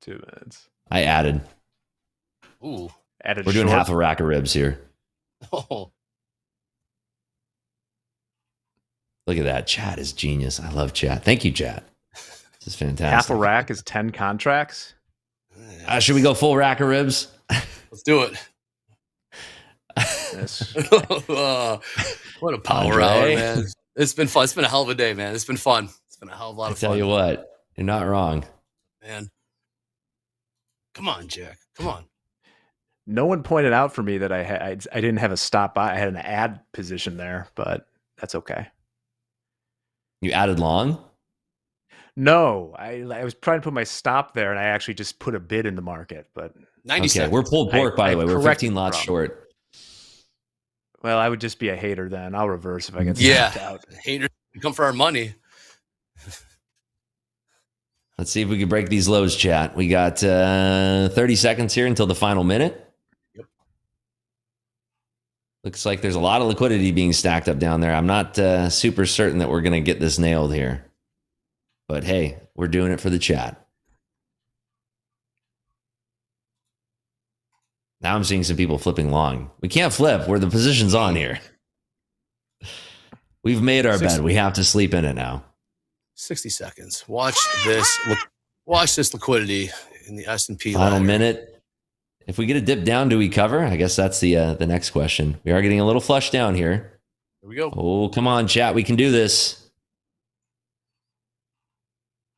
[SPEAKER 7] 2 minutes.
[SPEAKER 15] I added.
[SPEAKER 4] Ooh.
[SPEAKER 7] Added.
[SPEAKER 15] We're doing
[SPEAKER 7] short.
[SPEAKER 15] half a rack of ribs here.
[SPEAKER 4] Oh.
[SPEAKER 15] Look at that. Chat is genius. I love chat. Thank you, chat. This is fantastic.
[SPEAKER 7] Half a rack is 10 contracts.
[SPEAKER 15] Should we go full rack of ribs?
[SPEAKER 4] Let's do it.
[SPEAKER 7] Yes.
[SPEAKER 4] What a power hour, man. It's been fun. It's been a hell of a day, man. It's been fun. It's been a hell of a lot of fun.
[SPEAKER 15] I tell you what, you're not wrong.
[SPEAKER 4] Man. Come on, Jack. Come on.
[SPEAKER 7] No one pointed out for me that I didn't have a stop buy. I had an add position there, but that's okay.
[SPEAKER 15] You added long?
[SPEAKER 7] No, I was trying to put my stop there, and I actually just put a bid in the market. But
[SPEAKER 4] 90 seconds.
[SPEAKER 15] We're pulled pork, by the way. We're 15 lots short.
[SPEAKER 7] Well, I would just be a hater then. I'll reverse if I get stopped out.
[SPEAKER 4] Haters come for our money.
[SPEAKER 15] Let's see if we can break these lows, chat. We got 30 seconds here until the final minute.
[SPEAKER 4] Yep.
[SPEAKER 15] Looks like there's a lot of liquidity being stacked up down there. I'm not super certain that we're going to get this nailed here. But hey, we're doing it for the chat. Now I'm seeing some people flipping long. We can't flip. The position's on here. We've made our bed. We have to sleep in it now.
[SPEAKER 4] 60 seconds. Watch this. Watch this liquidity in the S&P.
[SPEAKER 15] Final
[SPEAKER 4] ladder.
[SPEAKER 15] minute. If we get a dip down, do we cover? I guess that's the next question. We are getting a little flush down here.
[SPEAKER 4] Here we go.
[SPEAKER 15] Oh, come on, chat. We can do this.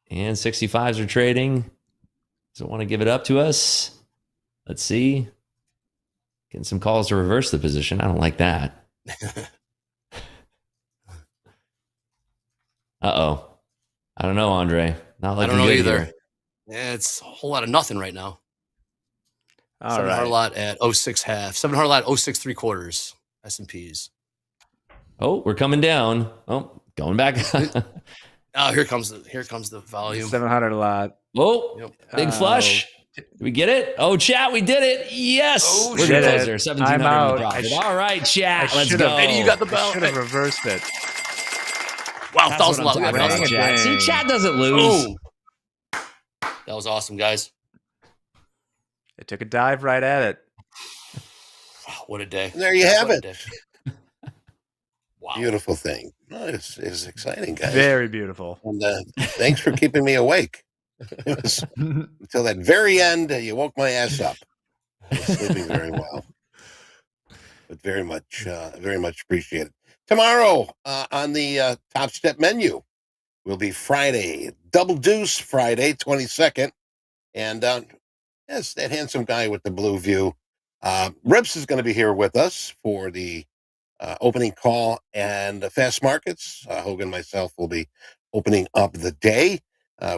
[SPEAKER 15] And 65s are trading. Doesn't want to give it up to us. Let's see. Getting some calls to reverse the position. I don't like that. Uh-oh. I don't know, Andre. Not looking
[SPEAKER 4] I don't know
[SPEAKER 15] good
[SPEAKER 4] either.
[SPEAKER 15] here.
[SPEAKER 4] Yeah, it's a whole lot of nothing right now.
[SPEAKER 7] All
[SPEAKER 4] 700
[SPEAKER 7] right.
[SPEAKER 4] lot at 06 half. 700 lot 06 3/4. S&Ps.
[SPEAKER 15] Oh, we're coming down. Oh, going back.
[SPEAKER 4] Oh, here comes the volume.
[SPEAKER 7] 700 a lot.
[SPEAKER 15] Oh, big flush. Did we get it? Oh, chat, we did it. Yes.
[SPEAKER 4] Oh,
[SPEAKER 15] we're
[SPEAKER 7] shit.
[SPEAKER 15] closer. 1,700
[SPEAKER 7] I'm
[SPEAKER 15] in
[SPEAKER 7] out.
[SPEAKER 15] the profit. All right, chat. Let's
[SPEAKER 7] should've-
[SPEAKER 15] go.
[SPEAKER 4] Eddie, you got the bell.
[SPEAKER 7] Should have reversed it.
[SPEAKER 4] Wow,
[SPEAKER 15] That's
[SPEAKER 4] 1,000
[SPEAKER 15] what
[SPEAKER 4] lot.
[SPEAKER 15] I'm
[SPEAKER 4] Look at
[SPEAKER 15] talking
[SPEAKER 4] that.
[SPEAKER 15] about, chat. See, chat doesn't lose.
[SPEAKER 4] Boom. That was awesome, guys.
[SPEAKER 7] It took a dive right at it.
[SPEAKER 4] Wow, what a day.
[SPEAKER 1] And there you have
[SPEAKER 4] What a
[SPEAKER 1] it.
[SPEAKER 4] day. Wow.
[SPEAKER 1] Beautiful thing. Oh, it's exciting, guys.
[SPEAKER 7] Very beautiful.
[SPEAKER 1] And thanks for keeping me awake. It was, until that very end, you woke my ass up. I was sleeping very well. But very much appreciated. Tomorrow on the Top Step menu will be Friday, Double Deuce Friday, 22nd. And yes, that handsome guy with the blue view. RIPS is going to be here with us for the opening call and fast markets. Hoagland and myself will be opening up the day.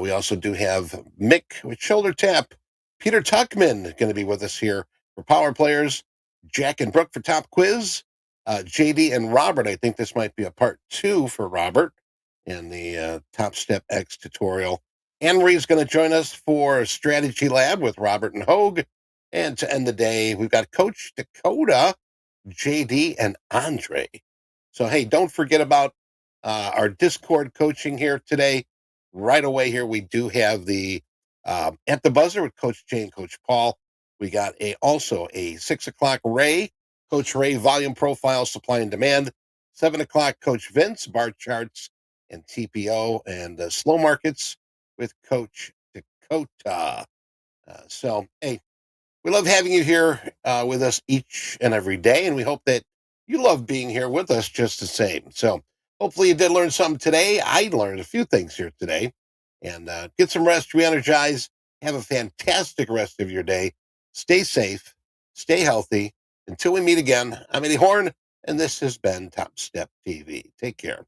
[SPEAKER 1] We also do have Mick with Shoulder Tap. Peter Tuckman going to be with us here for Power Players. Jack and Brooke for Top Quiz. JD and Robert. I think this might be a part 2 for Robert in the TopstepX tutorial. Anne-Marie's going to join us for Strategy Lab with Robert and Hoag. And to end the day, we've got Coach Dakota, JD, and Andre. So, hey, don't forget about our Discord coaching here today. Right away here, we do have the At the Buzzer with Coach Jay and Coach Paul. We got also a 6 o'clock Ray, Coach Ray volume profile, supply and demand. 7 o'clock Coach Vince, bar charts and TPO and slow markets with Coach Dakota. So, hey, we love having you here with us each and every day, and we hope that you love being here with us just the same. So hopefully you did learn something today. I learned a few things here today. And get some rest, re-energize, have a fantastic rest of your day. Stay safe, stay healthy. Until we meet again, I'm Eddie Horn, and this has been Top Step TV. Take care.